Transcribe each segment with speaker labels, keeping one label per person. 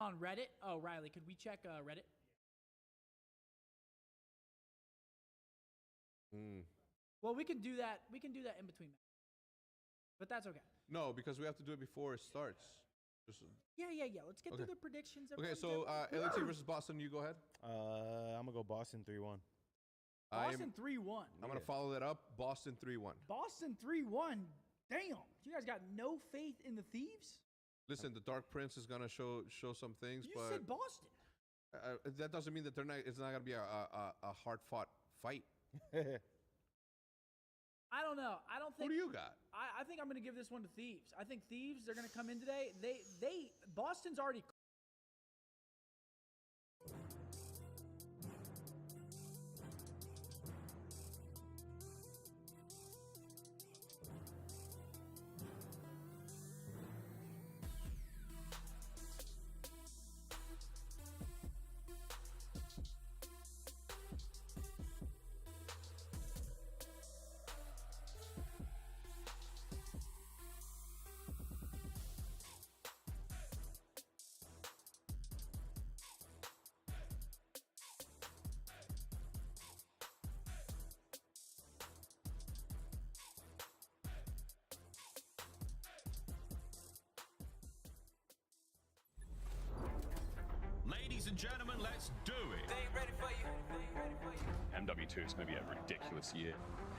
Speaker 1: On Reddit? Oh, Riley, could we check Reddit? Well, we can do that. We can do that in between matches. But that's okay.
Speaker 2: No, because we have to do it before it starts.
Speaker 1: Yeah. Let's get through the predictions.
Speaker 2: Okay, so LAT versus Boston, you go ahead.
Speaker 3: I'm going to go Boston 3-1.
Speaker 1: Boston 3-1.
Speaker 2: I'm going to follow that up. Boston 3-1.
Speaker 1: Boston 3-1. Damn. You guys got no faith in the Thieves?
Speaker 2: Listen, the Dark Prince is going to show some things,
Speaker 1: You
Speaker 2: but
Speaker 1: said Boston.
Speaker 2: that doesn't mean that it's not going to be a hard-fought fight.
Speaker 1: I don't know. I don't think.
Speaker 2: Who do you got?
Speaker 1: I think I'm going to give this one to Thieves. I think Thieves, they're going to come in today. Boston's already.
Speaker 4: Ladies and gentlemen, let's do it.
Speaker 5: They ain't ready for you.
Speaker 6: MW2 is going to be a ridiculous year.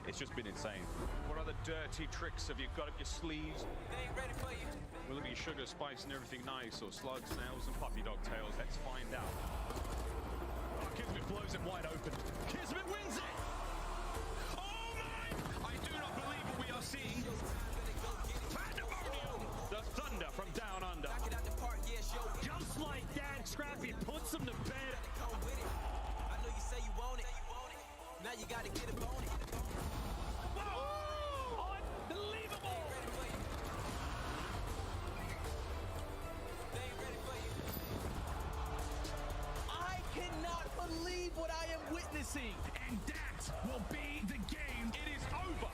Speaker 6: It's just been insane.
Speaker 4: What other dirty tricks have you got up your sleeves?
Speaker 5: They ain't ready for you.
Speaker 6: Will it be sugar, spice, and everything nice, or slugs, snails, and puppy dog tails? Let's find out.
Speaker 4: Oh, Kismet blows it wide open. Kismet wins it! Oh my! I do not believe what we are seeing. Pandemonium! The thunder from down under.
Speaker 5: Knock it out the park, yeah, show it.
Speaker 4: Just like that, Scrappy puts them to bed.
Speaker 5: Come with it. I know you say you want it. Now you gotta get up on it.
Speaker 4: Whoa! Unbelievable!
Speaker 5: They ain't ready for you.
Speaker 4: I cannot believe what I am witnessing. And that will be the game. It is over.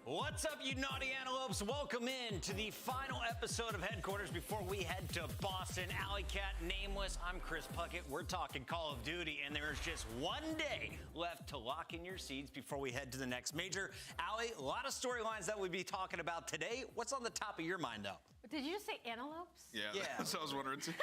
Speaker 7: What's up, you naughty antelopes? Welcome in to the final episode of Headquarters before we head to Boston. Alley Cat, Nameless, I'm Chris Puckett. We're talking Call of Duty, and there's just one day left to lock in your seats before we head to the next major. Alley, a lot of storylines that we'll be talking about today. What's on the top of your mind, though?
Speaker 8: Did you just say antelopes?
Speaker 7: Yeah.
Speaker 9: That's what I was wondering too.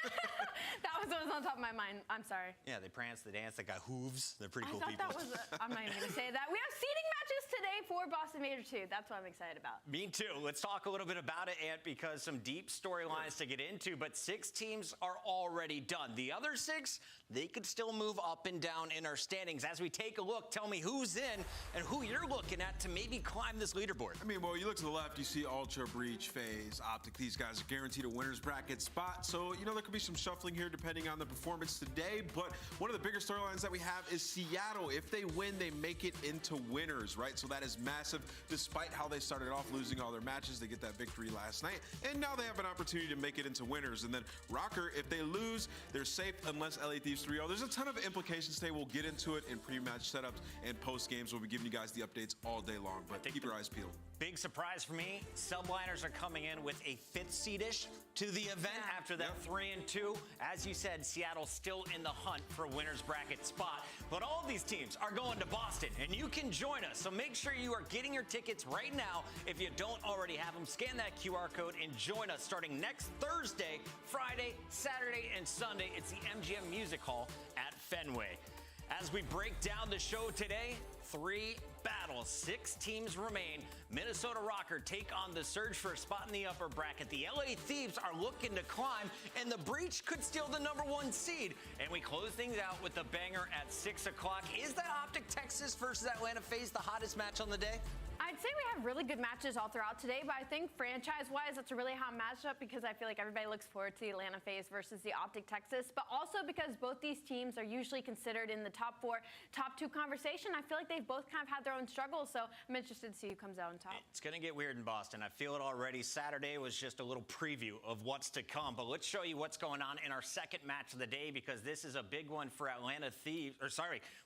Speaker 8: That was what was on top of my mind. I'm sorry.
Speaker 7: Yeah, they prance, they dance, they got hooves. They're pretty cool
Speaker 8: I thought
Speaker 7: people.
Speaker 8: that was, I'm not even going to say that. We have seeding matches today for Boston Major 2. That's what I'm excited about.
Speaker 7: Me too. Let's talk a little bit about it, Ant, because some deep storylines to get into, but 6 teams are already done. The other 6, they could still move up and down in our standings. As we take a look, tell me who's in and who you're looking at to maybe climb this leaderboard.
Speaker 9: I mean, well, you look to the left, you see Ultra, Breach, FaZe, Optic. These guys are guaranteed a winner's bracket spot. So, you know, there could be some shuffling here depending on the performance today. But one of the bigger storylines that we have is Seattle. If they win, they make it into winners, right? So that is massive. Despite how they started off losing all their matches, they get that victory last night. And now they have an opportunity to make it into winners. And then Rocker, if they lose, they're safe unless LA Thieves 3-0. There's a ton of implications today. We'll get into it in pre-match setups and post-games. We'll be giving you guys the updates all day long. But keep your eyes peeled.
Speaker 7: Big surprise for me, Subliners are coming in with a 5th seedish to the event after that 3-2. As you said, Seattle's still in the hunt for a winner's bracket spot. But all of these teams are going to Boston, and you can join us. So make sure you are getting your tickets right now. If you don't already have them, scan that QR code and join us starting next Thursday, Friday, Saturday, and Sunday. It's the MGM Music Hall at Fenway. As we break down the show today, 3 battles, 6 teams remain. Minnesota Rocker take on the Surge for a spot in the upper bracket. The LA Thieves are looking to climb, and the Breach could steal the #1 seed. And we close things out with the banger at 6 o'clock. Is that Optic Texas versus Atlanta FaZe the hottest match on the day?
Speaker 8: I'd I'd say we have really good matches all throughout today, but I think franchise-wise, it's a really hot matchup because I feel like everybody looks forward to the Atlanta FaZe versus the Optic Texas, but also because both these teams are usually considered in the top 4, top 2 conversation. I feel like they've both kind of had their own struggles, so I'm interested to see who comes out on top.
Speaker 7: It's going to get weird in Boston. I feel it already. Saturday was just a little preview of what's to come, but let's show you what's going on in our second match of the day because this is a big one for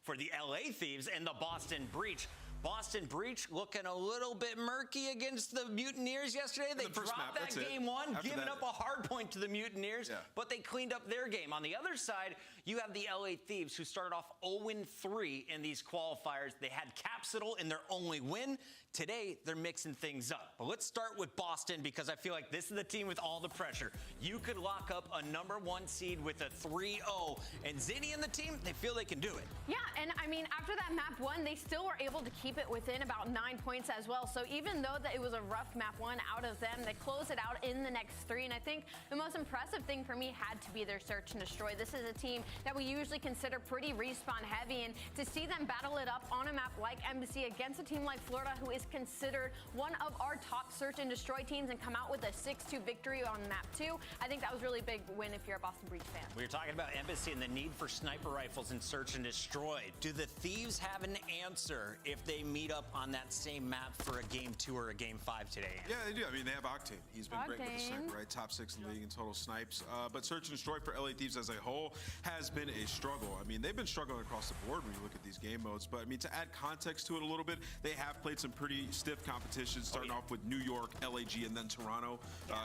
Speaker 7: for the LA Thieves and the Boston Breach. Boston Breach looking a little bit murky against the Mutineers yesterday. They dropped that game one, giving up a hard point to the Mutineers, but they cleaned up their game. On the other side, you have the LA Thieves who started off 0-3 in these qualifiers. They had Capsidal in their only win. Today, they're mixing things up. But let's start with Boston because I feel like this is the team with all the pressure. You could lock up a #1 seed with a 3-0. And Zinni and the team, they feel they can do it.
Speaker 8: Yeah, and I mean, after that map 1, they still were able to keep it within about 9 points as well. So even though that it was a rough map 1 out of them, they closed it out in the next 3. And I think the most impressive thing for me had to be their search and destroy. This is a team that we usually consider pretty respawn heavy. And to see them battle it up on a map like Embassy against a team like Florida, who is considered one of our top search and destroy teams, and come out with a 6-2 victory on map 2, I think that was really big win if you're a Boston Breach fan.
Speaker 7: We were talking about Embassy and the need for sniper rifles in search and destroy. Do the Thieves have an answer if they meet up on that same map for a game 2 or a game 5 today?
Speaker 9: Yeah, they do. I mean, they have Octane. He's been great with the sniper, right? Top 6 in the league in total snipes. But search and destroy for LA Thieves as a whole has been a struggle. I mean, they've been struggling across the board when you look at these game modes. But I mean, to add context to it a little bit, they have played some pretty stiff competitions, starting off with New York, LAG, and then Toronto.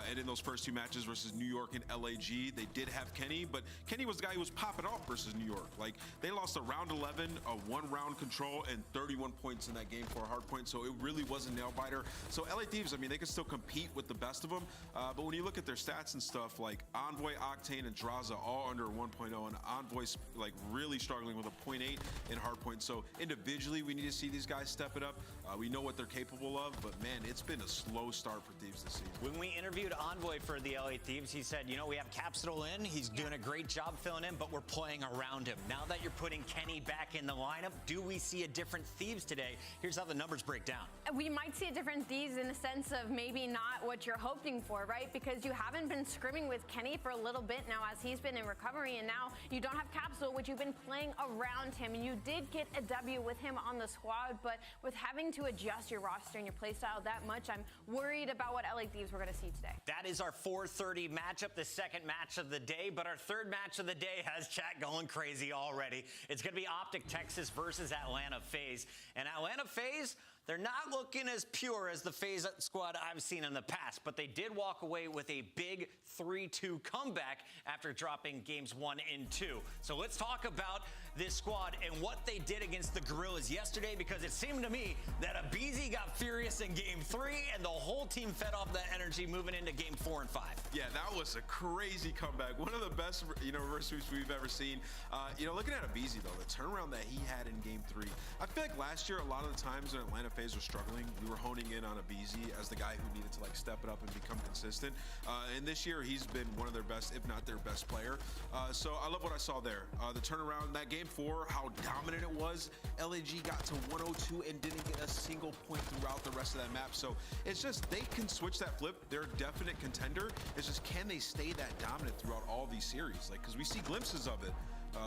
Speaker 9: And in those first 2 matches versus New York and LAG, they did have Kenny, but Kenny was the guy who was popping off versus New York. Like, they lost a round 11, a 1-round control, and 31 points in that game for a hard point. So it really was a nail biter. So LA Thieves, I mean, they can still compete with the best of them. But when you look at their stats and stuff, like Envoy, Octane, and Draza all under 1.0, and Envoy's like really struggling with a 0.8 in hardpoint. So individually, we need to see these guys step it up. We know what they're capable of, but man, it's been a slow start for Thieves this season.
Speaker 7: When we interviewed Envoy for the LA Thieves, he said, you know, we have Capsidal in. He's doing a great job filling in, but we're playing around him. Now that you're putting Kenny back in the lineup, do we see a different Thieves today? Here's how the numbers break down.
Speaker 8: We might see a different Thieves in the sense of maybe not what you're hoping for, right? Because you haven't been scrimming with Kenny for a little bit now as he's been in recovery, and now you don't have Capsule, which you've been playing around him. And you did get a W with him on the squad, but with having to adjust your roster and your playstyle that much, I'm worried about what LA Thieves we're going to see today.
Speaker 7: That is our 4:30 matchup, the second match of the day, but our third match of the day has chat going crazy already. It's going to be Optic Texas versus Atlanta FaZe. And Atlanta FaZe, they're not looking as pure as the FaZe squad I've seen in the past, but they did walk away with a big 3-2 comeback after dropping games 1 and 2. So let's talk about this squad and what they did against the Gorillas yesterday, because it seemed to me that Abizi got furious in game 3 and the whole team fed off that energy moving into game 4 and 5.
Speaker 9: Yeah, that was a crazy comeback. One of the best, reverse sweeps we've ever seen. Looking at Abizi, though, the turnaround that he had in game 3, I feel like last year, a lot of the times when Atlanta FaZe were struggling, we were honing in on Abizi as the guy who needed to step it up and become consistent. And this year, he's been one of their best, if not their best player. So I love what I saw there. The turnaround in that game 4, how dominant it was. LAG got to 102 and didn't get a single point throughout the rest of that map. So it's just, they can switch that flip. They're a definite contender. It's just, can they stay that dominant throughout all these series? Because we see glimpses of it.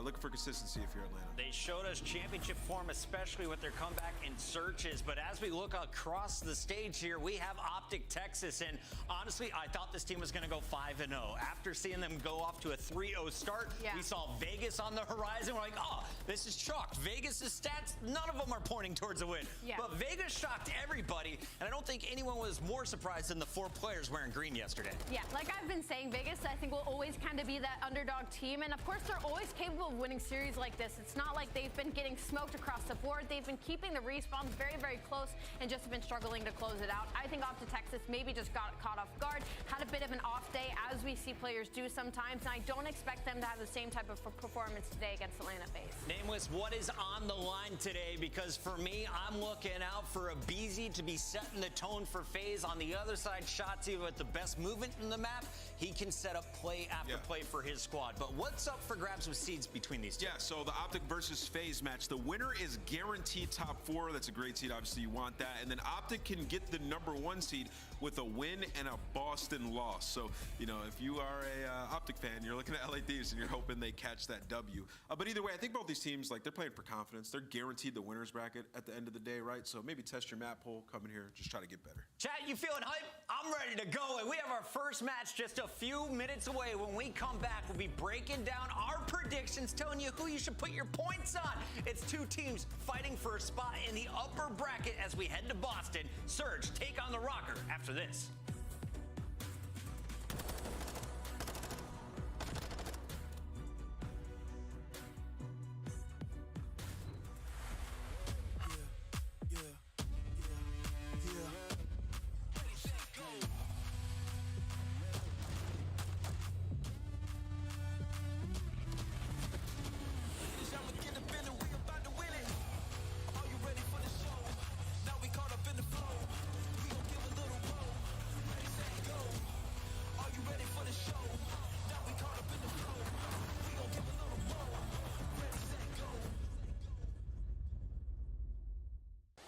Speaker 9: Looking for consistency if you're Atlanta.
Speaker 7: They showed us championship form, especially with their comeback in searches. But as we look across the stage here, we have Optic Texas. And honestly, I thought this team was going to go 5-0. After seeing them go off to a 3-0 start, we saw Vegas on the horizon. We're like, oh, this is chalked. Vegas' stats, none of them are pointing towards a win. But Vegas shocked everybody. And I don't think anyone was more surprised than the 4 players wearing green yesterday.
Speaker 8: Yeah, like I've been saying, Vegas, I think, will always kind of be that underdog team. And of course, they're always capable of winning series like this. It's not like they've been getting smoked across the board. They've been keeping the respawns very, very close and just been struggling to close it out. I think Optic Texas maybe just got caught off guard, had a bit of an off day, as we see players do sometimes, and I don't expect them to have the same type of performance today against Atlanta FaZe.
Speaker 7: Nameless, what is on the line today? Because for me, I'm looking out for Abizi to be setting the tone for FaZe. On the other side, Shotzi with the best movement in the map. He can set up play after play for his squad. But what's up for grabs with CDL? seeds between these two?
Speaker 9: Yeah, so the Optic versus FaZe match, the winner is guaranteed top 4. That's a great seed. Obviously, you want that. And then Optic can get the #1 seed with a win and a Boston loss. So, you know, if you are a Optic fan, you're looking at LA Thieves and you're hoping they catch that W. But either way, I think both these teams, like, they're playing for confidence. They're guaranteed the winner's bracket at the end of the day, right? So maybe test your map poll, come in here, just try to get better.
Speaker 7: Chat, you feeling hype? I'm ready to go, and we have our first match just a few minutes away. When we come back, we'll be breaking down our predictions, telling you who you should put your points on. It's two teams fighting for a spot in the upper bracket as we head to Boston. Surge, take on the Rocker after this.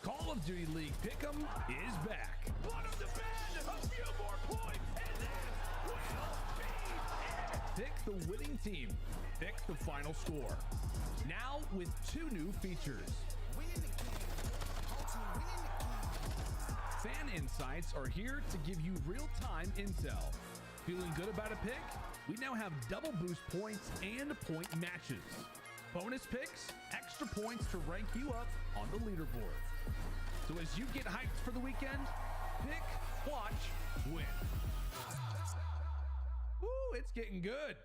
Speaker 10: Call of Duty League Pick'em is back. One of the band, a few more points, and this will be it. Pick the winning team. Pick the final score. Now with 2 new features. Fan Insights are here to give you real-time intel. Feeling good about a pick? We now have double boost points and point matches. Bonus picks, extra points to rank you up on the leaderboard. So as you get hyped for the weekend, pick, watch, win. Ooh, it's getting good.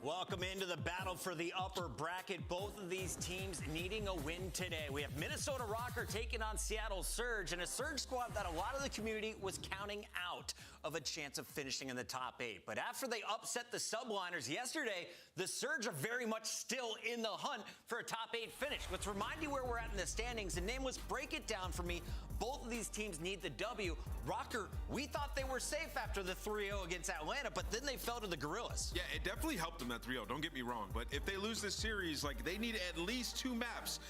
Speaker 7: Welcome into the battle for the upper bracket. Both of these teams needing a win today. We have Minnesota Rocker taking on Seattle Surge, and a Surge squad that a lot of the community was counting out of a chance of finishing in the top 8. But after they upset the Subliners yesterday, the Surge are very much still in the hunt for a top 8 finish. Let's remind you where we're at in the standings. And nameless, break it down for me. Both of these teams need the W. Rocker, we thought they were safe after the 3-0 against Atlanta, but then they fell to the Gorillas.
Speaker 9: Yeah, it definitely helped them, that 3-0. Don't get me wrong. But if they lose this series, like, they need at least 2 maps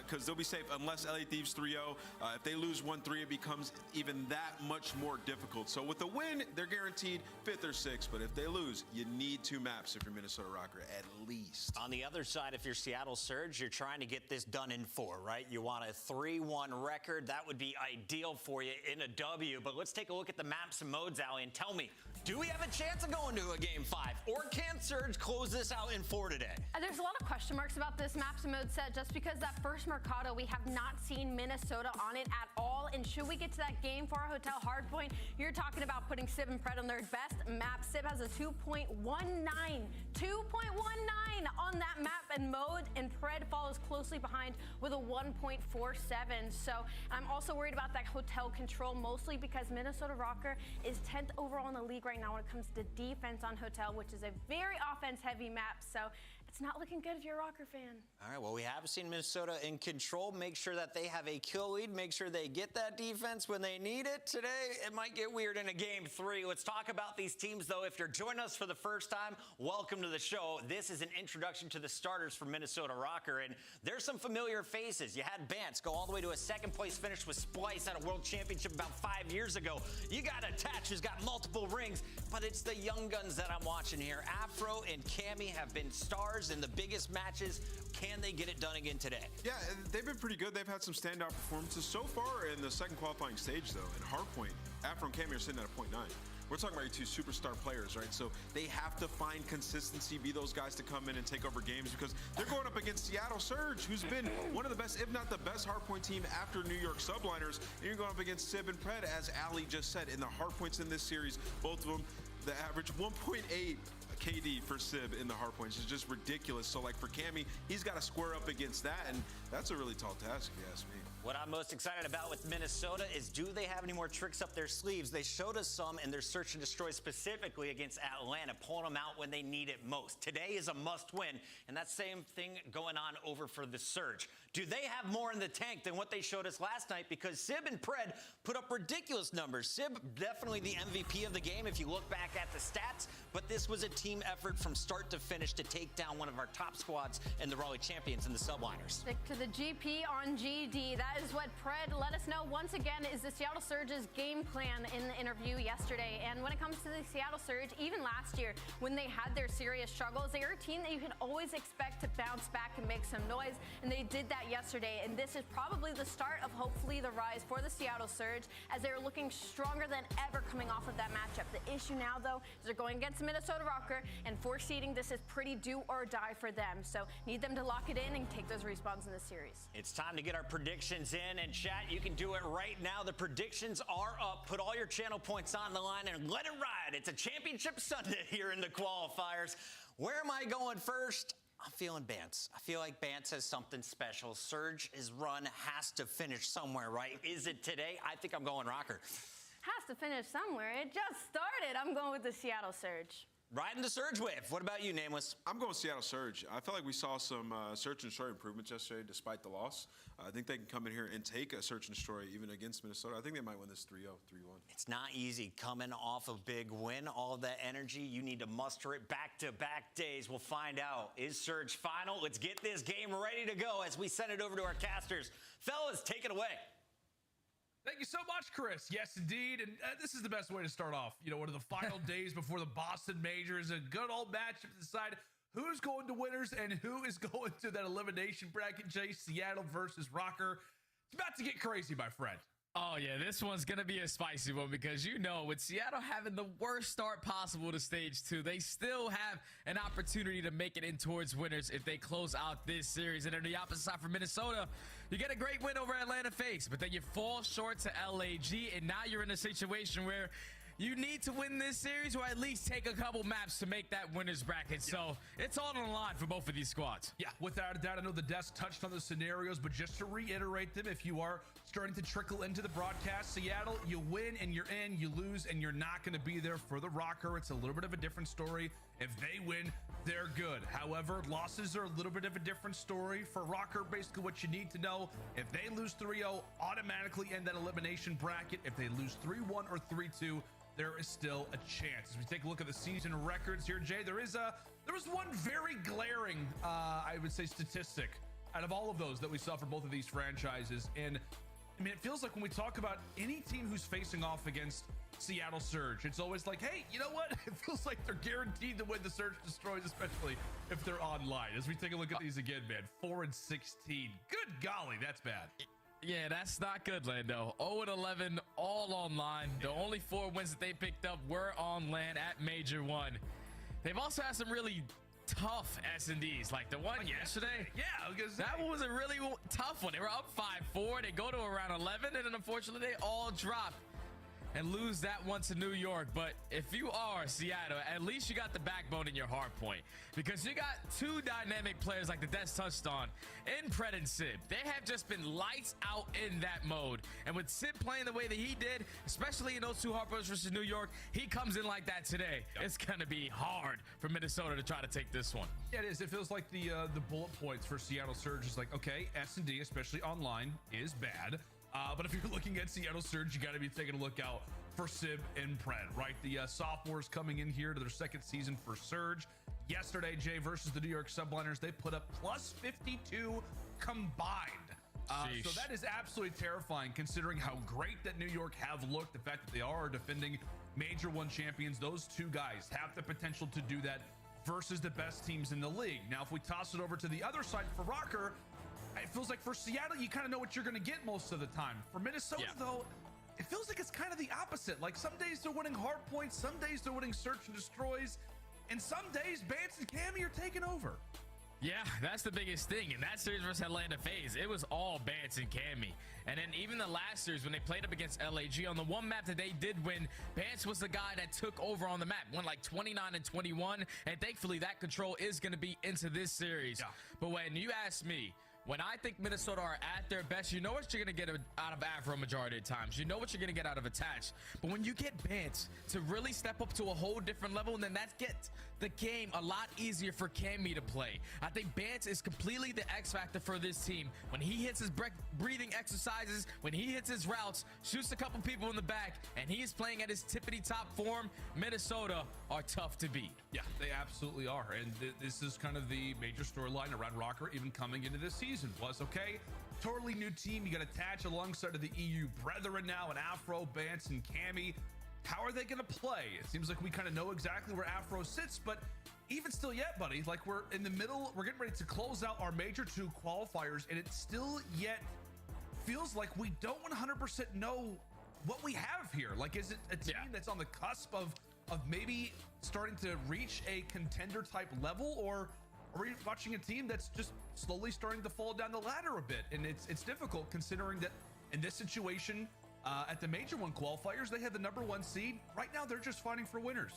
Speaker 9: because they'll be safe unless LA Thieves 3-0. If they lose 1-3, it becomes even that much more difficult. So with a win, they're guaranteed 5th or 6th. But if they lose, you need 2 maps if you're Minnesota Rocker, at least.
Speaker 7: On the other side, if you're Seattle Surge, you're trying to get this done in 4, right? You want a 3-1 record. That would be ideal for you in a W. But let's take a look at the maps and modes, Allie, and tell me, Do we have a chance of going to a game 5? Or can Surge close this out in 4 today?
Speaker 8: There's a lot of question marks about this maps and mode set just because that first Mercado, we have not seen Minnesota on it at all. And should we get to that game for our hotel hardpoint, you're talking about putting Sib and Pred on their best map. Sib has a 2.19 on that map and mode, and Pred follows closely behind with a 1.47. So I'm also worried about that hotel control, mostly because Minnesota Rocker is 10th overall in the league right now when it comes to defense on hotel, which is a very offense-heavy map. So it's not looking good if you're a Rocker fan.
Speaker 7: All right, well, we have seen Minnesota in control. Make sure that they have a kill lead. Make sure they get that defense when they need it. Today, it might get weird in a game 3. Let's talk about these teams, though. If you're joining us for the first time, welcome to the show. This is an introduction to the starters for Minnesota Rocker, and there's some familiar faces. You had Bance go all the way to a second-place finish with Splice at a World Championship about 5 years ago. You got Attach, who's got multiple rings, but it's the young guns that I'm watching here. Afro and Cammy have been stars in the biggest matches. Can they get it done again today?
Speaker 9: Yeah, they've been pretty good. They've had some standout performances so far in the second qualifying stage, though. In hardpoint, Afro and Cammy are sitting at a 0.9. We're talking about your 2 superstar players, right? So they have to find consistency, be those guys to come in and take over games, because they're going up against Seattle Surge, who's been one of the best, if not the best, hardpoint team after New York Subliners. And you're going up against Sib and Pred, as Ali just said, in the hardpoints in this series, both of them, the average 1.8 KD for Sib in the hardpoints is just ridiculous. So, like, for Cammy, he's got to square up against that, and that's a really tall task, if you ask me.
Speaker 7: What I'm most excited about with Minnesota is, do they have any more tricks up their sleeves? They showed us some in their search and destroy, specifically against Atlanta, pulling them out when they need it most. Today is a must win, and that same thing going on over for the Surge. Do they have more in the tank than what they showed us last night? Because Sib and Pred put up ridiculous numbers. Sib, definitely the MVP of the game if you look back at the stats, but this was a team effort from start to finish to take down one of our top squads and the Raleigh champions in the Subliners.
Speaker 8: Stick to the GP on GD. That is what Pred let us know once again is the Seattle Surge's game plan in the interview yesterday. And when it comes to the Seattle Surge, even last year when they had their serious struggles, they are a team that you can always expect to bounce back and make some noise, and they did that yesterday. And this is probably the start of hopefully the rise for the Seattle Surge, as they're looking stronger than ever coming off of that matchup. The issue now, though, is they're going against Minnesota Rocker, and for seeding, this is pretty do or die for them. So need them to lock it in and take those respawns in this series.
Speaker 7: It's time to get our predictions in, and chat, you can do it right now. The predictions are up. Put all your channel points on the line and let it ride. It's a championship Sunday here in the qualifiers. Where am I going first? I'm feeling Bance. I feel like Bance has something special. Surge's run has to finish somewhere, right? Is it today? I think I'm going Rocker.
Speaker 8: Has to finish somewhere. It just started. I'm going with the Seattle Surge.
Speaker 7: Riding the Surge wave. What about you, Nameless?
Speaker 9: I'm going Seattle Surge. I feel like we saw some search and destroy improvements yesterday despite the loss. I think they can come in here and take a search and destroy even against Minnesota. I think they might win this 3-0, 3-1.
Speaker 7: It's not easy coming off a big win. All of that energy, you need to muster it back-to-back days. We'll find out. Is Surge final? Let's get this game ready to go as we send it over to our casters. Fellas, take it away.
Speaker 10: Thank you so much, Chris. Yes, indeed. And this is the best way to start off. You know, one of the final days before the Boston Majors, a good old matchup to decide who's going to winners and who is going to that elimination bracket chase. Seattle versus Rocker. It's about to get crazy, my friend.
Speaker 11: Oh, yeah, this one's going to be a spicy one because, you know, with Seattle having the worst start possible to stage 2, they still have an opportunity to make it in towards winners if they close out this series. And on the opposite side for Minnesota, you get a great win over Atlanta FaZe, but then you fall short to LAG, and now you're in a situation where you need to win this series or at least take a couple maps to make that winner's bracket. So it's all on the line for both of these squads.
Speaker 10: Yeah, without a doubt. I know the desk touched on the scenarios, but just to reiterate them, if you are starting to trickle into the broadcast, Seattle, you win and you're in, you lose and you're not going to be there. For the Rocker, it's a little bit of a different story. If they win, they're good. However, losses are a little bit of a different story. For Rocker, basically what you need to know, if they lose 3-0, automatically end that elimination bracket. If they lose 3-1 or 3-2, there is still a chance. As we take a look at the season records here, Jay, there was one very glaring, I would say, statistic out of all of those that we saw for both of these franchises. And I mean, it feels like when we talk about any team who's facing off against Seattle Surge, it's always like, hey, you know what? It feels like they're guaranteed to win the Surge Destroys, especially if they're online. As we take a look at these again, man, 4-16. Good golly, that's bad.
Speaker 11: Yeah, that's not good, Lando. 0-11, all online. The only 4 wins that they picked up were on land at Major 1. They've also had some really tough S&Ds, like the one yesterday.
Speaker 10: Yeah, I was gonna say.
Speaker 11: That one was a really tough one. They were up 5-4. They go to around 11, and then unfortunately, they all drop and lose that one to New York. But if you are Seattle, at least you got the backbone in your hard point, because you got 2 dynamic players like the Des touched on in Pred and Sib. They have just been lights out in that mode. And with Sib playing the way that he did, especially in those 2 hard points versus New York, he comes in like that today. Yep. It's going to be hard for Minnesota to try to take this one.
Speaker 10: Yeah, it is. It feels like the bullet points for Seattle Surge is like, okay, S&D, especially online, is bad. But if you're looking at Seattle Surge, you got to be taking a look out for Sib and Pred, right? The sophomores coming in here to their 2nd season for Surge. Yesterday, Jay, versus the New York Subliners, they put up plus 52 combined. So that is absolutely terrifying, considering how great that New York have looked, the fact that they are defending Major 1 champions. Those 2 guys have the potential to do that versus the best teams in the league. Now, if we toss it over to the other side for Rocker, it feels like for Seattle, you kind of know what you're going to get most of the time. For Minnesota, though, it feels like it's kind of the opposite. Like, some days they're winning hard points, some days they're winning search and destroys, and some days Bance and Cammy are taking over.
Speaker 11: Yeah, that's the biggest thing. In that series versus Atlanta FaZe, it was all Bance and Cammy. And then even the last series when they played up against LAG, on the one map that they did win, Bance was the guy that took over on the map, won like 29-21, and thankfully that control is going to be into this series. Yeah. But when you ask me, when I think Minnesota are at their best, you know what you're going to get out of Afro majority of times. You know what you're going to get out of Attach. But when you get Bance to really step up to a whole different level, then that gets the game a lot easier for Cammy to play. I think Bance is completely the X factor for this team. When he hits his breathing exercises, when he hits his routes, shoots a couple people in the back, and he is playing at his tippity top form, Minnesota are tough to beat.
Speaker 10: Yeah, they absolutely are. And this is kind of the major storyline around Rocker even coming into this season. Was, okay, totally new team. You got Attach alongside of the EU brethren now, and Afro, Bance, and Cammy. How are they going to play? It seems like we kind of know exactly where Afro sits, but even still yet, buddy, like we're in the middle, we're getting ready to close out our Major 2 qualifiers, and it still yet feels like we don't 100% know what we have here. Like, is it a team that's on the cusp of maybe starting to reach a contender type level, or are we watching a team that's just slowly starting to fall down the ladder a bit? And it's difficult considering that in this situation, at the Major 1 qualifiers, they had the #1 seed. Right now, they're just fighting for winners.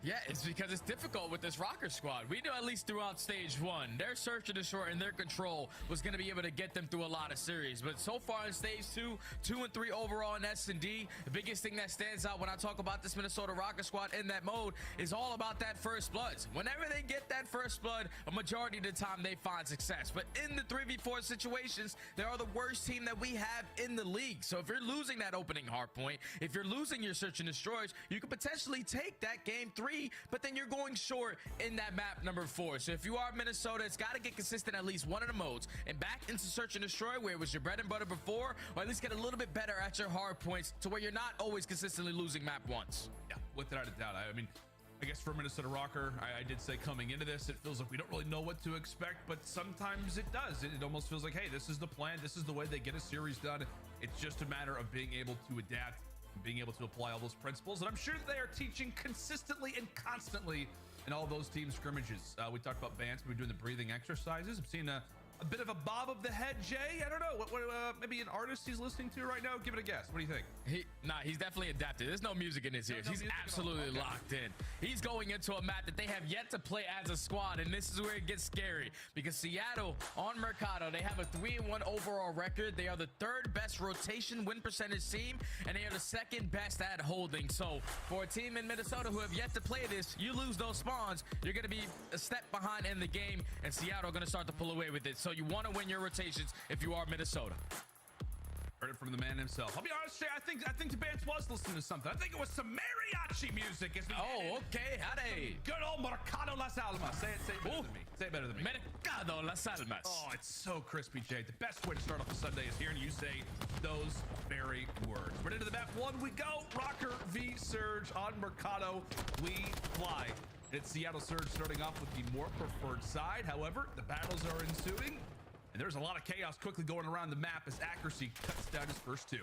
Speaker 11: Yeah, it's because it's difficult with this Rocker squad. We knew at least throughout stage 1, their search and destroy and their control was going to be able to get them through a lot of series. But so far in stage 2, 2 and 3 overall in S&D, the biggest thing that stands out when I talk about this Minnesota Rocker squad in that mode is all about that first bloods. Whenever they get that first blood, a majority of the time they find success. But in the 3v4 situations, they are the worst team that we have in the league. So if you're losing that opening hard point, if you're losing your search and destroys, you could potentially take that game 3, but then you're going short in that map #4. So if you are Minnesota, it's got to get consistent at least one of the modes and back into search and destroy where it was your bread and butter before, or at least get a little bit better at your hard points to where you're not always consistently losing map once.
Speaker 10: Yeah, without a doubt. I mean, I guess for Minnesota Rocker, I did say coming into this, it feels like we don't really know what to expect, but sometimes it does. It almost feels like, hey, this is the plan. This is the way they get a series done. It's just a matter of being able to adapt, being able to apply all those principles, and I'm sure they are teaching consistently and constantly in all those team scrimmages. We talked about Bance. We're doing the breathing exercises. I'm seeing a bit of a bob of the head, Jay. I don't know. What maybe an artist he's listening to right now? Give it a guess. What do you think?
Speaker 11: He's definitely adapted. There's no music in his ears. He's absolutely locked in. He's going into a map that they have yet to play as a squad, and this is where it gets scary because Seattle on Mercado, they have a 3-1 overall record. They are the 3rd best rotation win percentage team, and they are the 2nd best at holding. So for a team in Minnesota who have yet to play this, you lose those spawns, you're going to be a step behind in the game, and Seattle going to start to pull away with it. So you want to win your rotations if you are Minnesota.
Speaker 10: Heard it from the man himself. I'll be honest, Jay, I think the band was listening to something. I think it was some mariachi music.
Speaker 11: Okay, howdy.
Speaker 10: Good old Mercado Las Almas. Say it better than me. Say it better than me.
Speaker 11: Mercado Las Almas.
Speaker 10: Oh, it's so crispy, Jay. The best way to start off a Sunday is hearing you say those very words. But into the map 1 we go. Rocker v Surge on Mercado. We fly. It's Seattle Surge starting off with the more preferred side. However, the battles are ensuing. And there's a lot of chaos quickly going around the map as accuracy cuts down his first 2.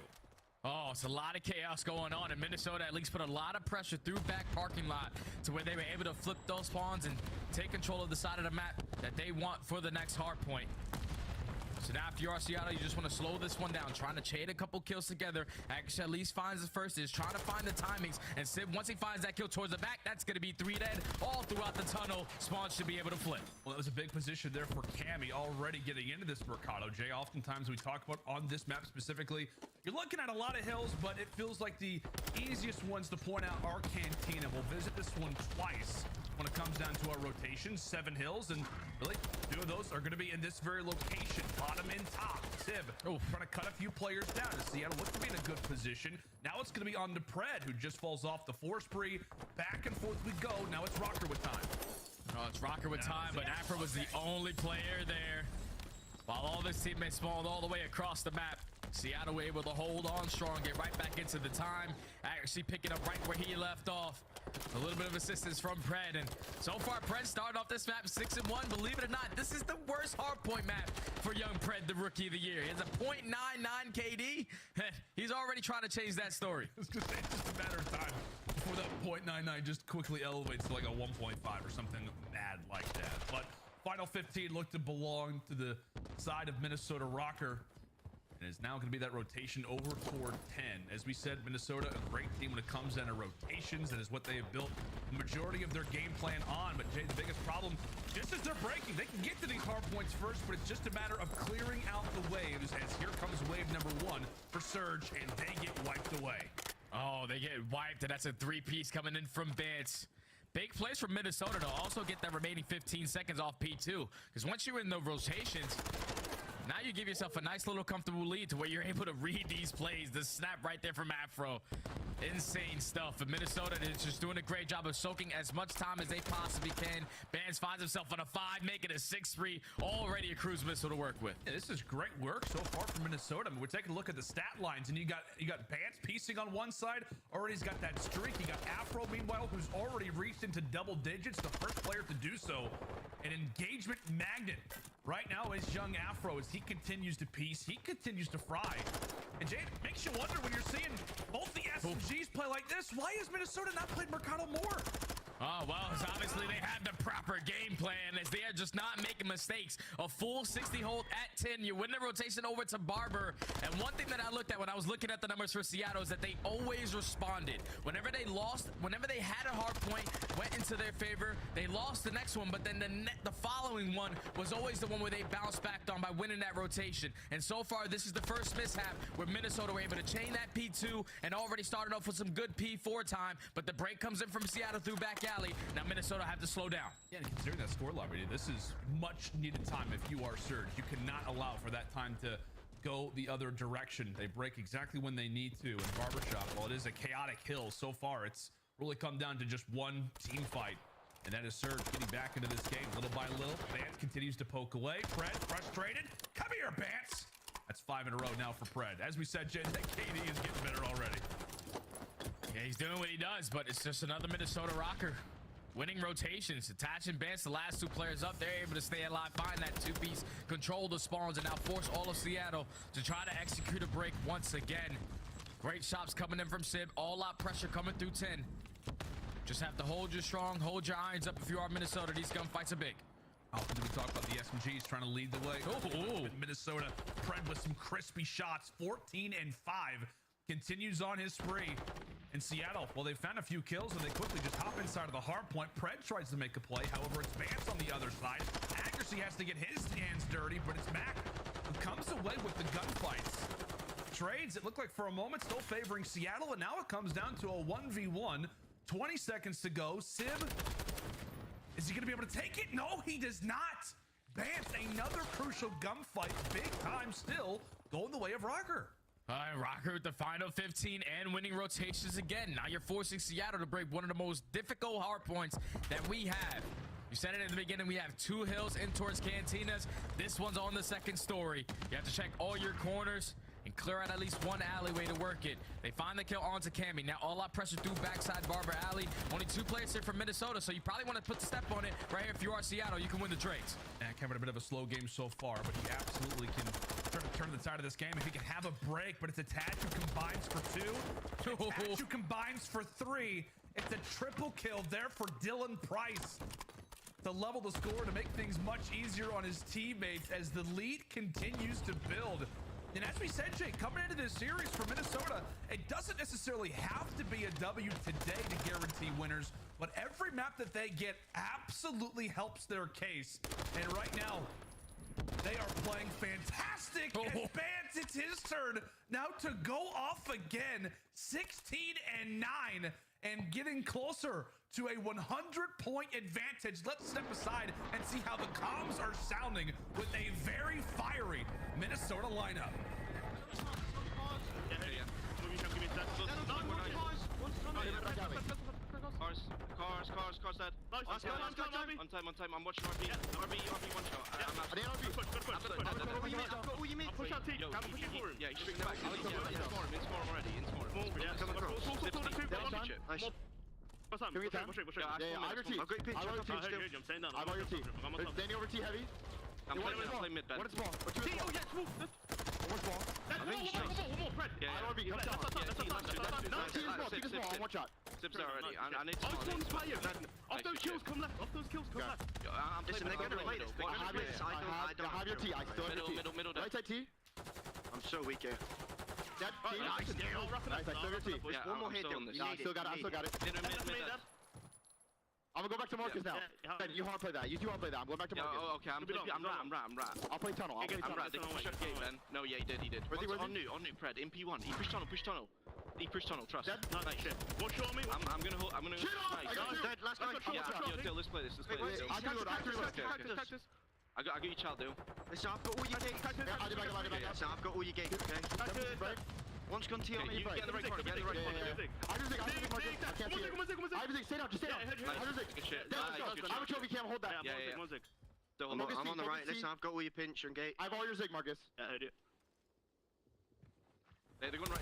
Speaker 11: Oh, it's a lot of chaos going on, and Minnesota at least put a lot of pressure through back parking lot to where they were able to flip those spawns and take control of the side of the map that they want for the next hard point. So now if you are Seattle, you just want to slow this one down, trying to chain a couple kills together. Actually, at least finds the first, is trying to find the timings. And Sib, once he finds that kill towards the back, that's going to be 3 dead all throughout the tunnel. Spawn should be able to flip.
Speaker 10: Well, that was a big position there for Cammy already getting into this Mercado. Jay, oftentimes we talk about on this map specifically, you're looking at a lot of hills, but it feels like the easiest ones to point out are Cantina. We'll visit this one twice when it comes down to our rotation. 7 hills, and really 2 of those are going to be in this very location. Bottom and top. Sib trying to cut a few players down. Seattle looks to be in a good position. Now it's going to be on to Pred, who just falls off the 4 spree. Back and forth we go. Now it's Rocker with time.
Speaker 11: Oh, it's Rocker with time, but Afro was the only player there. While all of his teammates spawned all the way across the map, Seattle were able to hold on strong, get right back into the time, actually picking up right where he left off. A little bit of assistance from Pred, and so far Pred started off this map 6-1. Believe it or not, this is the worst hardpoint map for young Pred, the rookie of the year. He has a .99 KD. He's already trying to change that story.
Speaker 10: It's just a matter of time before that .99 just quickly elevates to like a 1.5 or something mad like that. But final 15 looked to belong to the side of Minnesota Rocker. And is now going to be that rotation over toward 10. As we said, Minnesota, a great team when it comes down to rotations. That is what they have built the majority of their game plan on. But Jay, the biggest problem, just as they're breaking, they can get to these hard points first, but it's just a matter of clearing out the waves. As here comes wave number 1 for Surge, and they get wiped away.
Speaker 11: Oh, they get wiped, and that's a 3-piece coming in from Bance. Big plays from Minnesota to also get that remaining 15 seconds off P2. Because once you're in the rotations, now you give yourself a nice little comfortable lead to where you're able to read these plays. The snap right there from Afro. Insane stuff. And Minnesota is just doing a great job of soaking as much time as they possibly can. Bans finds himself on a 5, making a 6-3. Already a cruise missile to work with.
Speaker 10: Yeah, this is great work so far from Minnesota. I mean, we're taking a look at the stat lines, and you got Bance piecing on one side. Already he's got that streak. You got Afro, meanwhile, who's already reached into double digits. The first player to do so. An engagement magnet. Right now is young Afro as he continues to piece, he continues to fry. And Jay, it makes you wonder when you're seeing both the SMGs play like this, why has Minnesota not played Mercado more?
Speaker 11: Oh, well, it's obviously they have the proper game plan as they are just not making mistakes. A full 60 hold at 10. You win the rotation over to Barber. And one thing that I looked at when I was looking at the numbers for Seattle is that they always responded. Whenever they lost, whenever they had a hard point, went into their favor, they lost the next one. But then the following one was always the one where they bounced back on by winning that rotation. And so far, this is the first mishap where Minnesota were able to chain that P2 and already started off with some good P4 time. But the break comes in from Seattle through back alley. Now Minnesota have to slow down.
Speaker 10: Yeah, and considering that score line, this is much needed time if you are Surge. You cannot allow for that time to go the other direction. They break exactly when they need to. And Barbershop, while it is a chaotic hill so far, it's really come down to just one team fight. And that is Surge getting back into this game little by little. Bance continues to poke away. Pred frustrated. Come here, Bance. That's 5 in a row now for Pred. As we said, Jen, that KD is getting better already.
Speaker 11: Yeah, he's doing what he does, but it's just another Minnesota Rocker. Winning rotations, attaching Bance, the last 2 players up. They're able to stay alive, find that 2-piece, control the spawns, and now force all of Seattle to try to execute a break once again. Great shots coming in from Sib. All out pressure coming through 10. Just have to hold your strong, hold your irons up if you are Minnesota. These gunfights are big.
Speaker 10: Often we talk about the SMGs trying to lead the way. Oh, Minnesota, Pred with some crispy shots. 14 and 5. Continues on his spree. In Seattle, well, they found a few kills and they quickly just hop inside of the hard point. Pred tries to make a play. However, it's Bance on the other side. Accuracy has to get his hands dirty, but it's Mac who comes away with the gunfights. Trades, it looked like for a moment still favoring Seattle, and now it comes down to a 1v1. 20 seconds to go. Sib, is he going to be able to take it? No, he does not. Bance, another crucial gunfight. Big time still going the way of Rocker.
Speaker 11: All right, Rocker with the final 15 and winning rotations again. Now you're forcing Seattle to break one of the most difficult hard points that we have. You said it in the beginning, we have 2 hills in towards Cantinas. This one's on the second story. You have to check all your corners. and clear out at least one alleyway to work it. They find the kill onto Cammy. Now all out pressure through backside Barber Alley. Only 2 players here from Minnesota, so you probably want to put the step on it right here. If you are Seattle, you can win the trades.
Speaker 10: And Kevin, a bit of a slow game so far, but he absolutely can turn the tide of this game if he can have a break. But it's attached who combines for 2. Attached who combines for 3. It's a triple kill there for Dylan Price to level the score, to make things much easier on his teammates as the lead continues to build. And as we said, Jay, coming into this series for Minnesota, it doesn't necessarily have to be a W today to guarantee winners, but every map that they get absolutely helps their case. And right now, they are playing fantastic. And Bance, it's his turn now to go off again, 16-9, and getting closer to a 100-point advantage. Let's step aside and see how the comms are sounding with a very fiery Minnesota lineup.
Speaker 12: Cars dead. On time. I'm watching RB. RB one shot. I didn't RB. I've got all you mid. Push out T. Yeah, he's shooting back. In swarm already. Yeah, come across. Nice. Can we attack? Yeah, I have your T. I've got your pitch. I have your T. Standing over T heavy. I'm playing mid bed. What is small? T, oh yeah, small. One small. I think he's shot. Yeah, RB, come down. T is small, T is small, one shot. Sips there already. I need to off those kills, come left. I'm listen, they're gonna play this. I have your T, I still have your T. Middle. Right side T. I'm so weak here. Dead T. Nice, I still have your T. One more hit. I still got it. I'm gonna go back to Marcus now. Ben, you hard play that. You do hard play that. I'm going back to Marcus. Okay, I'm right. I'll play tunnel. I'm right. They can push up gate, Ben. No, yeah, he did. On new, Pred. In P1. He pushed tunnel. He pushed tunnel, trust. Dead. Nice shit. One shot on me. I'm gonna hold. Nice. Dead. Last guy. Yeah, let's play this. I got your child, dude. Listen, I've got all your gates. Listen, I've got all your gates, okay? One's gone T on me. Get in the right corner. I just think, I can't see it. I just think, stay down. Good shit. I'm a trophy cam, hold that. Yeah. I'm on the right. Listen, I've got all your pinch and gate. I have all your Zig, Marcus. Yeah, I heard it. They're going right.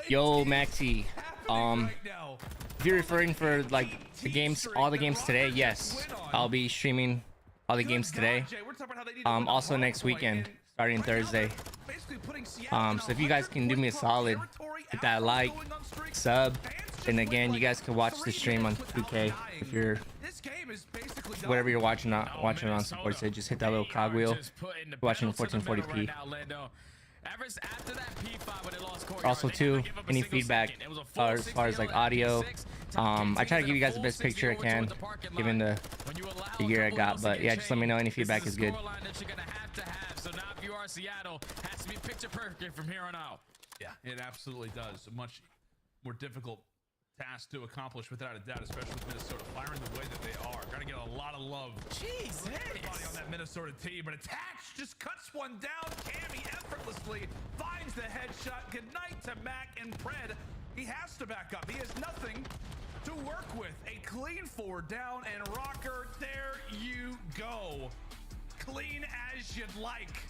Speaker 13: Yo, Maxi. If you're referring for like the games, all the games today, yes, I'll be streaming all the games today. Also next weekend, starting Thursday. So if you guys can do me a solid, hit that like, sub, and again, you guys can watch the stream on 2K if you're whatever you're watching on supports it. Just hit that little cogwheel. Watching 1440p. Also too, any feedback as far as like audio, I try to give you guys the best picture I can given the year I got, but yeah, just let me know. Any feedback is good.
Speaker 11: So now if you are Seattle, has to be picture perfect from here on out.
Speaker 10: Yeah, it absolutely does. A much more difficult task to accomplish without a doubt, especially with Minnesota firing the way that they are. Gotta get a lot of love.
Speaker 11: Jesus.
Speaker 10: Everybody on that Minnesota team, but Attach just cuts one down. Cammy effortlessly finds the headshot. Good night to Mac and Pred. He has to back up. He has nothing to work with. A clean 4 down, and Rocker, there you go. Clean as you'd like.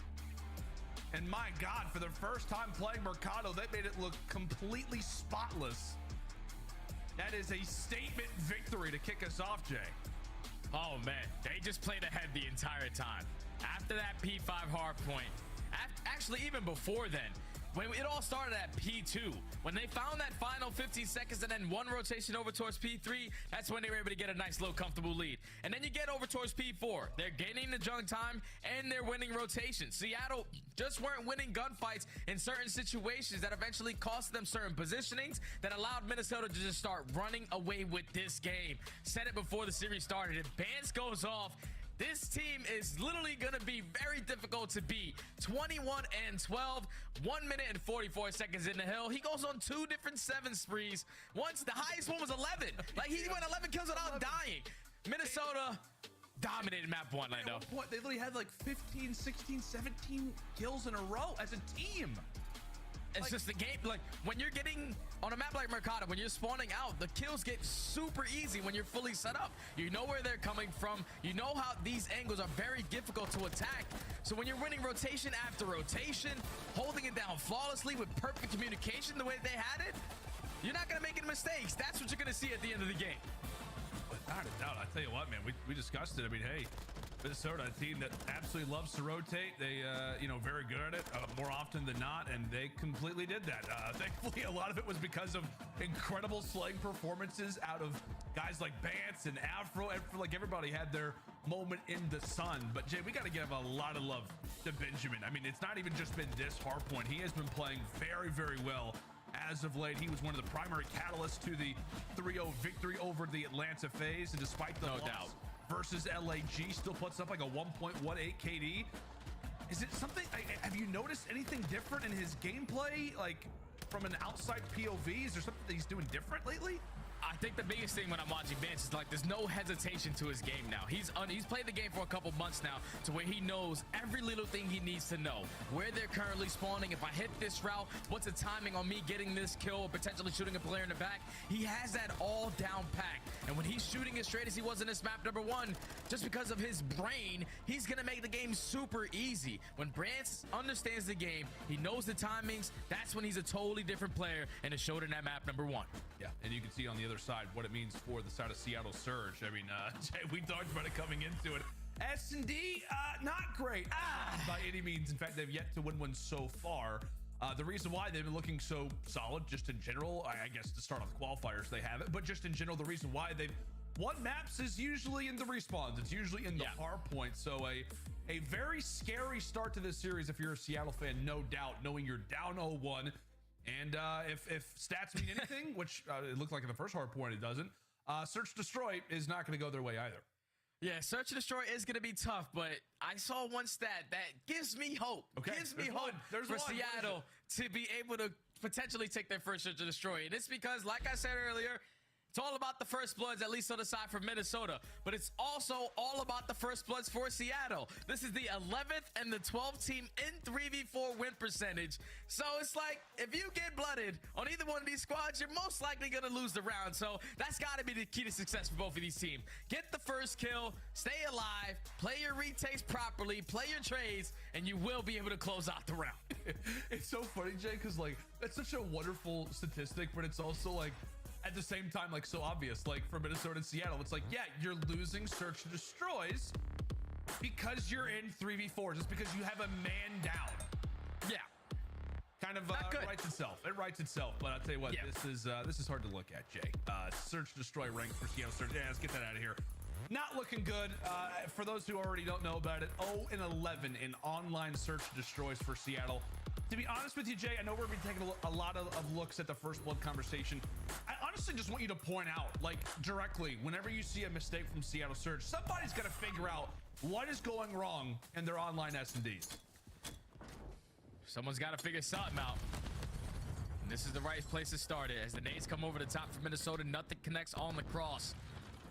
Speaker 10: And my God, for the first time playing Mercado, they made it look completely spotless. That is a statement victory to kick us off, Jay.
Speaker 11: Oh man, they just played ahead the entire time. After that P5 hard point, actually even before then, when it all started at P2, when they found that final 15 seconds and then one rotation over towards P3, that's when they were able to get a nice low comfortable lead. And then you get over towards P4, they're gaining the junk time and they're winning rotations. Seattle just weren't winning gunfights in certain situations that eventually cost them certain positionings that allowed Minnesota to just start running away with this game. Said it before the series started, if Bance goes off, this team is literally going to be very difficult to beat. 21-12, 1 minute and 44 seconds in the hill. He goes on 2 different 7 sprees. Once the highest one was 11. Like he went 11 kills without dying. Minnesota dominated map 1, Lando.
Speaker 10: At one point, they literally had like 15, 16, 17 kills in a row as a team.
Speaker 11: It's just the game. Like, when you're getting on a map like Mercado, when you're spawning out, the kills get super easy when you're fully set up. You know where they're coming from. You know how these angles are very difficult to attack. So when you're winning rotation after rotation, holding it down flawlessly with perfect communication the way they had it, you're not going to make any mistakes. That's what you're going to see at the end of the game.
Speaker 10: Without a doubt. I tell you what, man, we discussed it. I mean, hey, Minnesota, a team that absolutely loves to rotate. They, very good at it more often than not, and they completely did that. Thankfully, a lot of it was because of incredible slaying performances out of guys like Bance and Afro, and like everybody had their moment in the sun. But Jay, we got to give a lot of love to Benjamin. I mean, it's not even just been this hardpoint. He has been playing very, very well. As of late, he was one of the primary catalysts to the 3-0 victory over the Atlanta FaZe, and despite the loss versus LAG, still puts up like a 1.18 KD. Is it something? Have you noticed anything different in his gameplay, like from an outside POV? Is there something that he's doing different lately?
Speaker 11: I think the biggest thing when I'm watching Vance is like there's no hesitation to his game now. He's played the game for a couple months now to where he knows every little thing he needs to know. Where they're currently spawning, if I hit this route, what's the timing on me getting this kill or potentially shooting a player in the back? He has that all down packed. And when he's shooting as straight as he was in this map number 1, just because of his brain, he's going to make the game super easy. When Brance understands the game, he knows the timings, that's when he's a totally different player, and it showed in that map number 1.
Speaker 10: Yeah, and you can see on the other side what it means for the side of Seattle Surge. I mean, Jay, we talked about it coming into it. S&D, not great by any means. In fact, they've yet to win one so far. The reason why they've been looking so solid, just in general, I guess to start off the qualifiers, they have it, but just in general, the reason why they've won maps is usually in the respawns. It's usually in the hard point. So a very scary start to this series if you're a Seattle fan, no doubt, knowing you're down 0-1. And if stats mean anything, which it looked like in the first hard point it doesn't, Search Destroy is not going to go their way either.
Speaker 11: Yeah, Search and Destroy is going to be tough, but I saw one stat that gives me hope.
Speaker 10: Okay,
Speaker 11: gives me hope for Seattle to be able to potentially take their first Search and Destroy. And it's because, like I said earlier, it's all about the first bloods, at least on the side for Minnesota. But it's also all about the first bloods for Seattle. This is the 11th and the 12th team in 3v4 win percentage. So it's like, if you get blooded on either one of these squads, you're most likely going to lose the round. So that's got to be the key to success for both of these teams. Get the first kill, stay alive, play your retakes properly, play your trades, and you will be able to close out the round.
Speaker 10: It's so funny, Jay, because like, that's such a wonderful statistic, but it's also like, at the same time, like, so obvious, like for Minnesota and Seattle, it's like, yeah, you're losing Search and Destroys because you're in 3v4, just because you have a man down.
Speaker 11: Yeah,
Speaker 10: kind of writes itself. It writes itself. But I'll tell you what, this is hard to look at, Jay. Search Destroy ranks for Seattle Surge. Yeah, let's get that out of here. Not looking good. For those who already don't know about it, 0-11 in online Search Destroys for Seattle. To be honest with you, Jay, I know we're going to be taking a lot of looks at the first blood conversation. I honestly just want you to point out, like, directly, whenever you see a mistake from Seattle Surge, somebody's got to figure out what is going wrong in their online S&Ds.
Speaker 11: Someone's got to figure something out. And this is the right place to start it. As the nades come over the top for Minnesota, nothing connects on the cross.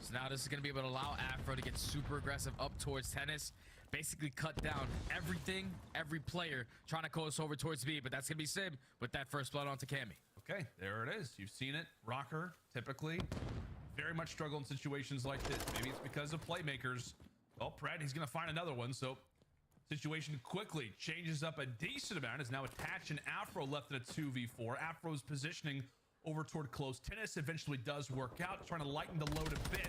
Speaker 11: So now this is going to be able to allow Afro to get super aggressive up towards Tennis. Basically cut down everything, every player trying to coast over towards B, but that's going to be Sib with that first blood onto Cammy.
Speaker 10: Okay, there it is. You've seen it. Rocker, typically, very much struggle in situations like this. Maybe it's because of playmakers. Well, Pred, he's going to find another one, so situation quickly changes up a decent amount. Is now attached and Afro left in a 2v4. Afro's positioning over toward close. Tennis eventually does work out, trying to lighten the load a bit.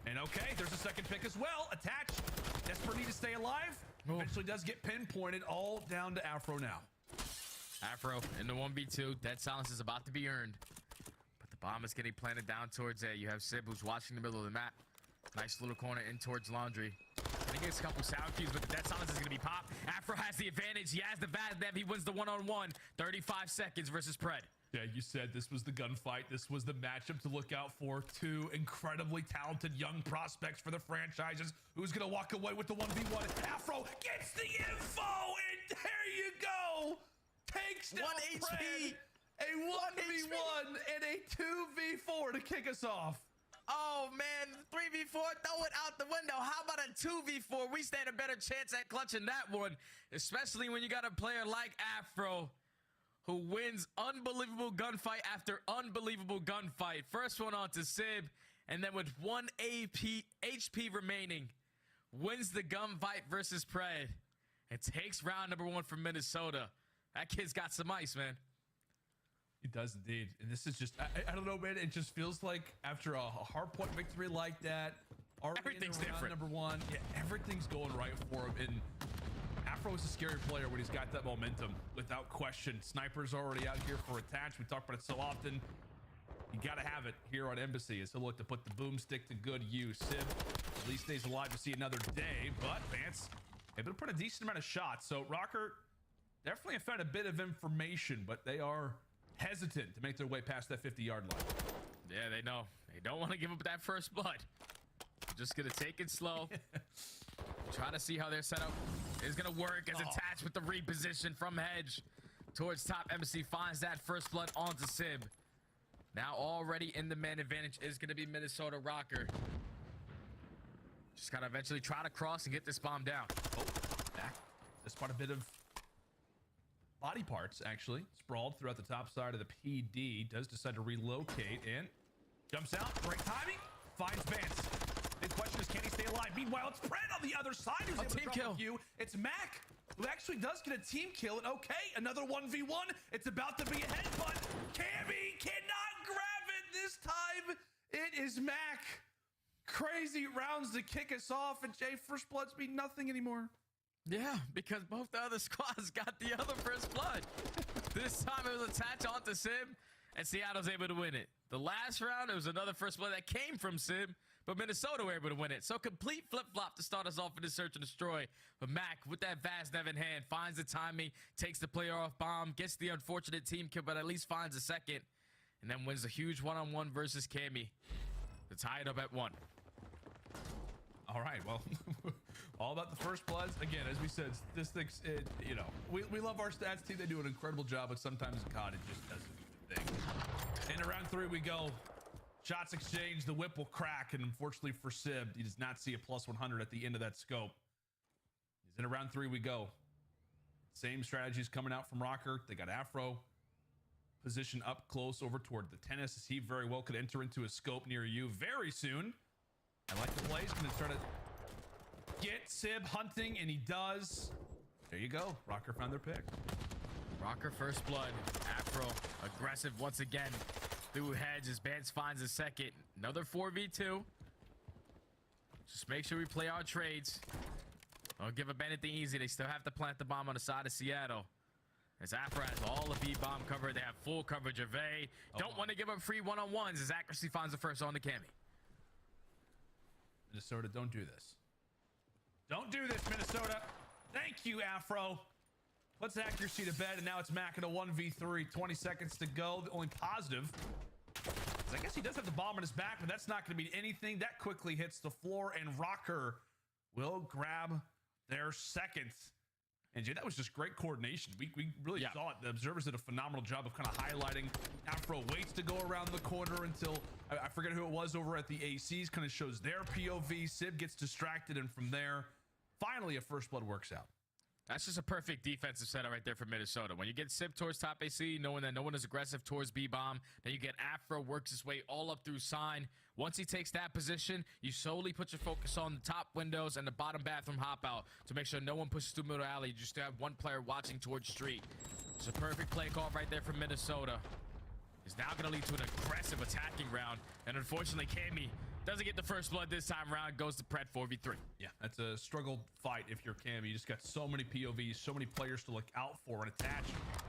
Speaker 10: And okay, there's a second pick as well. Attached. Desperate need to stay alive. Eventually does get pinpointed all down to Afro now.
Speaker 11: Afro in the 1v2. Dead silence is about to be earned. But the bomb is getting planted down towards A. You have Sib who's watching the middle of the map. Nice little corner in towards Laundry. I think it's a couple sound cues, but the dead silence is going to be popped. Afro has the advantage. He has the Vazdev. He wins the one-on-one. 35 seconds versus Pred.
Speaker 10: Yeah, you said this was the gunfight. This was the matchup to look out for. Two incredibly talented young prospects for the franchises. Who's going to walk away with the 1v1? Afro gets the info, and there you go. Takes down
Speaker 11: 1 HP.
Speaker 10: A 1v1 and a 2v4 to kick us off.
Speaker 11: Oh, man, 3v4, throw it out the window. How about a 2v4? We stand a better chance at clutching that one, especially when you got a player like Afro who wins unbelievable gunfight after unbelievable gunfight. First one on to Sib, and then with 1 HP remaining, wins the gunfight versus Pred and takes round number 1 from Minnesota. That kid's got some ice, man.
Speaker 10: He does indeed. And this is just, I don't know, man. It just feels like after a hardpoint victory like that,
Speaker 11: everything's different.
Speaker 10: Number 1, yeah, everything's going right for him. And Afro is a scary player when he's got that momentum, without question. Sniper's already out here for attach. We talk about it so often. You got to have it here on Embassy, as he'll look to put the boomstick to good use. Sib at least stays alive to see another day, but Vance able to put a decent amount of shots. So Rocker definitely have found a bit of information, but they are hesitant to make their way past that 50-yard line.
Speaker 11: Yeah, they know. They don't want to give up that first blood. Just going to take it slow. Try to see how their setup is going to work as attached with the reposition from Hedge towards top. Embassy finds that first blood onto Sib. Now already in the man advantage is going to be Minnesota Rocker. Just got to eventually try to cross and get this bomb down.
Speaker 10: Oh, back. This part a bit of body parts, actually, sprawled throughout the top side of the PD. Does decide to relocate and jumps out. Great timing. Finds Vance. The question is, can he stay alive? Meanwhile, it's Pred on the other side who's able to drop a few. It's Mac who actually does get a team kill. And okay, another 1v1. It's about to be a head, but Cammy cannot grab it this time. It is Mac. Crazy rounds to kick us off, and Jay, first bloods mean nothing anymore.
Speaker 11: Yeah, because both the other squads got the other first blood. This time it was attached onto Sib, and Seattle's able to win it. The last round, it was another first blood that came from Sib, but Minnesota were able to win it. So complete flip-flop to start us off in this search and destroy. But Mac, with that vast Nev in hand, finds the timing, takes the player off bomb, gets the unfortunate team kill, but at least finds a second, and then wins a huge one-on-one versus Cammy to tie it up at 1.
Speaker 10: All right, well, all about the first bloods. Again, as we said, statistics, you know, we love our stats team. They do an incredible job, but sometimes, God, it just doesn't do the thing. Into round 3 we go. Shots exchanged, the whip will crack, and unfortunately for Sib, he does not see a plus 100 at the end of that scope. He's in round 3 we go. Same strategies coming out from Rocker. They got Afro. Position up close over toward the tennis, as he very well could enter into a scope near you very soon. I like the play. He's going to try to get Sib hunting, and he does. There you go. Rocker found their pick.
Speaker 11: Rocker first blood. Afro aggressive once again through Hedge as Vance finds a second. Another 4v2. Just make sure we play our trades. Don't give up anything easy. They still have to plant the bomb on the side of Seattle. As Afro has all the B bomb covered. They have full coverage of A. Don't want to give up free one-on-ones as accuracy finds the first on the Cammy.
Speaker 10: Minnesota, don't do this. Don't do this, Minnesota. Thank you, Afro. Puts accuracy to bed, and now it's Mac in a 1v3. 20 seconds to go. The only positive is I guess he does have the bomb on his back, but that's not going to be anything. That quickly hits the floor, and Rocker will grab their second. And Jay, that was just great coordination. We really saw it. The observers did a phenomenal job of kind of highlighting. Afro waits to go around the corner until, I forget who it was over at the ACs, kind of shows their POV. Sib gets distracted, and from there, finally a first blood works out.
Speaker 11: That's just a perfect defensive setup right there for Minnesota. When you get Sib towards top AC, knowing that no one is aggressive towards B-bomb, then you get Afro works his way all up through sign. Once he takes that position, you solely put your focus on the top windows and the bottom bathroom hop out to make sure no one pushes through middle alley. You just have one player watching towards street. It's a perfect play call right there from Minnesota. It's now going to lead to an aggressive attacking round. And unfortunately, Cammy doesn't get the first blood this time around. Goes to Pred 4v3.
Speaker 10: Yeah, that's a struggle fight if you're Cammy. You just got so many POVs, so many players to look out for and attach.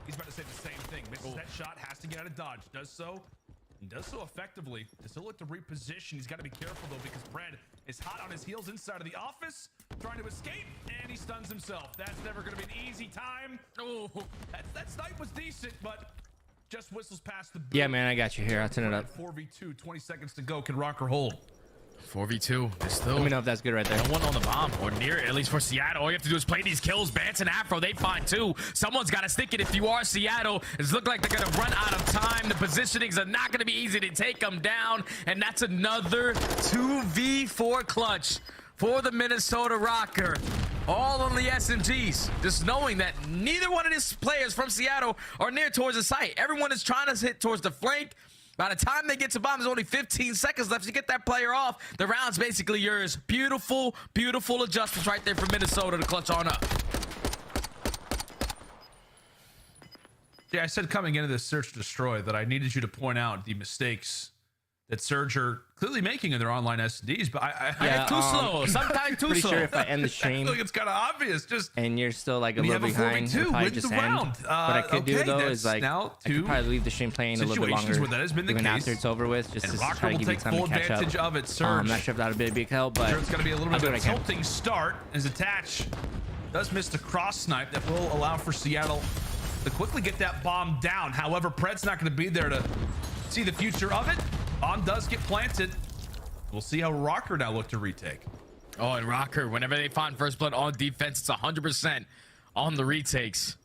Speaker 10: He's about to say the same thing. Misses that shot, has to get out of dodge. Does so, and does so effectively. Does he look to reposition? He's got to be careful, though, because Pred is hot on his heels inside of the office, trying to escape, and he stuns himself. That's never going to be an easy time. Oh, that snipe was decent, but just whistles past the boot.
Speaker 13: Yeah, man, I got you here. I'll turn it up.
Speaker 10: 4v2, 20 seconds to go. Can Rocker hold?
Speaker 11: 4v2. Still
Speaker 13: let me know if that's good right there.
Speaker 11: No one on the bomb, or near it, at least for Seattle. All you have to do is play these kills. Vance and Afro, they find 2. Someone's got to stick it if you are Seattle. It's look like they're going to run out of time. The positionings are not going to be easy to take them down. And that's another 2v4 clutch for the Minnesota Rocker. all on the SMGs, just knowing that neither one of these players from Seattle are near towards the site. Everyone is trying to hit towards the flank. By the time they get to bomb, there's only 15 seconds left to get that player off. The round's basically yours. Beautiful, beautiful adjustments right there for Minnesota to clutch on up.
Speaker 10: Yeah, I said coming into this search destroy that I needed you to point out the mistakes that Surge are clearly making in their online SDs, but I
Speaker 11: too slow. Sometimes too
Speaker 13: pretty
Speaker 11: slow.
Speaker 13: Sure if I end the stream,
Speaker 10: I feel like it's kind of obvious. Just
Speaker 13: and you're still like a little behind,
Speaker 10: I'll
Speaker 13: probably just end. What I could do though is like I could probably leave the stream playing a little bit longer,
Speaker 10: where that has been the
Speaker 13: even
Speaker 10: case,
Speaker 13: after it's over with, just to
Speaker 10: Rocker
Speaker 13: try to give you time to catch up.
Speaker 10: Of it, Surge.
Speaker 13: I'm not sure if that would be a big help, but
Speaker 10: sure it's going to be a little bit of a
Speaker 13: tilting
Speaker 10: tilting start as Attach does miss the cross snipe that will allow for Seattle to quickly get that bomb down. However, Pred's not going to be there to see the future of it. Bomb does get planted. We'll see how Rocker now look to retake.
Speaker 11: Oh, and Rocker, whenever they find first blood on defense, it's 100% on the retakes.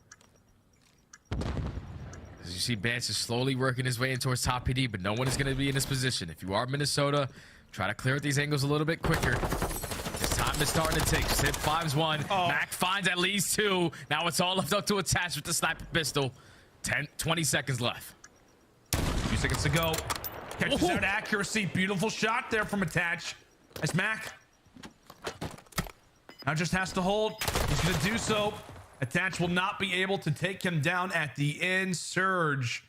Speaker 11: As you see, Bance is slowly working his way in towards top PD, but no one is going to be in this position. If you are Minnesota, try to clear these angles a little bit quicker. This time is starting to tick. Zip finds one. Mac finds at least two. Now it's all left up to Attach with the sniper pistol. 20 seconds left.
Speaker 10: 2 seconds to go. Catches out accuracy. Beautiful shot there from Attach. As Mac now just has to hold. He's going to do so. Attach will not be able to take him down at the end. Surge.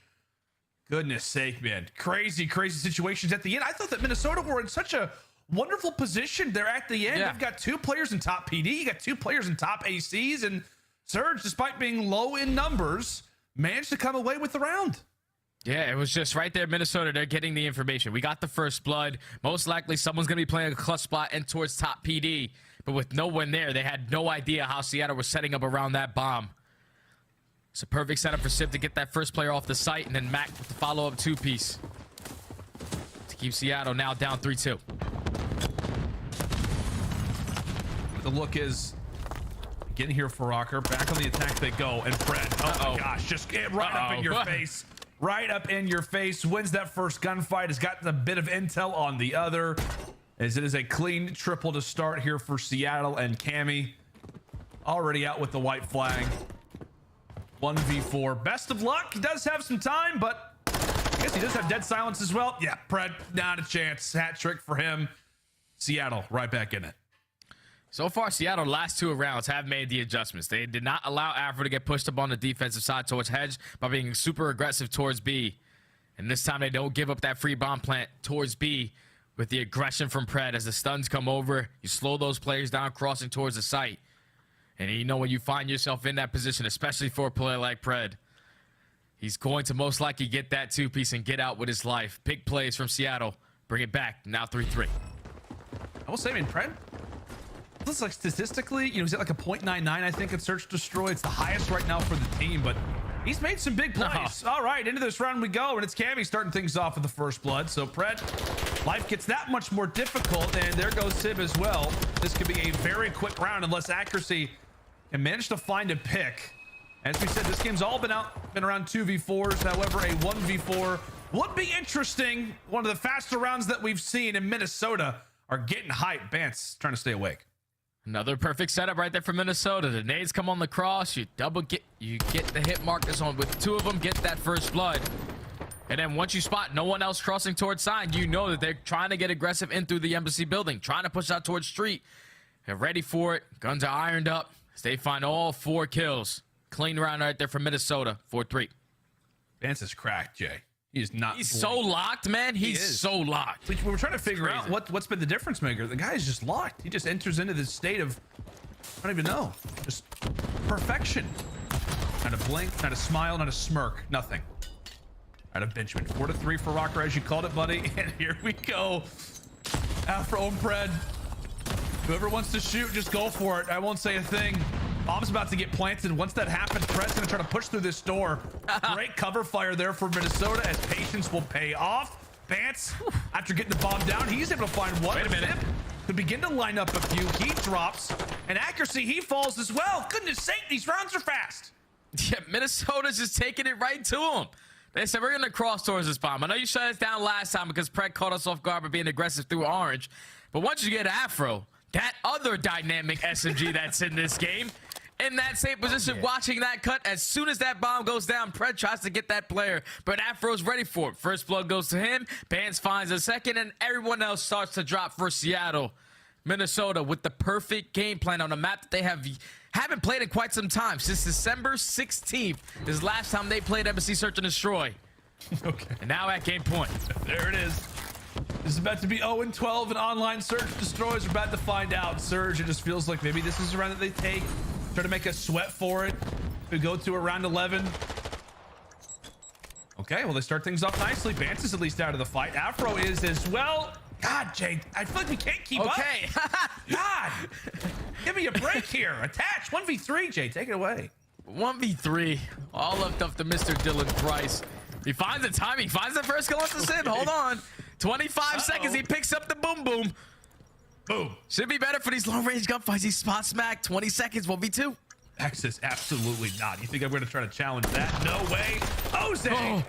Speaker 10: Goodness sake, man. Crazy, crazy situations at the end. I thought that Minnesota were in such a wonderful position there at the end. They've got 2 players in top PD. You got 2 players in top ACs. And Surge, despite being low in numbers, managed to come away with the round.
Speaker 11: Yeah, it was just right there, Minnesota. They're getting the information. We got the first blood. Most likely someone's going to be playing a clutch spot and towards top PD. But with no one there, they had no idea how Seattle was setting up around that bomb. It's a perfect setup for Sip to get that first player off the site, and then Mac with the follow-up 2-piece to keep Seattle now down 3-2.
Speaker 10: The look is getting here for Rocker. Back on the attack they go, and Fred. Oh my gosh, just get right up in your face. Right up in your face. Wins that first gunfight. Has got a bit of intel on the other. As it is a clean triple to start here for Seattle, and Cammy already out with the white flag. 1v4. Best of luck. He does have some time, but I guess he does have dead silence as well. Yeah, Pred, not a chance. Hat trick for him. Seattle right back in it.
Speaker 11: So far, Seattle last 2 rounds have made the adjustments. They did not allow Afro to get pushed up on the defensive side towards Hedge by being super aggressive towards B. And this time they don't give up that free bomb plant towards B with the aggression from Pred. As the stuns come over, you slow those players down crossing towards the site. And you know when you find yourself in that position, especially for a player like Pred, he's going to most likely get that 2-piece and get out with his life. Big plays from Seattle. Bring it back. Now 3-3.
Speaker 10: I will say, I mean, Pred, looks like statistically, you know, he's at like a 0.99, I think, in Search Destroy. It's the highest right now for the team, but he's made some big plays. All right, into this round we go, and it's Cammy starting things off with the first blood. So Pred, life gets that much more difficult, and there goes Sib as well. This could be a very quick round unless accuracy can manage to find a pick. As we said, this game's all been around 2v4s. However, a 1v4 would be interesting. One of the faster rounds that we've seen in Minnesota are getting hyped. Bance trying to stay awake.
Speaker 11: Another perfect setup right there for Minnesota. The nades come on the cross. You get the hit markers on with 2 of them. Get that first blood. And then once you spot no one else crossing towards side, you know that they're trying to get aggressive in through the embassy building, trying to push out towards street. They're ready for it. Guns are ironed up as they find all 4 kills. Clean round right there for Minnesota. 4-3.
Speaker 10: Vance is cracked, Jay. He is not.
Speaker 11: He's so locked, man. He's so locked.
Speaker 10: We were trying to figure out what's been the difference maker. The guy is just locked. He just enters into this state of, I don't even know, just perfection. Not a blink, not a smile, not a smirk, nothing. Out of Benjamin. 4-3 for Rocker, as you called it, buddy. And here we go. Afro and Pred. Whoever wants to shoot, just go for it. I won't say a thing. Bomb's about to get planted. Once that happens, Pred's going to try to push through this door. Great cover fire there for Minnesota, as patience will pay off. Bance, after getting the bomb down, he's able to find one.
Speaker 11: Wait a minute.
Speaker 10: To begin to line up a few. He drops. And accuracy, he falls as well. Goodness sake, these rounds are fast.
Speaker 11: Yeah, Minnesota's just taking it right to him. They said, we're going to cross towards this bomb. I know you shut us down last time because Pred caught us off guard by being aggressive through orange. But once you get Afro, that other dynamic SMG that's in this game. In that same position, watching that cut. As soon as that bomb goes down, Pred tries to get that player, but Afro's ready for it. First blood goes to him. Bans finds a second, and everyone else starts to drop for Seattle. Minnesota with the perfect game plan on a map that they haven't played in quite some time. Since December 16th is the last time they played Embassy Search and Destroy.
Speaker 10: Okay.
Speaker 11: And now at game point.
Speaker 10: There it is. This is about to be 0-12 in online Search Destroys. We're about to find out. Surge, it just feels like maybe this is the round that they take. Try to make a sweat for it. We go to around 11. Okay, well, they start things off nicely. Bance is at least out of the fight. Afro is as well. God, Jay, I feel like we can't keep up. God, give me a break here. Attach 1v3, Jay, take it away.
Speaker 11: 1v3, all left up to Mr. Dylan Price. He finds the timing, finds the first kill off the sim. Hold on, 25 seconds. He picks up the boom boom.
Speaker 10: Boom.
Speaker 11: Should be better for these long range gunfights. He spot smack. 20 seconds, 1v2.
Speaker 10: Access, absolutely not. You think I'm going to try to challenge that? No way. Jose.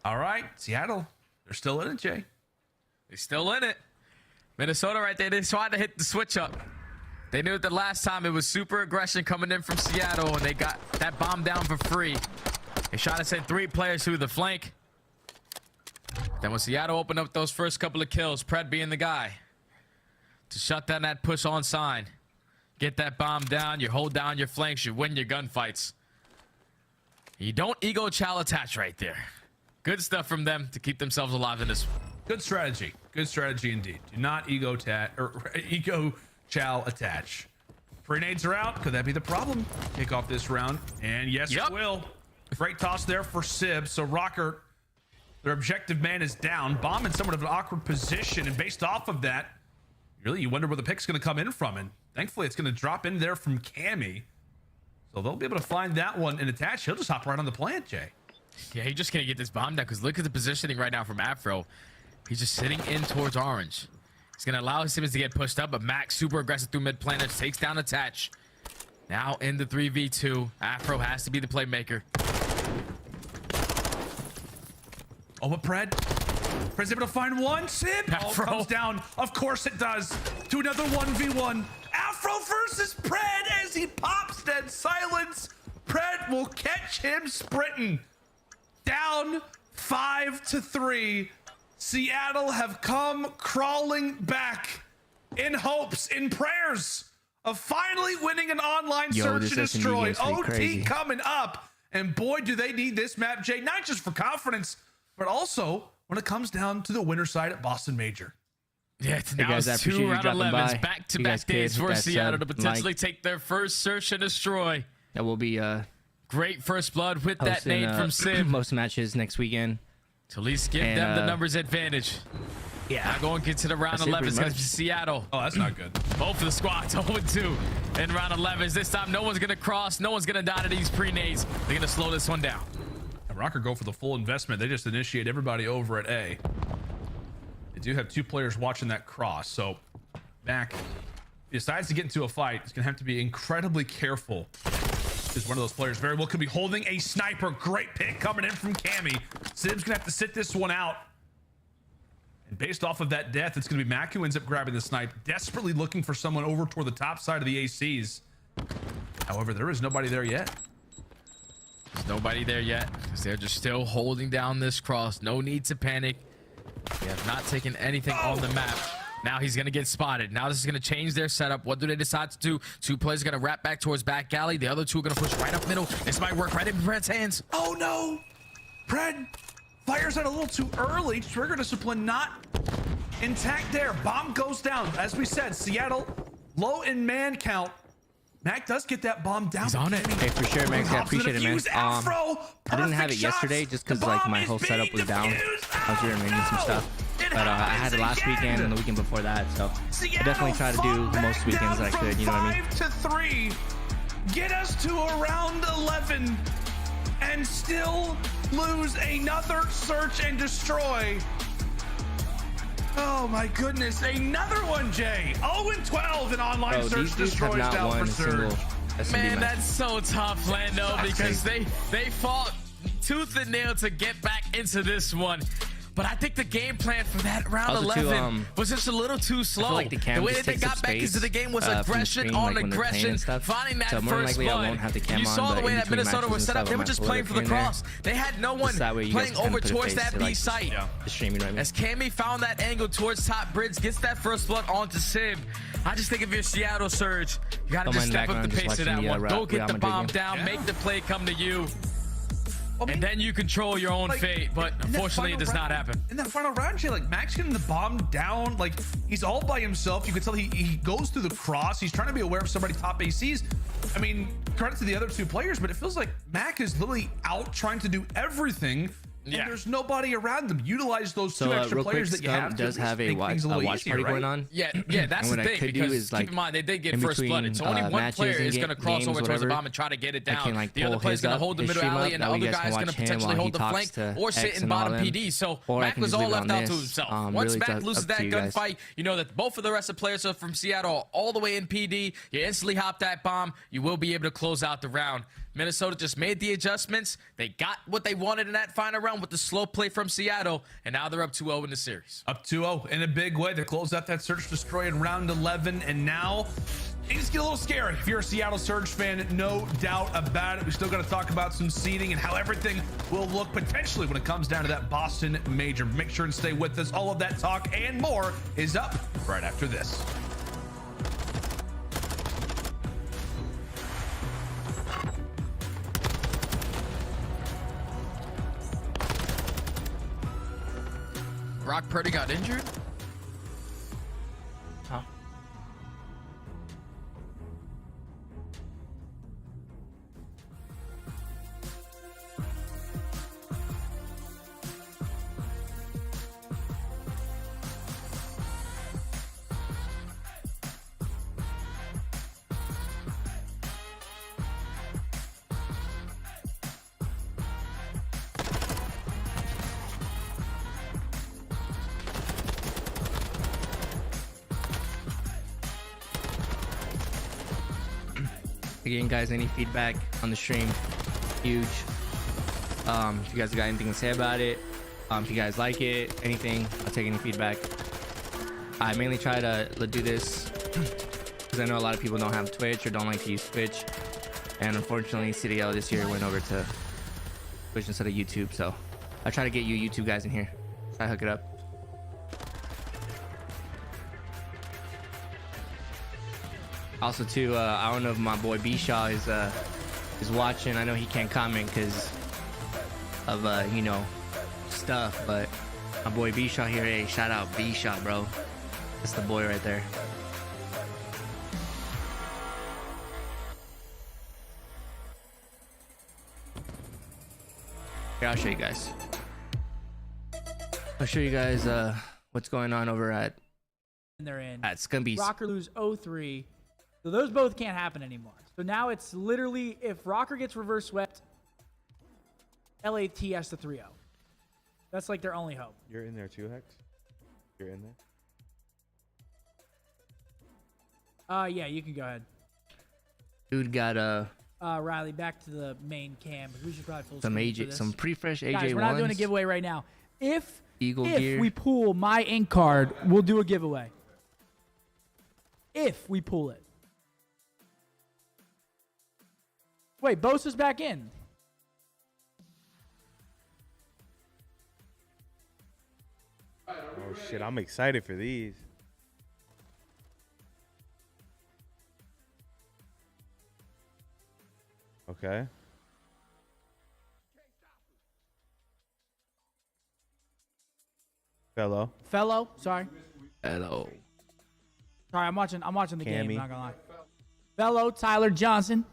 Speaker 10: All right, Seattle, they're still in it, Jay.
Speaker 11: They're still in it. Minnesota right there, they tried to hit the switch up. They knew that the last time it was super aggression coming in from Seattle, and they got that bomb down for free. They tried to send 3 players through the flank. Then when Seattle opened up those first couple of kills, Pred being the guy to shut down that push on sign. Get that bomb down, you hold down your flanks, you win your gunfights. You don't ego chow attach right there. Good stuff from them to keep themselves alive in this.
Speaker 10: Good strategy. Good strategy indeed. Do not ego chow attach. Grenades are out. Could that be the problem? Kick off this round. And yes, it will. Great toss there for Sib. So Rocker, their objective man is down. Bomb in somewhat of an awkward position. And based off of that, really, you wonder where the pick's going to come in from. And thankfully, it's going to drop in there from Cammy. So they'll be able to find that one and attach. He'll just hop right on the plant, Jay.
Speaker 11: Yeah, he's just going to get this bomb down because look at the positioning right now from Afro. He's just sitting in towards orange. He's going to allow his Simmons to get pushed up, but Max super aggressive through mid planet, takes down attach. Now in the 3v2, Afro has to be the playmaker.
Speaker 10: Oh, but Pred's able to find one. Sib comes down. Of course it does. To another 1v1. Afro versus Pred as he pops dead silence. Pred will catch him sprinting. Down 5-3. Seattle have come crawling back in hopes, in prayers of finally winning an online search and destroy. OT coming up. And boy, do they need this map, Jay, not just for confidence, but also when it comes down to the winner's side at Boston Major.
Speaker 11: Yeah, it's now it's 2 round 11s, back-to-back days for Seattle to potentially take their first search and destroy.
Speaker 13: That will be
Speaker 11: great first blood with that nade from Sim.
Speaker 13: Most matches next weekend.
Speaker 11: To at least give them the numbers advantage.
Speaker 13: Yeah.
Speaker 11: Now going into the round 11 is going to be Seattle.
Speaker 10: Oh, that's not good.
Speaker 11: Both of the squads 0-2 in round 11s. This time, no one's going to cross. No one's going to die to these pre-nades. They're going to slow this one down.
Speaker 10: And Rocker go for the full investment. They just initiate everybody over at A. They do have 2 players watching that cross. So Mac decides to get into a fight. He's going to have to be incredibly careful. Because one of those players very well could be holding a sniper. Great pick coming in from Cammy. Sib's going to have to sit this one out. And based off of that death, it's going to be Mac who ends up grabbing the snipe, desperately looking for someone over toward the top side of the ACs. However, there is nobody there yet.
Speaker 11: There's nobody there yet because they're just still holding down this cross. No need to panic. They have not taken anything on the map. Now he's going to get spotted. Now this is going to change their setup. What do they decide to do? 2 players are going to wrap back towards back alley. The other 2 are going to push right up middle. This might work right in Pred's hands.
Speaker 10: Oh, no. Pred fires out a little too early. Trigger discipline not intact there. Bomb goes down. As we said, Seattle low in man count. Mac does get that bomb down.
Speaker 11: He's on it.
Speaker 13: Hey, for sure, Mac. I appreciate it, man. I didn't have it yesterday just because like my whole setup was down. I was rearranging some stuff. But I had it last weekend and the weekend before that, so I definitely try to do most weekends that I could, you know what I mean?
Speaker 10: 5-3, get us to around 11, and still lose another search and destroy. Oh my goodness, another one, Jay. 0-12 in online search destroys down for Surge.
Speaker 11: Man, that's so tough, Lando, because they fought tooth and nail to get back into this one. But I think the game plan for that round
Speaker 13: Also,
Speaker 11: 11 was just a little too slow.
Speaker 13: like the cam
Speaker 11: way
Speaker 13: just
Speaker 11: that they
Speaker 13: takes up
Speaker 11: got back
Speaker 13: space,
Speaker 11: into the game was
Speaker 13: from the
Speaker 11: aggression
Speaker 13: screen,
Speaker 11: on
Speaker 13: like when they're playing
Speaker 11: aggression,
Speaker 13: and stuff.
Speaker 11: finding that
Speaker 13: So more than
Speaker 11: first
Speaker 13: likely I
Speaker 11: blood.
Speaker 13: won't have the cam
Speaker 11: You
Speaker 13: on,
Speaker 11: saw the
Speaker 13: but
Speaker 11: way
Speaker 13: in
Speaker 11: that
Speaker 13: between
Speaker 11: Minnesota
Speaker 13: matches
Speaker 11: was
Speaker 13: and
Speaker 11: set up.
Speaker 13: stuff,
Speaker 11: They
Speaker 13: I
Speaker 11: were
Speaker 13: might
Speaker 11: just
Speaker 13: pull it
Speaker 11: playing
Speaker 13: up
Speaker 11: for the
Speaker 13: here and there.
Speaker 11: cross. They had no one
Speaker 13: Just that way you guys
Speaker 11: playing
Speaker 13: can
Speaker 11: over
Speaker 13: put a
Speaker 11: towards
Speaker 13: face
Speaker 11: that
Speaker 13: to,
Speaker 11: B
Speaker 13: like,
Speaker 11: site.
Speaker 13: the streaming right now.
Speaker 11: As Cammy found that angle towards top bridge, gets that first blood onto Sim. I just think if you're Seattle Surge, you got to
Speaker 13: Don't
Speaker 11: just
Speaker 13: mind
Speaker 11: step up the
Speaker 13: background, just
Speaker 11: pace of that
Speaker 13: watching the,
Speaker 11: one. Go get
Speaker 13: Real
Speaker 11: the
Speaker 13: Madrid
Speaker 11: bomb
Speaker 13: game.
Speaker 11: down, make the play come to you. And then you control your own fate, but unfortunately it does not happen.
Speaker 10: In that final round, Jay, like Max getting the bomb down, like he's all by himself. You can tell he goes through the cross. He's trying to be aware of somebody top ACs. I mean, credit to the other two players, but it feels like Mac is literally out trying to do everything. And there's nobody around them. Utilize those two extra
Speaker 13: real
Speaker 10: players
Speaker 13: quick,
Speaker 10: that you have.
Speaker 13: does have a watch party going on.
Speaker 11: Yeah, that's
Speaker 13: And what
Speaker 11: the
Speaker 13: I
Speaker 11: thing.
Speaker 13: could do
Speaker 11: Because
Speaker 13: is, like,
Speaker 11: keep in mind, they did get
Speaker 13: in
Speaker 11: first blooded. So only
Speaker 13: between,
Speaker 11: one
Speaker 13: matches
Speaker 11: player
Speaker 13: and
Speaker 11: is going to cross
Speaker 13: games,
Speaker 11: over towards the
Speaker 13: whatever,
Speaker 11: bomb and try to get it
Speaker 13: I
Speaker 11: down.
Speaker 13: can, like,
Speaker 11: The other
Speaker 13: pull
Speaker 11: player's
Speaker 13: his
Speaker 11: going to
Speaker 13: up,
Speaker 11: hold the
Speaker 13: his
Speaker 11: middle
Speaker 13: stream
Speaker 11: alley,
Speaker 13: up,
Speaker 11: and the
Speaker 13: that way
Speaker 11: other
Speaker 13: you guys can
Speaker 11: guy's going to
Speaker 13: watch him
Speaker 11: potentially
Speaker 13: while he
Speaker 11: hold the
Speaker 13: talks
Speaker 11: flank
Speaker 13: to
Speaker 11: or sit
Speaker 13: X
Speaker 11: and
Speaker 13: and all
Speaker 11: bottom
Speaker 13: them.
Speaker 11: PD. So
Speaker 13: Or I
Speaker 11: Mac
Speaker 13: can
Speaker 11: was
Speaker 13: just leave
Speaker 11: all
Speaker 13: it
Speaker 11: left
Speaker 13: on
Speaker 11: out to
Speaker 13: this.
Speaker 11: himself.
Speaker 13: Really
Speaker 11: Once Mac
Speaker 13: up
Speaker 11: loses
Speaker 13: to
Speaker 11: that
Speaker 13: you guys.
Speaker 11: gunfight, you know that both of the rest of the players are from Seattle all the way in PD. You instantly hop that bomb. You will be able to close out the round. Minnesota just made the adjustments. They got what they wanted in that final round with the slow play from Seattle, and now they're up 2-0 in the series.
Speaker 10: Up 2-0 in a big way. They closed out that Search Destroy in round 11, and now things get a little scary. If you're a Seattle Surge fan, no doubt about it. We still got to talk about some seeding and how everything will look potentially when it comes down to that Boston Major. Make sure and stay with us. All of that talk and more is up right after this.
Speaker 11: Brock Purdy got injured?
Speaker 13: Huh? Again, guys, any feedback on the stream, huge. If you guys got anything to say about it, if you guys like it, anything, I'll take any feedback. I mainly try to do this because I know a lot of people don't have Twitch or don't like to use Twitch, and unfortunately CDL this year went over to Twitch instead of YouTube, so I try to get you YouTube guys in here. Try to hook it up. Also, too, I don't know if my boy B Shaw is watching. I know he can't comment because of you know, stuff, but my boy B Shaw here. Hey, shout out B Shaw, bro. That's the boy right there. Here, I'll show you guys. I'll show you guys what's going on over at.
Speaker 1: And they're in.
Speaker 13: It's gonna be
Speaker 1: Rocker lose 0-3. So those both can't happen anymore. So now it's literally, if Rocker gets reverse swept, LAT has to 3-0. That's like their only hope.
Speaker 3: You're in there too, Hex? You're in there?
Speaker 1: Yeah, you can go ahead.
Speaker 13: Dude got
Speaker 1: Riley, back to the main cam. We should probably full screen for
Speaker 13: AJ,
Speaker 1: this.
Speaker 13: some pretty fresh AJ
Speaker 1: Guys, we're not doing a giveaway right now. If
Speaker 13: gear.
Speaker 1: we pull my ink card, we'll do a giveaway. If we pull it. Wait, Bosa's back in.
Speaker 3: Oh shit, I'm excited for these. Okay. Fellow.
Speaker 1: Sorry.
Speaker 13: Hello.
Speaker 1: Sorry, I'm watching the game,
Speaker 3: Cammy.
Speaker 1: I'm not gonna lie. Fellow, Tyler Johnson.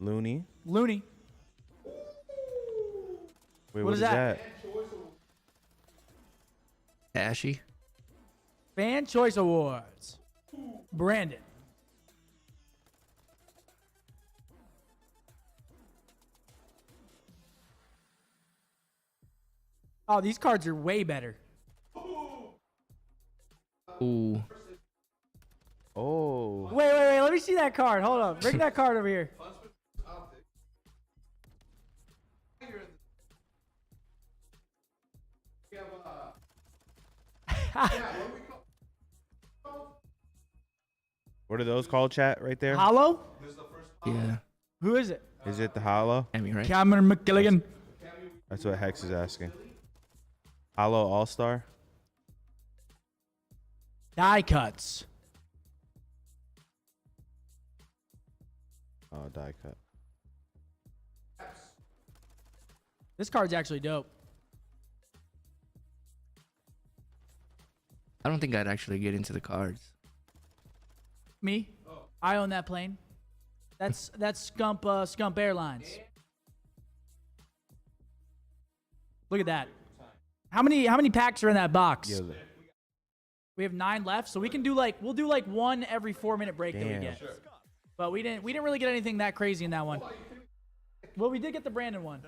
Speaker 3: Looney.
Speaker 1: Looney.
Speaker 3: Wait,
Speaker 1: What is that?
Speaker 13: Ashy.
Speaker 1: Fan Choice Awards. Brandon. Oh, these cards are way better.
Speaker 13: Ooh.
Speaker 3: Oh.
Speaker 1: Wait. Let me see that card. Hold on. Bring that card over here.
Speaker 3: What are those called, chat, right there?
Speaker 1: Hollow?
Speaker 13: Yeah.
Speaker 1: Who is it?
Speaker 3: Is it the Hollow?
Speaker 13: Cammy, right?
Speaker 1: Cameron McGilligan.
Speaker 3: That's what Hex is asking. Hollow All-Star?
Speaker 1: Die cuts.
Speaker 3: Oh, die cut.
Speaker 1: This card's actually dope.
Speaker 13: I don't think I'd actually get into the cards.
Speaker 1: Me? I own that plane. That's Scump Airlines. Look at that. How many packs are in that box?
Speaker 3: Yeah,
Speaker 1: We have 9 left, so we can do we'll do one every 4-minute break that we
Speaker 3: Damn.
Speaker 1: get. But we didn't really get anything that crazy in that one. Well, we did get the Brandon one.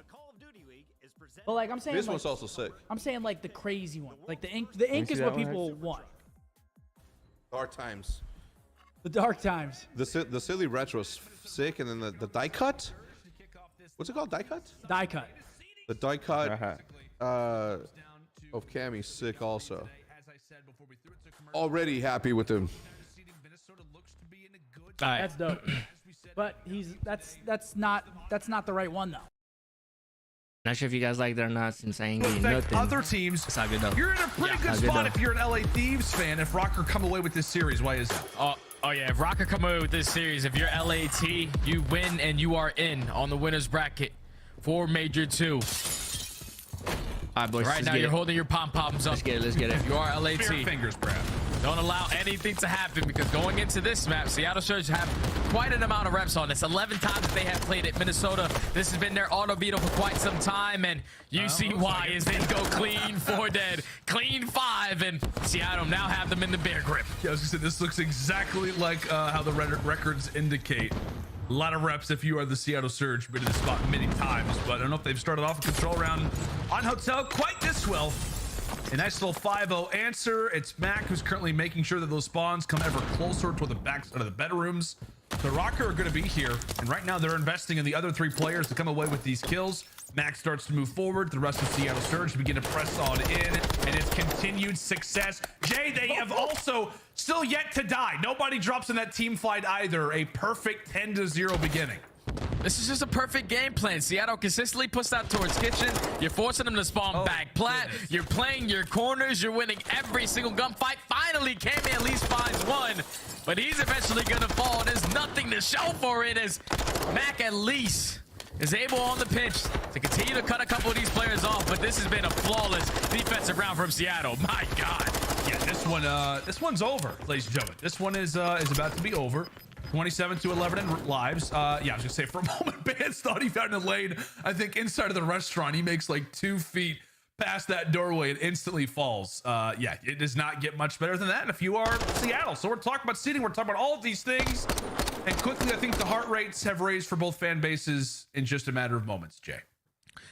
Speaker 1: But I'm saying
Speaker 2: This one's also sick.
Speaker 1: I'm saying the crazy one. Like the ink is what people want.
Speaker 2: Dark times.
Speaker 1: The dark times.
Speaker 2: The silly retro's sick, and then the die cut. What's it called? Die cut?
Speaker 1: Die cut.
Speaker 2: The die cut of Cammy sick also. Already happy with him.
Speaker 1: That's dope. But that's not the right one though.
Speaker 13: Not sure if you guys like that or not, since I ain't getting nothing.
Speaker 10: Other teams,
Speaker 13: it's not good though.
Speaker 10: You're in a pretty good spot if you're an LA Thieves fan. If Rocker come away with this series, why is that?
Speaker 11: Oh yeah, if Rocker come away with this series, if you're LAT, you win and you are in on the winners bracket for Major 2.
Speaker 13: All right, boys.
Speaker 11: Right now, you're holding your pom-poms up.
Speaker 13: Let's get it. Let's get it.
Speaker 11: You are LAT.
Speaker 10: Fair fingers, Brad.
Speaker 11: Don't allow anything to happen, because going into this map, Seattle Surge have quite an amount of reps on this. 11 times that they have played at Minnesota. This has been their auto beetle for quite some time, and you see why as they go clean 4 dead, clean 5, and Seattle now have them in the bear grip.
Speaker 10: Yeah, I was gonna say, this looks exactly like how the records indicate. A lot of reps if you are the Seattle Surge. Been in this spot many times, but I don't know if they've started off a control round on Hotel quite this well. A nice little 5-0 answer. It's Mac who's currently making sure that those spawns come ever closer toward the backside of the bedrooms. The Rocker are going to be here, and right now they're investing in the other 3 players to come away with these kills. Mac starts to move forward. The rest of Seattle Surge begin to press on in, and it's continued success. Jay, they have also still yet to die. Nobody drops in that team fight either. A perfect 10-0 beginning.
Speaker 11: This is just a perfect game plan. Seattle consistently puts that towards kitchen. You're forcing them to spawn back plat. You're playing your corners. You're winning every single gunfight. Finally, Cammy at least finds one, but he's eventually going to fall. There's nothing to show for it, as Mac at least is able on the pitch to continue to cut a couple of these players off, but this has been a flawless defensive round from Seattle. My God.
Speaker 10: Yeah, this one's over, ladies and gentlemen. This one is about to be over. 27-11 in lives. Yeah, I was gonna say, for a moment, Bands thought he found a lane, I think, inside of the restaurant. He makes like 2 feet past that doorway and instantly falls. Yeah, it does not get much better than that if you are Seattle. So we're talking about seeding, we're talking about all of these things, and quickly I think the heart rates have raised for both fan bases in just a matter of moments. Jay.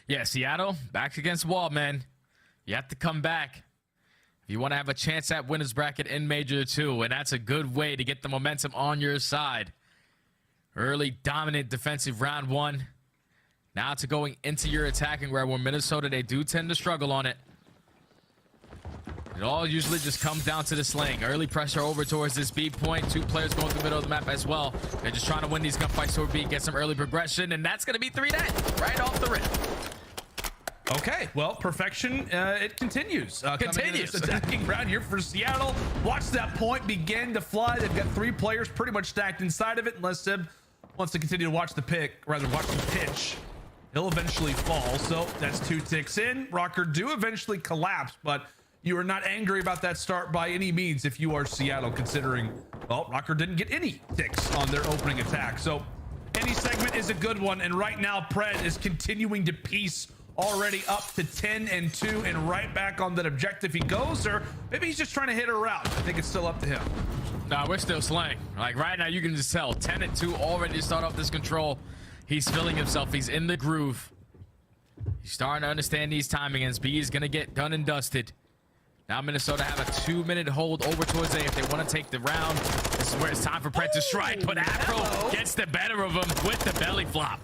Speaker 11: Yeah, Seattle back against wall, man. You have to come back if you want to have a chance at winners bracket in Major 2, and that's a good way to get the momentum on your side. Early dominant defensive round 1. Now to going into your attacking, where Minnesota, they do tend to struggle on it. It all usually just comes down to the sling. Early pressure over towards this B point. 2 players going through the middle of the map as well. They're just trying to win these gunfights toward B, get some early progression, and that's going to be 3 dead right off the rip.
Speaker 10: Okay, well, perfection, it continues. Continues. Attacking round here for Seattle. Watch that point begin to fly. They've got 3 players pretty much stacked inside of it, unless Sib wants to continue to watch the watch the pitch. He'll eventually fall, so that's 2 ticks in. Rocker do eventually collapse, but you are not angry about that start by any means if you are Seattle, considering, well, Rocker didn't get any ticks on their opening attack. So any segment is a good one, and right now Pred is continuing to piece, already up to 10-2 and right back on that objective he goes, or maybe he's just trying to hit a route. I think it's still up to him.
Speaker 11: Nah, we're still slaying. Like right now, you can just tell 10-2 already to start off this control. He's feeling himself. He's in the groove. He's starting to understand these timings. B is going to get done and dusted. Now Minnesota have a 2-minute hold over towards A if they want to take the round. This is where it's time for Pred to strike, but Afro gets the better of him with the belly flop.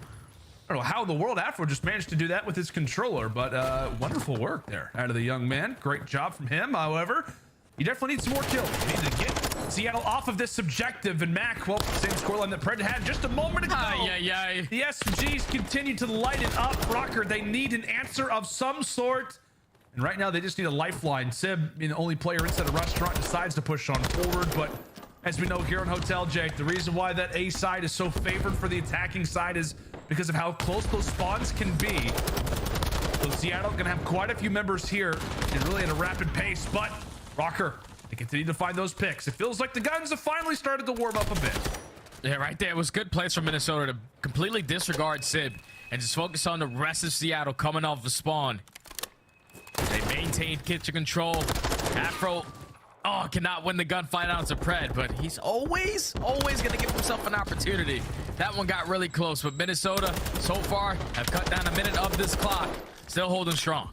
Speaker 10: I don't know how the world Afro just managed to do that with his controller, but wonderful work there out of the young man. Great job from him. However, You definitely need some more kills. You need to get Seattle off of this subjective. And Mac, well, same scoreline that Pred had just a moment ago. The SMGs continue to light it up. Rocker, they need an answer of some sort. And right now, they just need a lifeline. Sib, being the only player inside a restaurant, decides to push on forward. But as we know here on Hotel Jake, the reason why that A side is so favored for the attacking side is because of how close those spawns can be. So Seattle gonna have quite a few members here and really at a rapid pace. But Rocker, they continue to find those picks. It feels like the guns have finally started to warm up a bit.
Speaker 11: Yeah, right there. It was good plays from Minnesota to completely disregard Sib and just focus on the rest of Seattle coming off the spawn. They maintained kitchen control. Afro, cannot win the gunfight out to Pred, but he's always gonna give himself an opportunity. That one got really close, but Minnesota so far have cut down a minute of this clock. Still holding strong.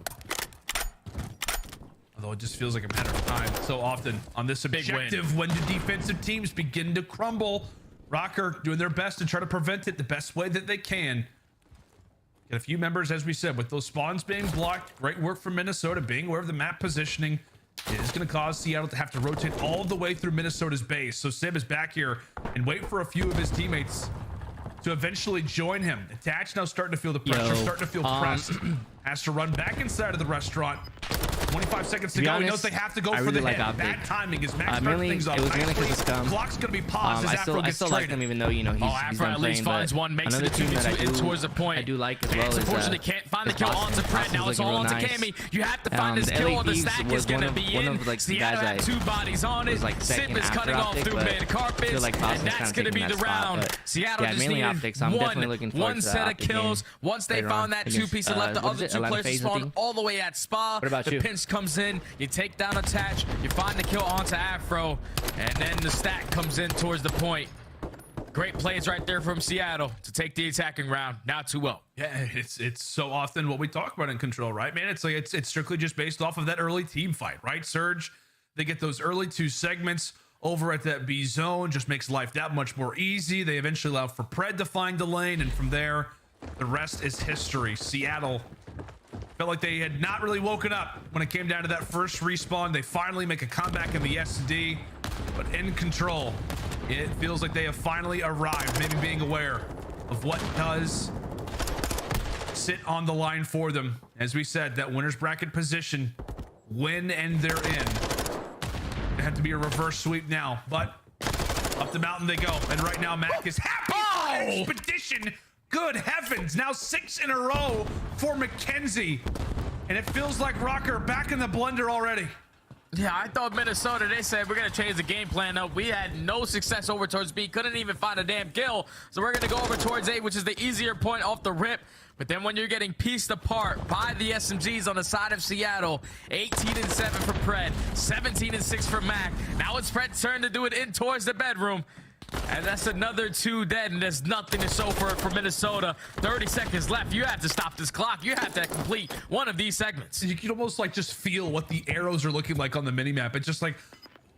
Speaker 10: Although it just feels like a matter of time so often on this objective when the defensive teams begin to crumble. Rocker doing their best to try to prevent it the best way that they can. Get a few members, as we said, with those spawns being blocked. Great work from Minnesota, being aware of the map positioning. It is going to cause Seattle to have to rotate all the way through Minnesota's base. So Sib is back here and wait for a few of his teammates to eventually join him. Attach now starting to feel the pressure, starting to feel pressed. Has to run back inside of the restaurant. 25 seconds to go. He knows they have to go for the hit. Bad timing is Max starting things off.
Speaker 13: It was mainly because of Scum.
Speaker 10: Clock's gonna be paused as Afro gets
Speaker 13: I still like him, even though he's
Speaker 11: Afro
Speaker 13: done
Speaker 11: at least
Speaker 13: playing,
Speaker 11: finds one, makes it a 2v2 towards the point.
Speaker 13: I do like as well.
Speaker 11: Unfortunately, can't find the kill onto Pred. Now it's all onto Cammy. You have to find this kill, or the stack is gonna be in. Seattle had 2 bodies on it. Sip is cutting off through mid carpets, and that's gonna be the round. Seattle just needed one set of kills. Once they found that 2-piece and left, the other 2 players spawn all the way at Spa. The pinch comes in, you take down Attach, you find the kill onto Afro, and then the stack comes in towards the point. Great plays right there from Seattle to take the attacking round. Now 2-0.
Speaker 10: Yeah, it's so often what we talk about in Control, right, man? It's like it's strictly just based off of that early team fight, right? Surge, they get those early 2 segments over at that B zone, just makes life that much more easy. They eventually allow for Pred to find the lane, and from there, the rest is history. Seattle felt like they had not really woken up when it came down to that first respawn. They finally make a comeback in the SD, but in Control, it feels like they have finally arrived, maybe being aware of what does sit on the line for them. As we said, that winner's bracket position, win and they're in. It had to be a reverse sweep now, but up the mountain they go. And right now, Mac is happy. Expedition. Good heavens. Now 6 in a row for McKenzie. And it feels like Rocker back in the blender already.
Speaker 11: Yeah, I thought Minnesota, they said we're going to change the game plan up. We had no success over towards B. Couldn't even find a damn kill. So we're going to go over towards A, which is the easier point off the rip. But then when you're getting pieced apart by the SMGs on the side of Seattle, 18-7 for Pred, 17-6 for Mac. Now it's Pred's turn to do it in towards the bedroom. And that's another 2 dead, and there's nothing to show for it for Minnesota. 30 seconds left. You have to stop this clock. You have to complete one of these segments.
Speaker 10: You can almost like just feel what the arrows are looking like on the minimap. It's just like,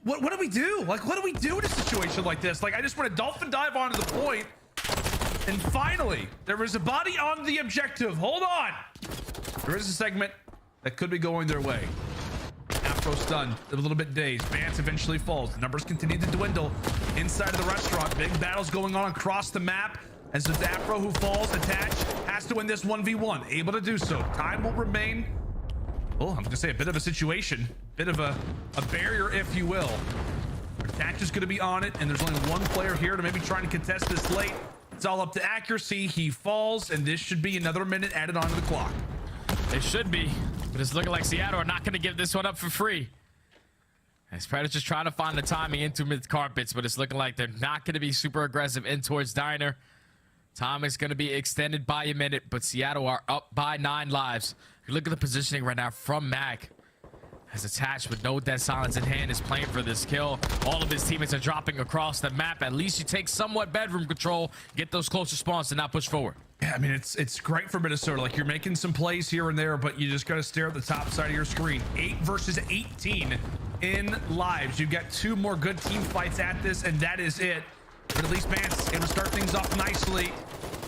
Speaker 10: what do we do? Like, what do we do in a situation like this? Like, I just want to dolphin dive onto the point. And finally, there was a body on the objective. Hold on. There is a segment that could be going their way. Afro stunned, a little bit dazed. Vance eventually falls. The numbers continue to dwindle inside of the restaurant. Big battles going on across the map. As it's Afro who falls, Attach has to win this 1v1. Able to do so. Time will remain, well, I'm going to say a bit of a situation. Bit of a barrier, if you will. Attach is going to be on it, and there's only one player here to maybe try and contest this late. It's all up to accuracy. He falls, and this should be another minute added onto the clock.
Speaker 11: It should be, but it's looking like Seattle are not going to give this one up for free. As Predator's just trying to find the timing into mid carpets, but it's looking like they're not going to be super aggressive in towards Diner. Time is going to be extended by a minute, but Seattle are up by 9 lives. You look at the positioning right now from Mac. As Attached with no dead silence in hand is playing for this kill. All of his teammates are dropping across the map. At least you take somewhat bedroom control, get those closer spawns to not push forward.
Speaker 10: Yeah, I mean, it's great for Minnesota. Like, you're making some plays here and there, but you just got to stare at the top side of your screen. 8 versus 18 in lives. You've got 2 more good team fights at this, and that is it. But at least Vance able to start things off nicely.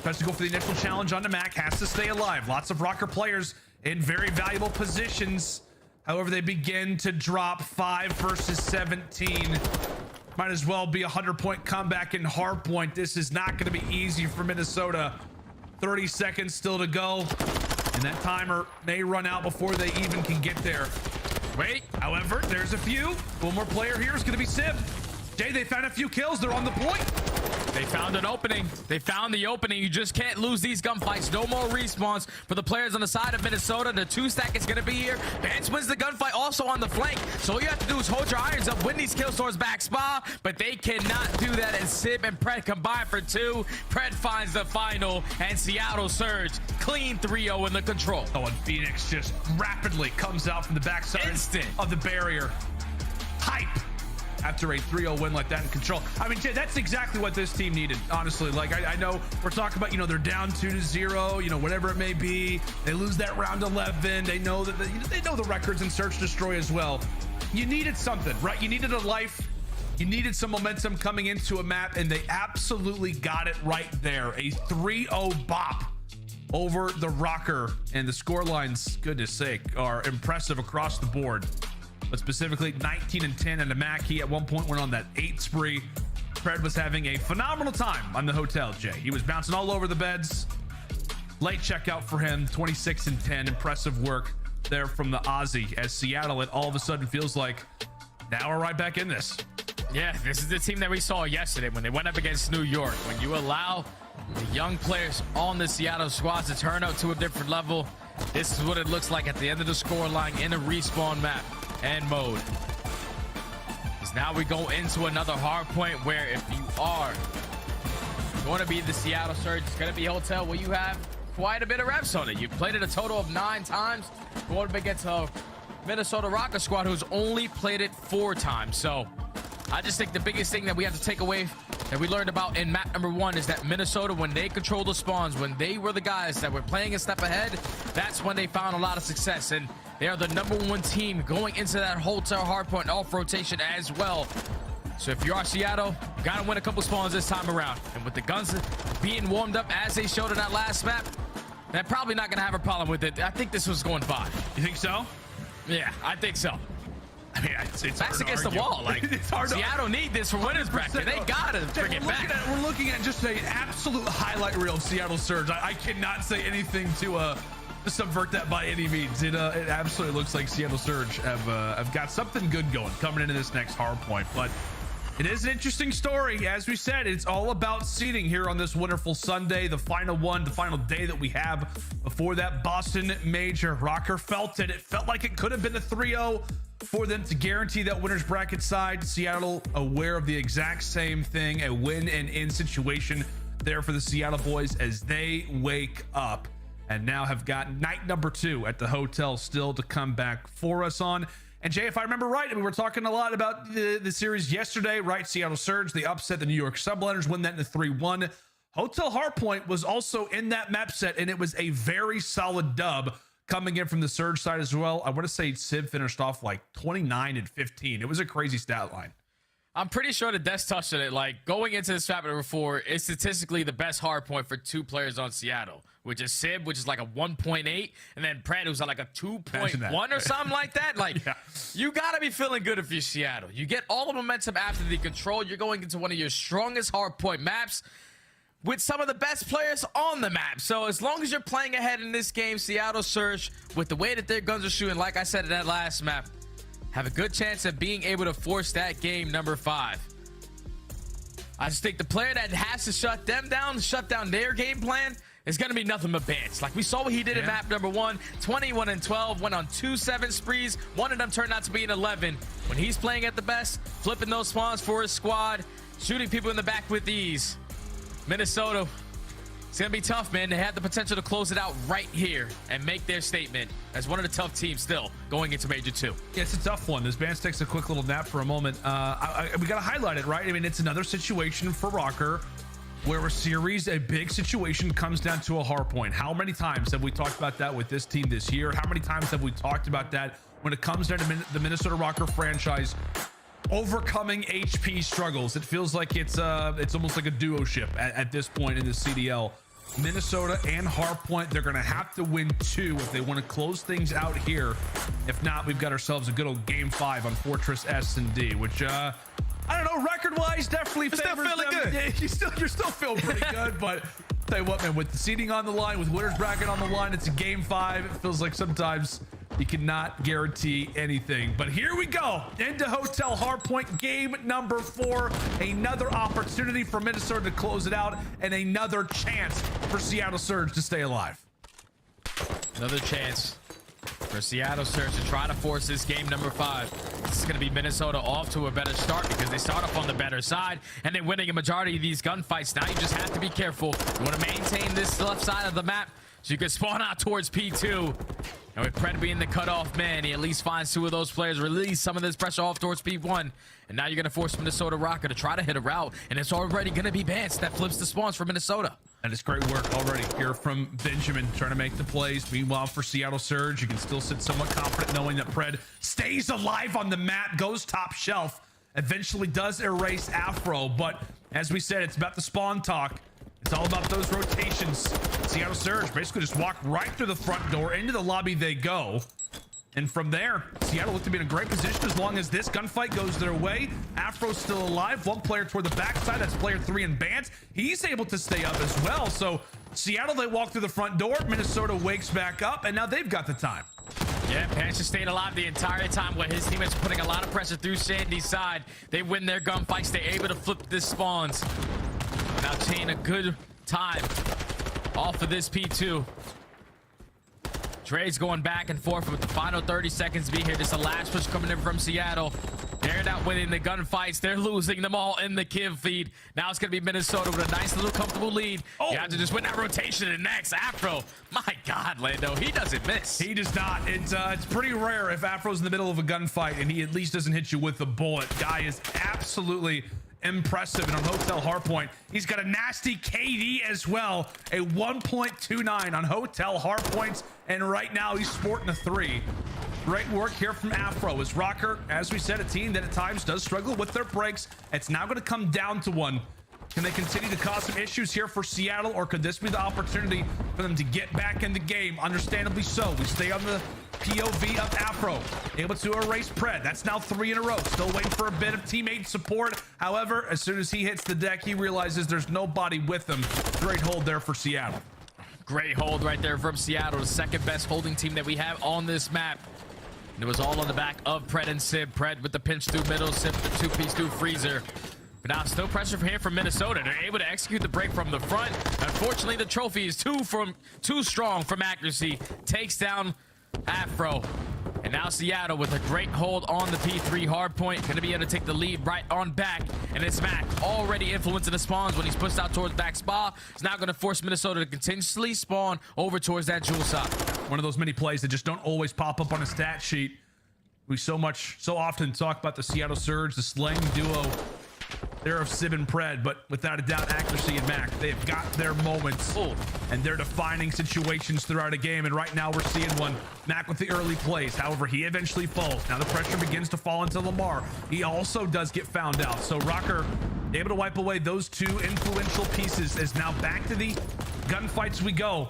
Speaker 10: Tries to go for the initial challenge onto Mac. Has to stay alive. Lots of Rocker players in very valuable positions. However, they begin to drop 5 versus 17. Might as well be a 100-point comeback in hardpoint. This is not going to be easy for Minnesota. 30 seconds still to go, and that timer may run out before they even can get there. Wait, however, there's a few. One more player here is going to be Sib. Jay, they found a few kills. They're on the point.
Speaker 11: They found an opening. They found the opening. You just can't lose these gunfights. No more respawns for the players on the side of Minnesota. The 2-stack is going to be here. Vance wins the gunfight also on the flank. So all you have to do is hold your irons up, win these kills towards back spa, but they cannot do that as Sib and Pred combine for 2. Pred finds the final, and Seattle Surge clean 3-0 in the control.
Speaker 10: Oh, and Phoenix just rapidly comes out from the backside of the barrier. Hype. After a 3-0 win like that in control. I mean, Jay, that's exactly what this team needed, honestly. Like, I know we're talking about, you know, they're down 2-0, you know, whatever it may be. They lose that round 11. They know that they know the records in Search Destroy as well. You needed something, right? You needed a life. You needed some momentum coming into a map, and they absolutely got it right there. A 3-0 bop over the Rocker, and the score lines, goodness sake, are impressive across the board. But specifically 19 and 10 and a Mac. He at one point went on that 8 spree. Fred was having a phenomenal time on the hotel, Jay. He was bouncing all over the beds. Late checkout for him, 26 and 10. Impressive work there from the Aussie, as Seattle, it all of a sudden feels like now we're right back in this.
Speaker 11: Yeah, this is the team that we saw yesterday when they went up against New York. When you allow the young players on the Seattle squad to turn up to a different level, this is what it looks like at the end of the scoreline in a respawn map and mode. Because now we go into another hard point where if you are going to be the Seattle Surge, it's going to be a hotel where you have quite a bit of reps on it. You've played it a total of 9 times. Going up against a Minnesota Rocker squad who's only played it 4 times. So I just think the biggest thing that we have to take away that we learned about in map number 1 is that Minnesota, when they control the spawns, when they were the guys that were playing a step ahead, that's when they found a lot of success. And they are the #1 team going into that hotel hardpoint off rotation as well. So if you are Seattle, you gotta win a couple spawns this time around. And with the guns being warmed up as they showed in that last map, they're probably not gonna have a problem with it. I think this was going by.
Speaker 10: You think so?
Speaker 11: Yeah, I think so.
Speaker 10: I mean, it's
Speaker 11: that's against the wall. Like,
Speaker 10: it's hard
Speaker 11: Seattle need this for winners bracket. They gotta bring it back.
Speaker 10: We're looking at just an absolute highlight reel of Seattle Surge. I cannot say anything to subvert that by any means. It absolutely looks like Seattle Surge have got something good going coming into this next hard point. But it is an interesting story. As we said, it's all about seeding here on this wonderful Sunday, the final one, the final day that we have before that Boston major. Rocker felt it. It felt like it could have been a 3-0 for them to guarantee that winner's bracket side. Seattle aware of the exact same thing, a win and in situation there for the Seattle boys as they wake up and now have got night number 2 at the hotel still to come back for us on. And Jay, if I remember right, we were talking a lot about the series yesterday, right? Seattle Surge, they upset the New York Subliners, win that in a 3-1. Hotel Hardpoint was also in that map set, and it was a very solid dub coming in from the Surge side as well. I want to say Sid finished off like 29 and 15. It was a crazy stat line.
Speaker 11: I'm pretty sure the Des touched on it. Like, going into this map number 4 is statistically the best hard point for 2 players on Seattle, which is Sib, which is like a 1.8, and then Pred, who's like a 2.1 or something like that. Like, yeah. You gotta be feeling good if you're Seattle. You get all the momentum after the control. You're going into one of your strongest hard point maps with some of the best players on the map. So as long as you're playing ahead in this game, Seattle Surge, with the way that their guns are shooting, like I said in that last map, have a good chance of being able to force that game number 5. I just think the player that has to shut them down, shut down their game plan, is going to be nothing but Bance. Like we saw what he did in map number 1, 21 and 12, went on 2 7 sprees. One of them turned out to be an 11. When he's playing at the best, flipping those spawns for his squad, shooting people in the back with ease. Minnesota, it's going to be tough, man. They have the potential to close it out right here and make their statement as one of the tough teams still going into Major 2.
Speaker 10: Yeah, it's a tough one. This Bance takes a quick little nap for a moment. We got to highlight it, right? I mean, it's another situation for Rocker where a big situation comes down to a hard point. How many times have we talked about that with this team this year? How many times have we talked about that when it comes down to the Minnesota Rocker franchise overcoming HP struggles? It feels like it's almost like a duo ship at this point in the CDL. Minnesota and hardpoint, they're going to have to win 2 if they want to close things out here. If not, we've got ourselves a good old game 5 on Fortress S&D, which I don't know, record-wise, definitely favors
Speaker 11: still feeling
Speaker 10: them.
Speaker 11: good.
Speaker 10: Yeah, you're still feeling pretty good, but tell you what, man, with the seeding on the line, with winners bracket on the line, it's a game 5. It feels like sometimes you cannot guarantee anything. But here we go into Hotel Hardpoint, game number 4. Another opportunity for Minnesota to close it out, and another chance for Seattle Surge to stay alive.
Speaker 11: Another chance for Seattle Surge to try to force this game number 5. This is going to be Minnesota off to a better start because they start off on the better side and they're winning a majority of these gunfights. Now you just have to be careful. You want to maintain this left side of the map so you can spawn out towards P2. And with Pred being the cutoff man, he at least finds 2 of those players, release some of this pressure off towards P1. And now you're going to force Minnesota Rocker to try to hit a route, and it's already going to be Vance that flips the spawns for Minnesota.
Speaker 10: And it's great work already here from Benjamin trying to make the plays. Meanwhile, for Seattle Surge, you can still sit somewhat confident knowing that Pred stays alive on the map, goes top shelf, eventually does erase Afro. But as we said, it's about the spawn talk. It's all about those rotations. Seattle Surge basically just walk right through the front door. Into the lobby they go. And from there, Seattle looked to be in a great position as long as this gunfight goes their way. Afro's still alive. 1 player toward the backside. That's player 3 in Bance. He's able to stay up as well. So Seattle, they walk through the front door. Minnesota wakes back up, and now they've got the time.
Speaker 11: Yeah, Pants just stayed alive the entire time while his teammates are putting a lot of pressure through Sandy's side. They win their gunfights. They're able to flip this spawns. Now taking a good time off of this P2. Dre's going back and forth with the final 30 seconds to be here. Just the last push coming in from Seattle. They're not winning the gunfights. They're losing them all in the kill feed. Now it's going to be Minnesota with a nice little comfortable lead. Oh. You have to just win that rotation and next. Afro. My God, Lando. He doesn't miss.
Speaker 10: He does not. It's pretty rare if Afro's in the middle of a gunfight and he at least doesn't hit you with a bullet. Guy is absolutely impressive. And on Hotel Hardpoint, he's got a nasty KD as well. A 1.29 on Hotel Hardpoints. And right now he's sporting a 3. Great work here from Afro as Rocker, as we said, a team that at times does struggle with their breaks. It's now going to come down to one. Can they continue to cause some issues here for Seattle, or could this be the opportunity for them to get back in the game? Understandably so. We stay on the POV of Afro, able to erase Pred. That's now 3 in a row. Still waiting for a bit of teammate support. However, as soon as he hits the deck, he realizes there's nobody with him. Great hold there for Seattle.
Speaker 11: Great hold right there from Seattle, the second best holding team that we have on this map. And it was all on the back of Pred and Sib. Pred with the pinch through middle, Sib with the 2-piece through freezer. But now still pressure from here from Minnesota. They're able to execute the break from the front. Unfortunately, the trophy is too strong from accuracy. Takes down Afro. And now Seattle with a great hold on the P3 hardpoint. Going to be able to take the lead right on back. And it's Mac already influencing the spawns when he's pushed out towards back spa. It's now going to force Minnesota to continuously spawn over towards that jewel shop.
Speaker 10: One of those many plays that just don't always pop up on a stat sheet. We so often talk about the Seattle Surge, the slaying duo there of Sib and Pred, but without a doubt, accuracy and Mac, they've got their moments. And they're defining situations throughout a game. And right now we're seeing one. Mac with the early plays. However, he eventually falls. Now the pressure begins to fall into Lamar. He also does get found out. So Rocker able to wipe away those 2 influential pieces. As now back to the gunfights we go.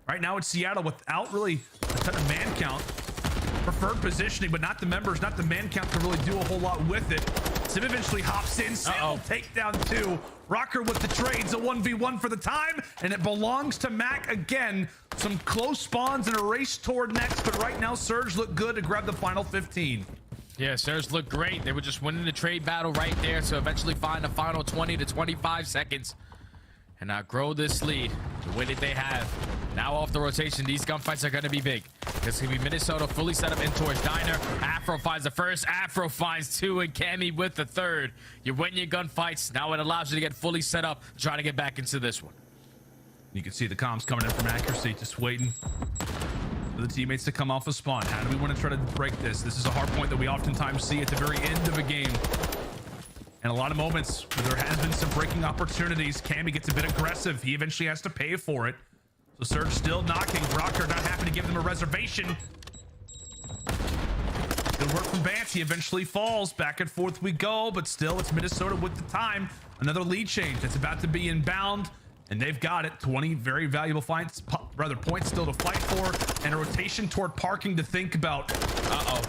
Speaker 10: Right now it's Seattle without really a ton of man count. Preferred positioning, but not the members, not the man count to really do a whole lot with it. Sim eventually hops in. Sam take down 2. Rocker with the trades, a 1v1 for the time, and it belongs to Mac again. Some close spawns and a race toward next, but right now Surge look good to grab the final 15.
Speaker 11: Yeah, Surge looked great. They were just winning the trade battle right there to eventually find the final 20 to 25 seconds. And now grow this lead the way that they have. Now off the rotation, these gunfights are going to be big. This is going to be Minnesota fully set up in towards Diner. Afro finds the first. Afro finds 2, and Cammy with the 3rd. You win your gunfights. Now it allows you to get fully set up, try to get back into this one.
Speaker 10: You can see the comms coming in from accuracy, just waiting for the teammates to come off a spawn. How do we want to try to break this? This is a hard point that we oftentimes see at the very end of a game. And a lot of moments where there has been some breaking opportunities. Cammy gets a bit aggressive. He eventually has to pay for it. So Surge still knocking. Rocker not happy to give them a reservation. Good work from Bance. He eventually falls. Back and forth we go, but still it's Minnesota with the time. Another lead change that's about to be inbound. and they've got it. 20 very valuable points still to fight for, and a rotation toward parking to think about.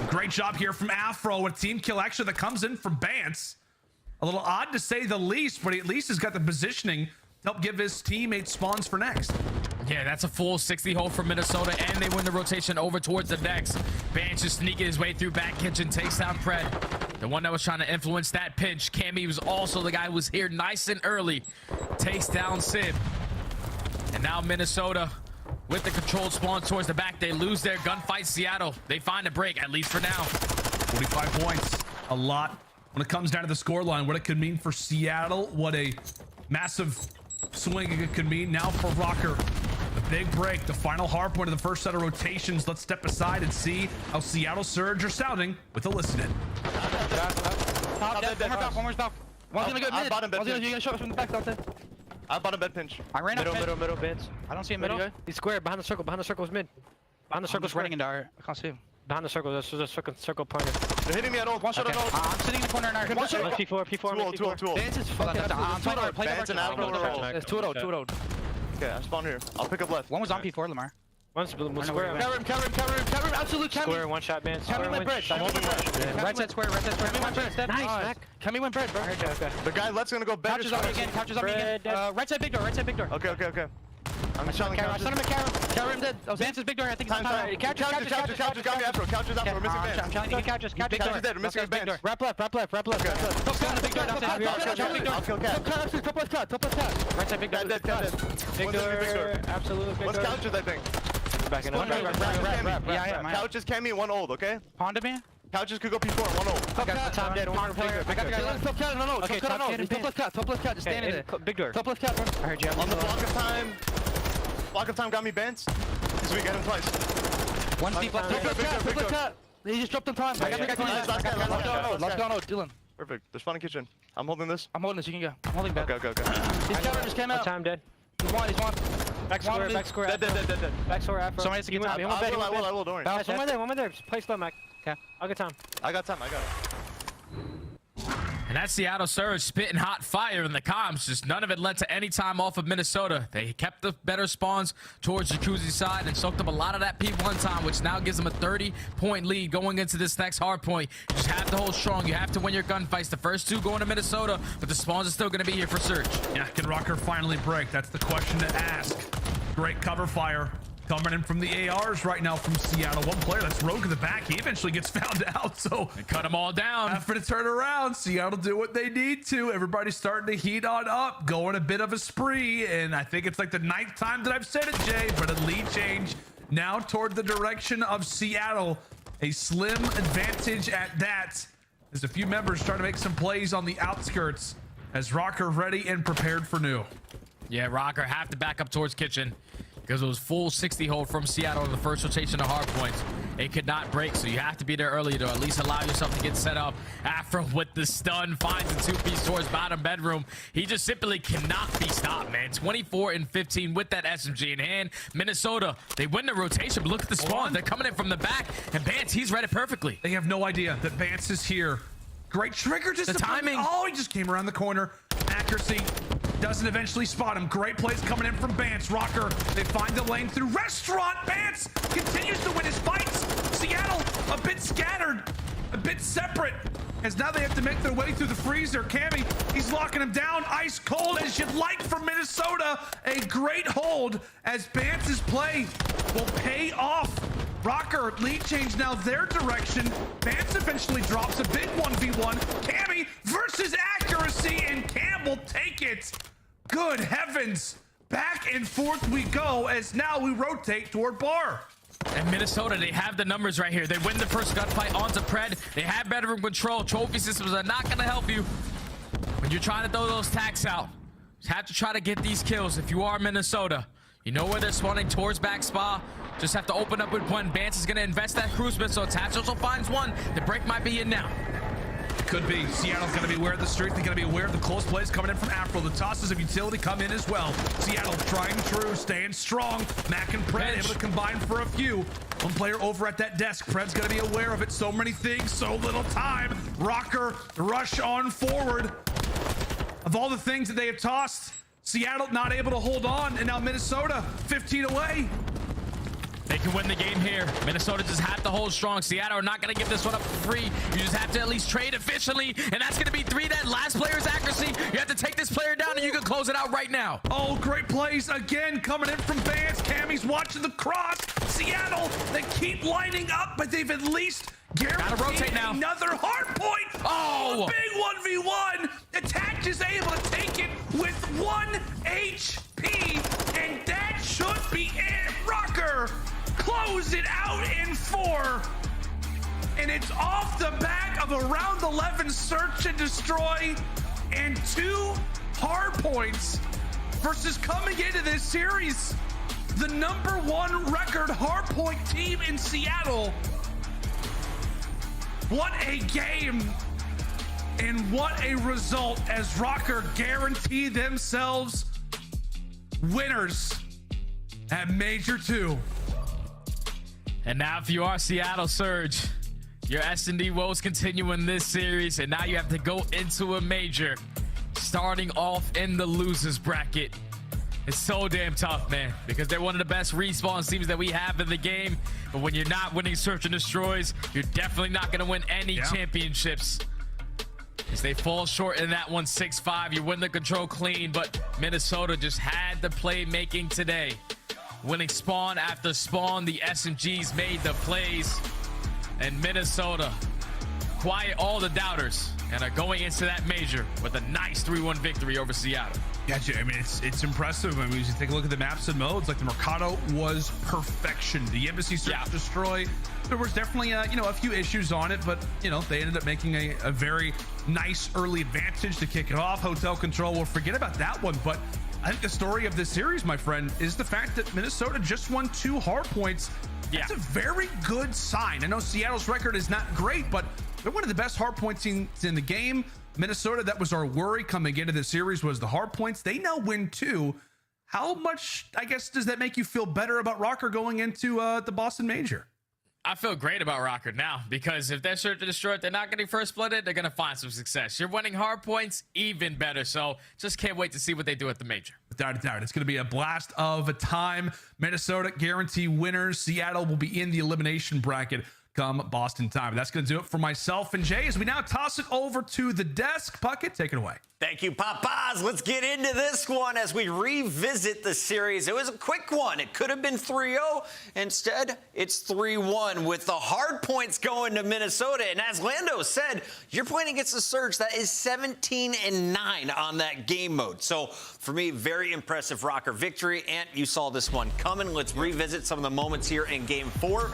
Speaker 10: Great job here from Afro. A team kill actually that comes in from Bance. A little odd to say the least, but he at least has got the positioning to help give his teammates spawns for next.
Speaker 11: Yeah, that's a full 60 hole from Minnesota, and they win the rotation over towards the next. Bance just sneaking his way through back kitchen, takes down Pred. The one that was trying to influence that pinch. Cammy was also the guy who was here nice and early. Takes down Sid. And now Minnesota with the controlled spawn towards the back. They lose their gunfight. Seattle, they find a break, at least for now.
Speaker 10: 45 points, a lot when it comes down to the scoreline. What it could mean for Seattle, what a massive swing it could mean now for Rocker. The big break, the final hard point of the first set of rotations. Let's step aside and see how Seattle Surge are sounding with a listen in.
Speaker 14: One more stop. One's gonna go mid. One's gonna get shot from the back, Dante. I bottom bed pinch. I ran up middle beds. I don't see him middle. He's square behind the circle. Behind the circle is mid. Behind the circle is running into our. I can't see him. Behind the circle, there's a circle pointer. They're hitting me at all. One shot at all. I'm sitting in the corner in our. P4. Dance is fucking. I'm trying to play the. There's 2 old. Okay, I spawn here. I'll pick up left. One was on P4, Lamar. One's square. Carry him, absolute carry. Square, one shot, man. Carry went bread. Right side square. Carry went bread. Nice, Mac. Carry went bread, bro. Okay. The guy left's gonna go back. Couches on me again. Right side big door. Okay. I'm shot him. I shot him at Carry him dead. Vance is big door. I think it's time. Couches got me after. Couches after. We're missing Vance. I'm trying to get couches. Couches dead. We're missing Vance. Wrap left. Top gun, big door. I'll kill Cat. Top left cut. Right side big door. Big door. Absolute big door. What's couches, I think? Back in. Yeah. Couches, Cammy, one old, okay? Honda man? Couches could go P4, one old. I got the top dead. One player. I got the guy. Top cat, no. Okay, top left cut. Just standing there. Big door. Top left cut. I heard you. On the block of time. Block of time got me bent. Because we get him twice. One deep left. Top left cut. He just dropped on time. I got the guy. Last guy, no. Dylan. Perfect. They're spawning kitchen. I'm holding this. You can go. I'm holding back. Okay. His counter just came out. Time dead. He's one. Back square. Dead. Back square after. Someone has to get time. I will, don't worry. One more there. Play slow, Mac. Okay. I'll get time. I got it.
Speaker 11: And that Seattle Surge spitting hot fire in the comms. Just none of it led to any time off of Minnesota. They kept the better spawns towards Jacuzzi side and soaked up a lot of that P1 time, which now gives them a 30-point lead going into this next hard point. You just have to hold strong. You have to win your gunfights. The first 2 going to Minnesota, but the spawns are still going to be here for Surge.
Speaker 10: Yeah, can Rocker finally break? That's the question to ask. Great cover fire coming in from the ARs right now from Seattle. One player that's rogue in the back. He eventually gets found out, so
Speaker 11: they cut them all down.
Speaker 10: After to turn around, Seattle do what they need to. Everybody's starting to heat on up, going a bit of a spree, and I think it's like the 9th time that I've said it, Jay, but a lead change now toward the direction of Seattle. A slim advantage at that. There's a few members trying to make some plays on the outskirts as Rocker ready and prepared for new.
Speaker 11: Yeah, Rocker have to back up towards kitchen, because it was full 60 hold from Seattle in the first rotation of hard points. It could not break, so you have to be there early to at least allow yourself to get set up. Afro with the stun finds the 2-piece towards bottom bedroom. He just simply cannot be stopped, man. 24 and 15 with that SMG in hand. Minnesota, they win the rotation, but look at the spawn. They're coming in from the back, and Bance, he's read it perfectly.
Speaker 10: They have no idea that Bance is here. Great trigger, just
Speaker 11: the timing.
Speaker 10: Oh, he just came around the corner. Accuracy. Doesn't eventually spot him. Great plays coming in from Bance. Rocker, they find the lane through restaurant. Bance continues to win his fights. Seattle, a bit scattered, a bit separate, as now they have to make their way through the freezer. Cammy, he's locking him down ice cold as you'd like from Minnesota. A great hold as Bance's play will pay off. Rocker, lead change now their direction. Bance eventually drops a big 1v1. Cammy versus accuracy, and Cam will take it. Good heavens. Back and forth we go as now we rotate toward bar.
Speaker 11: And Minnesota, they have the numbers right here. They win the first gunfight onto Pred. They have bedroom control. Trophy systems are not going to help you when you're trying to throw those tacks out. You have to try to get these kills if you are Minnesota. You know where they're spawning towards back spa. Just have to open up with one. Bance is going to invest that cruise missile. Tats also finds one. The break might be in now.
Speaker 10: Could be. Seattle's going to be aware of the streak. They're going to be aware of the close plays coming in from Afro. The tosses of utility come in as well. Seattle trying true, staying strong. Mac and Pred able to combine for a few. One player over at that desk. Pred's going to be aware of it. So many things, so little time. Rocker, rush on forward. Of all the things that they have tossed, Seattle not able to hold on, and now Minnesota 15 away.
Speaker 11: They can win the game here. Minnesota just have to hold strong. Seattle are not going to give this one up for free. You just have to at least trade efficiently, and that's going to be 3. That last player's accuracy. You have to take this player down, and you can close it out right now.
Speaker 10: Oh, great plays again coming in from Vance. Cammy's watching the cross. Seattle, they keep lining up, but they've at least guaranteed
Speaker 11: rotate now.
Speaker 10: Another hard point.
Speaker 11: Oh,
Speaker 10: big 1v1. Attach is able to take it with 1 HP, and that should be it. Rocker close it out in 4, and it's off the back of a round 11 search and destroy and 2 hard points versus coming into this series the #1 record hard point team in Seattle. What a game and what a result as Rocker guarantee themselves winners at Major 2.
Speaker 11: And now if you are Seattle Surge, your S&D woes continue in this series, and now you have to go into a major, starting off in the losers bracket. It's so damn tough, man, because they're one of the best respawn teams that we have in the game. But when you're not winning search and destroys, you're definitely not going to win any championships. As they fall short in that one 6-5, you win the control clean, but Minnesota just had the playmaking today. Winning spawn after spawn, the SMGs made the plays, and Minnesota quiet all the doubters and are going into that major with a nice 3-1 victory over Seattle.
Speaker 10: Yeah, I mean, it's impressive. I mean, you take a look at the maps and modes, like the Mercado was perfection. The Embassy Search Destroy, there was definitely a few issues on it, but they ended up making a very nice early advantage to kick it off. Hotel Control, we'll forget about that one, but I think the story of this series, my friend, is the fact that Minnesota just won 2 hard points. That's a very good sign. I know Seattle's record is not great, but they're one of the best hard points teams in the game. Minnesota, that was our worry coming into this series, was the hard points. They now win 2. How much, I guess, does that make you feel better about Rocker going into the Boston Major?
Speaker 11: I feel great about Rocker now, because if they're search to destroy it, they're not getting first blooded, they're going to find some success. You're winning hard points, even better. So just can't wait to see what they do at the major.
Speaker 10: Without a doubt, it's going to be a blast of a time. Minnesota guarantee winners. Seattle will be in the elimination bracket come Boston time. That's going to do it for myself and Jay as we now toss it over to the desk. Puckett, take it away.
Speaker 7: Thank you, Papas. Let's get into this one as we revisit the series. It was a quick one. It could have been 3-0. Instead, it's 3-1 with the hard points going to Minnesota. And as Lando said, you're playing against a Surge that is 17-9 on that game mode. So for me, very impressive Rocker victory. And you saw this one coming. Let's revisit some of the moments here in game 4.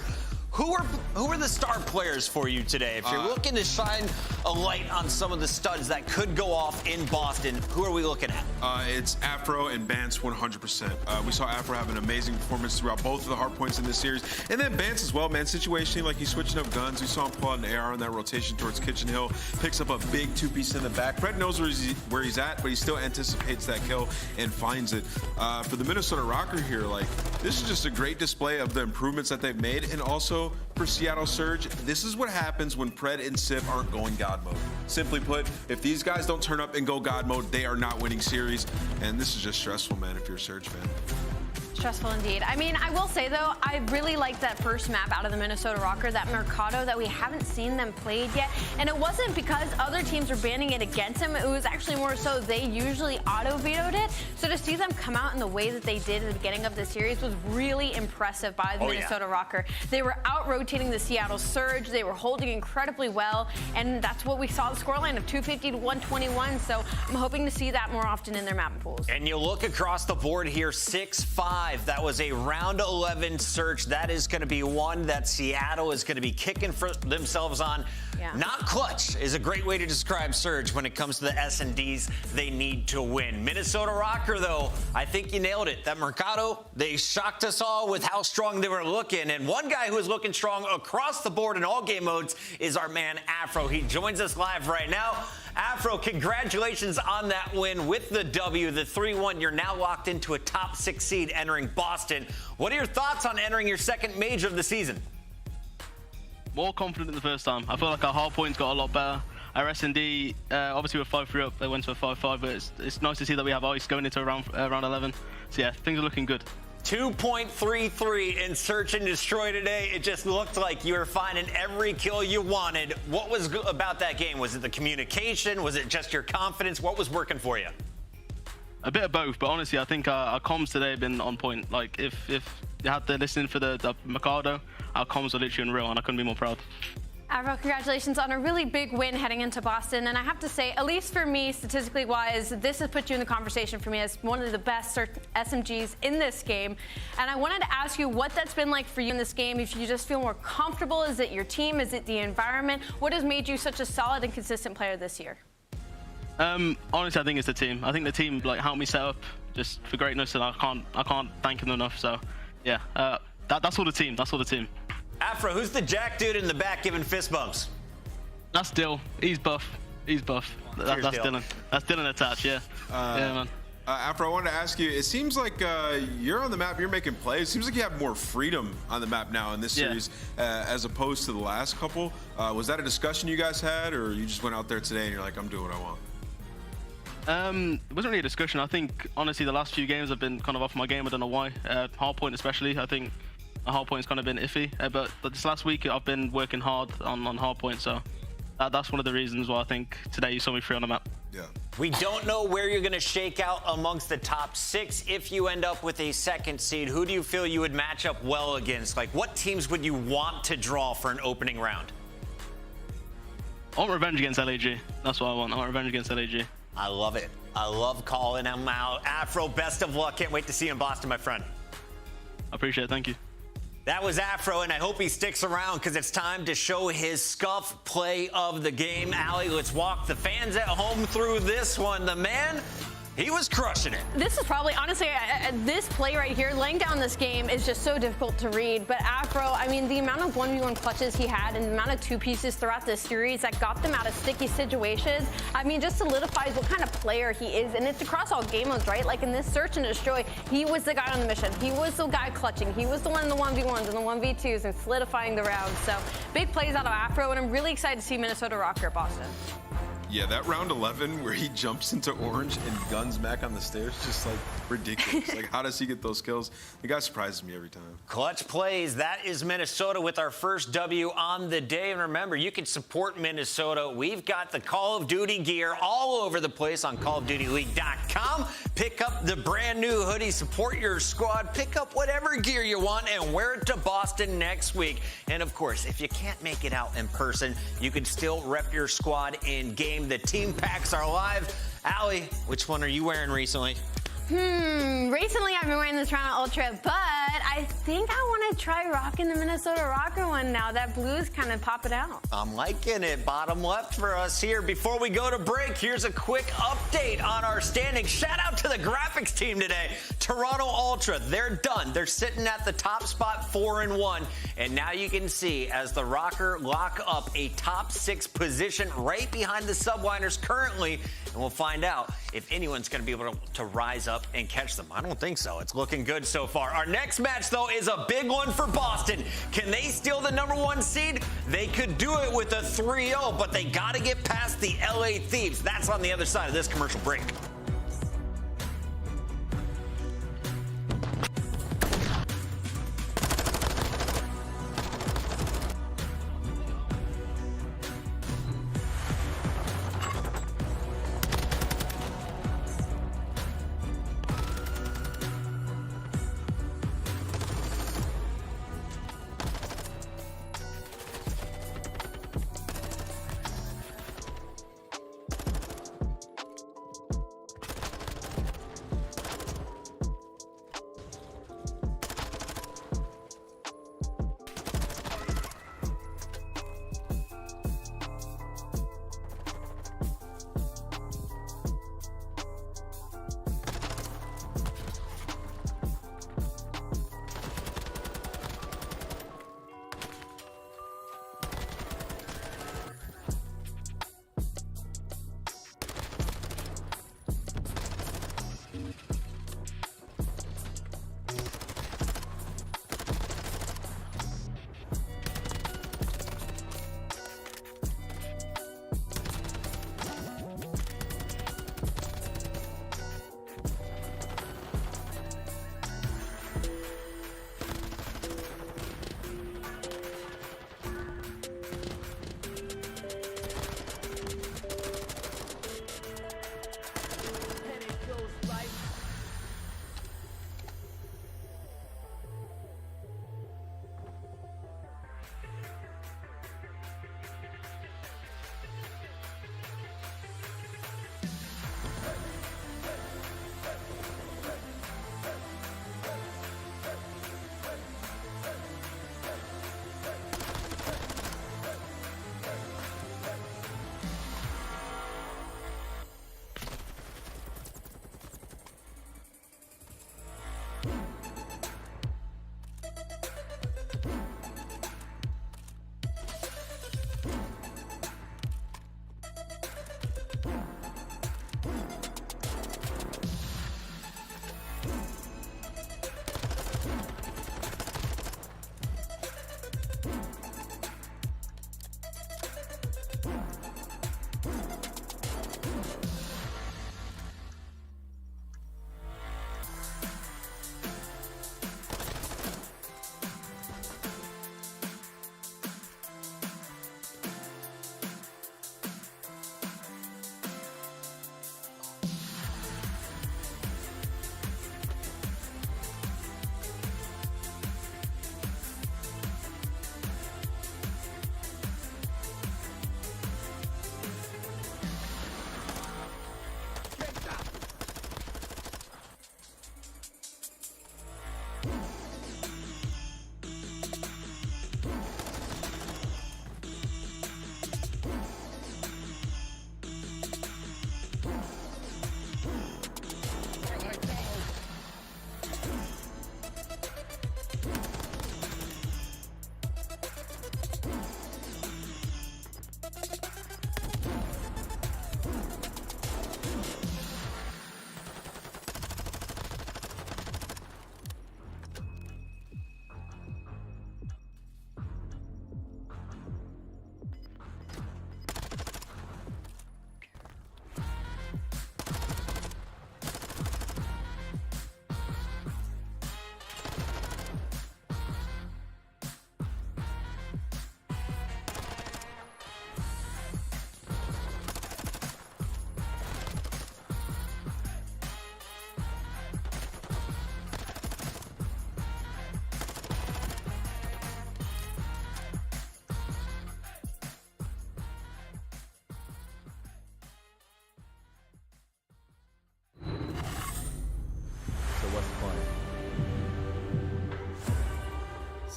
Speaker 7: Who are the star players for you today? If you're looking to shine a light on some of the studs that could go off in Boston, who are we looking at?
Speaker 9: It's Afro and Bance 100%. We saw Afro have an amazing performance throughout both of the hard points in this series. And then Bance as well, man. Situation like he's switching up guns. We saw him pull out an AR in that rotation towards Kitchen Hill. Picks up a big 2-piece in the back. Fred knows where he's at, but he still anticipates that kill and finds it. For the Minnesota Rocker here, like, this is just a great display of the improvements that they've made, and also for Seattle Surge, this is what happens when Pred and Sip aren't going God mode. Simply put, if these guys don't turn up and go God mode, they are not winning series, and this is just stressful, man, if you're a Surge fan.
Speaker 8: Stressful indeed. I mean, I will say, though, I really liked that first map out of the Minnesota Rocker, that Mercado, that we haven't seen them played yet. And it wasn't because other teams were banning it against them. It was actually more so they usually auto-vetoed it. So to see them come out in the way that they did at the beginning of the series was really impressive by the Minnesota Rocker. They were out-rotating the Seattle Surge. They were holding incredibly well. And that's what we saw the scoreline of 250 to 121. So I'm hoping to see that more often in their map pools.
Speaker 7: And you look across the board here, 6-5. That was a round 11 search. That is going to be one that Seattle is going to be kicking for themselves on. Yeah. Not clutch is a great way to describe Surge when it comes to the S&Ds they need to win. Minnesota Rocker, though, I think you nailed it. That Mercado, they shocked us all with how strong they were looking. And one guy who is looking strong across the board in all game modes is our man Afro. He joins us live right now. Afro, congratulations on that win with the W, the 3-1. You're now locked into a top 6 seed entering Boston. What are your thoughts on entering your second major of the season?
Speaker 12: More confident than the first time. I feel like our hard points got a lot better. our S&D, obviously we're 5-3 up. They went to a 5-5, but it's nice to see that we have ice going into round 11. So yeah, things are looking good.
Speaker 7: 2.33 in search and destroy today. It just looked like you were finding every kill you wanted. What was good about that game? Was it the communication? Was it just your confidence? What was working for you?
Speaker 12: A bit of both, but honestly, I think our comms today have been on point. Like, if you had to listen for the Mikado, our comms were literally unreal, and I couldn't be more proud.
Speaker 8: Avro, congratulations on a really big win heading into Boston. And I have to say, at least for me, statistically wise, this has put you in the conversation for me as one of the best SMGs in this game. And I wanted to ask you what that's been like for you in this game. If you just feel more comfortable, is it your team? Is it the environment? What has made you such a solid and consistent player this year?
Speaker 12: Honestly, I think it's the team. I think the team like helped me set up just for greatness, and I can't thank them enough. So yeah, that's all the team. That's all the team.
Speaker 7: Afro, who's the jack dude in the back giving fist bumps?
Speaker 12: That's Dill. He's buff. He's buff. That's Dylan. That's Dylan attached, yeah. Yeah, man.
Speaker 9: Afro, I wanted to ask you, it seems like you're on the map, you're making plays. It seems like you have more freedom on the map now in this series as opposed to the last couple. Was that a discussion you guys had, or you just went out there today and you're like, I'm doing what I want?
Speaker 12: It wasn't really a discussion. I think, honestly, the last few games I've been kind of off my game. I don't know why. Hardpoint especially, I think hardpoint's kind of been iffy. But this last week, I've been working hard on hardpoint, so that's one of the reasons why I think today you saw me free on the map.
Speaker 9: Yeah.
Speaker 7: We don't know where you're going to shake out amongst the top 6. If you end up with a second seed, who do you feel you would match up well against? Like, what teams would you want to draw for an opening round?
Speaker 12: I want revenge against LAG. That's what I want. I want revenge against LAG.
Speaker 7: I love it. I love calling him out. Afro, best of luck. Can't wait to see you in Boston, my friend.
Speaker 12: I appreciate it. Thank you.
Speaker 7: That was Afro, and I hope he sticks around because it's time to show his scuff play of the game. Allie, let's walk the fans at home through this one. The man, he was crushing it.
Speaker 8: This is probably, honestly, this play right here, laying down this game is just so difficult to read. But Afro, I mean, the amount of 1v1 clutches he had and the amount of 2 pieces throughout this series that got them out of sticky situations, I mean, just solidifies what kind of player he is. And it's across all game modes, right? Like in this search and destroy, he was the guy on the mission. He was the guy clutching. He was the one in the 1v1s and the 1v2s and solidifying the round. So big plays out of Afro, and I'm really excited to see Minnesota rock here at Boston.
Speaker 9: Yeah, that round 11 where he jumps into orange and guns Mac on the stairs, just like ridiculous. Like, how does he get those kills? The guy surprises me every time.
Speaker 7: Clutch plays. That is Minnesota with our first W on the day. And remember, you can support Minnesota. We've got the Call of Duty gear all over the place on CallOfDutyLeague.com. Pick up the brand new hoodie, support your squad, pick up whatever gear you want, and wear it to Boston next week. And of course, if you can't make it out in person, you can still rep your squad in game. The team packs are live. Allie, which one are you wearing recently?
Speaker 8: Recently I've been wearing this Toronto Ultra, but I think I want to try rocking the Minnesota Rocker one now. That blue's kind of popping out.
Speaker 7: I'm liking it. Bottom left for us here. Before we go to break, here's a quick update on our standings. Shout out to the graphics team today. Toronto Ultra, they're done. They're sitting at the top spot 4-1. And now you can see as the Rocker lock up a top 6 position right behind the Subliners currently. And we'll find out if anyone's going to be able to rise up and catch them. I don't think so. It's looking good so far. Our next match, though, is a big one for Boston. Can they steal the #1 seed? They could do it with a 3-0, but they got to get past the LA Thieves. That's on the other side of this commercial break.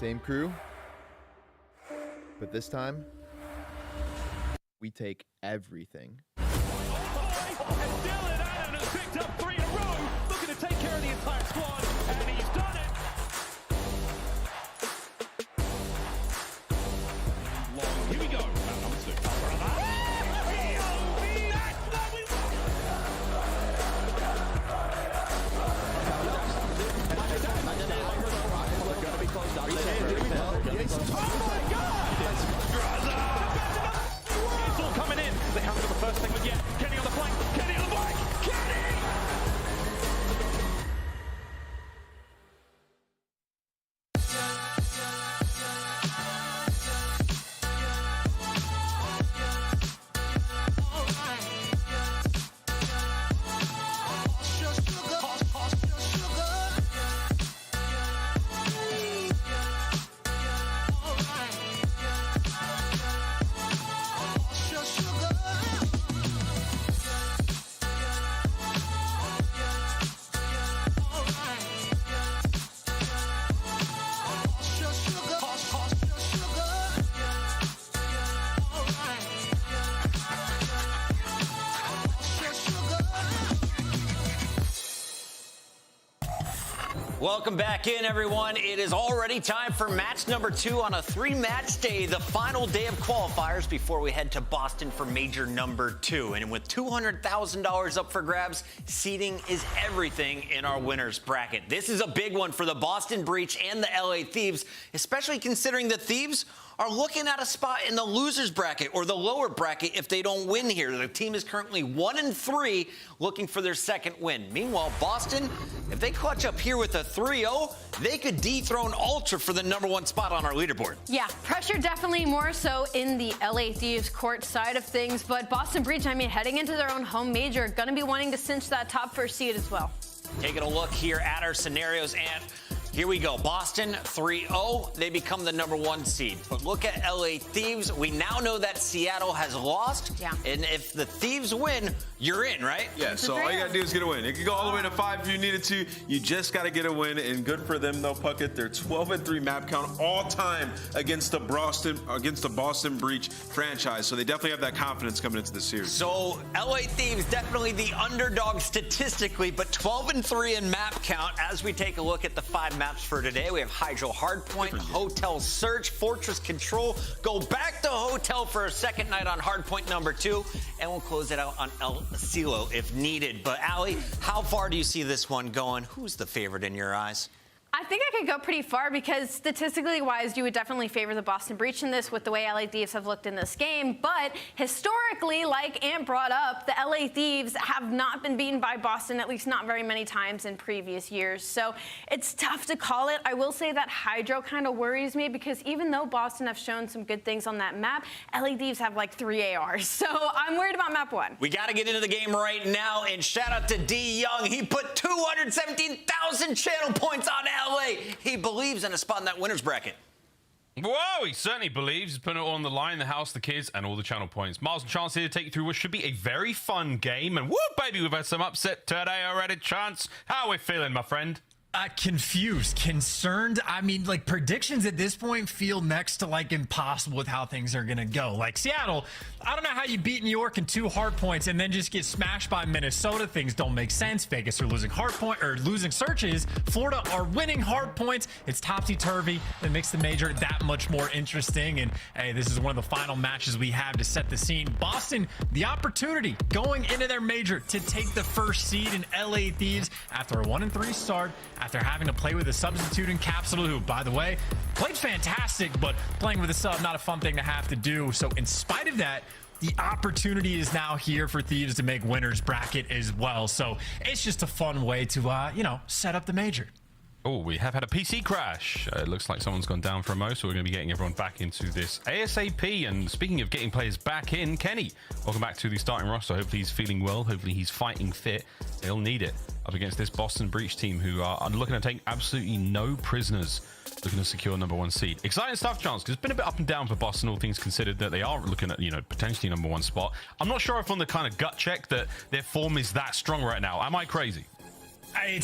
Speaker 15: Same crew, but this time, we take everything.
Speaker 4: And Dylan Allen has picked up 3 in a row, looking to take care of the entire squad, and he's done it. Here we go. Number 2. It's all coming in. They haven't got the first segment yet. Kenny on the flank. Kenny on the flank. Kenny!
Speaker 7: Welcome back in, everyone. It is already time for match number 2 on a 3-match day, the final day of qualifiers before we head to Boston for major number 2. And with $200,000 up for grabs, seeding is everything in our winners bracket. This is a big one for the Boston Breach and the LA Thieves, especially considering the Thieves are looking at a spot in the losers bracket or the lower bracket if they don't win here. The team is currently 1-3, looking for their second win. Meanwhile, Boston, if they clutch up here with a 3-0, they could dethrone Ultra for the number 1 spot on our leaderboard.
Speaker 8: Yeah, pressure definitely more so in the LA Thieves court side of things, but Boston Breach, I mean, heading into their own home major, going to be wanting to cinch that top first seed as well.
Speaker 7: Taking a look here at our scenarios, and here we go. Boston 3-0. They become the number 1 seed. But look at LA Thieves. We now know that Seattle has lost. Yeah. And if the Thieves win, you're in, right?
Speaker 9: Yeah, so all you got to do is get a win. It could go all the way to 5 if you needed to. You just got to get a win, and good for them, though, Puckett. They're 12-3 map count all time against the Boston Breach franchise. So they definitely have that confidence coming into this series.
Speaker 7: So LA Thieves definitely the underdog statistically, but 12-3 in map count. As we take a look at the 5 maps for today, we have Hydro Hardpoint, Hotel Search, Fortress Control. Go back to Hotel for a second night on Hardpoint number 2, and we'll close it out on El Silo if needed. But Allie, how far do you see this one going? Who's the favorite in your eyes?
Speaker 8: I think I could go pretty far because statistically wise, you would definitely favor the Boston Breach in this with the way LA Thieves have looked in this game. But historically, like Ant brought up, the LA Thieves have not been beaten by Boston, at least not very many times in previous years. So it's tough to call it. I will say that Hydro kind of worries me because even though Boston have shown some good things on that map, LA Thieves have like 3 ARs. So I'm worried about map 1.
Speaker 7: We got to get into the game right now. And shout out to D Young. He put 217,000 channel points on LA. He believes in a spot in that winner's bracket.
Speaker 16: Whoa, he certainly believes. He's putting it on the line, the house, the kids, and all the channel points. Miles and Chance here to take you through what should be a very fun game. And whoop, baby, we've had some upset today already. Chance, how are we feeling, my friend?
Speaker 17: Confused, concerned. I mean, like, predictions at this point feel next to like impossible with how things are gonna go. Like Seattle, I don't know how you beat New York in 2 hard points and then just get smashed by Minnesota. Things don't make sense. Vegas are losing hard point or losing searches. Florida are winning hard points. It's topsy-turvy. That makes the major that much more interesting. And hey, this is one of the final matches we have to set the scene. Boston, the opportunity going into their major to take the first seed in LA Thieves after a 1-3 start, after having to play with a substitute in Capsule, who, by the way, played fantastic, but playing with a sub, not a fun thing to have to do. So in spite of that, the opportunity is now here for Thieves to make winners bracket as well. So it's just a fun way to, set up the major.
Speaker 16: Oh, we have had a PC crash. It looks like someone's gone down for a mo, so we're going to be getting everyone back into this ASAP. And speaking of getting players back in, Kenny, welcome back to the starting roster. Hopefully he's feeling well. Hopefully he's fighting fit. They'll need it up against this Boston Breach team, who are looking to take absolutely no prisoners, looking to secure number 1 seed. Exciting stuff, Chance, because it's been a bit up and down for Boston, all things considered, that they are looking at, potentially number 1 spot. I'm not sure if on the kind of gut check that their form is that strong right now. Am I crazy?
Speaker 17: I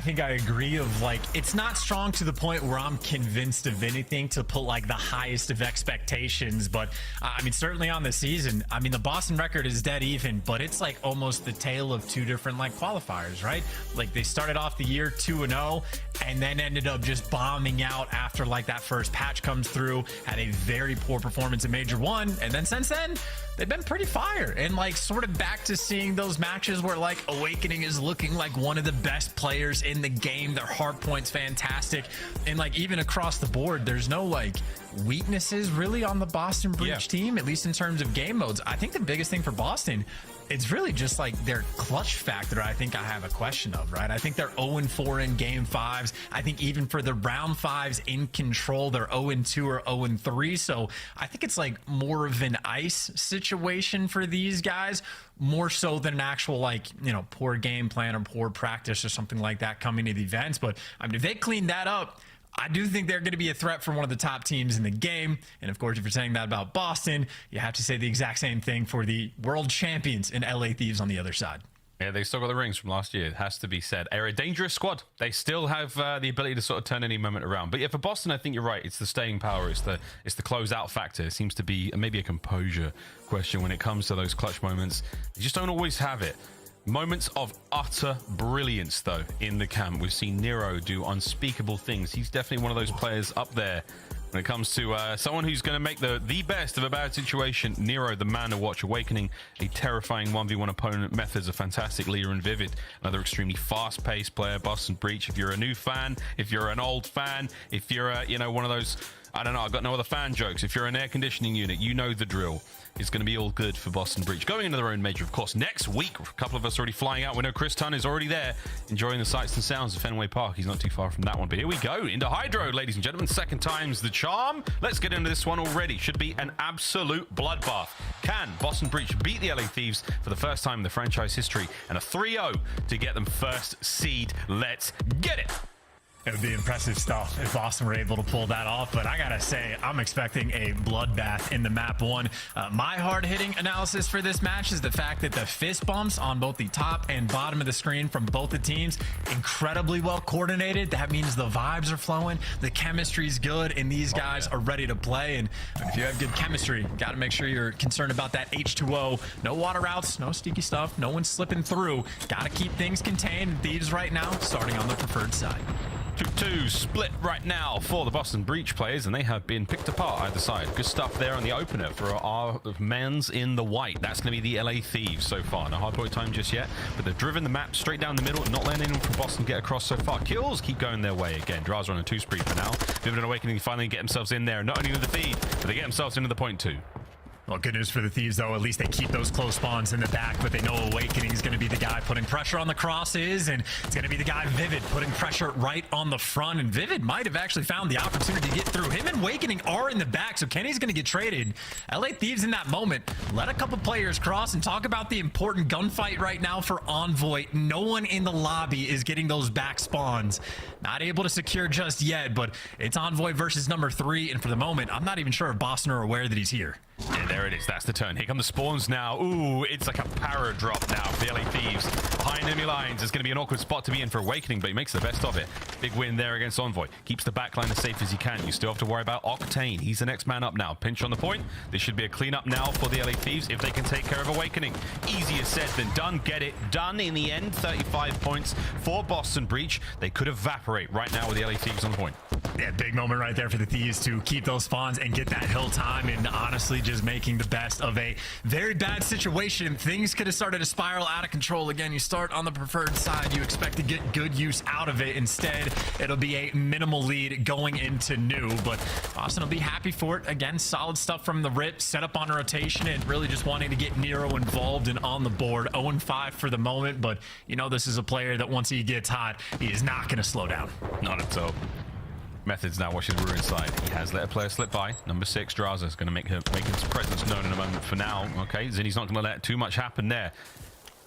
Speaker 17: think I agree of like, it's not strong to the point where I'm convinced of anything to put like the highest of expectations. But I mean, certainly on the season, I mean, the Boston record is dead even, but it's like almost the tale of two different like qualifiers, right? Like they started off the year 2-0 and then ended up just bombing out after like that first patch comes through, had a very poor performance in Major 1. And then since then, they've been pretty fire and like sort of back to seeing those matches where like Awakening is looking like one of the best players in the game. Their hardpoint's fantastic. And like even across the board, there's no like weaknesses really on the Boston Breach team, at least in terms of game modes. I think the biggest thing for Boston, it's really just like their clutch factor. I think I have a question of, right? I think they're 0-4 in game 5s. I think even for the round 5s in control, they're 0-2 or 0-3. So I think it's like more of an ice situation for these guys, more so than an actual like, you know, poor game plan or poor practice or something like that coming to the events. But I mean, if they clean that up, I do think they're going to be a threat for one of the top teams in the game. And of course, if you're saying that about Boston, you have to say the exact same thing for the world champions in LA Thieves on the other side.
Speaker 16: Yeah, they still got the rings from last year. It has to be said. They're a dangerous squad. They still have the ability to sort of turn any moment around. But yeah, for Boston, I think you're right. It's the staying power. It's the closeout factor. It seems to be maybe a composure question when it comes to those clutch moments. You just don't always have it. Moments of utter brilliance, though, in the camp. We've seen Nero do unspeakable things. He's definitely one of those players up there when it comes to someone who's going to make the best of a bad situation. Nero, the man to watch. Awakening, a terrifying 1v1 opponent. Method's a fantastic leader, and Vivid, another extremely fast-paced player. Boston Breach, if you're a new fan, if you're an old fan, if you're one of those, I don't know, I've got no other fan jokes. If you're an air conditioning unit, you know the drill. It's going to be all good for Boston Breach. Going into their own major, of course, next week. A couple of us already flying out. We know Chris Tunn is already there, enjoying the sights and sounds of Fenway Park. He's not too far from that one. But here we go into Hydro, ladies and gentlemen. Second time's the charm. Let's get into this one already. Should be an absolute bloodbath. Can Boston Breach beat the LA Thieves for the first time in the franchise history? And a 3-0 to get them first seed. Let's get it.
Speaker 17: It would be impressive stuff if Boston were able to pull that off, but I gotta say, I'm expecting a bloodbath in the map 1. My hard-hitting analysis for this match is the fact that the fist bumps on both the top and bottom of the screen from both the teams, incredibly well coordinated. That means the vibes are flowing, the chemistry's good, and these guys are ready to play. And if you have good chemistry, you gotta make sure you're concerned about that H2O. No water outs, no sticky stuff, no one's slipping through. Gotta keep things contained. Thieves right now starting on the preferred side.
Speaker 16: 2-2 split right now for the Boston Breach players, and they have been picked apart either side. Good stuff there on the opener for our men's in the white. That's going to be the LA Thieves so far. No hardpoint time just yet, but they've driven the map straight down the middle and not letting anyone from Boston get across so far. Kills keep going their way again. Draws are on a 2 spree for now. Vivid and Awakening finally get themselves in there. Not only into the feed, but they get themselves into the point 2.
Speaker 17: Well, good news for the Thieves, though. At least they keep those close spawns in the back, but they know Awakening is going to be the guy putting pressure on the crosses, and it's going to be the guy, Vivid, putting pressure right on the front. And Vivid might have actually found the opportunity to get through. Him and Awakening are in the back, so Kenny's going to get traded. LA Thieves in that moment let a couple players cross and talk about the important gunfight right now for Envoy. No one in the lobby is getting those back spawns. Not able to secure just yet, but it's Envoy versus number 3, and for the moment, I'm not even sure if Boston are aware that he's here.
Speaker 16: Yeah, there it is. That's the turn. Here come the spawns now. Ooh, it's like a para drop now for the LA Thieves. Behind enemy lines. It's going to be an awkward spot to be in for Awakening, but he makes the best of it. Big win there against Envoy. Keeps the backline as safe as he can. You still have to worry about Octane. He's the next man up now. Pinch on the point. This should be a cleanup now for the LA Thieves if they can take care of Awakening. Easier said than done. Get it done in the end. 35 points for Boston Breach. They could evaporate right now with the LA Thieves on the point.
Speaker 17: Yeah, big moment right there for the Thieves to keep those spawns and get that hill time, and honestly just making the best of a very bad situation. Things could have started to spiral out of control again. You start on the preferred side, you expect to get good use out of it. Instead, it'll be a minimal lead going into new, but Boston will be happy for it. Again, solid stuff from the rip, set up on a rotation, and really just wanting to get Nero involved and on the board. 0-5 for the moment, but you know this is a player that once he gets hot, he is not going to slow down.
Speaker 16: Not at all. Methods now watches Ruin side. He has let a player slip by. Number 6, Draza is going to make his presence known in a moment for now. Okay, Zinni's not going to let too much happen there.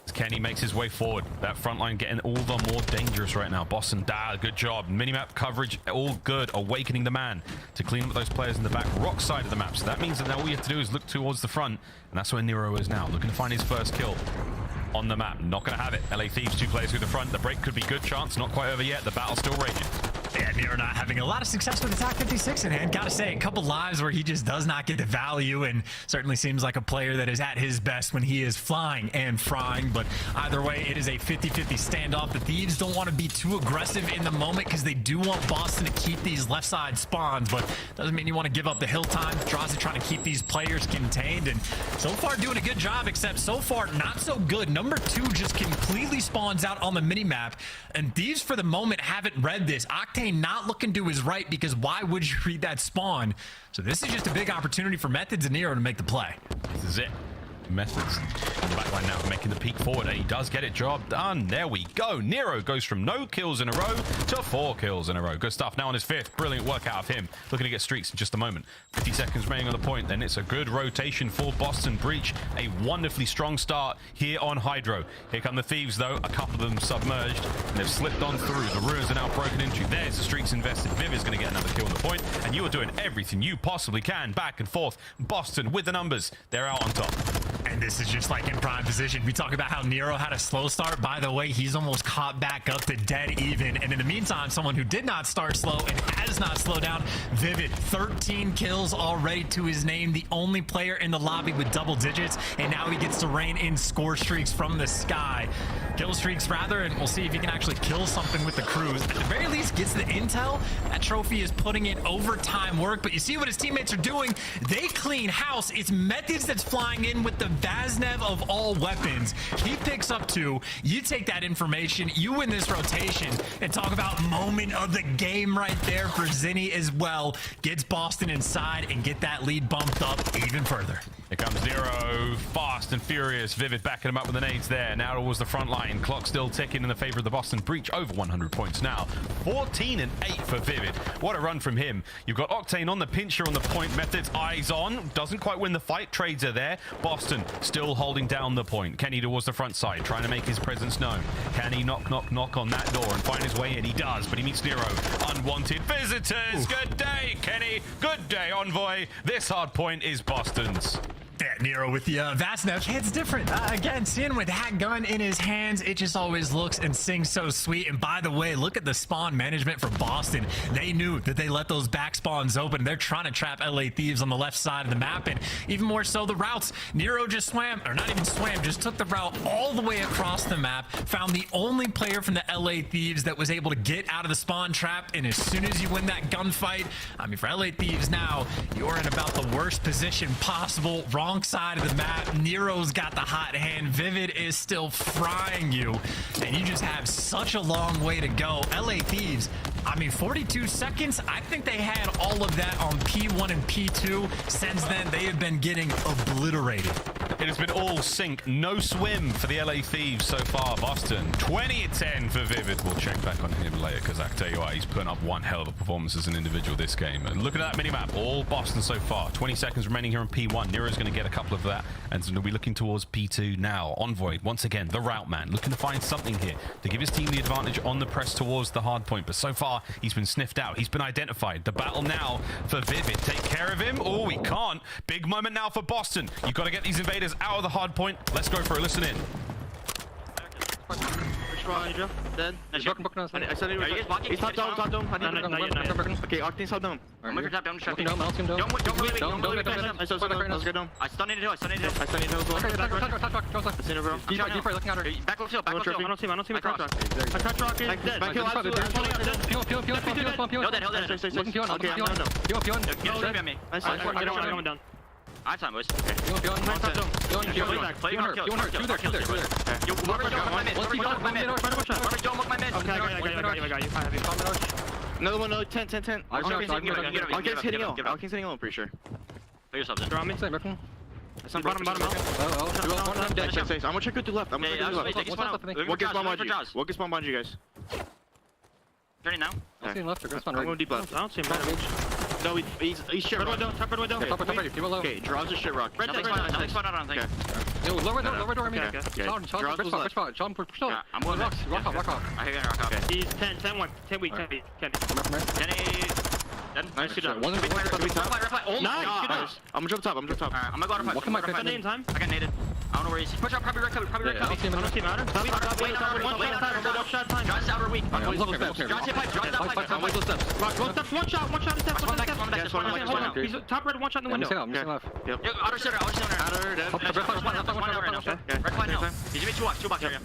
Speaker 16: As Kenny makes his way forward. That front line getting all the more dangerous right now. Boston, good job. Minimap coverage, all good. Awakening the man to clean up those players in the back rock side of the map. So that means that now all you have to do is look towards the front. And that's where Nero is now. Looking to find his first kill. on the map. Not going to have it. LA Thieves, 2 players through the front. The break could be good chance. Not quite over yet. The battle still rages.
Speaker 17: Yeah, Nero not having a lot of success with attack 56 in hand. Gotta say, a couple lives where he just does not get the value, and certainly seems like a player that is at his best when he is flying and frying. But either way, it is a 50-50 standoff. The Thieves don't want to be too aggressive in the moment because they do want Boston to keep these left side spawns, but doesn't mean you want to give up the hill time. Draws it trying to keep these players contained, and so far doing a good job, except so far not so good. Number 2 just completely spawns out on the mini-map, and Thieves for the moment haven't read this. Octane not looking to his right, because why would you read that spawn? So this is just a big opportunity for Methods and Nero to make the play.
Speaker 16: This is it. Methods on the back line now, making the peek forward, and he does get it. Job done. There we go. Nero goes from no kills in a row to 4 kills in a row. Good stuff. Now on his 5th. Brilliant work out of him. Looking to get streaks in just a moment. 50 seconds remaining on the point. Then it's a good rotation for Boston Breach. A wonderfully strong start here on Hydro. Here come the Thieves, though. A couple of them submerged, and they've slipped on through. The ruins are now broken into. There's the streaks invested. Viv is going to get another kill on the point, and you are doing everything you possibly can. Back and forth. Boston with the numbers. They're out on top.
Speaker 17: And this is just like in prime position. We talk about how Nero had a slow start. By the way, he's almost caught back up to dead even. And in the meantime, someone who did not start slow and has not slowed down, Vivid. 13 kills already to his name. The only player in the lobby with double digits. And now he gets to rain in score streaks from the sky. Kill streaks, rather. And we'll see if he can actually kill something with the crews. At the very least, gets the intel. That trophy is putting in overtime work. But you see what his teammates are doing. They clean house. It's Methods that's flying in with the Vaznev of all weapons. He picks up 2. You take that information, you win this rotation, and talk about moment of the game right there for Zinni as well. Gets Boston inside and get that lead bumped up even further.
Speaker 16: Here comes Nero, fast and furious. Vivid backing him up with the nades there. Now towards the front line. Clock still ticking in the favor of the Boston Breach. Over 100 points now. 14 and 8 for Vivid. What a run from him. You've got Octane on the pincher on the point. Methods eyes on. Doesn't quite win the fight. Trades are there. Boston still holding down the point. Kenny towards the front side, trying to make his presence known. Can he knock on that door and find his way in? He does, but he meets Nero. Unwanted visitors. Good day, Kenny. Good day, Envoy. This hard point is Boston's.
Speaker 17: Yeah, Nero with the Vaznev. It's different. Again, seeing with that gun in his hands, it just always looks and sings so sweet. And by the way, look at the spawn management for Boston. They knew that they let those back spawns open. They're trying to trap LA Thieves on the left side of the map, and even more so the routes. Nero just swam, or not even swam, just took the route all the way across the map, found the only player from the LA Thieves that was able to get out of the spawn trap. And as soon as you win that gunfight, I mean, for LA Thieves now, you're in about the worst position possible. Wrong side of the map. Nero's got the hot hand. Vivid is still frying you, and you just have such a long way to go. LA Thieves, I mean, 42 seconds. I think they had all of that on P1 and P2. Since then, they have been getting obliterated.
Speaker 16: It has been all sink, no swim for the LA Thieves so far. Boston, 20-10 for Vivid. We'll check back on him later, because I can tell you what, he's putting up one hell of a performance as an individual this game. And look at that minimap, all Boston so far. 20 seconds remaining here on P1. Nero's going to get a couple of that, and so we'll be looking towards P2 now. Envoy, once again, the route man, looking to find something here to give his team the advantage on the press towards the hard point. But so far, he's been sniffed out. He's been identified. The battle now for Vivid. Take care of him. Oh, he can't. Big moment now for Boston. You've got to get these invaders out of the hard point. Let's go for it. Listen in.
Speaker 12: Dead. I said he's top down. Okay, Octane's top down. I'm gonna top down. Let's go down. I stunned it. I stunned it as well. I've seen it, bro. Deeper, looking at her. Back left hill. I don't see him. I touch rock. Back hill. Hold that. Okay, I'm down. I'm down. I have time, boys. Okay. Play your hard kill. Another one, 10. Alking's hitting low. I'm pretty sure. Play yourself then. Bottom. I'm gonna check out to left. What gets bomb on you guys? Turning now. I don't see him left. I'm going deep left. I don't see him right. No, he's shit rock. Top red window. Okay, draws a shit rock. Nothing spot out on thing.
Speaker 14: Yo, lower door, I mean. Sean,
Speaker 12: I'm going rock off. I hit rock off. He's 10 weak. 10 nice, good job. Oh, nice. I'm gonna jump top.
Speaker 14: What can my 15
Speaker 12: time? I got naded. I don't know where he is. Push up, probably right cubby. I don't see him. Wait outer. One shot time. Drive outer weak. Drive pipe. One step. One shot. He's top red. One shot in the window. I'm missing left. Yep. Outer center. Right fine now. He's me two box area.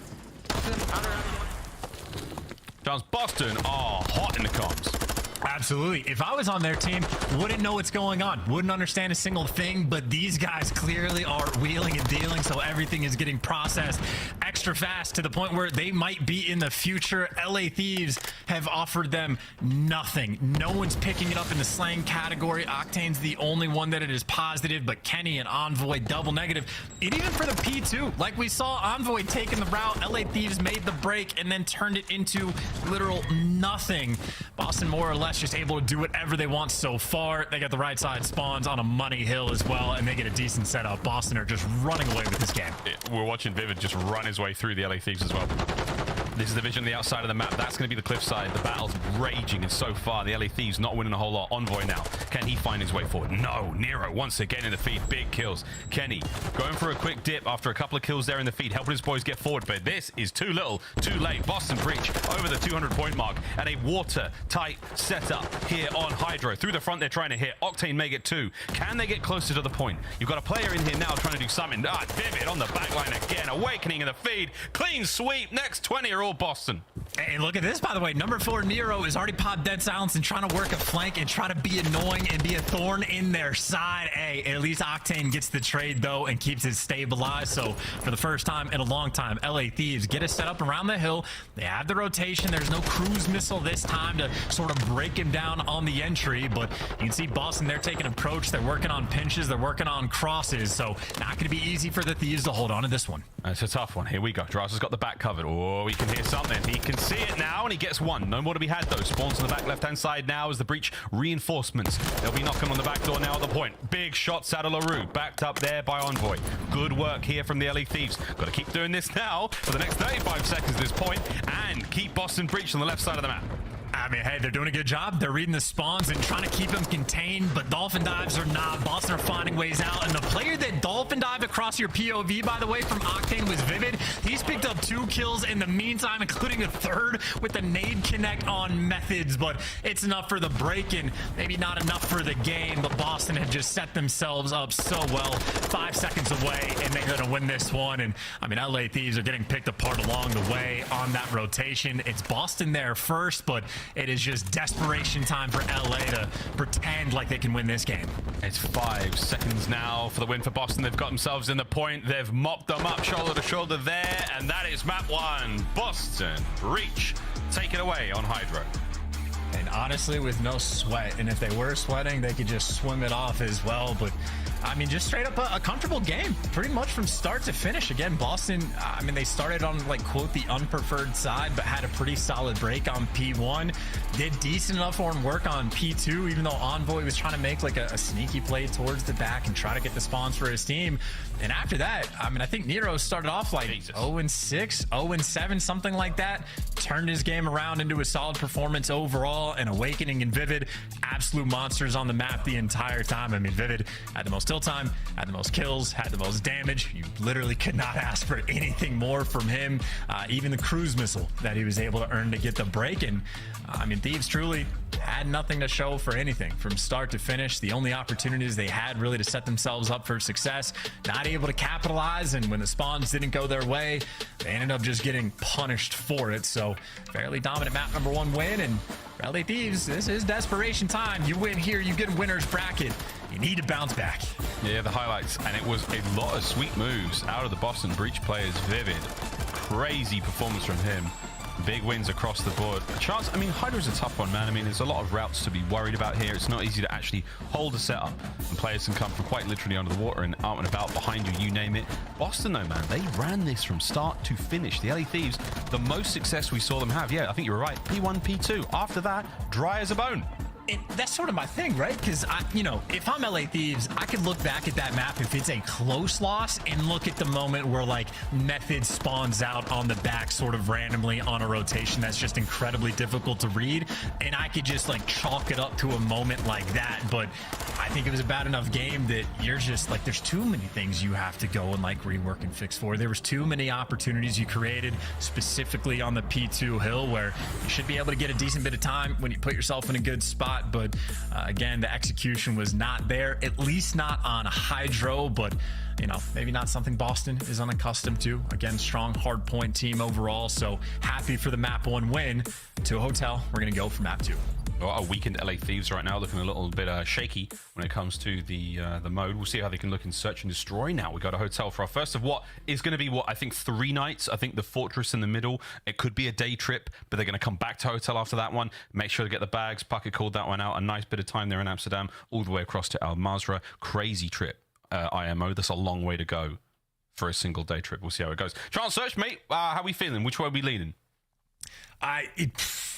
Speaker 16: Jones, Boston are hot in the comms.
Speaker 17: Absolutely. If I was on their team, wouldn't know what's going on, wouldn't understand a single thing, but these guys clearly are wheeling and dealing, so everything is getting processed extra fast to the point where they might be in the future. LA Thieves have offered them nothing. No one's picking it up in the slang category. Octane's the only one that it is positive, but Kenny and Envoy double negative. And even for the P2, like we saw Envoy taking the route, LA Thieves made the break and then turned it into literal nothing. Boston more or less just able to do whatever they want so far. They got the right side spawns on a money hill as well, and they get a decent setup. Boston are just running away with this game.
Speaker 16: We're watching Vivid just run his way through the LA Thieves as well. This is the vision on the outside of the map. That's going to be the cliffside. The battle's raging, and so far, the LA Thieves not winning a whole lot. Envoy now. Can he find his way forward? No. Nero once again in the feed. Big kills. Kenny going for a quick dip after a couple of kills there in the feed, helping his boys get forward, but this is too little, too late. Boston Breach over the 200-point mark, and a watertight setup here on Hydro. Through the front, they're trying to hit. Octane may get two. Can they get closer to the point? You've got a player in here now trying to do something. Vivid on the backline again. Awakening in the feed. Clean sweep. Next 20 are all Boston.
Speaker 17: Hey, look at this, by the way. Number 4, Nero, is already popped dead silence and trying to work a flank and try to be annoying and be a thorn in their side. Hey, at least Octane gets the trade, though, and keeps it stabilized. So, for the first time in a long time, LA Thieves get a setup around the hill. They have the rotation. There's no cruise missile this time to sort of break him down on the entry, but you can see Boston, they're taking approach. They're working on pinches. They're working on crosses, so not going to be easy for the Thieves to hold on to this one.
Speaker 16: It's a tough one. Here we go. Draz has got the back covered. Oh, we can hear something. He can see it now, and he gets one. No more to be had, though. Spawns on the back left-hand side now as the Breach reinforcements. They'll be knocking on the back door now at the point. Big shots out of LaRue. Backed up there by Envoy. Good work here from the LA Thieves. Got to keep doing this now for the next 35 seconds at this point, and keep Boston Breach on the left side of the map.
Speaker 17: I mean, hey, they're doing a good job. They're reading the spawns and trying to keep them contained, but Dolphin Dives are not. Boston are finding ways out, and the player that Dolphin Dived across your POV, by the way, from Octane was Vivid. He's picked up 2 kills in the meantime, including a third with the nade connect on Methods, but it's enough for the break and maybe not enough for the game, but Boston have just set themselves up so well. 5 seconds away, and they're going to win this one, and I mean, LA Thieves are getting picked apart along the way on that rotation. It's Boston there first, but it is just desperation time for LA to pretend like they can win this game.
Speaker 16: It's 5 seconds now for the win for Boston. They've got themselves in the point. They've mopped them up shoulder to shoulder there, and that is map 1. Boston Breach take it away on Hydro.
Speaker 17: And honestly, with no sweat, and if they were sweating, they could just swim it off as well. But I mean, just straight up a comfortable game, pretty much from start to finish. Again, Boston, I mean, they started on, like, quote, the unpreferred side, but had a pretty solid break on P1. Did decent enough on work on P2, even though Envoy was trying to make, like, a sneaky play towards the back and try to get the spawns for his team. And after that, I mean, I think Nero started off like 0-6, 0-7, something like that. Turned his game around into a solid performance overall, and Awakening and Vivid, absolute monsters on the map the entire time. I mean, Vivid had the most time, had the most kills, had the most damage. You literally could not ask for anything more from him. Even the cruise missile that he was able to earn to get the break. And I mean, Thieves truly had nothing to show for anything from start to finish. The only opportunities they had really to set themselves up for success, not able to capitalize, and when the spawns didn't go their way, they ended up just getting punished for it. So fairly dominant map number 1 win, and for LA Thieves, this is desperation time. You win here, you get winner's bracket. You need to bounce back.
Speaker 16: Yeah, the highlights, and it was a lot of sweet moves out of the Boston Breach players. Vivid, crazy performance from him. Big wins across the board. A chance, I mean, Hydra's a tough one, man. I mean, there's a lot of routes to be worried about here. It's not easy to actually hold a setup, and players can come from quite literally under the water and out and about behind you name it. Boston, though, man, they ran this from start to finish. The LA Thieves, the most success we saw them have. Yeah, I think you were right. P1, P2. After that, dry as a bone.
Speaker 17: And that's sort of my thing, right? Because, you know, if I'm LA Thieves, I could look back at that map if it's a close loss and look at the moment where, like, Method spawns out on the back sort of randomly on a rotation that's just incredibly difficult to read. And I could just, like, chalk it up to a moment like that. But I think it was a bad enough game that you're just, like, there's too many things you have to go and, like, rework and fix for. There was too many opportunities you created, specifically on the P2 hill, where you should be able to get a decent bit of time when you put yourself in a good spot. But again, the execution was not there, at least not on Hydro, but you know, maybe not something Boston is unaccustomed to. Again, strong hard point team overall, so happy for the map 1 win. To a hotel, we're gonna go for map 2.
Speaker 16: Well, a weakened LA Thieves right now, looking a little bit shaky when it comes to the mode. We'll see how they can look in Search and Destroy now. We got a hotel for our first of what is going to be, I think 3 nights. I think the Fortress in the middle. It could be a day trip, but they're going to come back to hotel after that one. Make sure to get the bags. Puckett called that one out. A nice bit of time there in Amsterdam, all the way across to Al Mazrah. Crazy trip, IMO. That's a long way to go for a single day trip. We'll see how it goes. Chance Search, mate. How are we feeling? Which way are we leaning?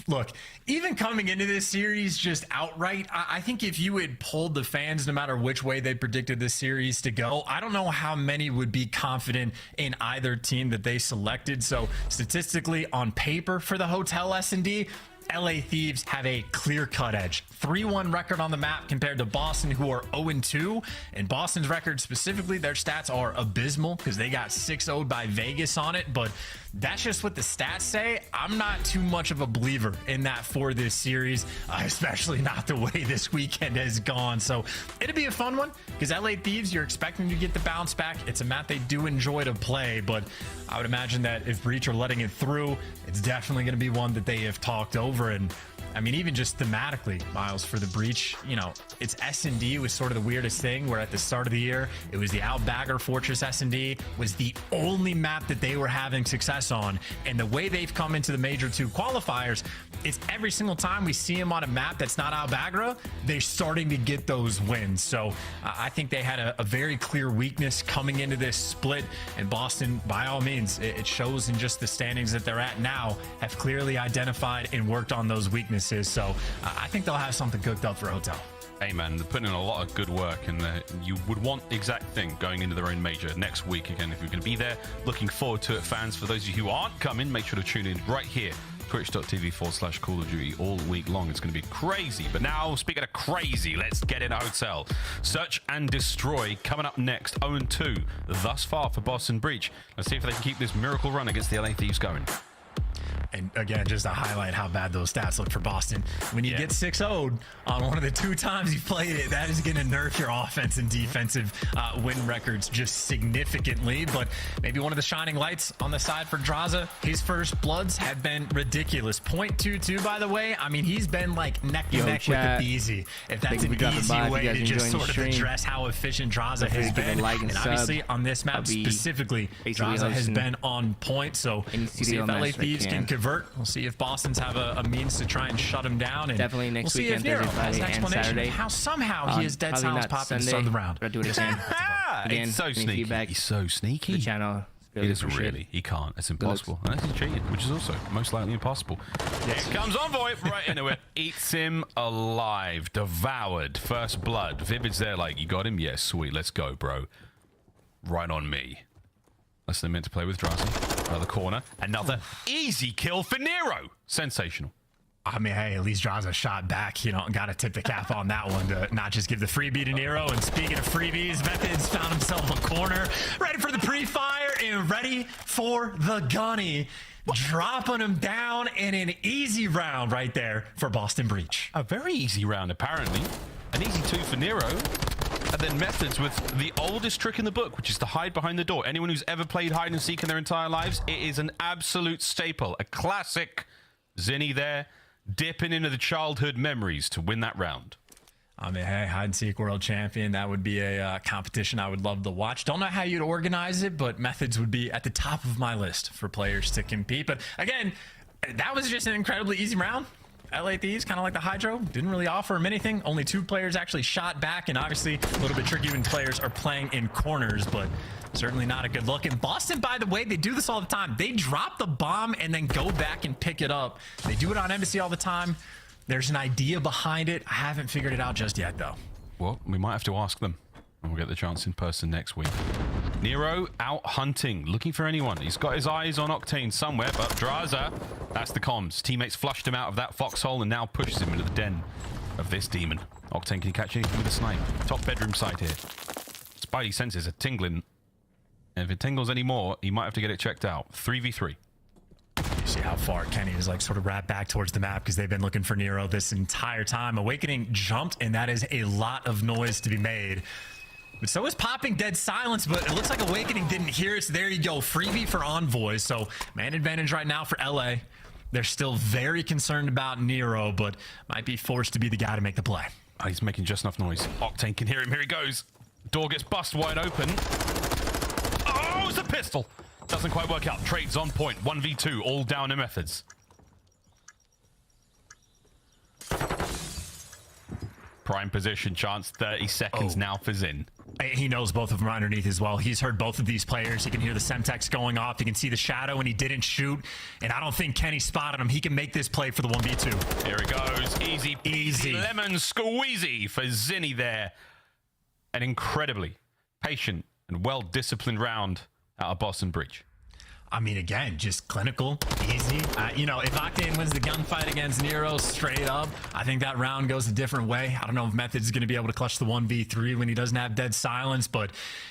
Speaker 17: Look, even coming into this series just outright, I think if you had polled the fans, no matter which way they predicted this series to go, I don't know how many would be confident in either team that they selected. So statistically, on paper for the Hotel S&D, LA Thieves have a clear-cut edge. 3-1 record on the map compared to Boston, who are 0-2. And Boston's record specifically, their stats are abysmal because they got 6-0'd by Vegas on it. But that's just what the stats say. I'm not too much of a believer in that for this series, especially not the way this weekend has gone. So it'll be a fun one because LA Thieves, you're expecting to get the bounce back. It's a map they do enjoy to play, but I would imagine that if Breach are letting it through, it's definitely going to be one that they have talked over. And I mean, even just thematically, Miles, for the Breach, you know, it's S&D was sort of the weirdest thing, where at the start of the year, it was the Outbagger Fortress S&D was the only map that they were having success on. And the way they've come into the Major 2 qualifiers, it's every single time we see them on a map that's not Outbagger, they're starting to get those wins. So I think they had a very clear weakness coming into this split. And Boston, by all means, it shows in just the standings that they're at now, have clearly identified and worked on those weaknesses. So I think they'll have something cooked up for Hotel.
Speaker 16: Hey man, they're putting in a lot of good work, and you would want the exact thing going into their own major next week. Again, if you're going to be there, looking forward to it, fans. For those of you who aren't coming, make sure to tune in right here, twitch.tv/Call of Duty all week long. It's going to be crazy. But now, speaking of crazy, let's get in a hotel. Search and Destroy coming up next. 0-2 thus far for Boston Breach. Let's see if they can keep this miracle run against the LA Thieves going.
Speaker 17: And again, just to highlight how bad those stats look for Boston. When you get 6-0'd on one of the 2 times you played it, that is going to nerf your offense and defensive win records just significantly. But maybe one of the shining lights on the side for Draza, his first bloods have been ridiculous. 0.22, by the way. I mean, he's been like neck and neck with the Beezy. If that's an easy way to just sort of address how efficient Draza has been. And obviously on this map specifically, Draza has been on point. So we'll see if LA Thieves can convert. We'll see if Boston's have a means to try and shut him down. And
Speaker 13: definitely next weekend,
Speaker 17: Thursday,
Speaker 13: Friday, and Saturday.
Speaker 17: How somehow he is dead silence popping to start the round.
Speaker 13: Do it again.
Speaker 16: It's so sneaky. He's so sneaky.
Speaker 13: The channel.
Speaker 16: It is really. He can't. It's impossible. Unless he's cheated, which is also most likely impossible. Yes. Here comes Envoy right into it. Eats him alive. Devoured. First blood. Vivid's there like, you got him? Yes, sweet. Let's go, bro. Right on me. Less than a minute to play with Drazen. Another corner. Another easy kill for Nero. Sensational.
Speaker 17: I mean, hey, at least Draza shot back. You know, got to tip the cap on that one to not just give the freebie to Nero. And speaking of freebies, Methods found himself a corner, ready for the pre-fire and ready for the gunny. Dropping him down in an easy round right there for Boston Breach.
Speaker 16: A very easy round, apparently. An easy 2 for Nero. And then Methods with the oldest trick in the book, which is to hide behind the door. Anyone who's ever played hide and seek in their entire lives, it is an absolute staple. A classic. Zinni there, dipping into the childhood memories to win that round.
Speaker 17: I mean, hey, hide and seek world champion. That would be a competition I would love to watch. Don't know how you'd organize it, but Methods would be at the top of my list for players to compete. But again, that was just an incredibly easy round. LA Thieves, kind of like the Hydro, didn't really offer him anything. Only 2 players actually shot back, and obviously a little bit tricky when players are playing in corners, but certainly not a good look. And Boston, by the way, they do this all the time. They drop the bomb and then go back and pick it up. They do it on Embassy all the time. There's an idea behind it. I haven't figured it out just yet, though.
Speaker 16: Well, we might have to ask them. And we'll get the chance in person next week. Nero out hunting, looking for anyone. He's got his eyes on Octane somewhere, but Draza, that's the comms. Teammates flushed him out of that foxhole and now pushes him into the den of this demon. Octane, can you catch anything with a snipe? Top bedroom side here. Spidey senses are tingling. And if it tingles anymore, he might have to get it checked out. 3v3.
Speaker 17: You see how far Kenny is like sort of wrapped back towards the map because they've been looking for Nero this entire time. Awakening jumped, and that is a lot of noise to be made. But so is popping dead silence, but it looks like Awakening didn't hear it. So there you go. Freebie for Envoy. So man advantage right now for LA. They're still very concerned about Nero, but might be forced to be the guy to make the play.
Speaker 16: Oh, he's making just enough noise. Octane can hear him. Here he goes. Door gets bust wide open. Oh, it's a pistol. Doesn't quite work out. Trades on point. 1v2. All down to methods. Prime position chance. 30 seconds now for Zin.
Speaker 17: He knows both of them are underneath as well. He's heard both of these players. He can hear the Semtex going off. He can see the shadow, and he didn't shoot. And I don't think Kenny spotted him. He can make this play for the 1v2.
Speaker 16: Here it goes. Easy. Lemon squeezy for Zinni there. An incredibly patient and well-disciplined round out of Boston Breach.
Speaker 17: I mean, again, just clinical, easy. You know, if Octane wins the gunfight against Nero straight up, I think that round goes a different way. I don't know if Methods is going to be able to clutch the 1v3 when he doesn't have dead silence, but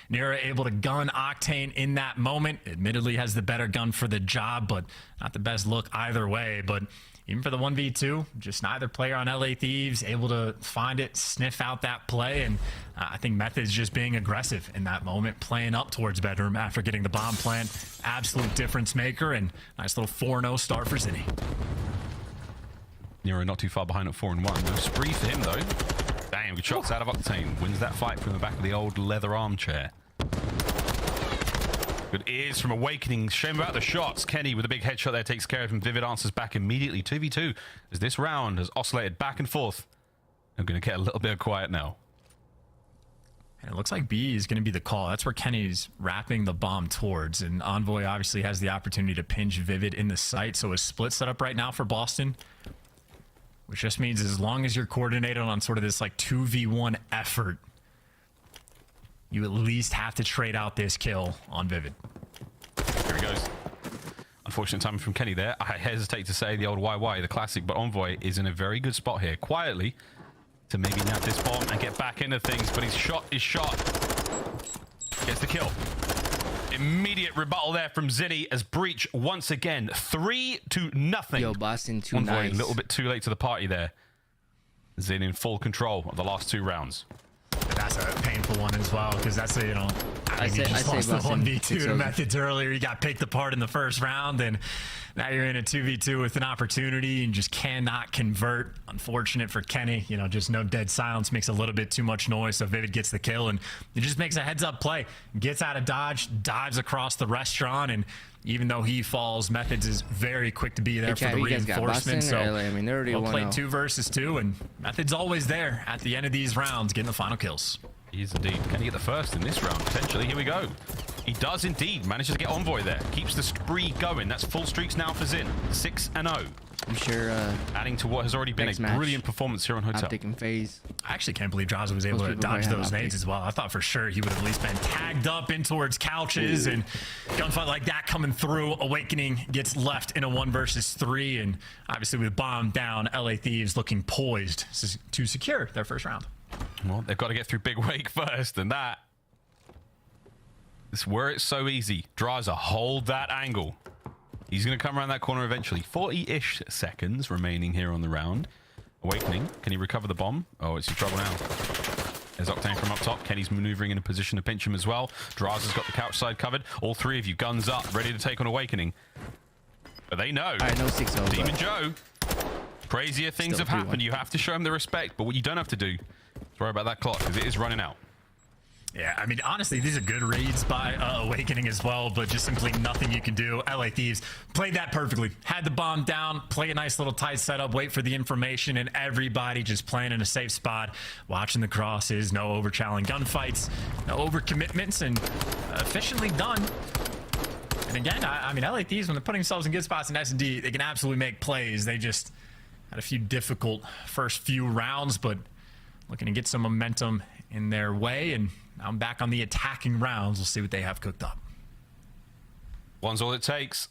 Speaker 17: Nero able to gun Octane in that moment. Admittedly has the better gun for the job, but not the best look either way. But even for the 1v2, just neither player on LA Thieves able to find it, sniff out that play. And I think Methods just being aggressive in that moment, playing up towards bedroom after getting the bomb plant. Absolute difference maker, and nice little 4-0 start for Zinni.
Speaker 16: Nero not too far behind at 4-1. No spree for him, though. Damn, good shots out of Octane. Wins that fight from the back of the old leather armchair. Good ears from Awakening. Shame about the shots. Kenny with a big headshot there takes care of him. Vivid answers back immediately. 2v2 as this round has oscillated back and forth. I'm going to get a little bit of quiet now.
Speaker 17: And it looks like B is going to be the call. That's where Kenny's wrapping the bomb towards. And Envoy obviously has the opportunity to pinch Vivid in the site. So a split set up right now for Boston. Which just means as long as you're coordinated on sort of this like 2v1 effort, you at least have to trade out this kill on Vivid.
Speaker 16: Here he goes. Unfortunate timing from Kenny there. I hesitate to say the old YY, the classic, but Envoy is in a very good spot here. Quietly to maybe nab this bomb and get back into things, but his shot is shot. Gets the kill. Immediate rebuttal there from Zinni as Breach once again 3-0.
Speaker 13: Yo, Boston, too
Speaker 16: Envoy
Speaker 13: nice.
Speaker 16: a little bit too late to the party there. Zin in full control of the last two rounds.
Speaker 17: That's a painful one as well, because that's a, you know, I mean, you just lost the 1v2 to Methods earlier. You got picked apart in the first round, and now you're in a 2v2 with an opportunity and just cannot convert. Unfortunate for Kenny, you know, just no dead silence makes a little bit too much noise, so Vivid gets the kill, and it just makes a heads-up play. Gets out of dodge, dives across the restaurant, and even though he falls, Methods is very quick to be there for the reinforcement. So
Speaker 13: I mean, they're already
Speaker 17: we'll play 2 versus 2, and Methods always there at the end of these rounds, getting the final kills.
Speaker 16: He is indeed. Can he get the first in this round? Potentially. Here we go. He does indeed. Manages to get Envoy there. Keeps the spree going. That's full streaks now for Zin. 6-0.
Speaker 13: I'm sure.
Speaker 16: Adding to what has already been a brilliant performance here on Hotel.
Speaker 13: Optic and Phase.
Speaker 17: I actually can't believe Jaza was able to dodge those nades as well. I thought for sure he would have at least been tagged up in towards couches. And gunfight like that coming through. Awakening gets left in a 1 versus 3. And obviously with bomb down, LA Thieves looking poised to secure their first round.
Speaker 16: Well, they've got to get through Big Wake first, and that is where it's so easy. Draza, hold that angle. He's going to come around that corner eventually. 40-ish seconds remaining here on the round. Awakening, can he recover the bomb? Oh, it's in trouble now. There's Octane from up top. Kenny's maneuvering in a position to pinch him as well. Draza's got the couch side covered. All three of you, guns up, ready to take on Awakening. But they know.
Speaker 13: I know 6-0.
Speaker 16: Demon Joe. Crazier things have happened. You have to show him the respect, but what you don't have to do is worry about that clock, because it is running out.
Speaker 17: Yeah, I mean, honestly, these are good reads by Awakening as well, but just simply nothing you can do. LA Thieves played that perfectly. Had the bomb down, play a nice little tight setup, wait for the information, and everybody just playing in a safe spot, watching the crosses, no over-challenge gunfights, no over-commitments, and efficiently done. And again, I mean, LA Thieves, when they're putting themselves in good spots in S&D, they can absolutely make plays. They just Had a few difficult first few rounds, but looking to get some momentum in their way. And now I'm back on the attacking rounds. We'll see what they have cooked up.
Speaker 16: One's all it takes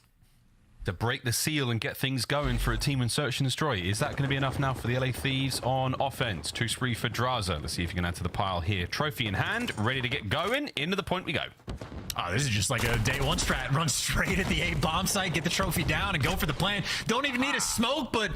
Speaker 16: to break the seal and get things going for a team in Search and Destroy. Is that going to be enough now for the LA Thieves on offense? 2 spree for Draza. Let's see if you can add to the pile here. Trophy in hand, ready to get going. Into the point we go.
Speaker 17: Oh, this is just like a day one strat. Run straight at the A bomb site, get the trophy down, and go for the plan. Don't even need a smoke, but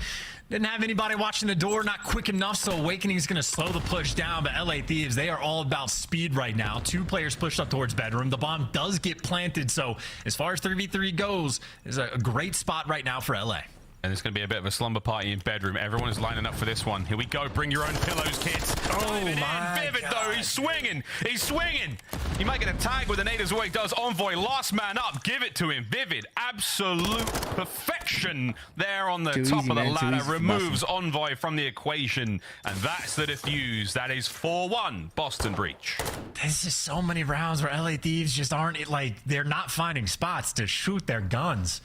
Speaker 17: didn't have anybody watching the door, not quick enough, so Awakening is going to slow the push down. But LA Thieves, they are all about speed right now. 2 players pushed up towards bedroom. The bomb does get planted, so as far as 3v3 goes, is a great spot right now for LA.
Speaker 16: And it's going to be a bit of a slumber party in bedroom. Everyone is lining up for this one. Here we go. Bring your own pillows, kids.
Speaker 17: Oh, my
Speaker 16: Vivid,
Speaker 17: God.
Speaker 16: though. He's swinging. He's swinging. He might get a tag with the nade as well. He does. Envoy, last man up. Give it to him. Vivid. Absolute perfection there on the top of the ladder. Removes Envoy from the equation. And that's the defuse. That is 4-1 Boston Breach.
Speaker 17: There's just so many rounds where LA Thieves just aren't, like, they're not finding spots to shoot their guns.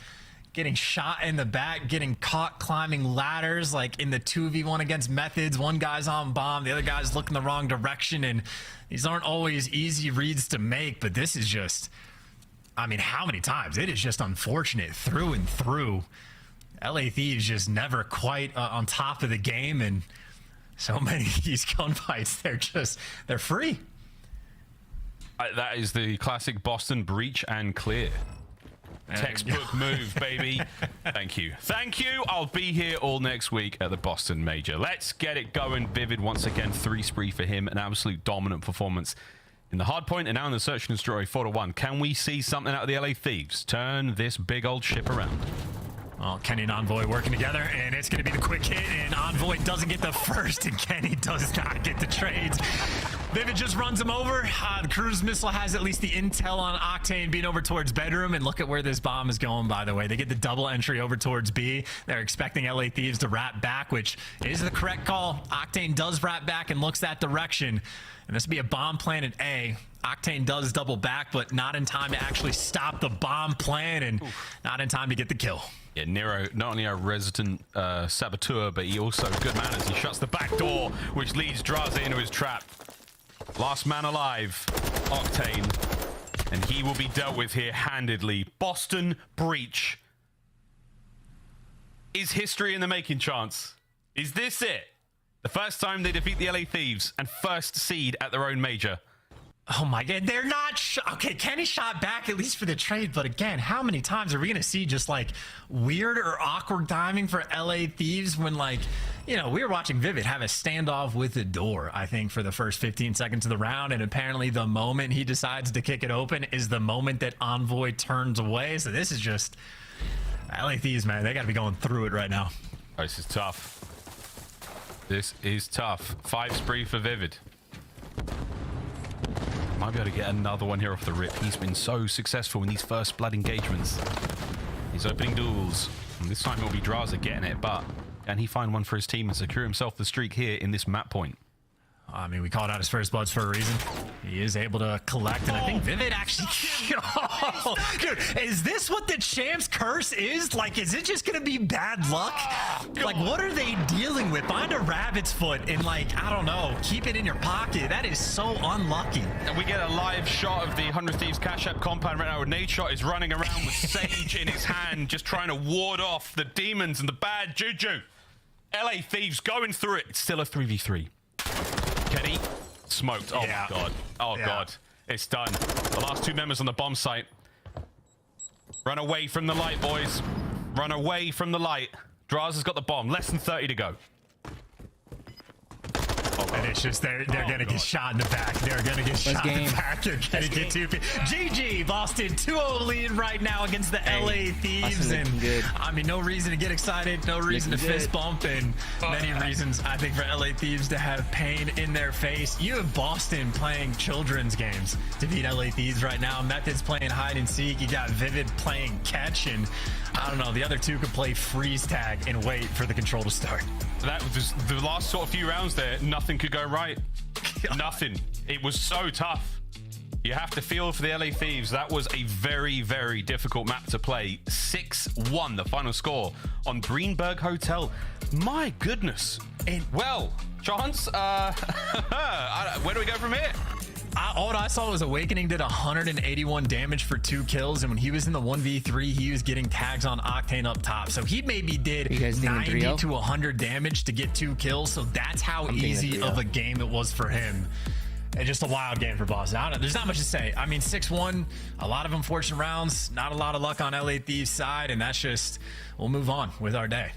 Speaker 17: Getting shot in the back, getting caught climbing ladders, like in the 2v1 against methods. One guy's on bomb, the other guy's looking the wrong direction, and these aren't always easy reads to make, but this is just, I mean, how many times? It is just unfortunate through and through. LA Thieves just never quite on top of the game, and so many of these gunfights, they're free.
Speaker 16: That is the classic Boston Breach and clear. Textbook move, baby. Thank you. Thank you. I'll be here all next week at the Boston Major. Let's get it going. Vivid once again, 3 spree for him. An absolute dominant performance in the hardpoint and now in the Search and Destroy 4-1. Can we see something out of the LA Thieves? Turn this big old ship around.
Speaker 17: Oh, Kenny and Envoy working together, and it's going to be the quick hit, and Envoy doesn't get the first, and Kenny does not get the trades. Vivid just runs him over. The cruise missile has at least the intel on Octane being over towards bedroom, and look at where this bomb is going, by the way. They get the double entry over towards B. They're expecting LA Thieves to wrap back, which is the correct call. Octane does wrap back and looks that direction, and this will be a bomb planted A. Octane does double back, but not in time to actually stop the bomb plan, and not in time to get the kill.
Speaker 16: Yeah, Nero, not only a resident saboteur, but he also good manners. He shuts the back door, which leads Draza into his trap. Last man alive, Octane. And he will be dealt with here handedly. Boston Breach. Is history in the making, Chance? Is this it? The first time they defeat the LA Thieves and first seed at their own major.
Speaker 17: Oh my God, they're not okay, Kenny shot back at least for the trade, but again, how many times are we gonna see just like weird or awkward timing for LA Thieves when, like, you know, we were watching Vivid have a standoff with the door, I think, for the first 15 seconds of the round, and apparently the moment he decides to kick it open is the moment that Envoy turns away. So this is just LA Thieves, man, they gotta be going through it right now.
Speaker 16: Oh, this is tough. This is tough. 5 spree for Vivid. Might be able to get another one here off the rip. He's been so successful in these first blood engagements. He's opening duels. And this time it'll be Draza getting it, but can he find one for his team and secure himself the streak here in this map point?
Speaker 17: I mean, we called out his first bloods for a reason. He is able to collect, and I think Vivid actually... Oh, dude, is this what the Champ's curse is? Like, is it just going to be bad luck? Like, what are they dealing with? Find a rabbit's foot and, like, I don't know, keep it in your pocket. That is so unlucky.
Speaker 16: And we get a live shot of the 100 Thieves Cash App compound right now. Nade Shot is running around with Sage in his hand, just trying to ward off the demons and the bad juju. LA Thieves going through it. It's still a 3v3. Kenny smoked. Oh my God. Oh God. It's done. The last 2 members on the bomb site. Run away from the light, boys. Run away from the light. Draza's got the bomb. Less than 30 to go.
Speaker 17: And it's just they're gonna get shot in the back. They're gonna get shot in the back. They're gonna get 2 GG Boston 2-0 lead right now against the LA Thieves, and I mean, no reason to get excited, no reason to fist bump, and many reasons I think for LA Thieves to have pain in their face. You have Boston playing children's games to beat LA Thieves right now. Methods playing hide and seek. You got Vivid playing catch, and I don't know, the other 2 could play freeze tag and wait for the control to start.
Speaker 16: That was the last sort of few rounds there. Nothing could go right. Nothing. It was so tough. You have to feel for the LA Thieves. That was a very, very difficult map to play. 6-1, the final score on Greenberg Hotel. My goodness. And well, Chance, where do we go from here?
Speaker 17: All I saw was Awakening did 181 damage for 2 kills, and when he was in the 1v3, he was getting tags on Octane up top. So he maybe did 90 to 100 damage to get 2 kills. So that's how easy of a game it was for him. And just a wild game for Boston. There's not much to say. I mean, 6-1, a lot of unfortunate rounds, not a lot of luck on LA Thieves' side, and that's just, we'll move on with our day.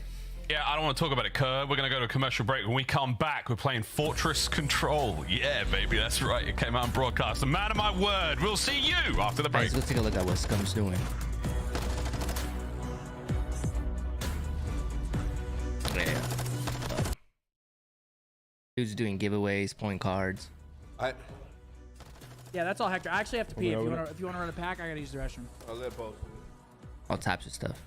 Speaker 16: Yeah, I don't want to talk about it, Kerr. We're going to go to a commercial break. When we come back, we're playing Fortress Control. Yeah, baby, that's right. It came out on broadcast. A man of my word. We'll see you after the break.
Speaker 13: Guys, let's take a look at what Scum's doing. Yeah. Dude's doing giveaways, pulling cards.
Speaker 1: Yeah, that's all, Hector. I actually have to pee. If you want to run a pack, I gotta use the restroom.
Speaker 2: I'll let both.
Speaker 13: All types of stuff.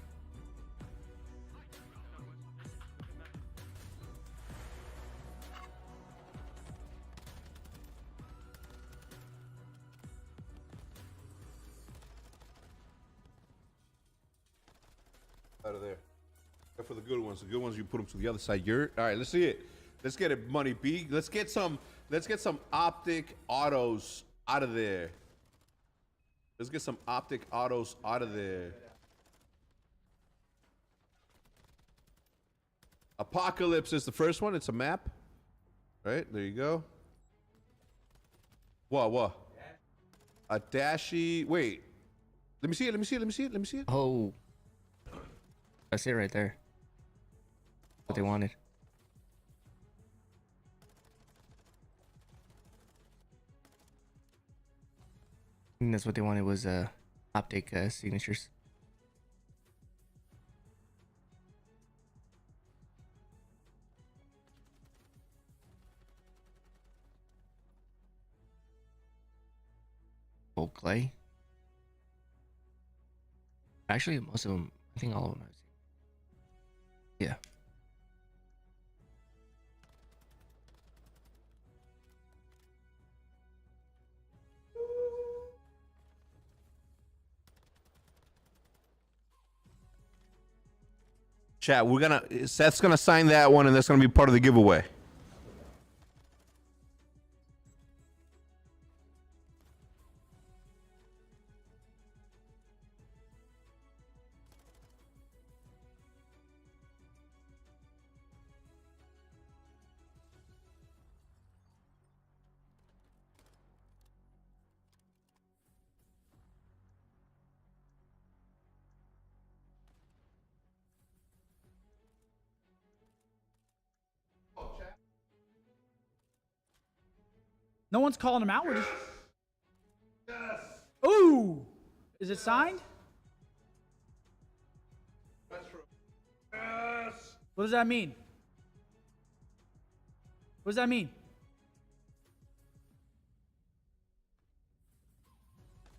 Speaker 2: Out of there. Except for the good ones. The good ones, you put them to the other side. All right, let's see it. Let's get it, Money B. Let's get some Optic autos out of there. Let's get some Optic autos out of there. Apocalypse is the first one. It's a map. Right, there you go. What? A dashy. Wait. Let me see it.
Speaker 13: Oh. That's it right there. What they wanted. I think that's what they wanted was Optic signatures. Old Clay. Actually, most of them, I think all of them have. Yeah.
Speaker 2: Chat, Seth's gonna sign that one, and that's gonna be part of the giveaway.
Speaker 1: No one's calling him out. We're just... Yes. Ooh. Is it signed?
Speaker 2: Yes.
Speaker 1: What does that mean? What does that mean?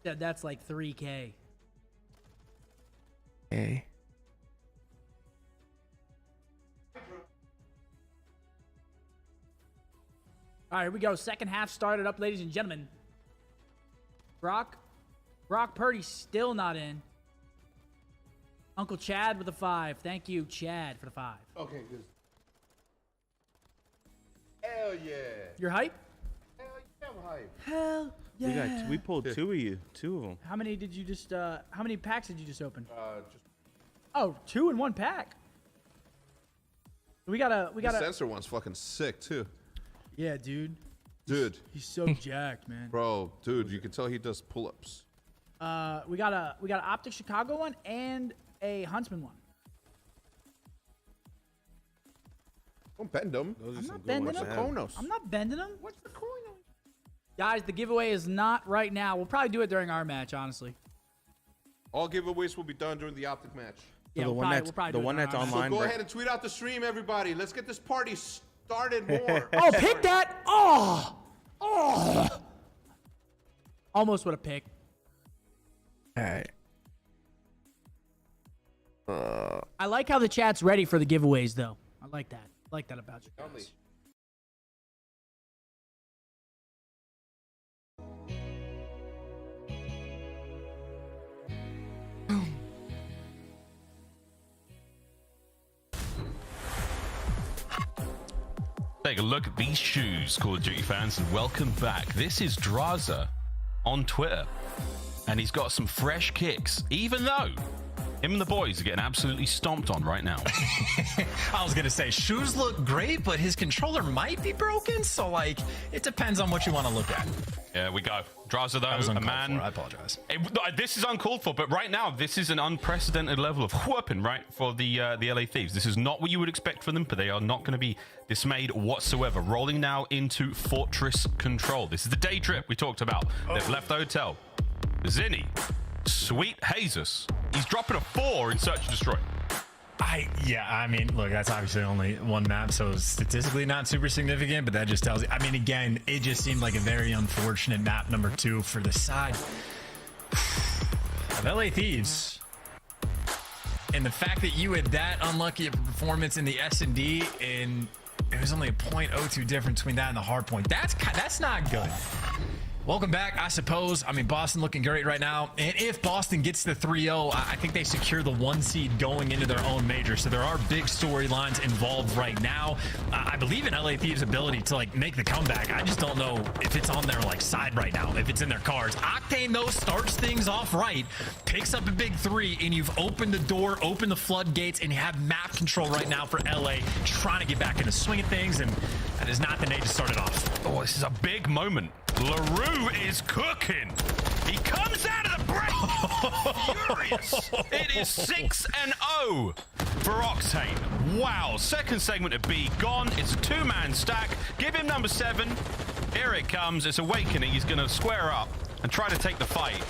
Speaker 1: Yeah, that's like 3K.
Speaker 13: Hey.
Speaker 1: All right, here we go. Second half started up, ladies and gentlemen. Brock Purdy still not in. Uncle Chad with a 5. Thank you, Chad, for the 5.
Speaker 2: Okay, good. Hell yeah.
Speaker 1: You're hype?
Speaker 2: Hell yeah, I'm hype.
Speaker 1: Hell yeah.
Speaker 3: We pulled 2 of you. 2 of them.
Speaker 1: How many did you just, how many packs did you just open?
Speaker 2: Just...
Speaker 1: Oh, 2 in 1 pack. We gotta.
Speaker 2: The sensor one's fucking sick, too.
Speaker 1: Yeah, dude.
Speaker 2: Dude.
Speaker 1: He's so jacked, man.
Speaker 2: Bro, dude, you can tell he does pull-ups.
Speaker 1: We got an Optic Chicago one and a Huntsman one.
Speaker 2: Don't bend them.
Speaker 1: I'm not bending them.
Speaker 2: Konos.
Speaker 1: I'm not bending them.
Speaker 2: What's the Konos?
Speaker 1: Guys, the giveaway is not right now. We'll probably do it during our match, honestly.
Speaker 2: All giveaways will be done during the Optic match.
Speaker 1: Yeah,
Speaker 3: the one that's online.
Speaker 2: So go ahead and tweet out the stream, everybody. Let's get this party started more.
Speaker 1: Oh, pick that. Oh. Almost would have picked.
Speaker 13: All right.
Speaker 1: I like how the chat's ready for the giveaways, though. I like that. I like that about you guys.
Speaker 16: take a look at these shoes, Call of Duty fans, and welcome back. This is Draza on Twitter, and he's got some fresh kicks, even though him and the boys are getting absolutely stomped on right now.
Speaker 17: I was going to say, shoes look great, but his controller might be broken, so, like, it depends on what you want to look at.
Speaker 16: Yeah, we go. Draza, though, a man...
Speaker 17: I apologize.
Speaker 16: This is uncalled for, but right now, this is an unprecedented level of whooping, right, for the LA Thieves. This is not what you would expect from them, but they are not going to be dismayed whatsoever. Rolling now into Fortress Control. This is the day trip we talked about. They've left the hotel. Zinni, Sweet Jesus. He's dropping a 4 in Search and Destroy.
Speaker 17: Yeah, I mean, look, that's obviously only one map, so statistically not super significant, but that just tells you, I mean, again, it just seemed like a very unfortunate map number 2 for the side of LA Thieves. And the fact that you had that unlucky of a performance in the S&D, and it was only a 0.02 difference between that and the hard point. That's not good. Welcome back, I suppose. I mean, Boston looking great right now. And if Boston gets the 3-0, I think they secure the 1 seed going into their own major. So there are big storylines involved right now. I believe in LA Thieves' ability to, like, make the comeback. I just don't know if it's on their, like, side right now, if it's in their cards. Octane, though, starts things off right, picks up a big 3, and you've opened the door, opened the floodgates, and you have map control right now for LA, trying to get back in the swing of things, and that is not the nade to start it off.
Speaker 16: Oh, this is a big moment. LaRue is cooking. He comes out of the break. Furious. It is 6-0 for Octane. Wow. Second segment of B gone. It's a 2-man stack. Give him number 7. Here it comes. It's Awakening. He's going to square up and try to take the fight.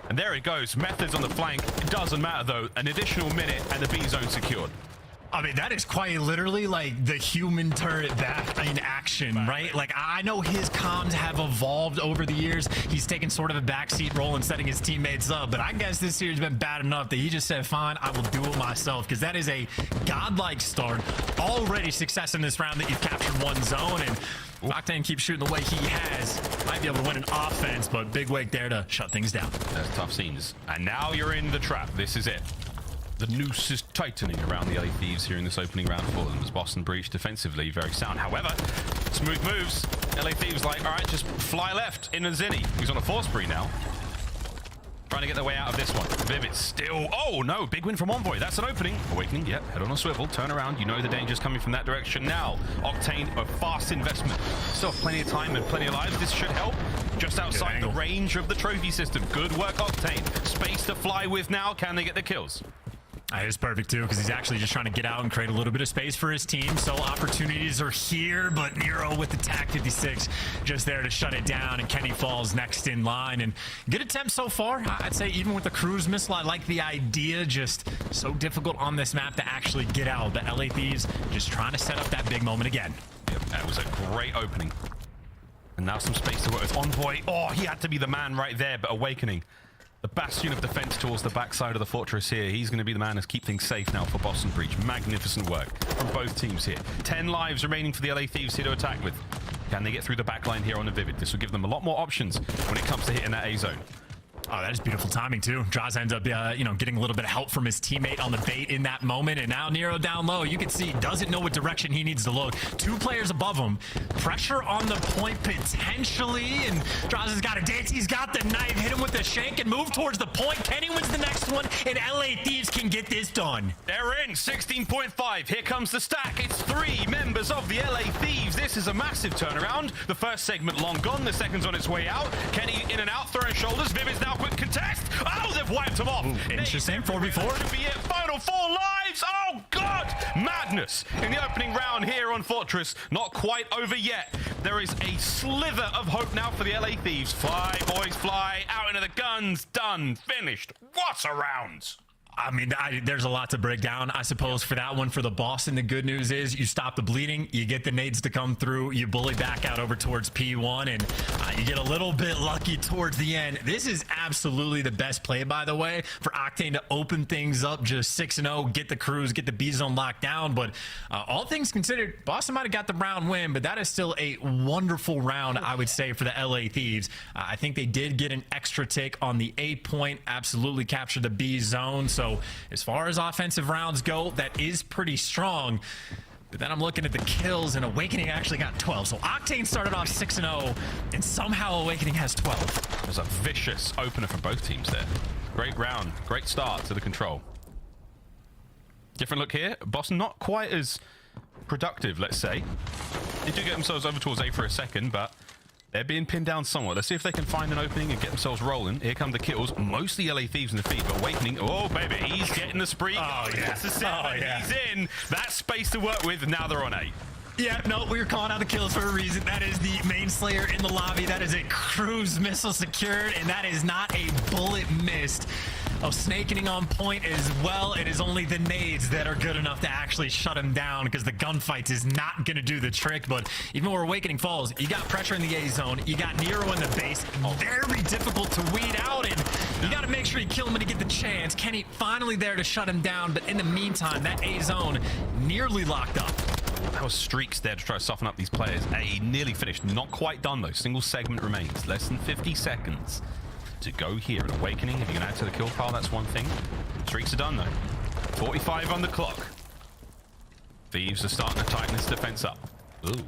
Speaker 16: And there he goes. Methods on the flank. It doesn't matter, though. An additional minute and the B zone secured.
Speaker 17: I mean, that is quite literally like the human turret back in action, right? Like, I know his comms have evolved over the years. He's taken sort of a backseat role in setting his teammates up, but I guess this year's been bad enough that he just said, fine, I will do it myself, because that is a godlike start. Already success in this round that you've captured 1 zone, and Octane keeps shooting the way he has. Might be able to win an offense, but big wake there to shut things down.
Speaker 16: That's tough scenes. And now you're in the trap. This is it. The noose is tightening around the LA Thieves here in this opening round for them as Boston breach defensively very sound. However, smooth moves. LA Thieves like, all right, just fly left in a Zinni. He's on a 4 spree now. Trying to get their way out of this one. Vivid still. Oh, no. Big win from Envoy. That's an opening. Awakening. Yep. Head on a swivel. Turn around. You know the danger's coming from that direction now. Octane, a fast investment. Still have plenty of time and plenty of lives. This should help. Just outside the range of the trophy system. Good work, Octane. Space to fly with now. Can they get the kills?
Speaker 17: It's perfect, too, because he's actually just trying to get out and create a little bit of space for his team. So opportunities are here, but Nero with the TAC 56 just there to shut it down, and Kenny falls next in line. And good attempt so far. I'd say even with the cruise missile, I like the idea. Just so difficult on this map to actually get out. The LA Thieves just trying to set up that big moment again.
Speaker 16: Yep, that was a great opening. And now some space to work with Envoy. Oh, he had to be the man right there, but Awakening. The bastion of defense towards the backside of the fortress here. He's going to be the man to keep things safe now for Boston Breach. Magnificent work from both teams here. 10 lives remaining for the LA Thieves here to attack with. Can they get through the backline here on the Vivid? This will give them a lot more options when it comes to hitting that A zone.
Speaker 17: Oh, that is beautiful timing, too. Draws ends up, getting a little bit of help from his teammate on the bait in that moment. And now Nero down low. You can see doesn't know what direction he needs to look. 2 players above him. Pressure on the point potentially. And Draws has got a dance. He's got the knife. Hit him with the shank and move towards the point. Kenny wins the next one. And LA Thieves can get this done.
Speaker 16: They're in 16.5. Here comes the stack. It's 3 members of the LA Thieves. This is a massive turnaround. The first segment long gone. The second's on its way out. Kenny in and out, throwing shoulders. Vivid's now quick contest. Oh, they've wiped him off.
Speaker 17: Interesting. 4v4.
Speaker 16: Should be it. Final 4 lives. Oh, God. Madness in the opening round here on Fortress. Not quite over yet. There is a slither of hope now for the LA Thieves. Fly, boys, fly. Out into the guns. Done. Finished. What a round.
Speaker 17: I mean, there's a lot to break down, I suppose, for that one. For the Boston, the good news is you stop the bleeding, you get the nades to come through, you bully back out over towards P1, and you get a little bit lucky towards the end. This is absolutely the best play, by the way, for Octane to open things up, just 6-0, get the cruise, get the B zone locked down. But all things considered, Boston might have got the round win, but that is still a wonderful round, I would say, for the LA Thieves. I think they did get an extra tick on the A point, absolutely captured the B zone. So as far as offensive rounds go, that is pretty strong. But then I'm looking at the kills, and Awakening actually got 12. So Octane started off 6-0, and somehow Awakening has 12.
Speaker 16: There's a vicious opener for both teams there. Great round. Great start to the control. Different look here. Boston not quite as productive, let's say. They do get themselves over towards A for a second, but they're being pinned down somewhat. Let's see if they can find an opening and get themselves rolling. Here come the kills. Mostly LA Thieves in the feed, but Awakening. Oh, baby, he's getting the spree.
Speaker 17: Oh, yeah.
Speaker 16: It's a 7.
Speaker 17: Oh, yeah.
Speaker 16: He's in. That's space to work with. Now they're on 8.
Speaker 17: Yeah, no, we were calling out the kills for a reason. That is the main Slayer in the lobby. That is a cruise missile secured, and that is not a bullet missed. Oh, snaking on point as well. It is only the nades that are good enough to actually shut him down, because the gunfights is not going to do the trick. But even where Awakening falls, you got pressure in the A zone. You got Nero in the base. Very difficult to weed out, and you got to make sure you kill him when you get the chance. Kenny finally there to shut him down, but in the meantime, that A zone nearly locked up.
Speaker 16: That was streaks there to try to soften up these players. A nearly finished. Not quite done, though. Single segment remains. Less than 50 seconds to go here. An Awakening, if you can add to the kill pile, that's one thing. Streaks are done, though. 45 on the clock. Thieves are starting to tighten this defense up. Ooh.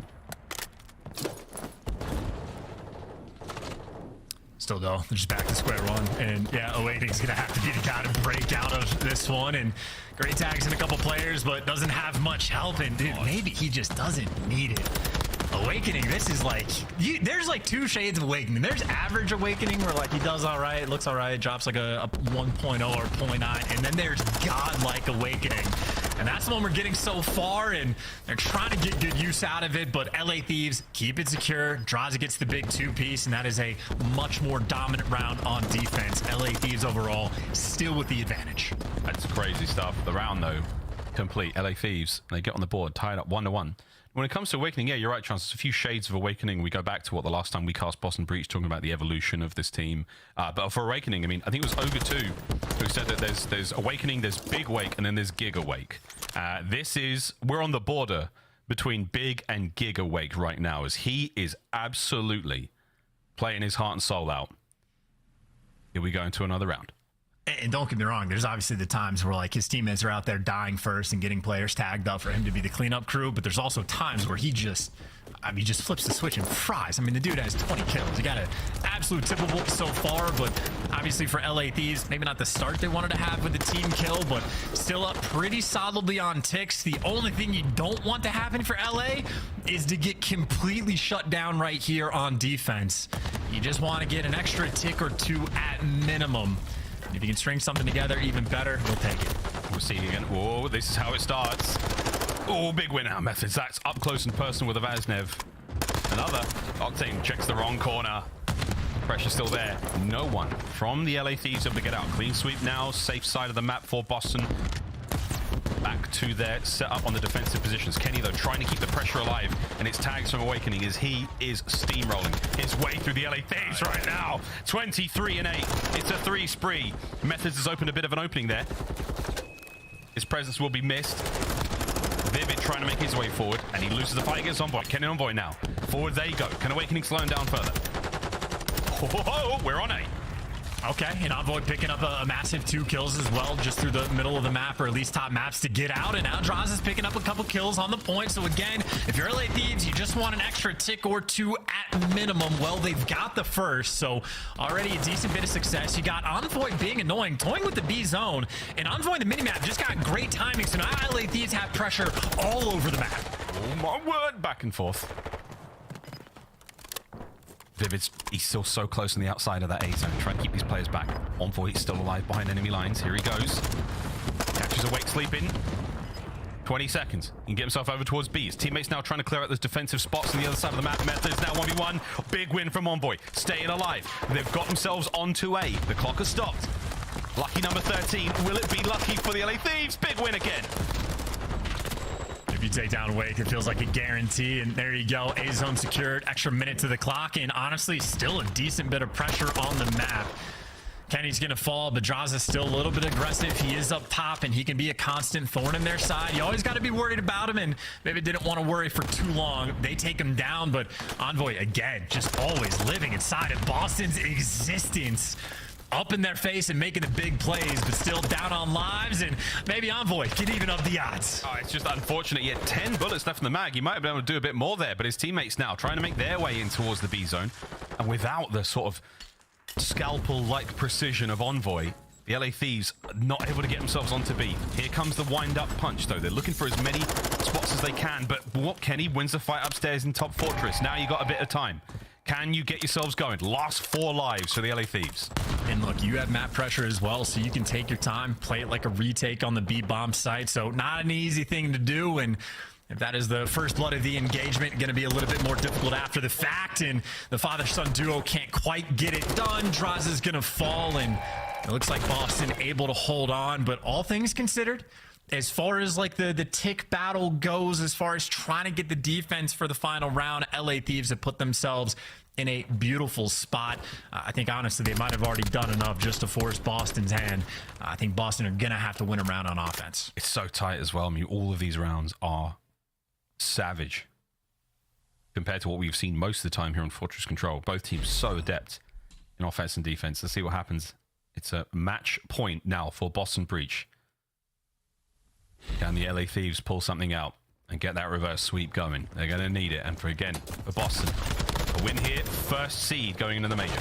Speaker 17: Still though, they're just back to square one, and yeah, Awakening's gonna have to be the guy to break out of this one. And great tags in a couple players, but doesn't have much help. And dude, maybe he just doesn't need it. Awakening, this is like, there's like 2 shades of Awakening. There's average Awakening, where like he does all right, looks all right, drops like a 1.0 or 0.9, and then there's godlike Awakening. And that's the one we're getting so far, and they're trying to get good use out of it. But LA Thieves keep it secure. Draza gets the big 2-piece, and that is a much more dominant round on defense. LA Thieves overall still with the advantage.
Speaker 16: That's crazy stuff. The round, though, complete. LA Thieves, they get on the board, tied up 1-1. When it comes to Awakening, yeah, you're right, Chance. There's a few shades of Awakening. We go back to what the last time we cast Boston Breach, talking about the evolution of this team. But for Awakening, I mean, I think it was Ogre 2 who said that there's Awakening, there's Big Wake, and then there's Gig Awake. We're on the border between Big and Gig Awake right now, as he is absolutely playing his heart and soul out. Here we go into another round.
Speaker 17: And don't get me wrong, there's obviously the times where like his teammates are out there dying first and getting players tagged up for him to be the cleanup crew, but there's also times where he just flips the switch and fries. I mean, the dude has 20 kills. He got an absolute tippable so far, but obviously for LA Thieves, maybe not the start they wanted to have with the team kill, but still up pretty solidly on ticks. The only thing you don't want to happen for LA is to get completely shut down right here on defense. You just want to get an extra tick or 2 at minimum. If you can string something together, even better, we'll take it.
Speaker 16: We'll see again. Oh, this is how it starts. Oh, big win out methods. That's up close and personal with a Vaznev. Another. Octane checks the wrong corner. Pressure still there. No one from the LA Thieves able to get out. Clean sweep now. Safe side of the map for Boston. Back to their setup on the defensive positions. Kenny, though, trying to keep the pressure alive, and it's tags from Awakening as he is steamrolling his way through the LA Thieves right now. 23 and 8. It's a 3 spree. Methods has opened a bit of an opening there. His presence will be missed. Vivid trying to make his way forward, and he loses the fight against Envoy. Kenny Envoy now. Forward they go. Can Awakening slow him down further? Oh, we're on 8.
Speaker 17: Okay, and Envoy picking up a massive 2 kills as well, just through the middle of the map, or at least top maps to get out. And now Draza is picking up a couple kills on the point. So again, if you're LA Thieves, you just want an extra tick or 2 at minimum. Well, they've got the first, so already a decent bit of success. You got Envoy being annoying, toying with the B zone, and Envoy in the minimap just got great timing. So now LA Thieves have pressure all over the map.
Speaker 16: Oh my word, back and forth. Vivid's, he's still so close on the outside of that A zone, trying to keep these players back. Envoy still alive behind enemy lines. Here he goes. Catches Awake sleeping. 20 seconds. He can get himself over towards B. His teammates now trying to clear out those defensive spots on the other side of the map. Methods now 1v1. Big win from Envoy. Staying alive. They've got themselves onto A. The clock has stopped. Lucky number 13. Will it be lucky for the LA Thieves? Big win again.
Speaker 17: If you take down Wake, it feels like a guarantee, and there you go. A zone secured, extra minute to the clock, and honestly, still a decent bit of pressure on the map. Kenny's gonna fall, but Draza's still a little bit aggressive. He is up top, and he can be a constant thorn in their side. You always got to be worried about him, and maybe didn't want to worry for too long. They take him down, but Envoy, again, just always living inside of Boston's existence. up in their face and making the big plays, but still down on lives, and maybe Envoy can even up the odds.
Speaker 16: Oh, it's just unfortunate. He had 10 bullets left in the mag. He might have been able to do a bit more there, but his teammates now trying to make their way in towards the B zone, and without the sort of scalpel-like precision of Envoy, the LA Thieves are not able to get themselves onto B. Here comes the wind-up punch, though. They're looking for as many spots as they can, but what? Kenny wins the fight upstairs in top fortress. Now you got a bit of time. Can you get yourselves going? Last 4 lives for the LA Thieves.
Speaker 17: And look, you have map pressure as well, so you can take your time, play it like a retake on the B-bomb site. So not an easy thing to do, and if that is the first blood of the engagement, going to be a little bit more difficult after the fact, and the father-son duo can't quite get it done. Draza is going to fall, and it looks like Boston able to hold on, but all things considered, as far as like the tick battle goes, as far as trying to get the defense for the final round, LA Thieves have put themselves in a beautiful spot. I think honestly they might have already done enough just to force Boston's hand. I think Boston are gonna have to win a round on offense.
Speaker 16: It's so tight as well. I mean, all of these rounds are savage compared to what we've seen most of the time here on Fortress Control. Both teams so adept in offense and defense. Let's see what happens. It's a match point now for Boston Breach. Can the LA Thieves pull something out and get that reverse sweep going? They're going to need it. And for Boston, a win here, first seed going into the major.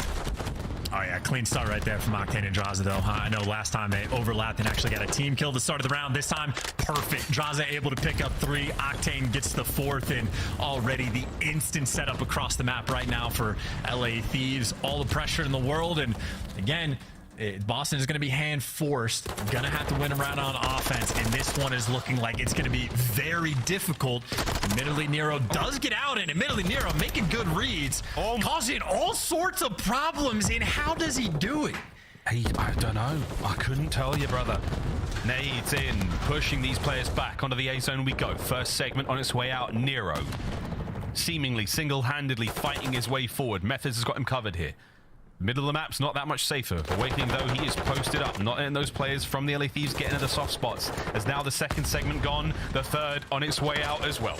Speaker 17: Oh yeah, clean start right there from Octane and Draza though. I know last time they overlapped and actually got a team kill at the start of the round. This time, perfect. Draza able to pick up 3. Octane gets the 4th, and already the instant setup across the map right now for LA Thieves. All the pressure in the world, and again, Boston is going to be hand forced, going to have to win a round on offense, and this one is looking like it's going to be very difficult. Admittedly, Nero does get out, and admittedly, Nero making good reads, causing all sorts of problems. And how does he do it?
Speaker 16: I don't know. I couldn't tell you, brother. Nades in, pushing these players back onto the A zone we go. First segment on its way out. Nero seemingly single-handedly fighting his way forward. Methods has got him covered here. Middle of the map's not that much safer. Awakening, though, he is posted up. Not letting those players from the LA Thieves get into the soft spots. As now the second segment gone, the third on its way out as well.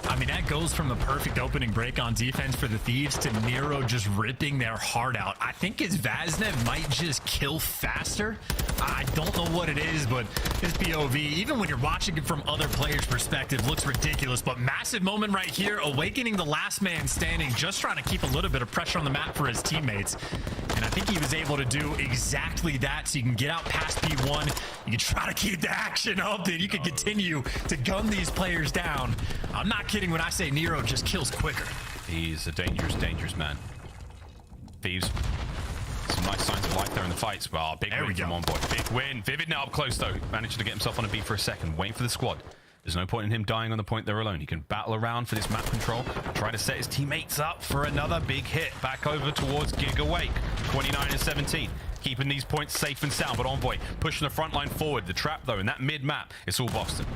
Speaker 17: I mean, that goes from the perfect opening break on defense for the Thieves to Nero just ripping their heart out. I think his Vaznev might just kill faster. I don't know what it is, but his POV, even when you're watching it from other players' perspective, looks ridiculous. But massive moment right here, Awakening the last man standing, just trying to keep a little bit of pressure on the map for his teammates. And I think he was able to do exactly that, so you can get out past P1, you can try to keep the action up, and you can continue to gun these players down. I'm not kidding when I say Nero just kills quicker.
Speaker 16: He's a dangerous, dangerous man. Thieves. Some nice signs of life there in the fights. Well, big win from Envoy. Big win. Vivid now up close, though. Managed to get himself on a B for a second. Waiting for the squad. There's no point in him dying on the point there alone. He can battle around for this map control, try to set his teammates up for another big hit. Back over towards Gigawake. 29 and 17. Keeping these points safe and sound, but Envoy pushing the front line forward. The trap, though, in that mid-map, it's all Boston.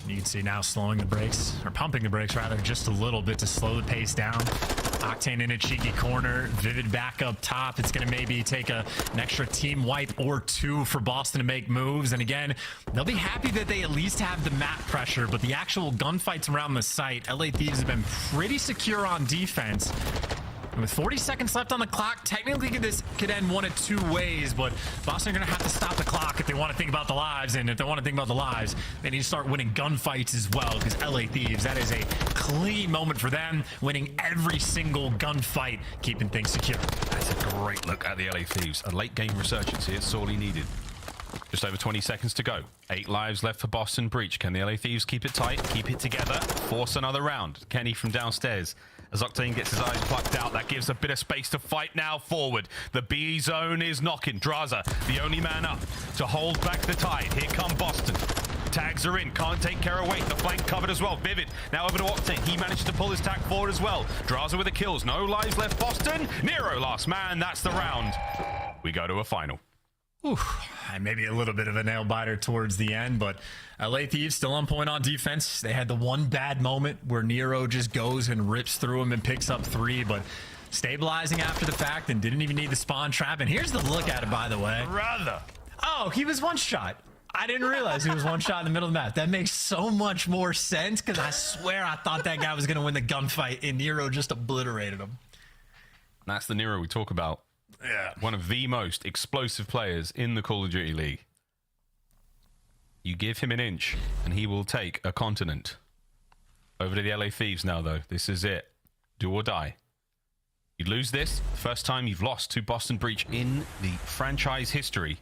Speaker 17: You can see now slowing the brakes, or pumping the brakes rather, just a little bit to slow the pace down. Octane in a cheeky corner, Vivid back up top. It's going to maybe take an extra team wipe or 2 for Boston to make moves. And again, they'll be happy that they at least have the map pressure, but the actual gunfights around the site, LA Thieves have been pretty secure on defense. And with 40 seconds left on the clock, technically this could end one of 2 ways, but Boston are going to have to stop the clock if they want to think about the lives, and if they want to think about the lives, they need to start winning gunfights as well, because LA Thieves, that is a clean moment for them, winning every single gunfight, keeping things secure.
Speaker 16: That's a great look at the LA Thieves. A late game resurgence here, sorely needed. Just over 20 seconds to go. 8 lives left for Boston Breach. Can the LA Thieves keep it tight, keep it together, force another round? Kenny from downstairs. As Octane gets his eyes plucked out, that gives a bit of space to fight now forward. The B zone is knocking. Draza, the only man up to hold back the tide. Here come Boston. Tags are in, can't take care of weight. The flank covered as well. Vivid now over to Optic. He managed to pull his tack forward as well. Draza with the kills. No lives left. Boston. Nero last man. That's the round. We go to a final.
Speaker 17: And maybe a little bit of a nail biter towards the end, but LA Thieves still on point on defense. They had the one bad moment where Nero just goes and rips through him and picks up 3, but stabilizing after the fact and didn't even need the spawn trap. And here's the look at it, by the way.
Speaker 16: Brother.
Speaker 17: Oh, he was one shot. I didn't realize he was one shot in the middle of the map. That makes so much more sense, because I swear I thought that guy was going to win the gunfight, and Nero just obliterated him.
Speaker 16: That's the Nero we talk about Yeah. One of the most explosive players in the Call of Duty League. You give him an inch, and he will take a continent. Over to the LA Thieves now, though. This is it. Do or die. You lose this, first time you've lost to Boston Breach in the franchise history.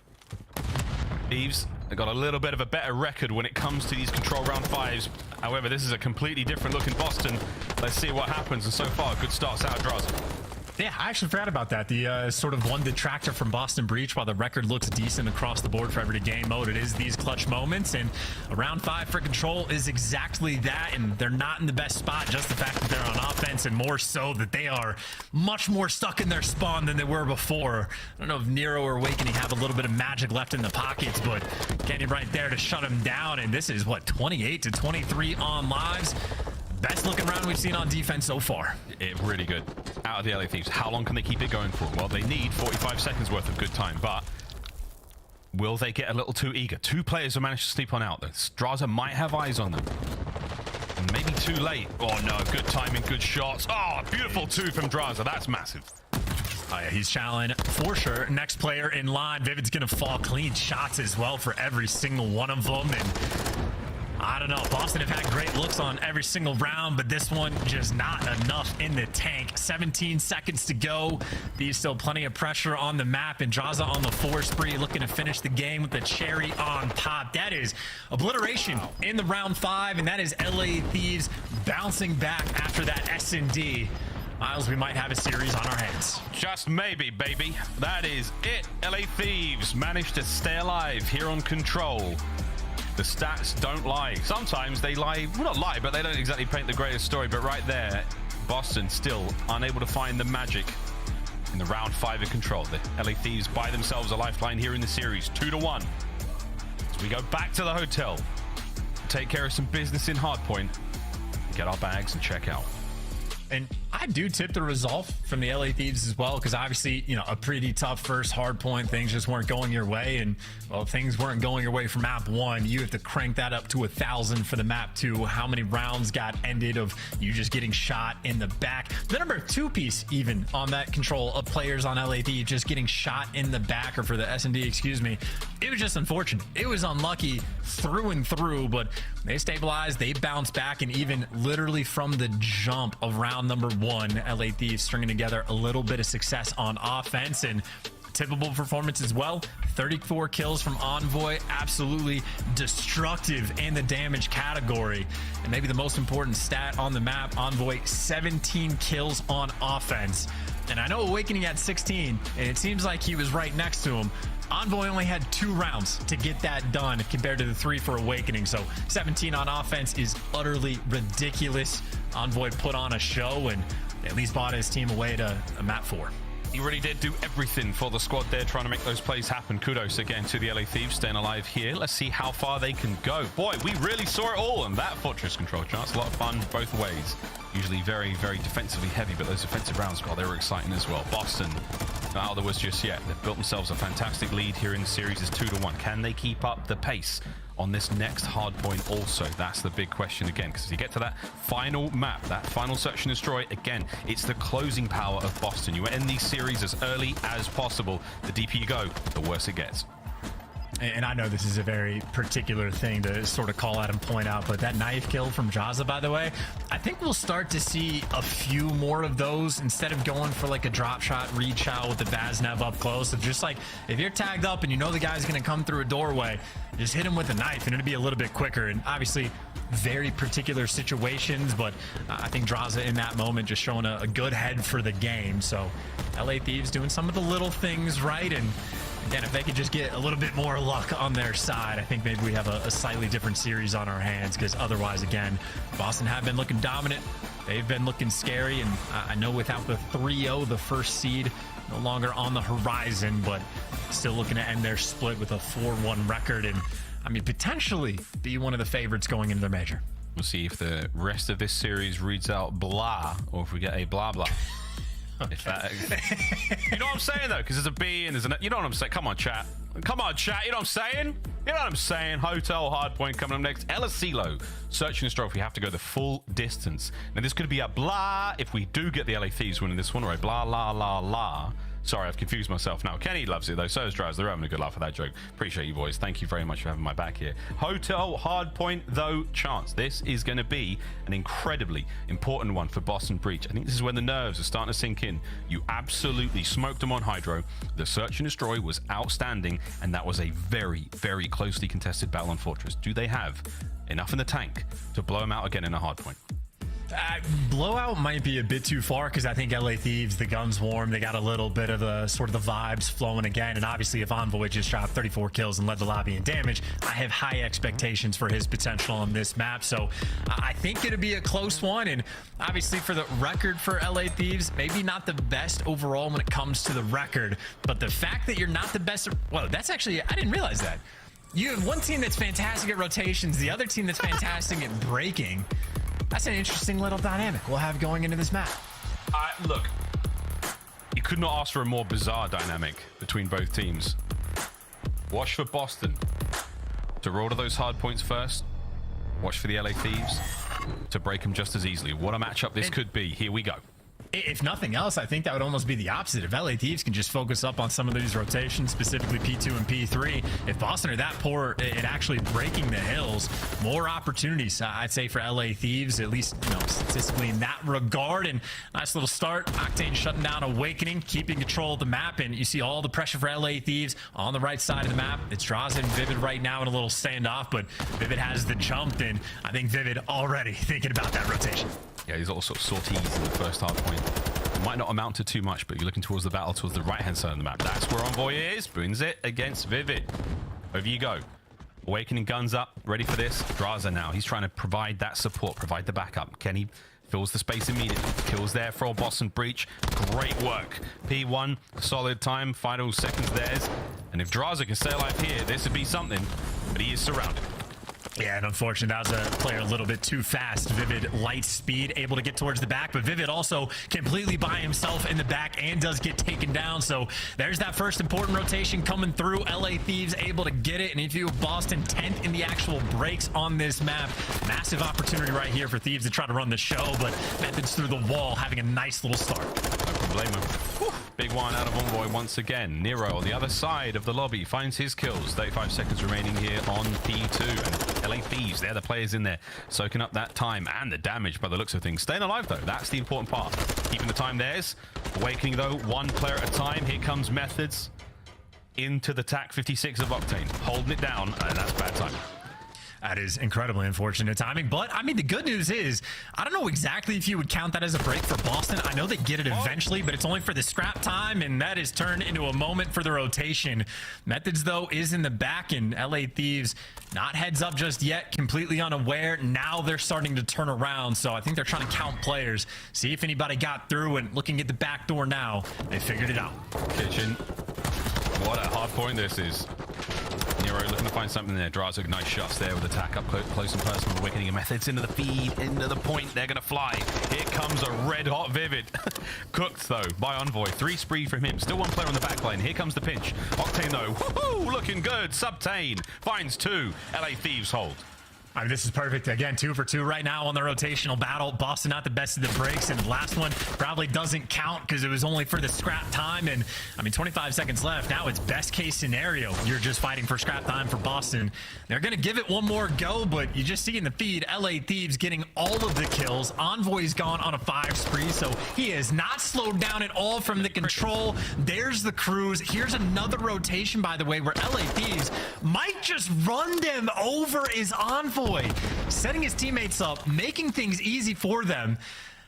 Speaker 16: Thieves have got a little bit of a better record when it comes to these control round 5s. However, this is a completely different looking Boston. Let's see what happens. And so far, good starts out of Draza.
Speaker 17: Yeah, I actually forgot about that. The sort of one detractor from Boston Breach, while the record looks decent across the board for everyday game mode, it is these clutch moments, and a round 5 for Control is exactly that, and they're not in the best spot. Just the fact that they're on offense, and more so that they are much more stuck in their spawn than they were before. I don't know if Nero or Awakening have a little bit of magic left in the pockets, but Kenny right there to shut him down, and this is, what, 28-23 on lives? Best looking round we've seen on defense so far.
Speaker 16: Really good. Out of the LA Thieves. How long can they keep it going for? Well, they need 45 seconds worth of good time, but will they get a little too eager? 2 players have managed to sleep on out. Draza might have eyes on them. And maybe too late. Oh no, good timing, good shots. Oh, beautiful 2 from Draza. That's massive.
Speaker 17: Oh yeah, he's challenging for sure. Next player in line. Vivid's gonna fall clean shots as well for every single one of them. And I don't know. Boston have had great looks on every single round, but this one just not enough in the tank. 17 seconds to go. There's still plenty of pressure on the map, and Draza on the 4 spree looking to finish the game with the cherry on top. That is obliteration in the round 5, and that is LA Thieves bouncing back after that S&D. Miles, we might have a series on our hands.
Speaker 16: Just maybe, baby. That is it. LA Thieves managed to stay alive here on Control. The stats don't lie. Sometimes they lie, well, not lie, but they don't exactly paint the greatest story. But right there, Boston still unable to find the magic in the round 5 of Control. The LA Thieves buy themselves a lifeline here in the series, 2-1. As we go back to the hotel, take care of some business in Hardpoint, get our bags and check out.
Speaker 17: And I do tip the resolve from the LA Thieves as well, because obviously, you know, a pretty tough first hard point. Things just weren't going your way. And, well, if things weren't going your way for map 1, you have to crank that up to 1,000 for the map 2. How many rounds got ended of you just getting shot in the back? The number 2 piece even on that Control of players on LA Thieves just getting shot in the back, or for the S&D, excuse me. It was just unfortunate. It was unlucky through and through, but they stabilized, they bounced back, and even literally from the jump of round number 1, LA Thieves stringing together a little bit of success on offense, and typical performance as well. 34 kills from Envoy, absolutely destructive in the damage category. And maybe the most important stat on the map, Envoy 17 kills on offense. And I know Awakening had 16, and it seems like he was right next to him. Envoy only had 2 rounds to get that done compared to the 3 for Awakening. So 17 on offense is utterly ridiculous. Envoy put on a show and at least bought his team away to a map 4.
Speaker 16: He really did do everything for the squad there, trying to make those plays happen. Kudos again to the LA Thieves staying alive here. Let's see how far they can go. Boy, we really saw it all in that Fortress Control chance. A lot of fun both ways. Usually very, very defensively heavy, but those offensive rounds, well, they were exciting as well. Boston, not out of the woods just yet. They've built themselves a fantastic lead here in the series. It's 2-1. Can they keep up the pace on this next hard point also? That's the big question again, because if you get to that final map, that final search and destroy, again, it's the closing power of Boston. You end these series as early as possible. The deeper you go, the worse it gets.
Speaker 17: And I know this is a very particular thing to sort of call out and point out, but that knife kill from Draza, by the way, I think we'll start to see a few more of those instead of going for like a drop shot read shot with the Vaznev up close. So just like if you're tagged up and you know the guy's going to come through a doorway, just hit him with a knife and it'll be a little bit quicker. And obviously very particular situations, but I think Draza in that moment just showing a good head for the game. So LA Thieves doing some of the little things right, and again, if they could just get a little bit more luck on their side, I think maybe we have a slightly different series on our hands, because otherwise, again, Boston have been looking dominant. They've been looking scary, and I know without the 3-0, the first seed no longer on the horizon, but still looking to end their split with a 4-1 record, and I mean, potentially be one of the favorites going into their major.
Speaker 16: We'll see if the rest of this series reads out blah, or if we get a blah blah. If that, you know what I'm saying though, because there's a B and there's an, you know what I'm saying. Come on, chat. Come on, chat. You know what I'm saying. You know what I'm saying. Hotel Hardpoint coming up next. El Asilo, search and destroy if we have to go the full distance. Now this could be a blah if we do get the LA Thieves winning this one, or a blah la la la Sorry, I've confused myself now. Kenny loves it though. So does Draz. They're having a good laugh at that joke. Appreciate you boys. Thank you very much for having my back here. Hotel hardpoint though chance. This is going to be an incredibly important one for Boston Breach. I think this is when the nerves are starting to sink in. You absolutely smoked them on Hydro. The search and destroy was outstanding, and that was a very, very closely contested battle on Fortress. Do they have enough in the tank to blow them out again in a hardpoint?
Speaker 17: Blowout might be a bit too far because I think LA Thieves, the gun's warm. They got a little bit of the sort of the vibes flowing again. And obviously, if Envoy just shot 34 kills and led the lobby in damage, I have high expectations for his potential on this map. So I think it'll be a close one. And obviously, for the record for LA Thieves, maybe not the best overall when it comes to the record. But the fact that you're not the best, well, that's actually, I didn't realize that. You have one team that's fantastic at rotations, the other team that's fantastic at breaking. That's an interesting little dynamic we'll have going into this map.
Speaker 16: Look, you could not ask for a more bizarre dynamic between both teams. Watch for Boston to roll to those hard points first. Watch for the LA Thieves to break them just as easily. What a matchup this could be. Here we go.
Speaker 17: If nothing else, I think that would almost be the opposite. If LA Thieves can just focus up on some of these rotations, specifically P2 and P3, if Boston are that poor at actually breaking the hills, more opportunities, I'd say, for LA Thieves, at least, you know, statistically in that regard. And nice little start. Octane shutting down Awakening, keeping control of the map, and you see all the pressure for LA Thieves on the right side of the map. It's Draza and Vivid right now in a little standoff, but Vivid has the jump, and I think Vivid already thinking about that rotation.
Speaker 16: Yeah, these little sort of sorties in the first hard point. It might not amount to too much, but you're looking towards the battle towards the right-hand side of the map. That's where Envoy is. Wins it against Vivid. Over you go. Awakening guns up. Ready for this. Draza now. He's trying to provide that support, provide the backup. Kenny fills the space immediately. Kills there for Boston Breach. Great work. P1, solid time. Final seconds theirs. And if Draza can stay alive here, this would be something. But he is surrounded.
Speaker 17: Yeah, and unfortunately, that was a player a little bit too fast. Vivid, light speed, able to get towards the back, but Vivid also completely by himself in the back and does get taken down. So there's that first important rotation coming through. LA Thieves able to get it, and if you have Boston 10th in the actual breaks on this map, massive opportunity right here for Thieves to try to run the show, but Methods through the wall having a nice little start.
Speaker 16: No problemo. Big one out of Envoy once again. Nero on the other side of the lobby finds his kills. 35 seconds remaining here on P2. And LA Thieves, they're the players in there, soaking up that time and the damage by the looks of things. Staying alive, though, that's the important part. Keeping the time theirs. Awakening, though, one player at a time. Here comes Methods into the TAC 56 of Octane. Holding it down, and that's bad timing.
Speaker 17: That is incredibly unfortunate timing. But, I mean, the good news is, I don't know exactly if you would count that as a break for Boston. I know they get it eventually, but it's only for the scrap time, and that is turned into a moment for the rotation. Methods, though, is in the back, and LA Thieves not heads up just yet, completely unaware. Now they're starting to turn around, so I think they're trying to count players, see if anybody got through, and looking at the back door now, they figured it out.
Speaker 16: Kitchen. What a hard point this is. Nero looking to find something there. Draza, nice shots there with attack up close and personal. Awakening and Methods into the feed, into the point. They're going to fly. Here comes a red hot Vivid. Cooked, though, by Envoy. 3 spree from him. Still one player on the back line. Here comes the pinch. Octane, though. Woohoo! Looking good. Subtane finds 2. LA Thieves hold.
Speaker 17: I mean, this is perfect. Again, 2 for 2 right now on the rotational battle. Boston not the best of the breaks, and the last one probably doesn't count because it was only for the scrap time. And, I mean, 25 seconds left. Now it's best case scenario. You're just fighting for scrap time for Boston. They're going to give it one more go, but you just see in the feed, LA Thieves getting all of the kills. Envoy's gone on a 5 spree, so he is not slowed down at all from the control. There's the cruise. Here's another rotation, by the way, where LA Thieves might just run them over is Envoy. Setting his teammates up, making things easy for them.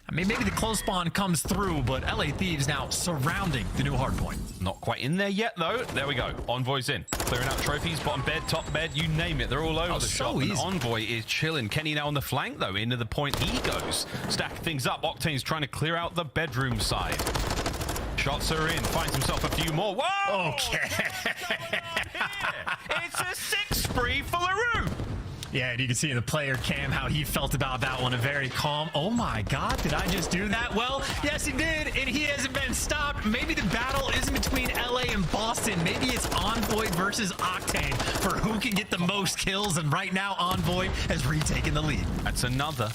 Speaker 17: I mean, maybe the close spawn comes through, but LA Thieves now surrounding the new hardpoint.
Speaker 16: Not quite in there yet, though. There we go. Envoy's in. Clearing out trophies, bottom bed, top bed, you name it. They're all over the shop. And Envoy is chilling. Kenny now on the flank, though. Into the point he goes. Stack things up. Octane's trying to clear out the bedroom side. Shots are in. Finds himself a few more. Whoa!
Speaker 17: Okay.
Speaker 16: It's a 6 spree for LaRue.
Speaker 17: Yeah, and you can see in the player cam how he felt about that one. A very calm, oh my God, did I just do that? Well, yes, he did, and he hasn't been stopped. Maybe the battle isn't between LA and Boston. Maybe it's Envoy versus Octane for who can get the most kills, and right now Envoy has retaken the lead.
Speaker 16: That's another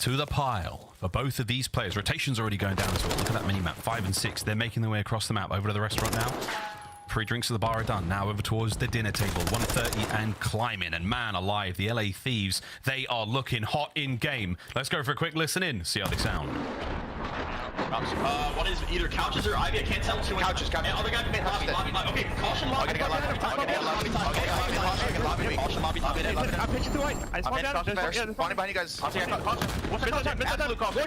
Speaker 16: to the pile for both of these players. Rotation's already going down as well. Look at that mini-map, 5 and 6. They're making their way across the map over to the restaurant now. 3 drinks at the bar are done. Now over towards the dinner table. 1:30 and climbing. And man alive, the LA Thieves, they are looking hot in game. Let's go for a quick listen in, see how they sound.
Speaker 12: One is either couches or Ivy. I can't tell. Couches. Yeah, other guy made lobby. Okay, caution lobby. Caution lobby. I'm pitching to white. I spawned down. Spawning behind you guys. I'll take a caution. One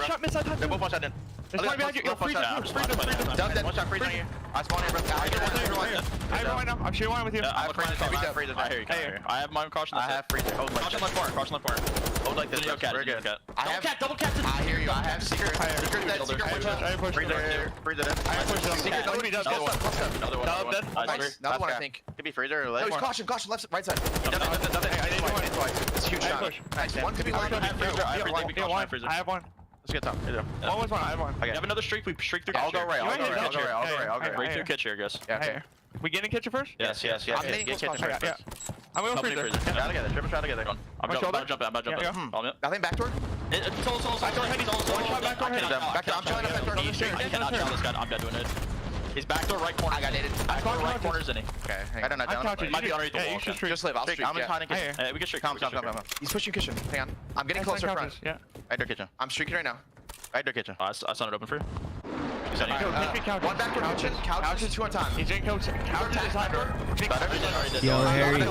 Speaker 12: shot missile. They're both one shot in. There's one behind you. Freeze them. One shot freeze on you. I spawned here, bro. I have one now. I'm shooting one with you. I have freeze. I hear you. I have my own caution. I have freeze. Caution left corner. Caution left corner. Hold like this. We're good. I have double cat. I hear you. I have secret. Secret dead. I have push. Freeze it. I have push. Secret. Another one. Another one. I think. Could be freezer or left. Caution. Left. Right side. Nothing. I need one. It's a huge shot. Nice. One could be one. I have one. Let's get top. One was one. I have one. Okay. You have another streak. We streak through. I'll go right. I'll go break through kitchen, I guess. Yeah. We get in kitchen first? Yes. I'm getting kitchen first. Yeah. I'm going freezer. Try together. Triple try together. I'm about to jump. Nothing back door? It's all. Back door heavy. One shot back door heavy. Back door. I'm trying to back door. I cannot chow this guy. I'm dead doing it. He's back door right corner. I got it. Back door right corner, isn't he? Okay. I don't know. He might be underneath the wall. You should streak. Just live. I'll streak. I'm trying to kitchen. We can streak. Come. He's pushing kitchen. Hang on. I'm getting closer front. Yeah. Right door kitchen. I'm streaking right now. Right door kitchen. I saw it open for you. One back door kitchen. Couch is 2 on time. He's in couch. Couch is high door.
Speaker 13: Yo, Harry.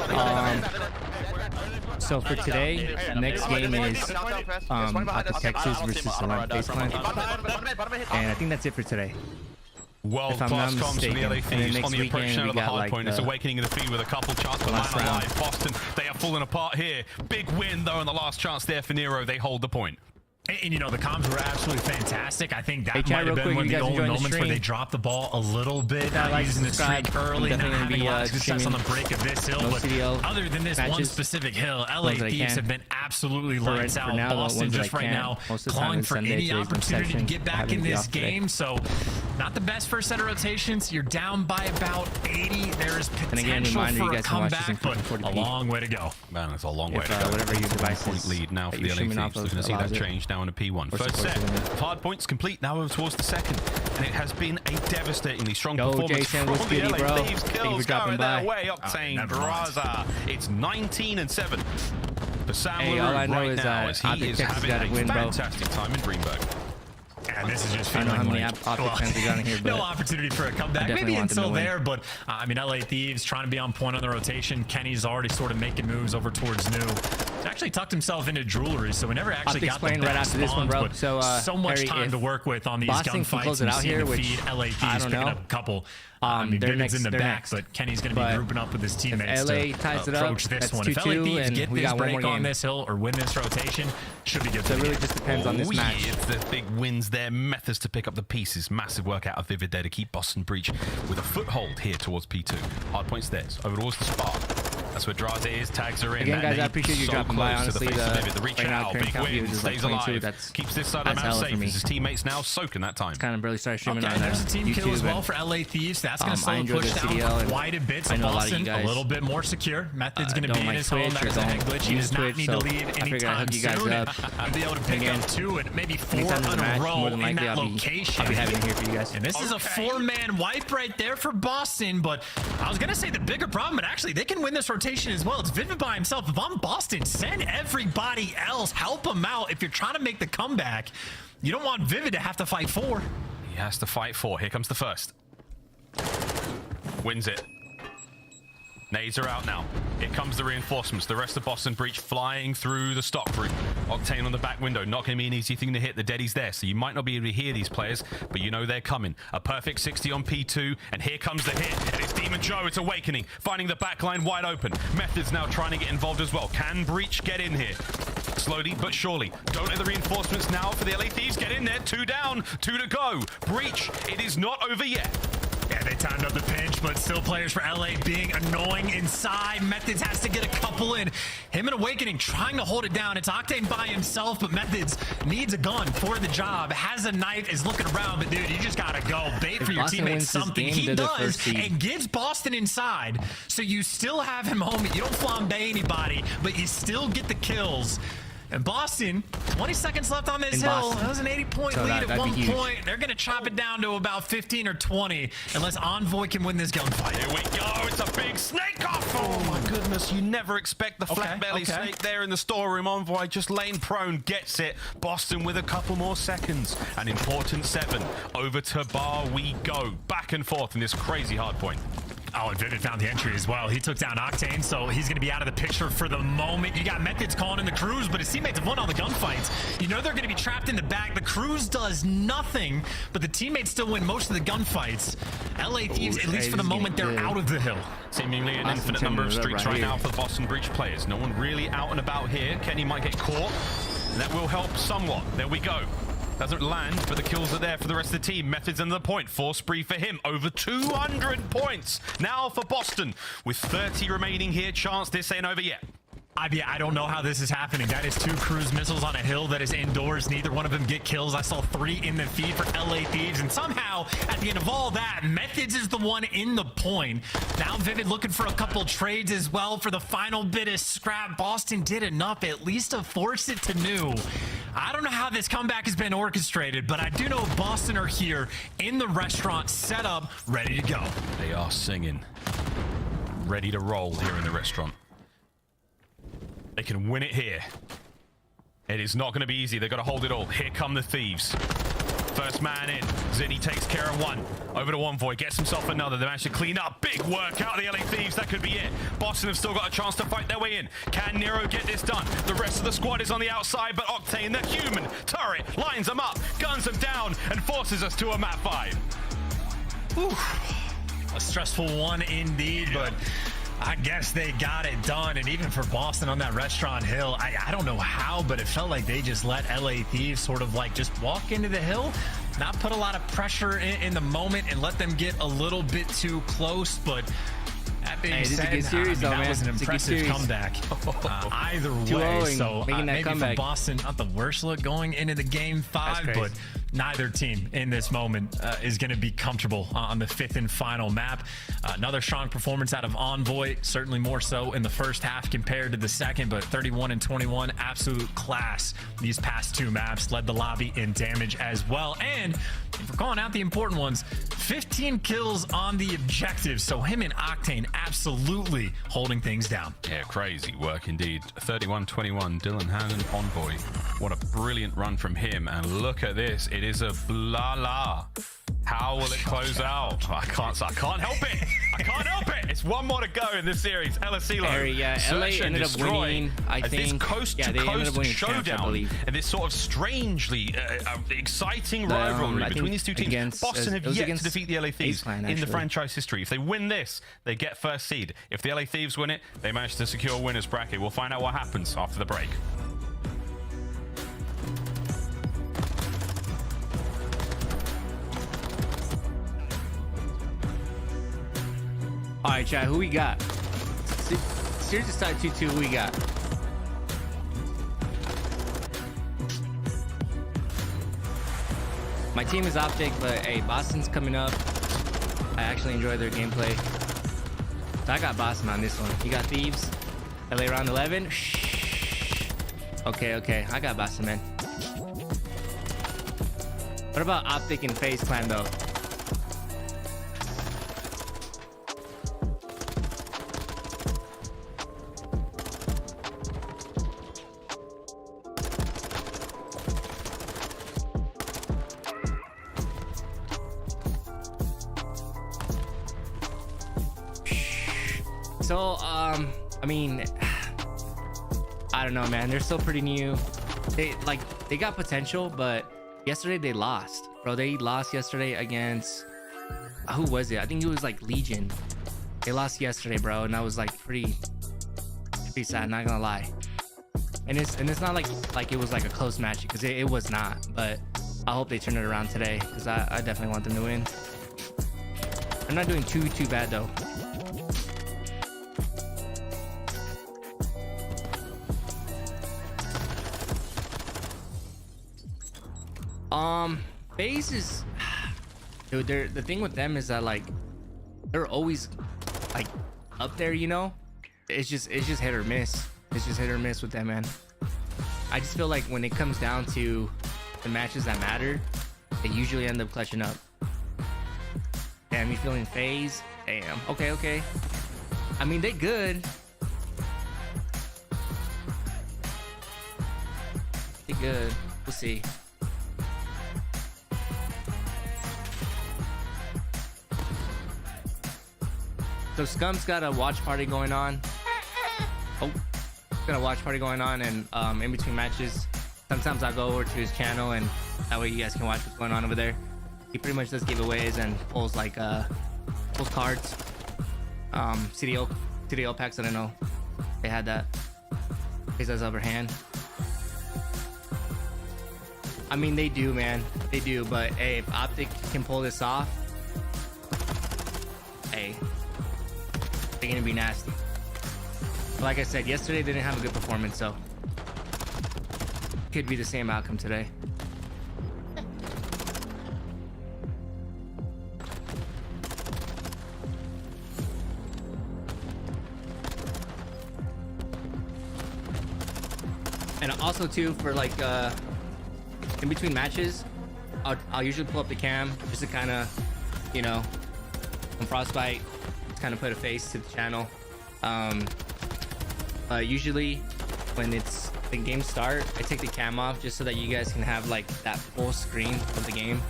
Speaker 13: So for today, next game is at the Texas versus Salem baseline, and I think that's it for today.
Speaker 16: World-class comms from the LA Thieves on the approach now to the hard point. It's awakening in the feed with a couple chances to land alive. Boston, they are falling apart here. Big win, though, in the last chance there for Nero. They hold the point.
Speaker 17: And you know, the comms were absolutely fantastic. I think that might have been one of the only moments where they dropped the ball a little bit, using the streak early, not having a lot of success on the break of this hill. But other than this one specific hill, LA Thieves have been absolutely lights out. Boston just right now clawing for any opportunity to get back in this game. So not the best first set of rotations. You're down by about 80. There is potential for a comeback, but a long way to go.
Speaker 16: Man, it's a long way to go.
Speaker 13: Whatever your device
Speaker 16: point lead now for the LA Thieves. We're going to see that change now in a P1. First set, hard points complete now over towards the second, and it has been a devastatingly strong performance from the LA Thieves. Kills going their way. Octane, Graza. It's 19-7 for Sam LaRue right now, as he is having a fantastic time in Greenberg.
Speaker 17: And this is just feeling like no opportunity for a comeback. Maybe until there, but I mean, LA Thieves trying to be on point on the rotation. Kenny's already sort of making moves over towards New. He's actually tucked himself into jewelry, so we never actually got the
Speaker 13: right after this one, bro.
Speaker 17: So much time to work with on these gunfights and seeing the feed. LA Thieves picking up a couple. I mean, Vivid's in the back, but Kenny's going to be grouping up with his teammates to approach this one. If LA Thieves get this break on this hill or win this rotation, should be good.
Speaker 13: So it really just depends on this match.
Speaker 16: It's the big wins there. Methods to pick up the pieces. Massive work out of Vivid there to keep Boston Breach with a foothold here towards P2. Hard points theirs. Over towards the Spark. That's where Draza is. Tags are in.
Speaker 13: Again, guys, I appreciate you dropping by. Honestly,
Speaker 16: the reach out, big win, stays alive. Keeps this side of the map safe. His teammates now soaking that time.
Speaker 13: Kind of barely started streaming on
Speaker 17: there's a team kill as well for LA Thieves. That's going to slow push down quite a bit. So Boston a little bit more secure. Method's going to be in his home. That's a head glitch. He does not need to lead anytime soon. And be able to pick up 2 and maybe 4 in a row in that location.
Speaker 13: I'll be having it here for you guys.
Speaker 17: And this is a 4-man wipe right there for Boston. But I was going to say the bigger problem, but actually they can win this rotation as well. It's Vivid by himself. If I'm Boston, send everybody else. Help him out. If you're trying to make the comeback, you don't want Vivid to have to fight 4.
Speaker 16: He has to fight 4. Here comes the first. Wins it. Nades are out now. Here comes the reinforcements. The rest of Boston Breach flying through the stock room. Octane on the back window. Not going to be an easy thing to hit. The Deady's there, so you might not be able to hear these players, but you know they're coming. A perfect 60 on P2, and here comes the hit, and it's Demon Joe. It's Awakening, finding the backline wide open. Methods now trying to get involved as well. Can Breach get in here? Slowly but surely. Don't let the reinforcements now for the LA Thieves get in there. 2 down, 2 to go. Breach, it is not over yet.
Speaker 17: Yeah, they timed up the pinch, but still players for LA being annoying inside. Methods has to get a couple in. Him and Awakening trying to hold it down. It's Octane by himself, but Methods needs a gun for the job. Has a knife, is looking around, but dude, you just gotta go. Bait for your teammates something. He does, and gets Boston inside. So you still have him home. You don't flambe anybody, but you still get the kills. And Boston, 20 seconds left on this hill. That was an 80-point lead at one point. They're going to chop it down to about 15 or 20 unless Envoy can win this gunfight.
Speaker 16: Here we go. It's a big snake off. Oh, my goodness. You never expect the flat belly snake there in the storeroom. Envoy just laying prone, gets it. Boston with a couple more seconds. An important 7. Over to bar we go. Back and forth in this crazy hard point.
Speaker 17: Oh, and Vivid found the entry as well. He took down Octane, so he's going to be out of the picture for the moment. You got Methods calling in the Cruise, but his teammates have won all the gunfights. You know they're going to be trapped in the back. The Cruise does nothing, but the teammates still win most of the gunfights. LA Thieves, at least for the moment, they're out of the hill.
Speaker 16: Seemingly an infinite number of streaks right now for the Boston Breach players. No one really out and about here. Kenny might get caught. That will help somewhat. There we go. Doesn't land, but the kills are there for the rest of the team. Methods under the point. 4 spree for him. Over 200 points now for Boston. With 30 remaining here. Chance this ain't over yet.
Speaker 17: I don't know how this is happening. That is 2 cruise missiles on a hill that is indoors. Neither one of them get kills. I saw 3 in the feed for LA Thieves. And somehow, at the end of all that, Methods is the one in the point. Now Vivid looking for a couple trades as well for the final bit of scrap. Boston did enough at least to force it to new. I don't know how this comeback has been orchestrated, but I do know Boston are here in the restaurant, set up, ready to go.
Speaker 16: They are singing. Ready to roll here in the restaurant. They can win it here. It is not going to be easy. They've got to hold it all. Here come the Thieves. First man in. Zinni takes care of one. Over to Envoy. Gets himself another. They managed to clean up. Big work out of the LA Thieves. That could be it. Boston have still got a chance to fight their way in. Can Nero get this done? The rest of the squad is on the outside, but Octane, the human turret, lines them up, guns them down, and forces us to a map 5.
Speaker 17: Whew. A stressful one indeed, but I guess they got it done. And even for Boston on that restaurant hill, I don't know how, but it felt like they just let LA Thieves sort of like just walk into the hill, not put a lot of pressure in the moment and let them get a little bit too close. But that being said, that was an impressive comeback either way. So maybe for Boston, not the worst look going into the game 5, but neither team in this moment is going to be comfortable on the 5th and final map. Another strong performance out of Envoy, certainly more so in the first half compared to the second, but 31 and 21, absolute class these past 2 maps. Led the lobby in damage as well. And if we're calling out the important ones, 15 kills on the objective. So him and Octane absolutely holding things down.
Speaker 16: Yeah, crazy work indeed. 31-21, Dylan Hannon, Envoy. What a brilliant run from him. And look at this. It is a blah. How will it close out? I can't help it. I can't help it. It's one more to go in this series. LSC
Speaker 13: LA ended up winning, I think.
Speaker 16: This coast-to-coast showdown and this sort of strangely exciting rivalry between these two teams. Boston have yet to defeat the LA Thieves in the franchise history. If they win this, they get first seed. If the LA Thieves win it, they manage to secure a winner's bracket. We'll find out what happens after the break.
Speaker 13: All right, chat, who we got? Seriously, start 2-2, who we got? My team is Optic, but hey, Boston's coming up. I actually enjoy their gameplay. So I got Boston on this one. You got Thieves, LA round 11. Shh. Okay, I got Boston, man. What about Optic and FaZe Clan, though? So, I mean, I don't know, man. They're still pretty new. They got potential, but yesterday they lost, bro. They lost yesterday against who was it? I think it was like Legion. They lost yesterday, bro, and that was like pretty sad. Not gonna lie. And it's not like it was like a close match, because it was not. But I hope they turn it around today, because I definitely want them to win. They're not doing too bad though. FaZe is, dude, the thing with them is that like they're always like up there, you know. It's just hit or miss. It's just hit or miss with them, man. I just feel like when it comes down to the matches that matter, they usually end up clutching up. Damn, you feeling phase? Damn. Okay. I mean, they good. They good. We'll see. So Scum's got a watch party going on. Oh, got a watch party going on, and in between matches, sometimes I'll go over to his channel, and that way you guys can watch what's going on over there. He pretty much does giveaways and pulls like pulls cards, CDL packs. I don't know. They had that. He does upper hand. I mean, they do, man. They do. But hey, if Optic can pull this off, hey, they're gonna be nasty. But like I said, yesterday they didn't have a good performance, so could be the same outcome today. And also too, for like in between matches, I'll usually pull up the cam just to kind of, you know, on Frostbite, just kind of put a face to the channel. Usually when it's the game start, I take the cam off just so that you guys can have like that full screen of the game,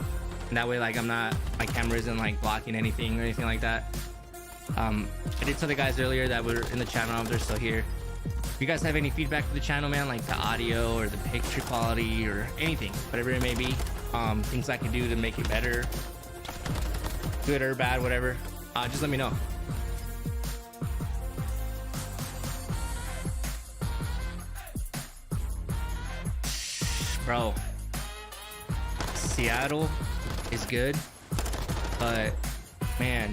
Speaker 13: and that way like my camera isn't like blocking anything or anything like that. I did tell the guys earlier that we're in the channel, they're still here. If you guys have any feedback for the channel, man, like the audio or the picture quality or anything, whatever it may be, things I can do to make it better, good or bad, whatever, just let me know. Bro, Seattle is good, but man,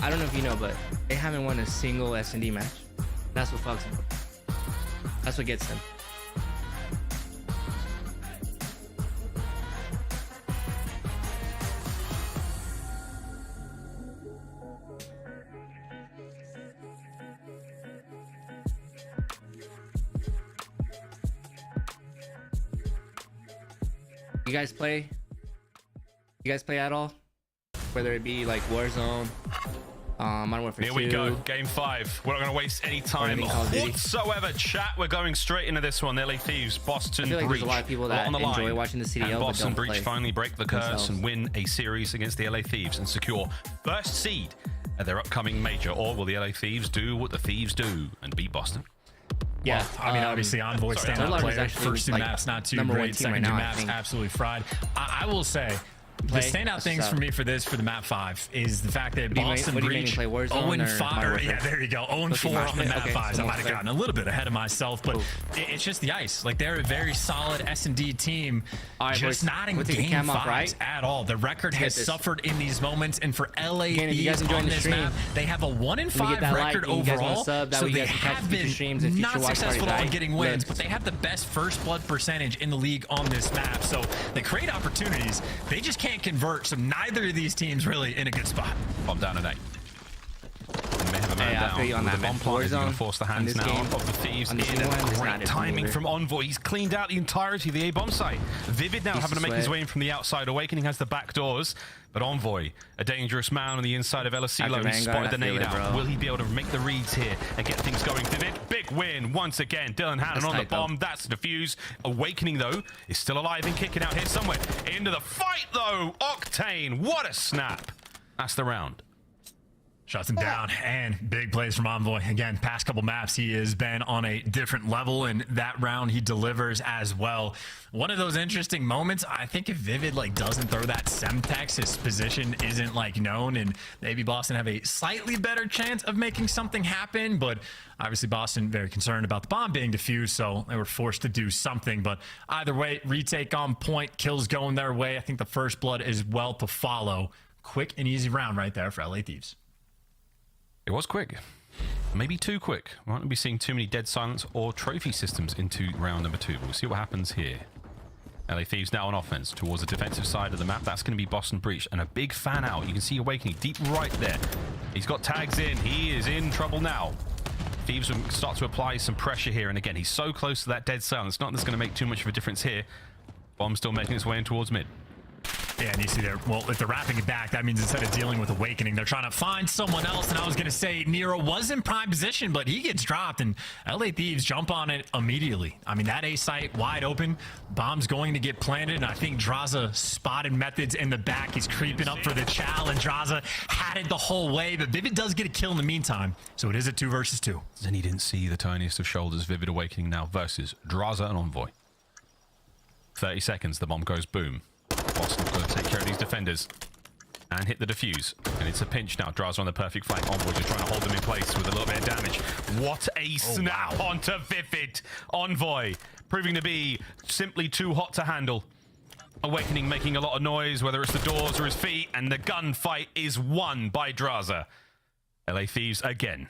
Speaker 13: I don't know if you know, but they haven't won a single S&D match. That's what fucks them. That's what gets them. You guys play? You guys play at all? Whether it be like Warzone, Modern Warfare 2.
Speaker 16: Here we go, game 5. We're not going to waste any time whatsoever. Chat, we're going straight into this one. LA Thieves, Boston
Speaker 13: I feel like
Speaker 16: Breach.
Speaker 13: there's a lot of people that enjoy watching the CDL,
Speaker 16: and Boston
Speaker 13: but don't
Speaker 16: Breach
Speaker 13: play
Speaker 16: finally break the curse and win a series against the LA Thieves and secure first seed at their upcoming major. Or will the LA Thieves do what the Thieves do and beat Boston?
Speaker 17: Yeah, well, I mean, obviously, Envoy standout player. First two maps, not too great. Second two maps, absolutely fried. I will say, the standout things for me for the map 5 is the fact that Boston Breach 0-5. Yeah, there you go. 0-4 on the map 5s. I might have gotten a little bit ahead of myself, but it's just the ice. Like, they're a very solid S&D team, just not in game 5s at all. The record has suffered in these moments, and for LA Thieves on this map, they have a 1-5 record overall, so they have been not successful on getting wins, but they have the best first blood percentage in the league on this map. So they create opportunities. They just can't convert, so neither of these teams really in a good spot.
Speaker 16: Bomb down today. They may have a man down. The bomb plant is going to force the hands now of the Thieves. Great timing from Envoy. He's cleaned out the entirety of the A-bomb site. Vivid now having to make his way in from the outside. Awakening has the back doors, but Envoy, a dangerous man on the inside of LSClo. He's spotted the nade out. Will he be able to make the reads here and get things going? Vivid, big win once again. Dylan Hannon on the bomb. That's the defuse. Awakening, though, is still alive and kicking out here somewhere. Into the fight, though. Octane, what a snap. That's the round.
Speaker 17: Shuts him down, and big plays from Envoy. Again, past couple maps, he has been on a different level, and that round he delivers as well. One of those interesting moments, I think if Vivid doesn't throw that Semtex, his position isn't known, and maybe Boston have a slightly better chance of making something happen, but obviously Boston very concerned about the bomb being defused, so they were forced to do something. But either way, retake on point, kills going their way. I think the first blood is well to follow. Quick and easy round right there for LA Thieves.
Speaker 16: It was quick. Maybe too quick. We won't be seeing too many dead silence or trophy systems into round number 2. But we'll see what happens here. LA Thieves now on offense towards the defensive side of the map. That's going to be Boston Breach. And a big fan out. You can see Awakening deep right there. He's got tags in. He is in trouble now. Thieves will start to apply some pressure here, and again, he's so close to that dead silence. Not that's going to make too much of a difference here. Bomb still making its way in towards mid.
Speaker 17: Yeah, and you see there, well, if they're wrapping it back, that means instead of dealing with Awakening, they're trying to find someone else. And I was going to say Nero was in prime position, but he gets dropped, and LA Thieves jump on it immediately. I mean, that A site wide open, bomb's going to get planted, and I think Draza spotted Methods in the back. He's creeping up for the chow, and Draza had it the whole way, but Vivid does get a kill in the meantime, so it is a 2 versus 2.
Speaker 16: Then he didn't see the tiniest of shoulders. Vivid Awakening now versus Draza and Envoy. 30 seconds, the bomb goes boom. Boston's got to take care of these defenders and hit the defuse. And it's a pinch now. Draza on the perfect flank. Envoy just trying to hold them in place with a little bit of damage. What a snap onto Vivid. Envoy proving to be simply too hot to handle. Awakening making a lot of noise, whether it's the doors or his feet, and the gunfight is won by Draza. LA Thieves again.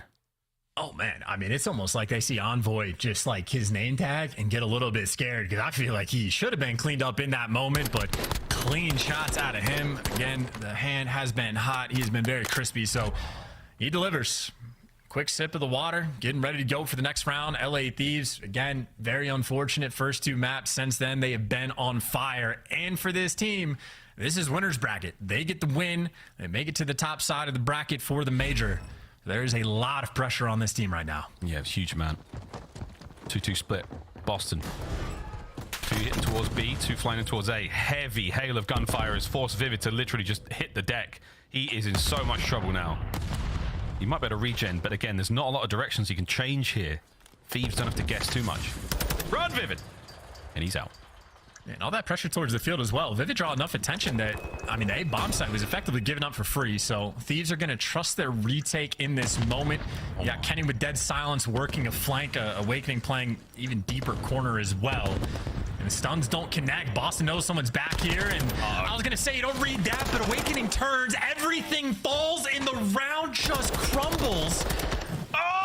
Speaker 17: Oh, man. I mean, it's almost like they see Envoy just like his name tag and get a little bit scared, because I feel like he should have been cleaned up in that moment, but clean shots out of him. Again, the hand has been hot. He's been very crispy, so he delivers. Quick sip of the water, getting ready to go for the next round. LA Thieves, again, very unfortunate first 2 maps. Since then, they have been on fire. And for this team, this is winner's bracket. They get the win. They make it to the top side of the bracket for the major. There's a lot of pressure on this team right now.
Speaker 16: Yeah, it's huge, man. 2-2 split. Boston. 2 hitting towards B, 2 flying in towards A. Heavy hail of gunfire has forced Vivid to literally just hit the deck. He is in so much trouble now. He might be able to regen, but again, there's not a lot of directions he can change here. Thieves don't have to guess too much. Run, Vivid! And he's out.
Speaker 17: And all that pressure towards the field as well. Vivid draw enough attention that, I mean, the A bomb site was effectively given up for free. So Thieves are going to trust their retake in this moment. Yeah, Kenny with dead silence working a flank, Awakening playing even deeper corner as well. And the stuns don't connect. Boston knows someone's back here. And I was going to say, you don't read that, but Awakening turns. Everything falls and the round just crumbles.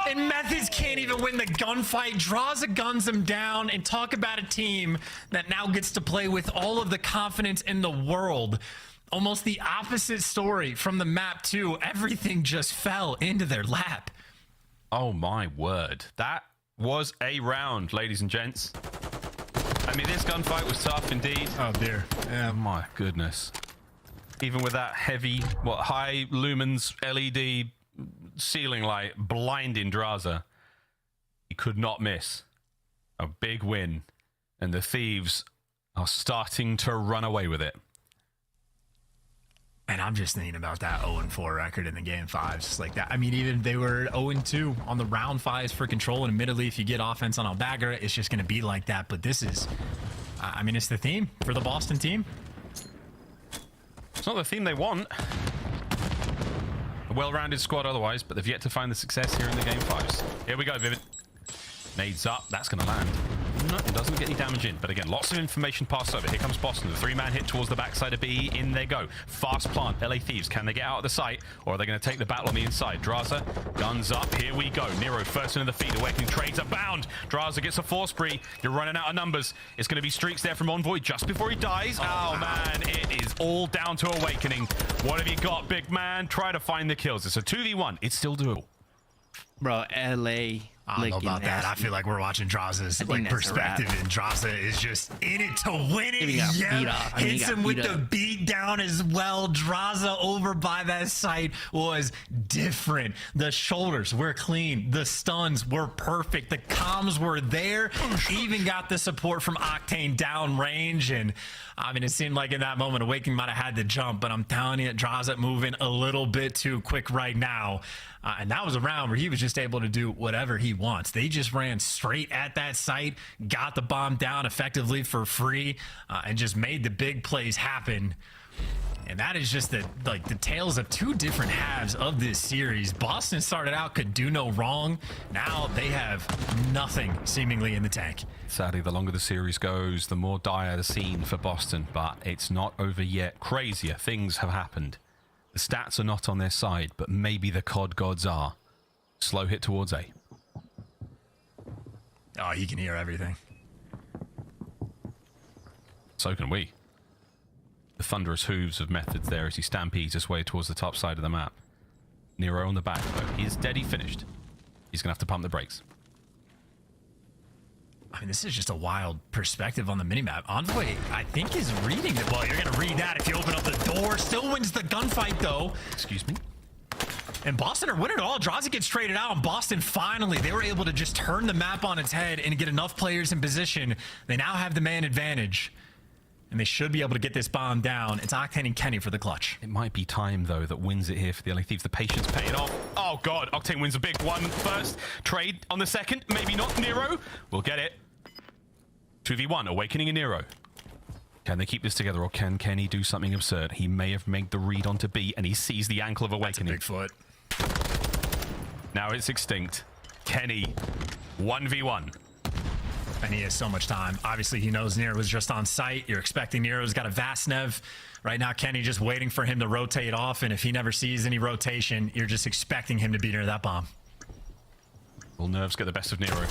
Speaker 17: And Methods can't even win the gunfight. Draza guns him down, and talk about a team that now gets to play with all of the confidence in the world. Almost the opposite story from the map 2. Everything just fell into their lap.
Speaker 16: Oh my word. That was a round, ladies and gents. I mean, this gunfight was tough indeed.
Speaker 17: Oh dear.
Speaker 16: Yeah, my goodness. Even with that heavy, high lumens LED ceiling light blinding Draza, he could not miss. A big win, and the Thieves are starting to run away with it.
Speaker 17: And I'm just thinking about that 0-4 record in the game 5s, just like that. I mean, even they were 0-2 on the round 5s for Control, and admittedly, if you get offense on Albagra, it's just going to be like that. But this is, I mean, it's the theme for the Boston team.
Speaker 16: It's not the theme they want. A well-rounded squad otherwise, but they've yet to find the success here in the game 5s. Here we go, Vivid. Nades up. That's going to land. No, it doesn't get any damage in, but again, lots of information passed over. Here comes Boston. The 3-man hit towards the backside of B. In they go. Fast plant. LA Thieves. Can they get out of the site, or are they going to take the battle on the inside? Draza, guns up. Here we go. Nero first into the feed. Awakening trades are bound. Draza gets a force spree. You're running out of numbers. It's going to be streaks there from Envoy just before he dies. Oh man, it is all down to Awakening. What have you got, big man? Try to find the kills. It's a 2v1. It's still doable.
Speaker 18: Bro, LA.
Speaker 17: I don't know about that. I feel like we're watching Draza's perspective, and Draza is just in it to win it. Yeah, hits him with the beat down as well. Draza over by that site was different. The shoulders were clean. The stuns were perfect. The comms were there. Even got the support from Octane downrange, and I mean, it seemed like in that moment, Awakening might have had to jump, but I'm telling you, Draza moving a little bit too quick right now. And that was a round where he was just able to do whatever he wants. They just ran straight at that site, got the bomb down effectively for free, and just made the big plays happen. And that is just the tales of 2 different halves of this series. Boston started out could do no wrong. Now they have nothing seemingly in the tank.
Speaker 16: Sadly, the longer the series goes, the more dire the scene for Boston, but it's not over yet. Crazier things have happened. The stats are not on their side, but maybe the COD gods are. Slow hit towards A.
Speaker 17: Oh, he can hear everything.
Speaker 16: So can we. The thunderous hooves of Methods there as he stampedes his way towards the top side of the map. Nero on the back, though. He is dead, he finished. He's going to have to pump the brakes.
Speaker 17: I mean, this is just a wild perspective on the minimap. Envoy, I think, is reading it. Well, you're going to read that if you open up the door. Still wins the gunfight, though.
Speaker 16: Excuse me?
Speaker 17: And Boston are winning it all. Draza gets traded out, and Boston finally, they were able to just turn the map on its head and get enough players in position. They now have the man advantage, and they should be able to get this bomb down. It's Octane and Kenny for the clutch.
Speaker 16: It might be time, though, that wins it here for the LA Thieves. The patience paying off. Oh, God. Octane wins a big one first. Trade on the second. Maybe not. Nero will get it. 2v1, Awakening and Nero. Can they keep this together, or can Kenny do something absurd? He may have made the read onto B, and he sees the ankle of Awakening.
Speaker 17: That's a big foot.
Speaker 16: Now it's extinct. Kenny, 1v1.
Speaker 17: And he has so much time. Obviously, he knows Nero was just on site. You're expecting Nero's got a Vastnev. Right now, Kenny just waiting for him to rotate off, and if he never sees any rotation, you're just expecting him to be near that bomb.
Speaker 16: Will nerves get the best of Nero?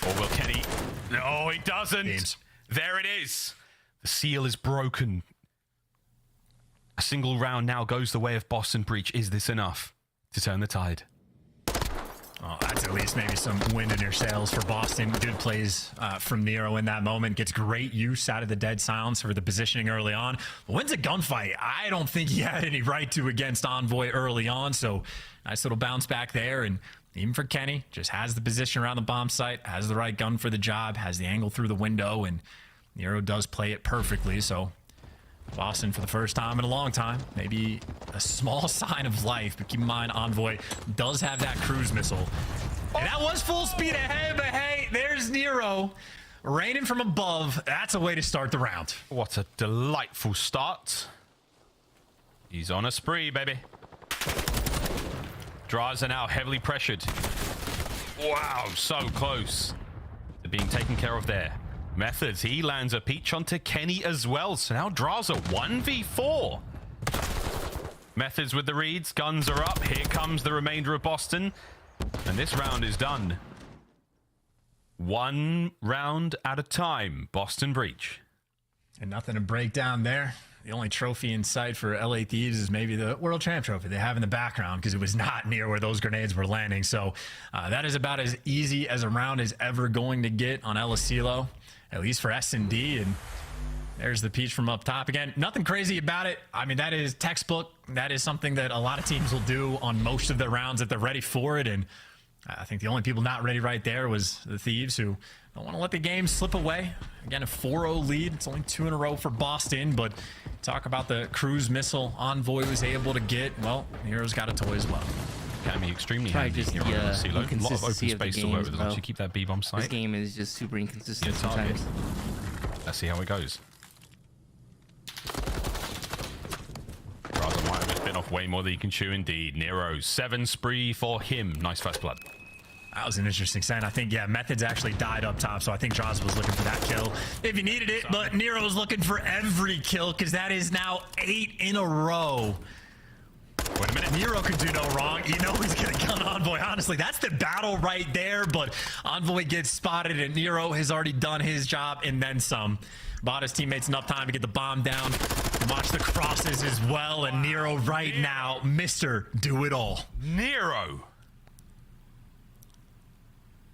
Speaker 16: Or will Kenny? No, he doesn't.
Speaker 17: Teams.
Speaker 16: There it is. The seal is broken. A single round now goes the way of Boston Breach. Is this enough to turn the tide?
Speaker 17: Oh, that's at least maybe some wind in your sails for Boston. Good plays from Nero in that moment. Gets great use out of the dead silence for the positioning early on. Wins a gunfight. I don't think he had any right to against Envoy early on, so nice little bounce back there. And even for Kenny, just has the position around the bomb site, has the right gun for the job, has the angle through the window, and Nero does play it perfectly. So Boston, for the first time in a long time, maybe a small sign of life, but keep in mind Envoy does have that cruise missile. And that was full speed ahead, but hey, there's Nero raining from above. That's a way to start the round.
Speaker 16: What a delightful start. He's on a spree, baby. Draza now heavily pressured. Wow, so close to being taken care of there. Methods, he lands a peach onto Kenny as well. So now Draza 1v4. Methods with the reads, guns are up. Here comes the remainder of Boston. And this round is done. One round at a time. Boston Breach.
Speaker 17: And nothing to break down there. The only trophy in sight for LA Thieves is maybe the World Champ trophy they have in the background, because it was not near where those grenades were landing. So that is about as easy as a round is ever going to get on El Asilo, at least for S&D. And there's the peach from up top. Again, nothing crazy about it. I mean, that is textbook. That is something that a lot of teams will do on most of their rounds if they're ready for it. And I think the only people not ready right there was the Thieves, who don't want to let the game slip away. Again, a 4-0 lead. It's only 2 in a row for Boston, but talk about the cruise missile Envoy was able to get. Well, Nero's got a toy as well.
Speaker 16: Can be extremely
Speaker 18: Probably
Speaker 16: handy
Speaker 18: just
Speaker 16: here
Speaker 18: the,
Speaker 16: on the CeeLo. A lot of open
Speaker 18: inconsistency of the
Speaker 16: space to work
Speaker 18: games,
Speaker 16: with as long as
Speaker 18: bro.
Speaker 16: you keep that B-bomb
Speaker 18: This
Speaker 16: sight.
Speaker 18: game is just super inconsistent
Speaker 16: Good target.
Speaker 18: sometimes.
Speaker 16: Let's see how it goes. Rather might have been off way more than you can chew indeed. Nero, 7 spree for him. Nice first blood.
Speaker 17: That was an interesting sign. I think, yeah, Methods actually died up top, so I think Draza was looking for that kill if he needed it, but Nero's looking for every kill, because that is now 8 in a row. Wait a minute, Nero could do no wrong. You know he's going to gun Envoy. Honestly, that's the battle right there, but Envoy gets spotted, and Nero has already done his job and then some. Bought his teammates enough time to get the bomb down. Watch the crosses as well, and Nero right now, Mr. Do-It-All.
Speaker 16: Nero.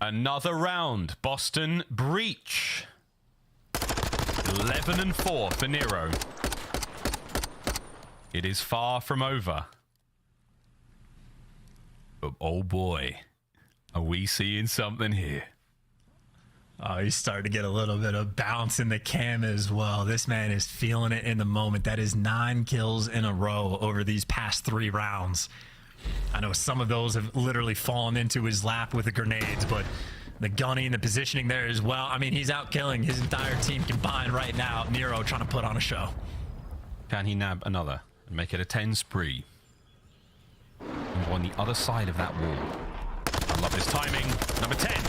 Speaker 16: Another round. Boston Breach. 11-4 for Nero. It is far from over. But oh boy, are we seeing something here.
Speaker 17: Oh, he's starting to get a little bit of bounce in the cam as well. This man is feeling it in the moment. That is 9 kills in a row over these past 3 rounds. I know some of those have literally fallen into his lap with the grenades, but the gunning and the positioning there as well. I mean, he's out killing his entire team combined right now. Nero trying to put on a show.
Speaker 16: Can he nab another and make it a 10 spree? And on the other side of that wall. I love his timing. Number 10.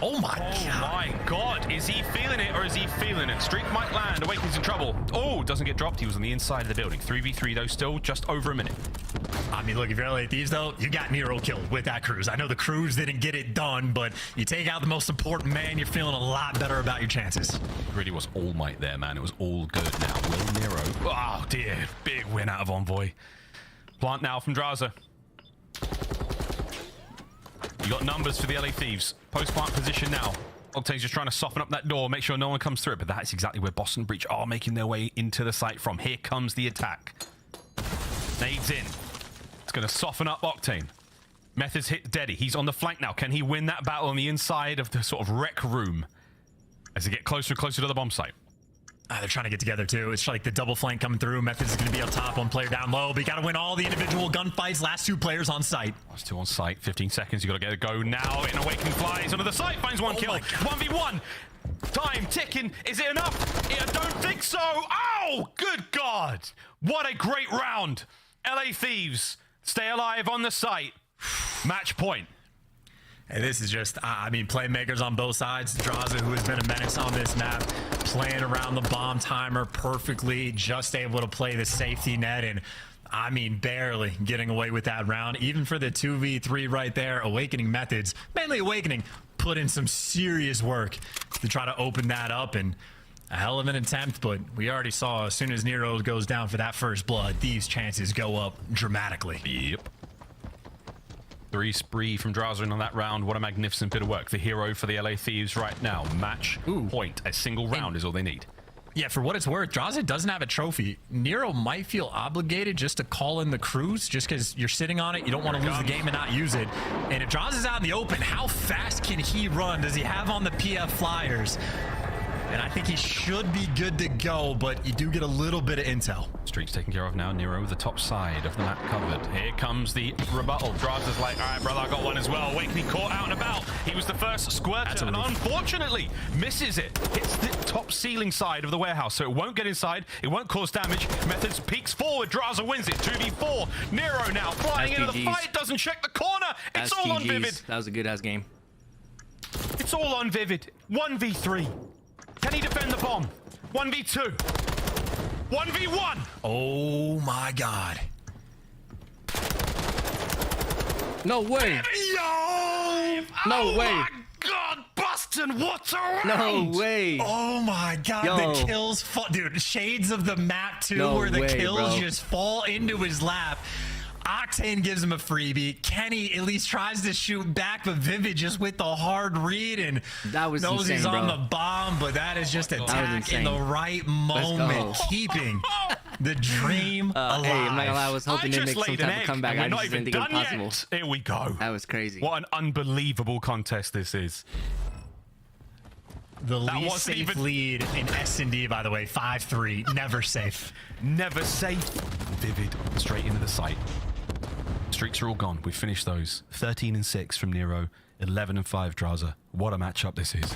Speaker 17: Oh my
Speaker 16: God. Is he feeling it, or is he feeling it? Streak might land. Awakening's in trouble. Oh, doesn't get dropped. He was on the inside of the building. 3v3 though, still just over a minute.
Speaker 17: I mean, look, if you're LA Thieves though, you got Nero killed with that cruise. I know the cruise didn't get it done, but you take out the most important man, you're feeling a lot better about your chances.
Speaker 16: It really was all might there, man. It was all good now. Will Nero. Oh dear. Big win out of Envoy. Plant now from Draza. You got numbers for the LA Thieves. Post-plant position now. Octane's just trying to soften up that door, make sure no one comes through it, but that's exactly where Boston Breach are making their way into the site from. Here comes the attack. Nades in. It's going to soften up Octane. Methods hit Deddy. He's on the flank now. Can he win that battle on the inside of the sort of rec room as they get closer and closer to the bomb site?
Speaker 17: They're trying to get together too. It's like the double flank coming through. Methods is going to be up top, one player down low, but you got to win all the individual gunfights. Last 2 players on site.
Speaker 16: Last 2 on site. 15 seconds. You got to get a go now. In Awakening flies onto the site, finds 1 kill. 1v1. Time ticking. Is it enough? I don't think so. Oh, good God. What a great round. LA Thieves stay alive on the site. Match point.
Speaker 17: And this is just, I mean, playmakers on both sides. Draza, who has been a menace on this map, playing around the bomb timer perfectly, just able to play the safety net, and I mean, barely getting away with that round. Even for the 2v3 right there, Awakening Methods, mainly Awakening, put in some serious work to try to open that up, and a hell of an attempt, but we already saw as soon as Nero goes down for that first blood, these chances go up dramatically.
Speaker 16: Yep. 3 spree from Draza on that round. What a magnificent bit of work. The hero for the LA Thieves right now. Match point. A single round is all they need.
Speaker 17: Yeah, for what it's worth, Draza doesn't have a trophy. Nero might feel obligated just to call in the cruise, just because you're sitting on it. You don't want to lose the game and not use it. And if Draza's out in the open, how fast can he run? Does he have on the PF Flyers? And I think he should be good to go, but you do get a little bit of intel.
Speaker 16: Streak's taken care of now. Nero, the top side of the map covered. Here comes the rebuttal. Draza's like, all right, brother, I got one as well. Awakening caught out and about. He was the first squirter, and unfortunately misses it. Hits the top ceiling side of the warehouse, so it won't get inside. It won't cause damage. Methods peeks forward. Draza wins it. 2v4. Nero now flying into the fight. Doesn't check the corner. It's all on Vivid.
Speaker 13: That was a good ass game.
Speaker 16: It's all on Vivid. 1v3. Can he defend the bomb? 1v2. 1v1.
Speaker 17: Oh my God.
Speaker 13: No way.
Speaker 16: Yo!
Speaker 13: No way.
Speaker 16: Oh my God, Boston, what a round!
Speaker 13: No way.
Speaker 17: Oh my God, the kills fall. Dude, shades of the map too, where the kills just fall into his lap. Octane gives him a freebie. Kenny at least tries to shoot back, but Vivid just with the hard read and
Speaker 13: that was
Speaker 17: knows
Speaker 13: insane,
Speaker 17: he's on
Speaker 13: bro.
Speaker 17: the bomb, but that is just attack in the right moment, keeping the dream alive.
Speaker 13: Hey, I'm not gonna lie, I was hoping to make some type of comeback. I just didn't think it was possible.
Speaker 16: Yet. Here we go.
Speaker 13: That was crazy.
Speaker 16: What an unbelievable contest this is.
Speaker 17: The least safe lead in S&D, by the way, 5-3. Never safe.
Speaker 16: Never safe. Vivid straight into the site. Streaks are all gone. We've finished those. 13-6 from Nero. 11-5 Draza. What a matchup this is.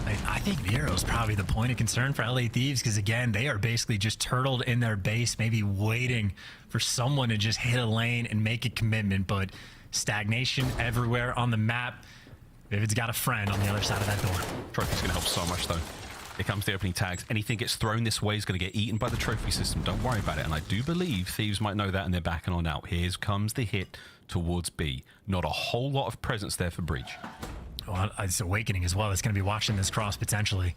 Speaker 17: I think Nero's probably the point of concern for LA Thieves because, again, they are basically just turtled in their base, maybe waiting for someone to just hit a lane and make a commitment, but stagnation everywhere on the map. Vivid's got a friend on the other side of that door.
Speaker 16: Trophy's going to help so much, though. Here comes the opening tags. Anything gets thrown this way is going to get eaten by the trophy system. Don't worry about it. And I do believe Thieves might know that, and they're backing on out. Here comes the hit towards B. Not a whole lot of presence there for Breach.
Speaker 17: Well, it's Awakening as well. It's going to be watching this cross potentially.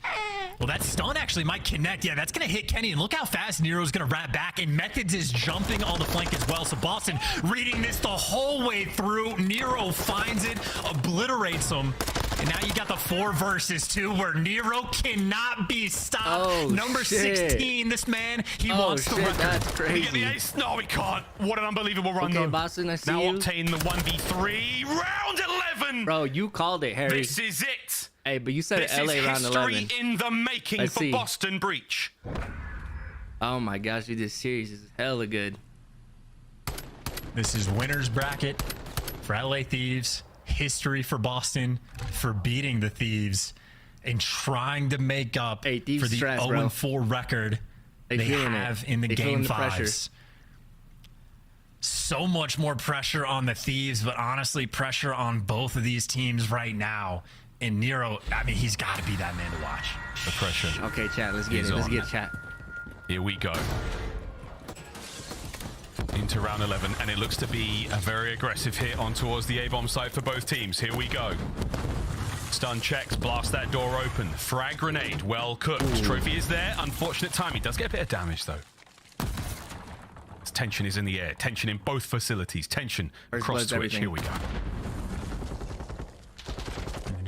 Speaker 17: Well, that stun actually might connect. Yeah, that's going to hit Kenny. And look how fast Nero's going to wrap back. And Methods is jumping on the flank as well. So Boston reading this the whole way through. Nero finds it, obliterates him. And now you got the 4 versus 2 where Nero cannot be stopped.
Speaker 13: Oh,
Speaker 17: Number
Speaker 13: shit.
Speaker 17: 16, this man, he wants the record.
Speaker 13: That's crazy.
Speaker 16: Can he get the ace? No, he can't. What an unbelievable run,
Speaker 13: Okay,
Speaker 16: though.
Speaker 13: Boston, I see
Speaker 16: now
Speaker 13: you.
Speaker 16: obtain the 1v3. Round 11.
Speaker 13: Bro, you called it, Harry.
Speaker 16: This is it.
Speaker 13: Hey, but you said
Speaker 16: this
Speaker 13: LA
Speaker 16: is
Speaker 13: round
Speaker 16: history
Speaker 13: 11.
Speaker 16: in the making
Speaker 13: Let's
Speaker 16: for
Speaker 13: see.
Speaker 16: Boston Breach.
Speaker 13: Oh my gosh, dude, this series is hella good.
Speaker 17: This is winner's bracket for LA Thieves. History for Boston for beating the Thieves and trying to make up for the 0-4 record they have in the game 5s. So much more pressure on the Thieves, but honestly, pressure on both of these teams right now. And Nero, I mean, he's got to be that man to watch.
Speaker 16: The pressure.
Speaker 13: Okay, chat, let's get it. Let's get chat.
Speaker 16: Here we go. Into round 11, and it looks to be a very aggressive hit on towards the A-bomb site for both teams. Here we go. Stun checks, blast that door open. Frag grenade, well cooked. Trophy is there. Unfortunate time. He does get a bit of damage, though. Tension is in the air. Tension in both facilities. Tension across Twitch. Here we go.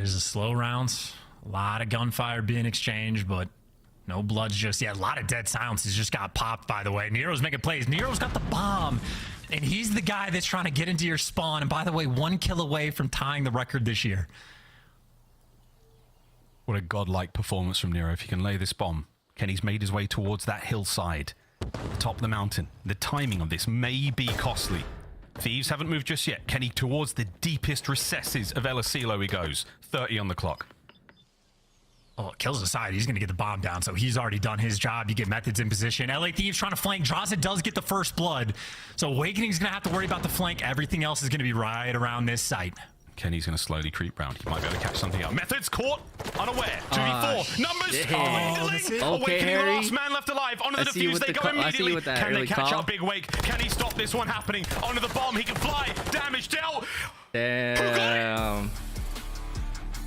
Speaker 17: This is slow rounds. A lot of gunfire being exchanged, but no bloods just yet. A lot of dead silences just got popped, by the way. Nero's making plays. Nero's got the bomb, and he's the guy that's trying to get into your spawn. And by the way, 1 kill away from tying the record this year.
Speaker 16: What a godlike performance from Nero. If he can lay this bomb. Kenny's made his way towards that hillside, top of the mountain. The timing of this may be costly. Thieves haven't moved just yet. Kenny towards the deepest recesses of El Asilo he goes. 30 on the clock.
Speaker 17: Oh, kills aside, he's going to get the bomb down, so he's already done his job. You get Methods in position. LA Thieves trying to flank. Draza does get the first blood, so Awakening's going to have to worry about the flank. Everything else is going to be right around this site.
Speaker 16: Kenny's going to slowly creep round. He might be able to catch something out. Methods caught, unaware. 2v4. Numbers dwindling. Awakening, the last man left alive. Onto the defuse, they go immediately. Can they catch out Big Wake? Can he stop this one happening? Onto the bomb, he can fly. Damage dealt.
Speaker 13: Damn.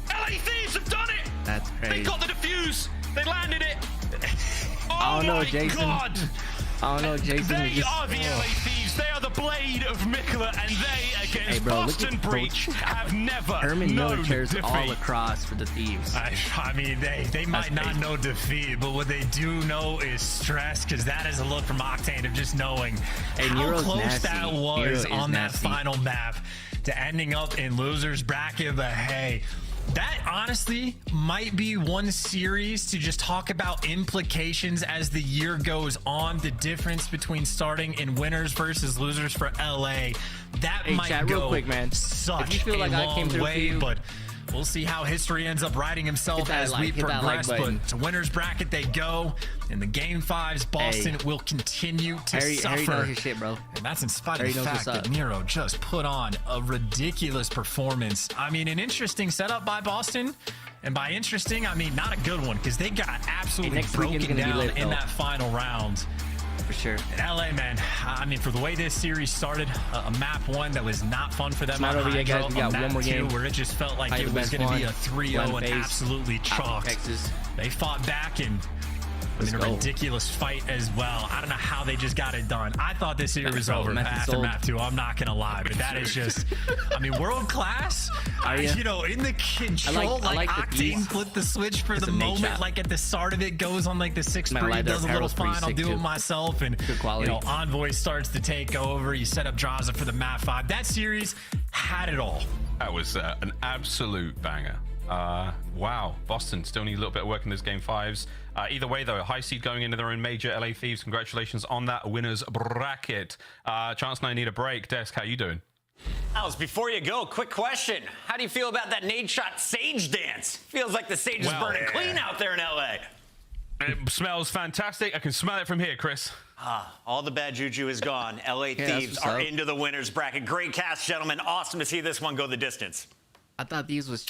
Speaker 16: LA Thieves have done it.
Speaker 13: That's crazy.
Speaker 16: They got the defuse. They landed it.
Speaker 13: I don't know, Jason.
Speaker 16: God.
Speaker 13: I don't know, Jason.
Speaker 16: They are the LA Thieves. They are the blade of Mikula, and they, against Boston Breach, have never known defeat.
Speaker 13: All across for the Thieves.
Speaker 17: I mean, they might not know defeat, but what they do know is stress, because that is a look from Octane of just knowing how close that was on that final map to ending up in loser's bracket. But hey, that honestly might be one series to just talk about implications as the year goes on. The difference between starting in winners versus losers for LA. That might
Speaker 13: chat,
Speaker 17: go
Speaker 13: real quick, man.
Speaker 17: Such
Speaker 13: if you feel
Speaker 17: a
Speaker 13: like
Speaker 17: long
Speaker 13: I came through
Speaker 17: way,
Speaker 13: for you,
Speaker 17: but we'll see how history ends up writing himself as we progress. But to winners bracket they go. In the game 5s, Boston will continue to suffer.
Speaker 13: Harry knows your shit, bro.
Speaker 17: And that's in spite of the fact that Nero just put on a ridiculous performance. I mean, an interesting setup by Boston. And by interesting, I mean not a good one, because they got absolutely broken down in that final round.
Speaker 13: For sure.
Speaker 17: In LA, man, I mean, for the way this series started, a map 1 that was not fun for them.
Speaker 13: It's not over yet, guys. We got one more game.
Speaker 17: Where it just felt like it was going to be a 3-0 and absolutely chalked. They fought back and a ridiculous fight as well. I don't know how they just got it done. I thought this series was over after map 2. I'm not going to lie, but that is just, I mean, world class. You know, in the control, like Octane flipped the switch for the moment. Like at the start of it, goes on like the 6-3, does a little fine. I'll do it myself. And, you know, Envoy starts to take over. You set up Draza for the map 5. That series had it all.
Speaker 16: That was an absolute banger. Wow, Boston still need a little bit of work in those game 5s. Either way, though, a high seed going into their own major. LA Thieves, congratulations on that winners bracket. Chance and I need a break. Desk, how you doing?
Speaker 7: Alice, before you go, quick question. How do you feel about that nade shot sage dance? Feels like the sage is burning clean out there in LA.
Speaker 16: It smells fantastic. I can smell it from here, Chris.
Speaker 7: All the bad juju is gone. LA Thieves are into the winners bracket. Great cast, gentlemen. Awesome to see this one go the distance.
Speaker 13: I thought these was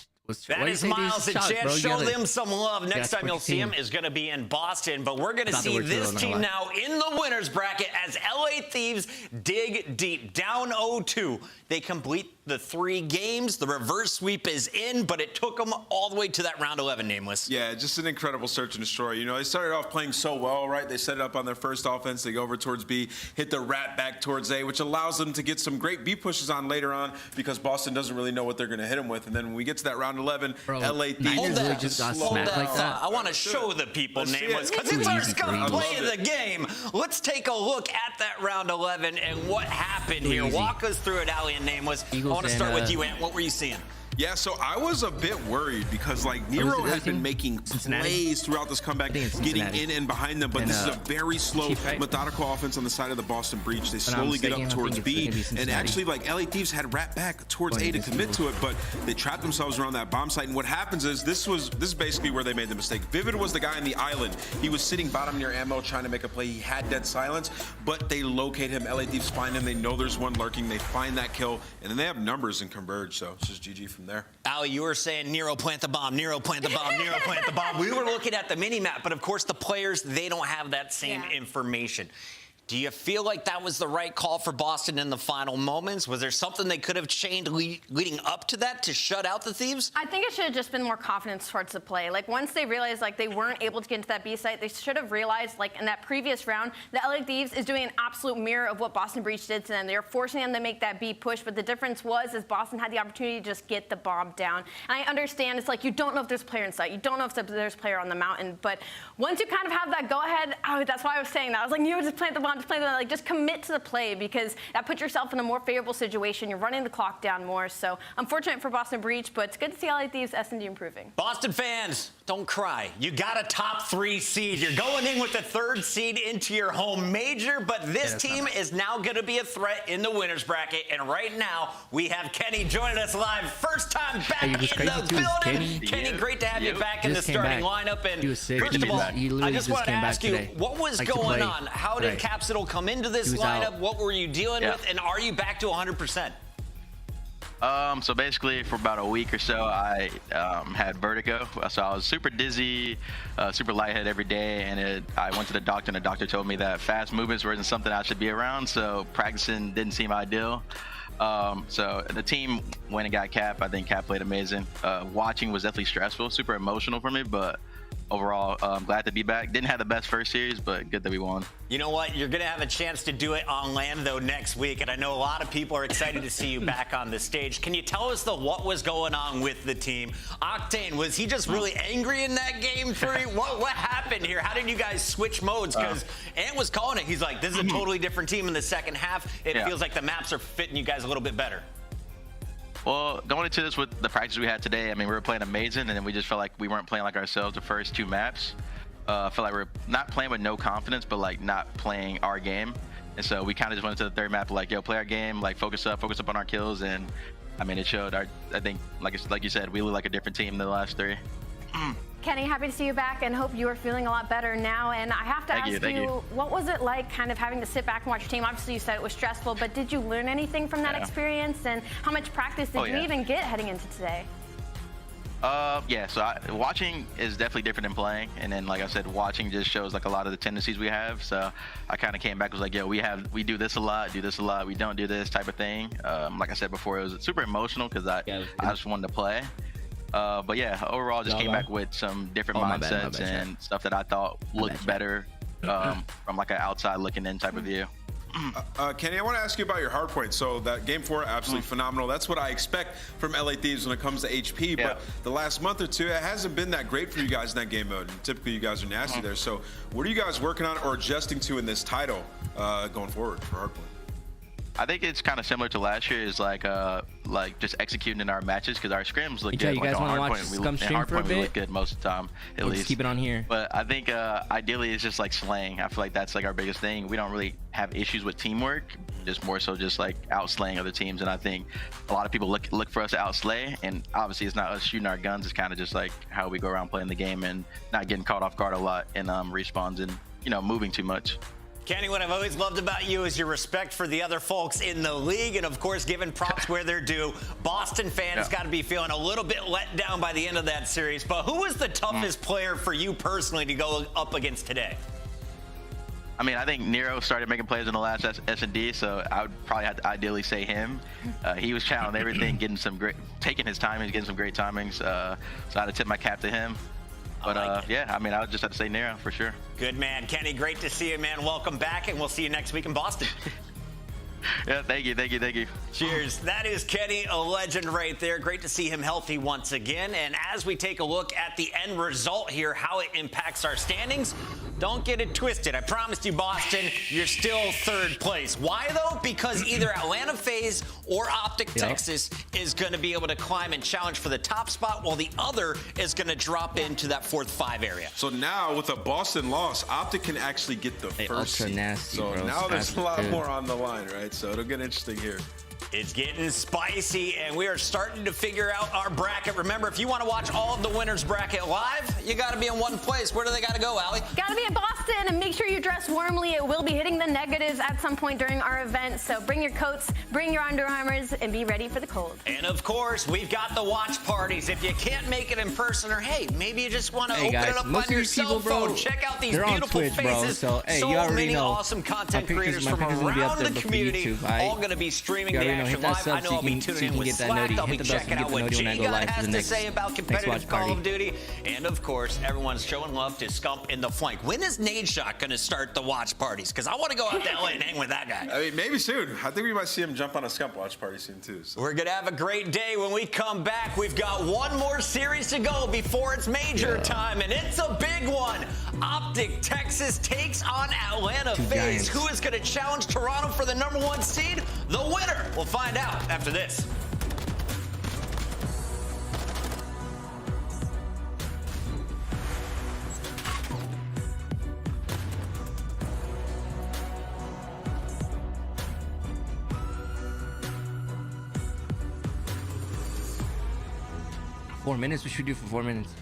Speaker 7: that is Miles and Chance. Show them some love. Next time you'll see him is going to be in Boston. But we're going to see this team now in the winners bracket as LA Thieves dig deep. Down 0-2. They complete the 3 games. The reverse sweep is in, but it took them all the way to that round 11, Nameless.
Speaker 9: Yeah, just an incredible search and destroy. You know, they started off playing so well, right? They set it up on their first offense. They go over towards B, hit the rat back towards A, which allows them to get some great B pushes on later on because Boston doesn't really know what they're going to hit them with. And then when we get to that round 11, LA Thieves
Speaker 13: just got smacked like that.
Speaker 7: I want to show the people, Nameless, because it's our scum play of the game. Let's take a look at that round 11 and what happened here. Walk us through it, Ali and Nameless. I want to start with you, Ant. What were you seeing?
Speaker 9: Yeah, so I was a bit worried because, like, Nero had been making plays throughout this comeback, getting in and behind them, but this is a very slow, methodical offense on the side of the Boston Breach. They slowly get up towards B, and actually, like, LA Thieves had rat back towards A to commit to it, but they trapped themselves around that bomb site, and what happens is this is basically where they made the mistake. Vivid was the guy on the island. He was sitting bottom near ammo, trying to make a play. He had dead silence, but they locate him. LA Thieves find him. They know there's one lurking. They find that kill, and then they have numbers and converge, so it's just GG from there.
Speaker 7: Ali, you were saying Nero plant the bomb, Nero plant the bomb, Nero plant the bomb. We were looking at the mini map, but of course the players, they don't have that same information. Do you feel like that was the right call for Boston in the final moments? Was there something they could have changed leading up to that to shut out the Thieves?
Speaker 8: I think it should have just been more confidence towards the play. Like, once they realized, like, they weren't able to get into that B site, they should have realized, like, in that previous round, the LA Thieves is doing an absolute mirror of what Boston Breach did to them. They were forcing them to make that B push, but the difference was is Boston had the opportunity to just get the bomb down. And I understand it's like you don't know if there's a player in sight. You don't know if there's a player on the mountain. But once you kind of have that go-ahead, that's why I was saying that. I was like, you just plant the bomb, just commit to the play, because that puts yourself in a more favorable situation. You're running the clock down more. So unfortunate for Boston Breach, but it's good to see LA Thieves S&D improving.
Speaker 7: Boston fans, don't cry. You got a top 3 seed. You're going in with the 3rd seed into your home major, but this team is now going to be a threat in the winners bracket. And right now, we have Kenny joining us live. First time back in the building. Kenny, great to have you back in the starting lineup. And first of all, I just want to ask you, what was going on? How did Capsidal come into this lineup? What were you dealing with? And are you back to 100%?
Speaker 19: So basically, for about a week or so, I had vertigo. So I was super dizzy, super lightheaded every day, and I went to the doctor, and the doctor told me that fast movements wasn't something I should be around. So practicing didn't seem ideal. So the team went and got Cap. I think Cap played amazing. Watching was definitely stressful, super emotional for me, but overall, I'm glad to be back. Didn't have the best first series, but good that we won.
Speaker 7: You know what? You're going to have a chance to do it on land, though, next week. And I know a lot of people are excited to see you back on the stage. Can you tell us, though, what was going on with the team? Octane, was he just really angry in that game 3? What happened here? How did you guys switch modes? Because Ant was calling it. He's like, this is a totally different team in the second half. It feels like the maps are fitting you guys a little bit better.
Speaker 19: Well, going into this with the practice we had today, I mean, we were playing amazing, and then we just felt like we weren't playing like ourselves the first 2 maps. I felt like we were not playing with no confidence, but like not playing our game. And so we kind of just went into the 3rd map like, yo, play our game, like focus up on our kills. And I mean, it showed. I think, like you said, we look like a different team than the last 3.
Speaker 8: Kenny, happy to see you back and hope you are feeling a lot better now. And I have to ask you, what was it like kind of having to sit back and watch your team? Obviously, you said it was stressful, but did you learn anything from that experience? And how much practice did you even get heading into today?
Speaker 19: So watching is definitely different than playing. And then, like I said, watching just shows like a lot of the tendencies we have. So I kind of came back, was like, yo, we do this a lot, we don't do this type of thing. Like I said before, it was super emotional because I just wanted to play. But yeah, overall, just came back with some different mindsets and stuff that I thought looked better from like an outside looking in type of view.
Speaker 9: Kenny, I want to ask you about your hardpoint. So that game 4, absolutely phenomenal. That's what I expect from LA Thieves when it comes to HP. But the last month or 2, it hasn't been that great for you guys in that game mode. And typically, you guys are nasty there. So what are you guys working on or adjusting to in this title going forward for hardpoint?
Speaker 19: I think it's kind of similar to last year. Is like just executing in our matches because our scrims look good.
Speaker 13: You guys want to watch Scum stream for a bit?
Speaker 19: We look good most of the time, at least.
Speaker 13: Keep it on here.
Speaker 19: But I think ideally it's just like slaying. I feel like that's like our biggest thing. We don't really have issues with teamwork, just more so just like outslaying other teams. And I think a lot of people look for us to outslay. And obviously it's not us shooting our guns. It's kind of just like how we go around playing the game and not getting caught off guard a lot and respawns and moving too much.
Speaker 7: Kenny, what I've always loved about you is your respect for the other folks in the league and, of course, giving props where they're due. Boston fans got to be feeling a little bit let down by the end of that series. But who was the toughest player for you personally to go up against today?
Speaker 19: I mean, I think Nero started making plays in the last S&D, so I would probably have to ideally say him. He was channeling everything, taking his timings, getting some great timings. So I had to tip my cap to him. But yeah, I mean, I would just have to say Nero for sure.
Speaker 7: Good man. Kenny, great to see you, man. Welcome back, and we'll see you next week in Boston.
Speaker 19: Yeah, thank you.
Speaker 7: Cheers. That is Kenny, a legend right there. Great to see him healthy once again. And as we take a look at the end result here, how it impacts our standings, don't get it twisted. I promised you, Boston, you're still 3rd place. Why, though? Because either Atlanta FaZe or Optic Texas is going to be able to climb and challenge for the top spot, while the other is going to drop into that 4th-5 area.
Speaker 9: So now, with a Boston loss, Optic can actually get the first seed.
Speaker 13: Nasty,
Speaker 9: so now there's a lot more on the line, right? So it'll get interesting here.
Speaker 7: It's getting spicy, and we are starting to figure out our bracket. Remember, if you want to watch all of the winners bracket live, you got to be in one place. Where do they got to go, Allie?
Speaker 8: Got to be in Boston. locked in, and make sure you dress warmly. It will be hitting the negatives at some point during our event, so bring your coats, bring your Under Armours, and be ready for the cold.
Speaker 7: And of course, we've got the watch parties. If you can't make it in person, or hey, maybe you just want to open
Speaker 13: guys,
Speaker 7: it up
Speaker 13: most
Speaker 7: on
Speaker 13: of
Speaker 7: your
Speaker 13: these
Speaker 7: cell
Speaker 13: people, bro,
Speaker 7: phone. Check out these
Speaker 13: they're on
Speaker 7: beautiful
Speaker 13: Twitch, bro,
Speaker 7: faces.
Speaker 13: so, hey, you already
Speaker 7: many
Speaker 13: know.
Speaker 7: awesome content creators from
Speaker 13: pictures will be up
Speaker 7: around
Speaker 13: there
Speaker 7: the
Speaker 13: for
Speaker 7: community,
Speaker 13: YouTube, right?
Speaker 7: all going to be streaming
Speaker 13: You
Speaker 7: the
Speaker 13: already know,
Speaker 7: action
Speaker 13: hit that
Speaker 7: live. I
Speaker 13: sub
Speaker 7: know
Speaker 13: so
Speaker 7: I'll be
Speaker 13: you can
Speaker 7: tuning in with
Speaker 13: get that
Speaker 7: Slack.
Speaker 13: noti.
Speaker 7: I'll be
Speaker 13: Hit the bell so
Speaker 7: checking
Speaker 13: you
Speaker 7: out
Speaker 13: get the
Speaker 7: what
Speaker 13: noti when I
Speaker 7: J
Speaker 13: go
Speaker 7: God
Speaker 13: live for
Speaker 7: has
Speaker 13: the
Speaker 7: to
Speaker 13: next
Speaker 7: say about competitive
Speaker 13: watch
Speaker 7: Call
Speaker 13: party.
Speaker 7: of Duty. And of course, everyone's showing love to Scump in the flank. When is Nade Shot going to start the watch parties? Because I want to go out to LA and hang with that guy.
Speaker 9: I mean, maybe soon. I think we might see him jump on a Scump watch party soon, too. So.
Speaker 7: We're going to have a great day when we come back. We've got one more series to go before it's major time, and it's a big one. Optic, Texas takes on Atlanta FaZe. Who is going to challenge Toronto for the #1 seed? The winner. We'll find out after this.
Speaker 13: Four minutes? What should we do for 4 minutes?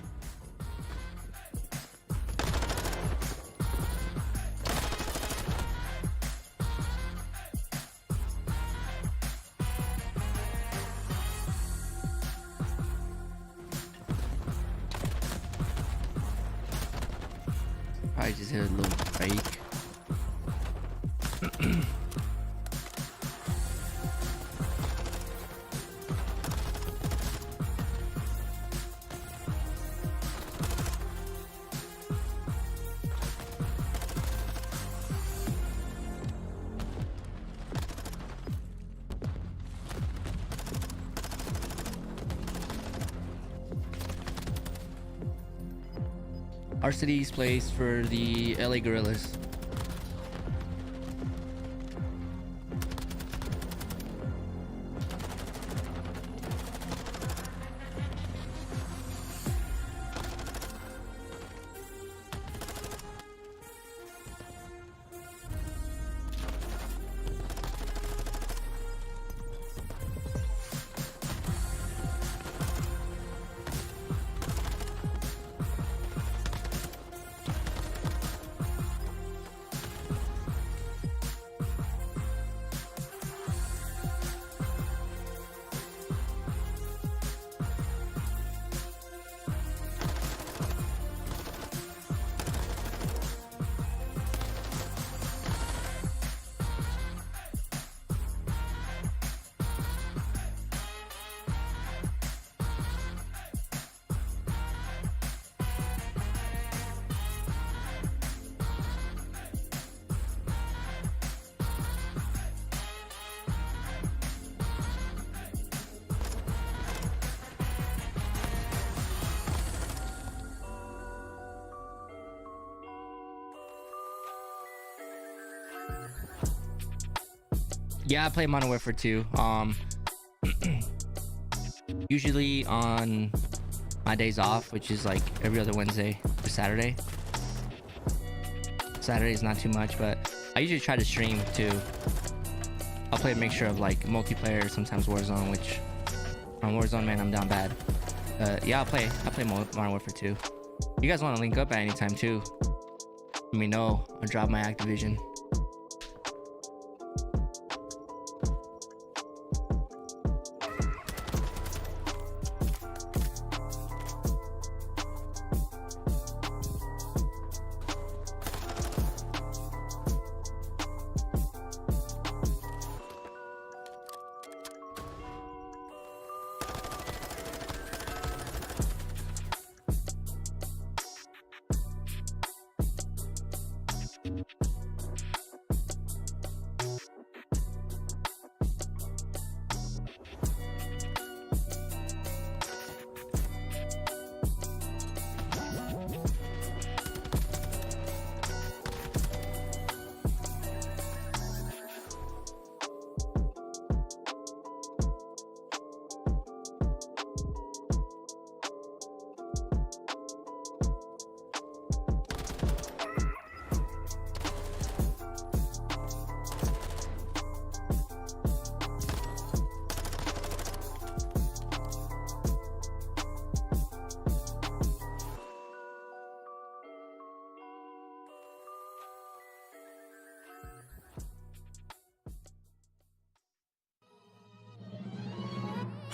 Speaker 13: I just hit a little fake. Our city's place for the LA Gorillas. Yeah, I play Modern Warfare 2. Usually on my days off, which is like every other Wednesday or Saturday. Saturday is not too much, but I usually try to stream too. I'll play a mixture of like multiplayer, sometimes Warzone, which on Warzone, man, I'm down bad. Yeah, I play Modern Warfare 2. You guys want to link up at any time too? Let me know. I'll drop my Activision.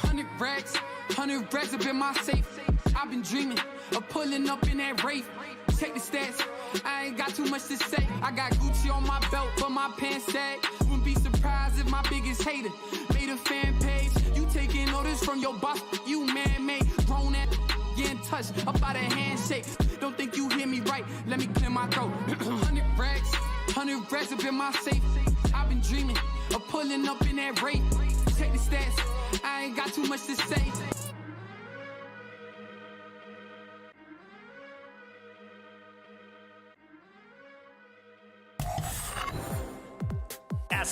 Speaker 20: 100 racks up in my safe. I've been dreaming of pulling up in that Wraith. Check the stats, I ain't got too much to say. I got Gucci on my belt, but my pants sag. Wouldn't be surprised if my biggest hater made a fan page. You taking orders from your boss, you man-made. Grown at getting touched up by the handshake. Don't think you hear me right, let me clear my throat. 100 racks up in my safe. I've been dreaming of pulling up in that Wraith. Check the stats, I ain't got too much to say.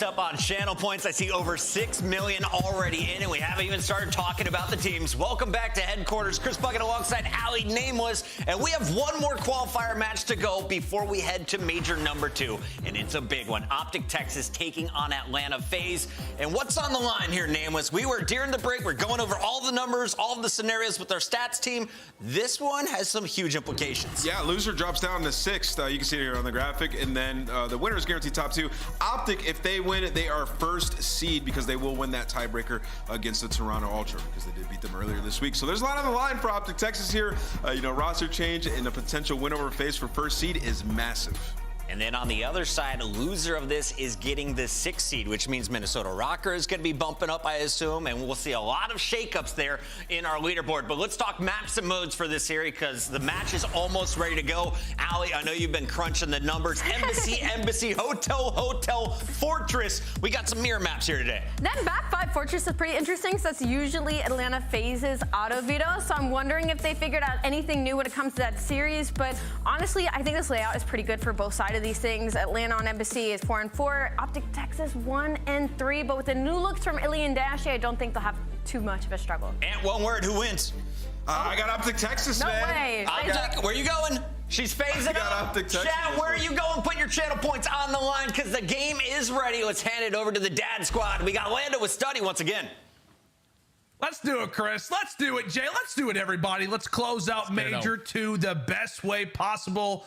Speaker 7: Up on channel points. I see over 6 million already in, and we haven't even started talking about the teams. Welcome back to headquarters. Chris Bucket alongside Ali Nameless, and we have one more qualifier match to go before we head to major number 2, and it's a big one. Optic Texas taking on Atlanta FaZe. And what's on the line here, Nameless? We were during the break, we're going over all the numbers, all of the scenarios with our stats team. This one has some huge implications.
Speaker 9: Yeah, loser drops down to 6th. You can see it here on the graphic, and then the winners guaranteed top 2. Optic, if they win it, they are first seed because they will win that tiebreaker against the Toronto Ultra because they did beat them earlier this week. So there's a lot on the line for Optic Texas here. Roster change and a potential win over FaZe for first seed is massive.
Speaker 7: And then on the other side, a loser of this is getting the 6th seed, which means Minnesota Rocker is going to be bumping up, I assume, and we'll see a lot of shakeups there in our leaderboard. But let's talk maps and modes for this series because the match is almost ready to go. Ali, I know you've been crunching the numbers. Embassy, Hotel, Fortress. We got some mirror maps here today.
Speaker 8: That map 5 Fortress is pretty interesting. So that's usually Atlanta FaZe's auto veto. So I'm wondering if they figured out anything new when it comes to that series. But honestly, I think this layout is pretty good for both sides of these things. Atlanta on Embassy is 4-4, Optic Texas 1-3, but with the new looks from Illy and Dashy, I don't think they'll have too much of a struggle.
Speaker 7: And one word, who wins?
Speaker 9: I got Optic Texas,
Speaker 8: no
Speaker 9: man.
Speaker 8: Way.
Speaker 7: Optic, where you going? She's phasing up. Chat, where are you going? Put your channel points on the line because the game is ready. Let's hand it over to the dad squad. We got Lando with Study once again.
Speaker 10: Let's do it, Chris. Let's do it, Jay. Let's do it, everybody. Let's close out Major 2 the best way possible.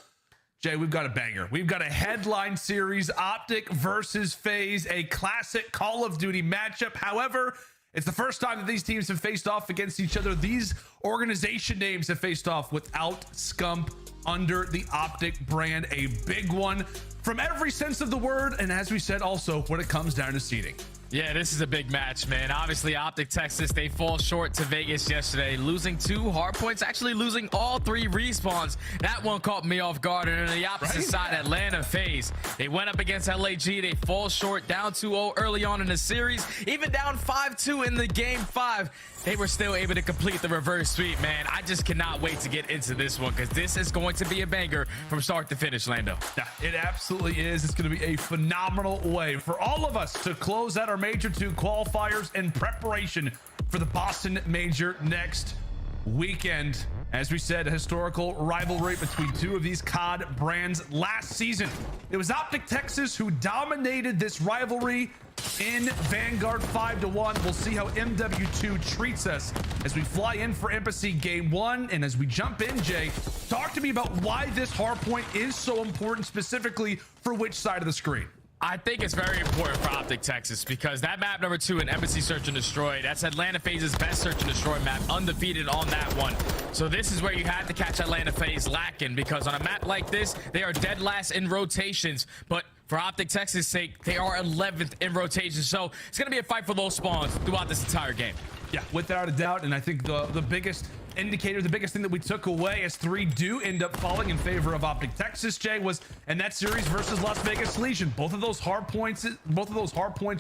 Speaker 10: Jay, we've got a banger. We've got a headline series, Optic versus FaZe, a classic Call of Duty matchup. However, it's the first time that these teams have faced off against each other. These organization names have faced off without Scump under the Optic brand, a big one from every sense of the word. And as we said, also when it comes down to seeding.
Speaker 11: Yeah, this is a big match, man. Obviously, Optic Texas, they fall short to Vegas yesterday, losing 2 hard points, actually losing all 3 respawns. That one caught me off guard. And on the opposite side, Atlanta FaZe, they went up against LAG. They fall short, down 2-0 early on in the series, even down 5-2 in the game 5. They were still able to complete the reverse sweep, man. I just cannot wait to get into this one because this is going to be a banger from start to finish, Lando.
Speaker 10: Yeah, it absolutely is. It's going to be a phenomenal way for all of us to close out our Major 2 qualifiers in preparation for the Boston Major next weekend. As we said, a historical rivalry between 2 of these COD brands last season. It was Optic Texas who dominated this rivalry in Vanguard 5-1. We'll see how MW2 treats us as we fly in for Embassy Game 1. And as we jump in, Jay, talk to me about why this hardpoint is so important, specifically for which side of the screen.
Speaker 11: I think it's very important for Optic Texas because that map number 2 in Embassy Search and Destroy, that's Atlanta FaZe's best Search and Destroy map, undefeated on that one. So this is where you have to catch Atlanta FaZe lacking because on a map like this, they are dead last in rotations, but for Optic Texas' sake, they are 11th in rotation. So it's going to be a fight for low spawns throughout this entire game.
Speaker 10: Yeah, without a doubt. And I think the biggest indicator, the biggest thing that we took away as 3 do end up falling in favor of Optic Texas, Jay, was in that series versus Las Vegas Legion. Both of those hard points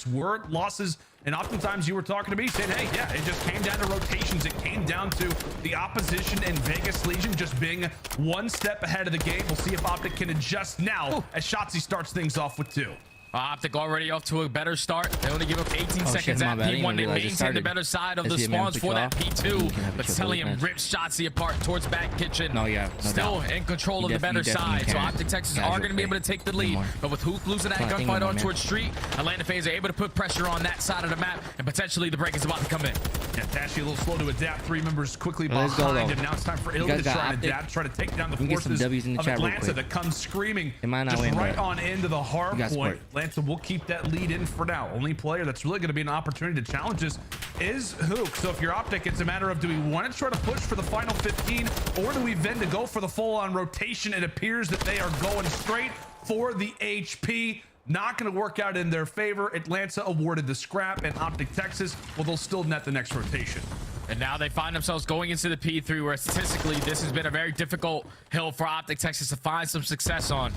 Speaker 10: were losses. And oftentimes you were talking to me saying, hey, yeah, it just came down to rotations. It came down to the opposition and Vegas Legion just being one step ahead of the game. We'll see if Optic can adjust now as Shotzzy starts things off with 2.
Speaker 11: Optic already off to a better start. They only give up 18 seconds at P1. They maintain the better side of the spawns for that P2. But Cellium rips Shotzzy apart towards back kitchen. Still in control of the better side. So Optic Texas are going to be able to take the lead. But with Hook losing that gunfight on towards Street, Atlanta FaZe are able to put pressure on that side of the map. And potentially the break is about to come in.
Speaker 10: Yeah, Dashy a little slow to adapt. 3 members quickly behind him. Now it's time for Illy to try and adapt, try to take down the forces of Atlanta that comes screaming just right on into the hard point. Atlanta will keep that lead in for now. Only player that's really going to be an opportunity to challenge this is Hook. So if you're Optic, it's a matter of, do we want to try to push for the final 15, or do we then to go for the full-on rotation? It appears that they are going straight for the HP. Not going to work out in their favor. Atlanta awarded the scrap, and Optic Texas, well, they'll still net the next rotation.
Speaker 11: And now they find themselves going into the P3, where statistically this has been a very difficult hill for Optic Texas to find some success on.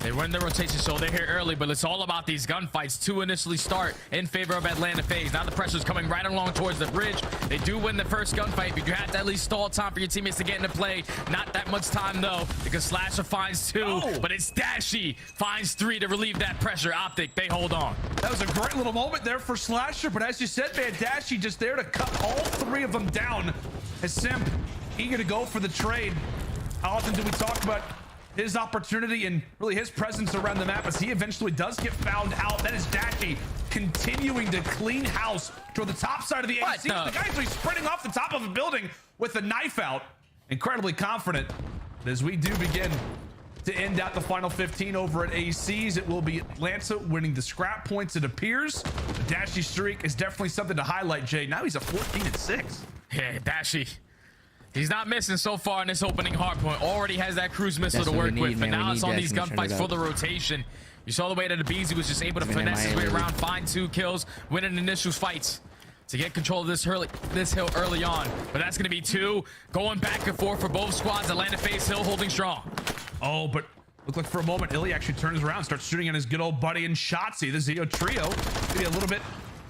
Speaker 11: They win the rotation, so they're here early, but it's all about these gunfights to initially start in favor of Atlanta FaZe. Now the pressure's coming right along towards the bridge. They do win the first gunfight, but you have to at least stall time for your teammates to get into play. Not that much time, though, because Slasher finds 2, but it's Dashy finds 3 to relieve that pressure. Optic, they hold on.
Speaker 10: That was a great little moment there for Slasher, but as you said, man, Dashy just there to cut all 3 of them down. As Simp eager to go for the trade. How often do we talk about his opportunity and really his presence around the map as he eventually does get found out? That is Dashy continuing to clean house toward the top side of the AC. The guy actually sprinting off the top of a building with a knife out. Incredibly confident. But as we do begin to end out the final 15 over at ACs, it will be Atlanta winning the scrap points, it appears. The Dashy streak is definitely something to highlight, Jay. Now he's a 14-6.
Speaker 11: Yeah, Dashy. He's not missing so far in this opening hardpoint. Already has that cruise missile to work with, but now it's on these gunfights for the rotation. You saw the way that Abizi was just able to finesse his way around, find 2 kills, win an initial fights to get control of this hill early on. But that's going to be 2 going back and forth for both squads. Atlanta FaZe hill holding strong.
Speaker 10: Oh, but looked like for a moment, Illy actually turns around, starts shooting at his good old buddy in Shotzzy. The Zeo trio maybe a little bit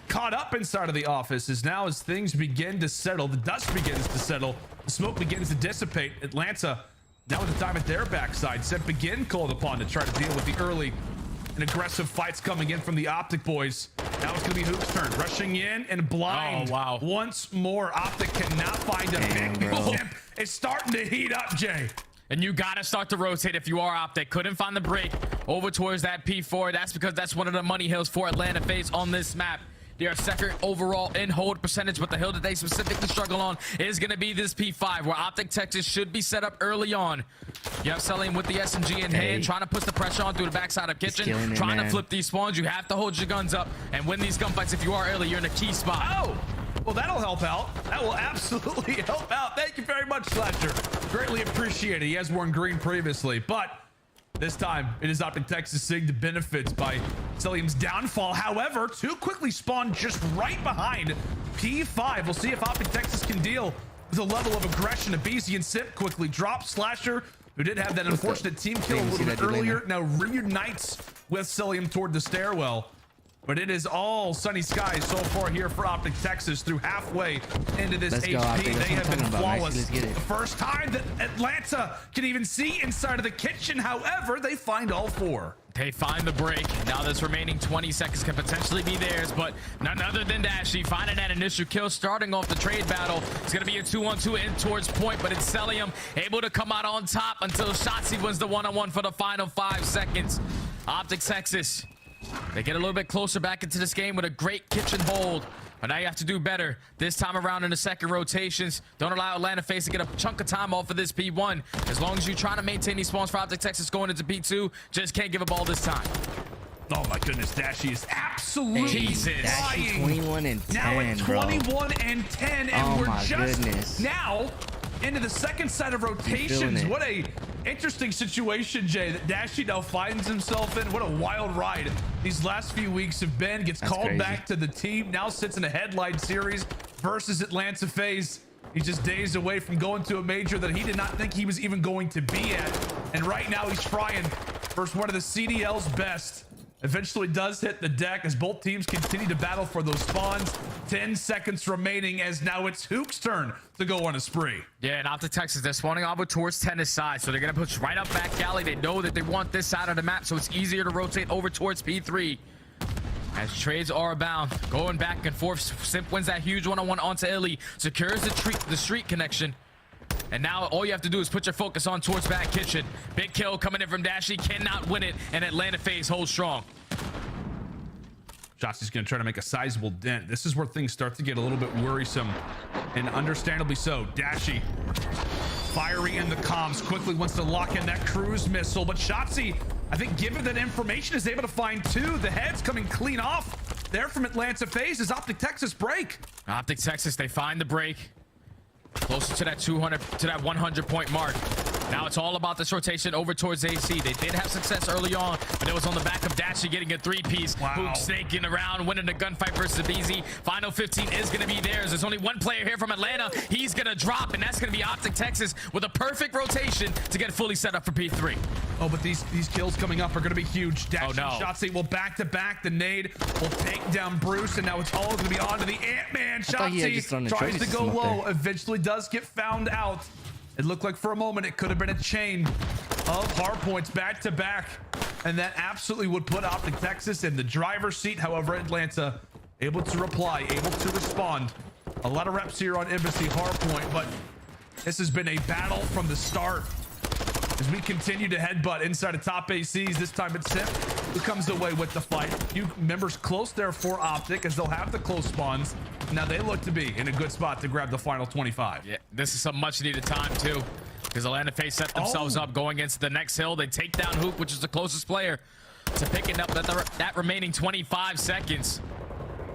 Speaker 10: caught up inside of the office as things begin to settle, the dust begins to settle, the smoke begins to dissipate. Atlanta now with the time at their backside, Set begin called upon to try to deal with the early and aggressive fights coming in from the Optic boys. Now it's gonna be Hoop's turn, rushing in and blind.
Speaker 11: Oh, wow.
Speaker 10: Once more, Optic cannot find a pick. It's starting to heat up, Jay.
Speaker 11: And you gotta start to rotate if you are Optic. Couldn't find the break over towards that P4. That's because that's one of the money hills for Atlanta FaZe on this map. They are second overall in hold percentage, but the hill that they specifically struggle on is going to be this P5, where Optic Texas should be set up early on. You have Selim with the SMG in hand, trying to push the pressure on through the backside of Kitchen, trying to flip these spawns. You have to hold your guns up and win these gunfights. If you are early, you're in a key spot.
Speaker 10: Oh, well, that'll help out. That will absolutely help out. Thank you very much, Slasher. Greatly appreciated. He has worn green previously, but this time, it is Optic Texas seeing the benefits by Selim's downfall. However, 2 quickly spawned just right behind P5. We'll see if Optic Texas can deal with a level of aggression. Abizi and Sip quickly drop. Slasher, who did have that unfortunate team kill a little bit earlier, now reunites with Selim toward the stairwell. But it is all sunny skies so far here for Optic Texas through halfway into this HP. They have been flawless. The first time that Atlanta can even see inside of the kitchen. However, they find all 4.
Speaker 11: They find the break. Now this remaining 20 seconds can potentially be theirs, but none other than Dashy finding that initial kill, starting off the trade battle. It's going to be a 2-on-2 in towards point, but it's Selim able to come out on top until Shotzzy wins the 1-on-1 for the final 5 seconds. Optic Texas, they get a little bit closer back into this game with a great kitchen hold. But now you have to do better this time around in the second rotations. Don't allow Atlanta FaZe to get a chunk of time off of this P1. As long as you're trying to maintain these spawns for Optic Texas going into P2, just can't give a ball this time.
Speaker 10: Oh my goodness, Dashy is absolutely
Speaker 13: Dashy 21 and 10,
Speaker 10: now at 21 and 10, and we're just
Speaker 13: goodness.
Speaker 10: now into the second set of rotations. What a interesting situation, Jay, that Dashy now finds himself in. What a wild ride these last few weeks have been. Gets called back to the team, now sits in a headline series versus Atlanta FaZe. He's just days away from going to a major that he did not think he was even going to be at. And right now he's trying versus one of the CDL's best. Eventually does hit the deck as both teams continue to battle for those spawns. 10 seconds remaining as now it's Hook's turn to go on a spree.
Speaker 11: Yeah, and Optic Texas, they're spawning over towards tennis side, so they're going to push right up back alley. They know that they want this side of the map, so it's easier to rotate over towards P3. As trades are abound, going back and forth. Simp wins that huge 1-on-1 onto Illy, secures the street connection. And now all you have to do is put your focus on towards back kitchen. Big kill coming in from Dashy, cannot win it, and Atlanta FaZe holds strong.
Speaker 10: Shotzi's going to try to make a sizable dent. This is where things start to get a little bit worrisome, and understandably so. Dashy fiery in the comms, quickly wants to lock in that cruise missile, but Shotzi, I think given that information is able to find 2. The heads coming clean off there from Atlanta FaZe as Optic Texas break.
Speaker 11: Optic Texas, they find the break. Closer to that 200, to that 100 point mark. Now it's all about this rotation over towards AC. They did have success early on, but it was on the back of Dashy getting a 3-piece.
Speaker 10: Wow.
Speaker 11: Hook snaking around, winning the gunfight versus BZ. Final 15 is going to be theirs. There's only one player here from Atlanta. He's going to drop, and that's going to be Optic Texas with a perfect rotation to get fully set up for P3.
Speaker 10: Oh, but these kills coming up are going to be huge. Dash
Speaker 11: no.
Speaker 10: Shotzi will back-to-back. The nade will take down Bruce, and now it's all going to be on to the Ant-Man. Shotzi tries to go low, eventually does get found out. It looked like for a moment it could have been a chain of hardpoints back-to-back, and that absolutely would put Optic Texas in the driver's seat. However, Atlanta able to reply, able to respond. A lot of reps here on Embassy hardpoint, but this has been a battle from the start. As we continue to headbutt inside of top ACs, this time it's Simp who comes away with the fight. Few members close there for Optic as they'll have the close spawns. Now they look to be in a good spot to grab the final 25.
Speaker 11: Yeah, this is some much needed time too, because Atlanta FaZe set themselves up going into the next hill. They take down Hoop, which is the closest player to picking up that remaining 25 seconds.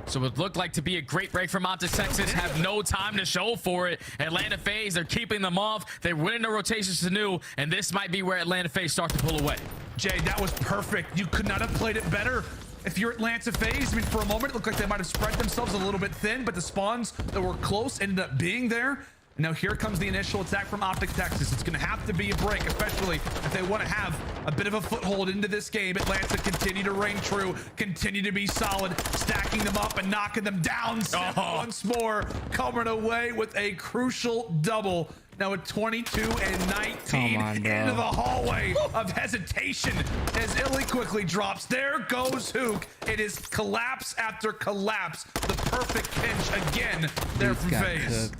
Speaker 11: So it looked like to be a great break from Optic Texas. Have no time to show for it. Atlanta FaZe, they're keeping them off. They're winning the rotations to new, and this might be where Atlanta FaZe start to pull away.
Speaker 10: Jay, that was perfect. You could not have played it better. If you're Atlanta FaZe, I mean, for a moment, it looked like they might have spread themselves a little bit thin, but the spawns that were close ended up being there. Now here comes the initial attack from Optic Texas. It's going to have to be a break, especially if they want to have a bit of a foothold into this game. Atlanta continue to reign true, continue to be solid, stacking them up and knocking them down. Once more, coming away with a crucial double. Now at 22 and 19 into the hallway of hesitation as Illy quickly drops. There goes Hook. It is collapse after collapse. The perfect pinch again there from FaZe.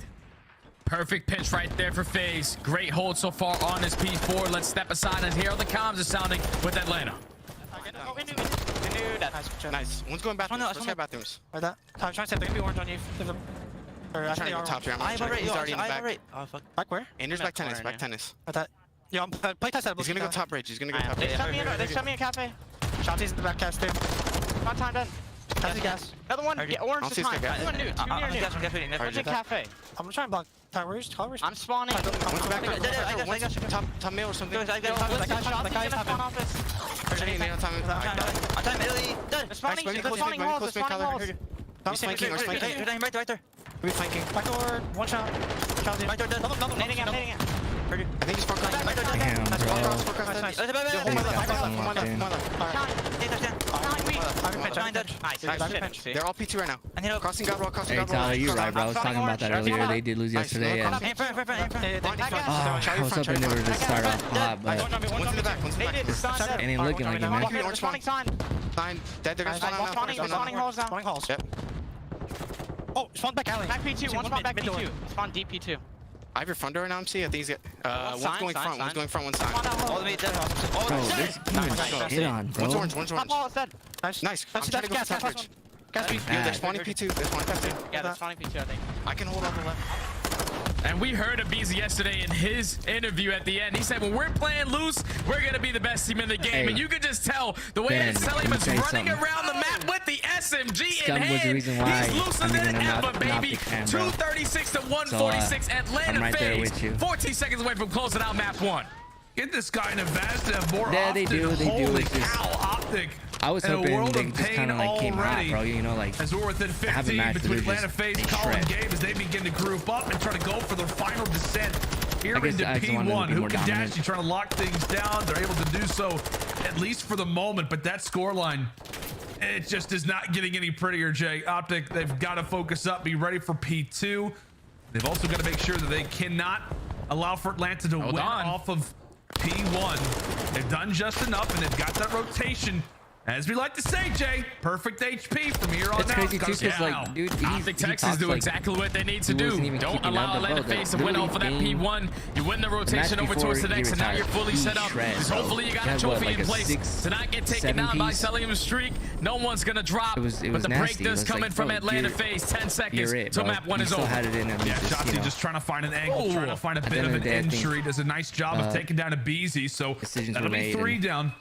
Speaker 11: Perfect pinch right there for FaZe. Great hold so far on this P4. Let's step aside and hear how the comms are sounding with Atlanta.
Speaker 14: Nice. One's going bathrooms. Let's get bathrooms. Right that. I'm trying to say they're gonna be orange on you. I'm trying to go top here. I'm already in the back. Oh fuck. Back where? Anders back tennis. Back tennis. Right that. Yo, I'm play test. He's gonna go top bridge. He's gonna go top bridge. They shot me a cafe. Shotzi's in the back cast too. One time done. That's the gas. Another one. Get orange this time. One new. Two near new. One's in cafe. I'm gonna try and block. Where's I'm spawning. One's back. Top mill or something. I got shot. He's gonna spawn office. I'm time Illy. Done. Spawning walls. Spawning walls. I'm flanking. Right there. We're flanking. Back door. One shot. Right door. Double. Nading him. I think he's front line.
Speaker 13: Damn,
Speaker 14: Nice. They're all P2 right now. Crossing God roll.
Speaker 13: Hey, Tyler, you're right, bro. I was talking about that earlier. They did lose yesterday. And I was hoping they were to start off hot, but it ain't looking like it, man.
Speaker 14: Sign. Dead. They're spawning halls now. Spawning halls. Yep. Oh, spawn back alley. Back P2. One spawn back P2. Spawn deep P2. I have your front door now, MC. I think he's got. One's going front. One's going front. One side.
Speaker 13: Bro, this team's hit on, bro.
Speaker 14: One's orange. Nice. I'm trying to go for top bridge. They're spawning P2. They're spawning P2. Yeah, they're spawning P2, I think. I can hold on the left.
Speaker 11: And we heard Abizi yesterday in his interview at the end. He said, when we're playing loose, we're going to be the best team in the game. And you could just tell the way that Selim is running around the map with the SMG in hand. He's looser than ever, baby. 236 to 146. Atlanta FaZe 14 seconds away from closing out map 1.
Speaker 10: Get this guy in a vest to have more
Speaker 13: yeah, they do.
Speaker 10: Holy cow, Optic.
Speaker 13: I was hoping they just kind of like came hot, bro. You know, like
Speaker 10: as we're within 15 between Atlanta FaZe and Colin Gabe as they begin to group up and try to go for their final descent here into P1. Hook and Dashy trying to lock things down. They're able to do so at least for the moment, but that scoreline, it just is not getting any prettier, Jay. Optic, they've got to focus up, be ready for P2. They've also got to make sure that they cannot allow for Atlanta to win off of P1. They've done just enough, and they've got that rotation. As we like to say, Jay, perfect HP from here on out.
Speaker 13: It's crazy too, because like, dude,
Speaker 11: Optic Texas do exactly what they need to do. Don't allow Atlanta FaZe to win off of that P1. You win the rotation over towards the next, and now you're fully set up. Hopefully you got a trophy in place to not get taken down by Selim's streak. No one's gonna drop, but the break does come in from Atlanta FaZe. 10 seconds till map 1 is over.
Speaker 10: Yeah, Shotzi just trying to find an angle, trying to find a bit of an entry. Does a nice job of taking down a Beezy. So that'll be 3 down.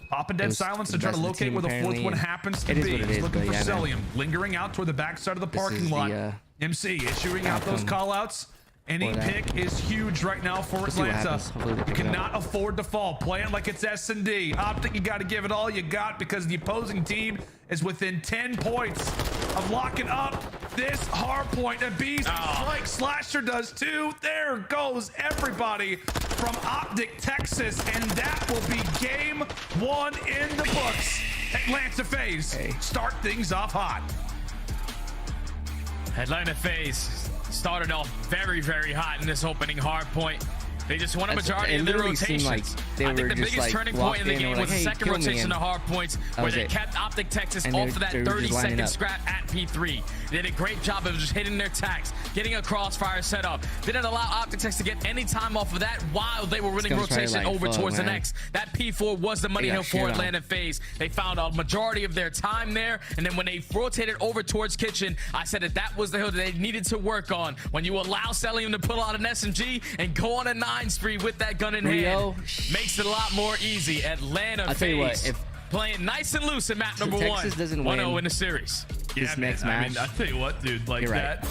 Speaker 10: Pop a dead silence to try to locate where the fourth one happens to be. He's looking for Celium, lingering out toward the backside of the parking lot. MC issuing out those call-outs. Any pick is huge right now for Atlanta. You cannot afford to fall. Play it like it's S&D. Optic, you got to give it all you got because the opposing team is within 10 points of locking up this hard point. A beast like Slasher does too. There goes everybody from Optic, Texas, and that will be game 1 in the books. Atlanta FaZe start things off hot.
Speaker 11: Atlanta FaZe started off very, very hot in this opening hard point. They just won a majority of their rotations.
Speaker 13: Like
Speaker 11: I think the biggest turning point in the game was the second rotation of hard points where they kept Optic Texas off of that 30-second scrap at P3. They did a great job of just hitting their tags, getting a crossfire set up. Didn't allow Optic Texas to get any time off of that while they were running rotation over towards the next. That P4 was the money hill for Atlanta FaZe. They found a majority of their time there, and then when they rotated over towards Kitchen, I said that was the hill that they needed to work on. When you allow Celium to pull out an SMG and go on a 9 spree with that gun in hand, makes it a lot more easy. Atlanta FaZe playing nice and loose in map number 1. 1-0 in the series.
Speaker 10: This next match. I mean, I tell you what, dude, like that.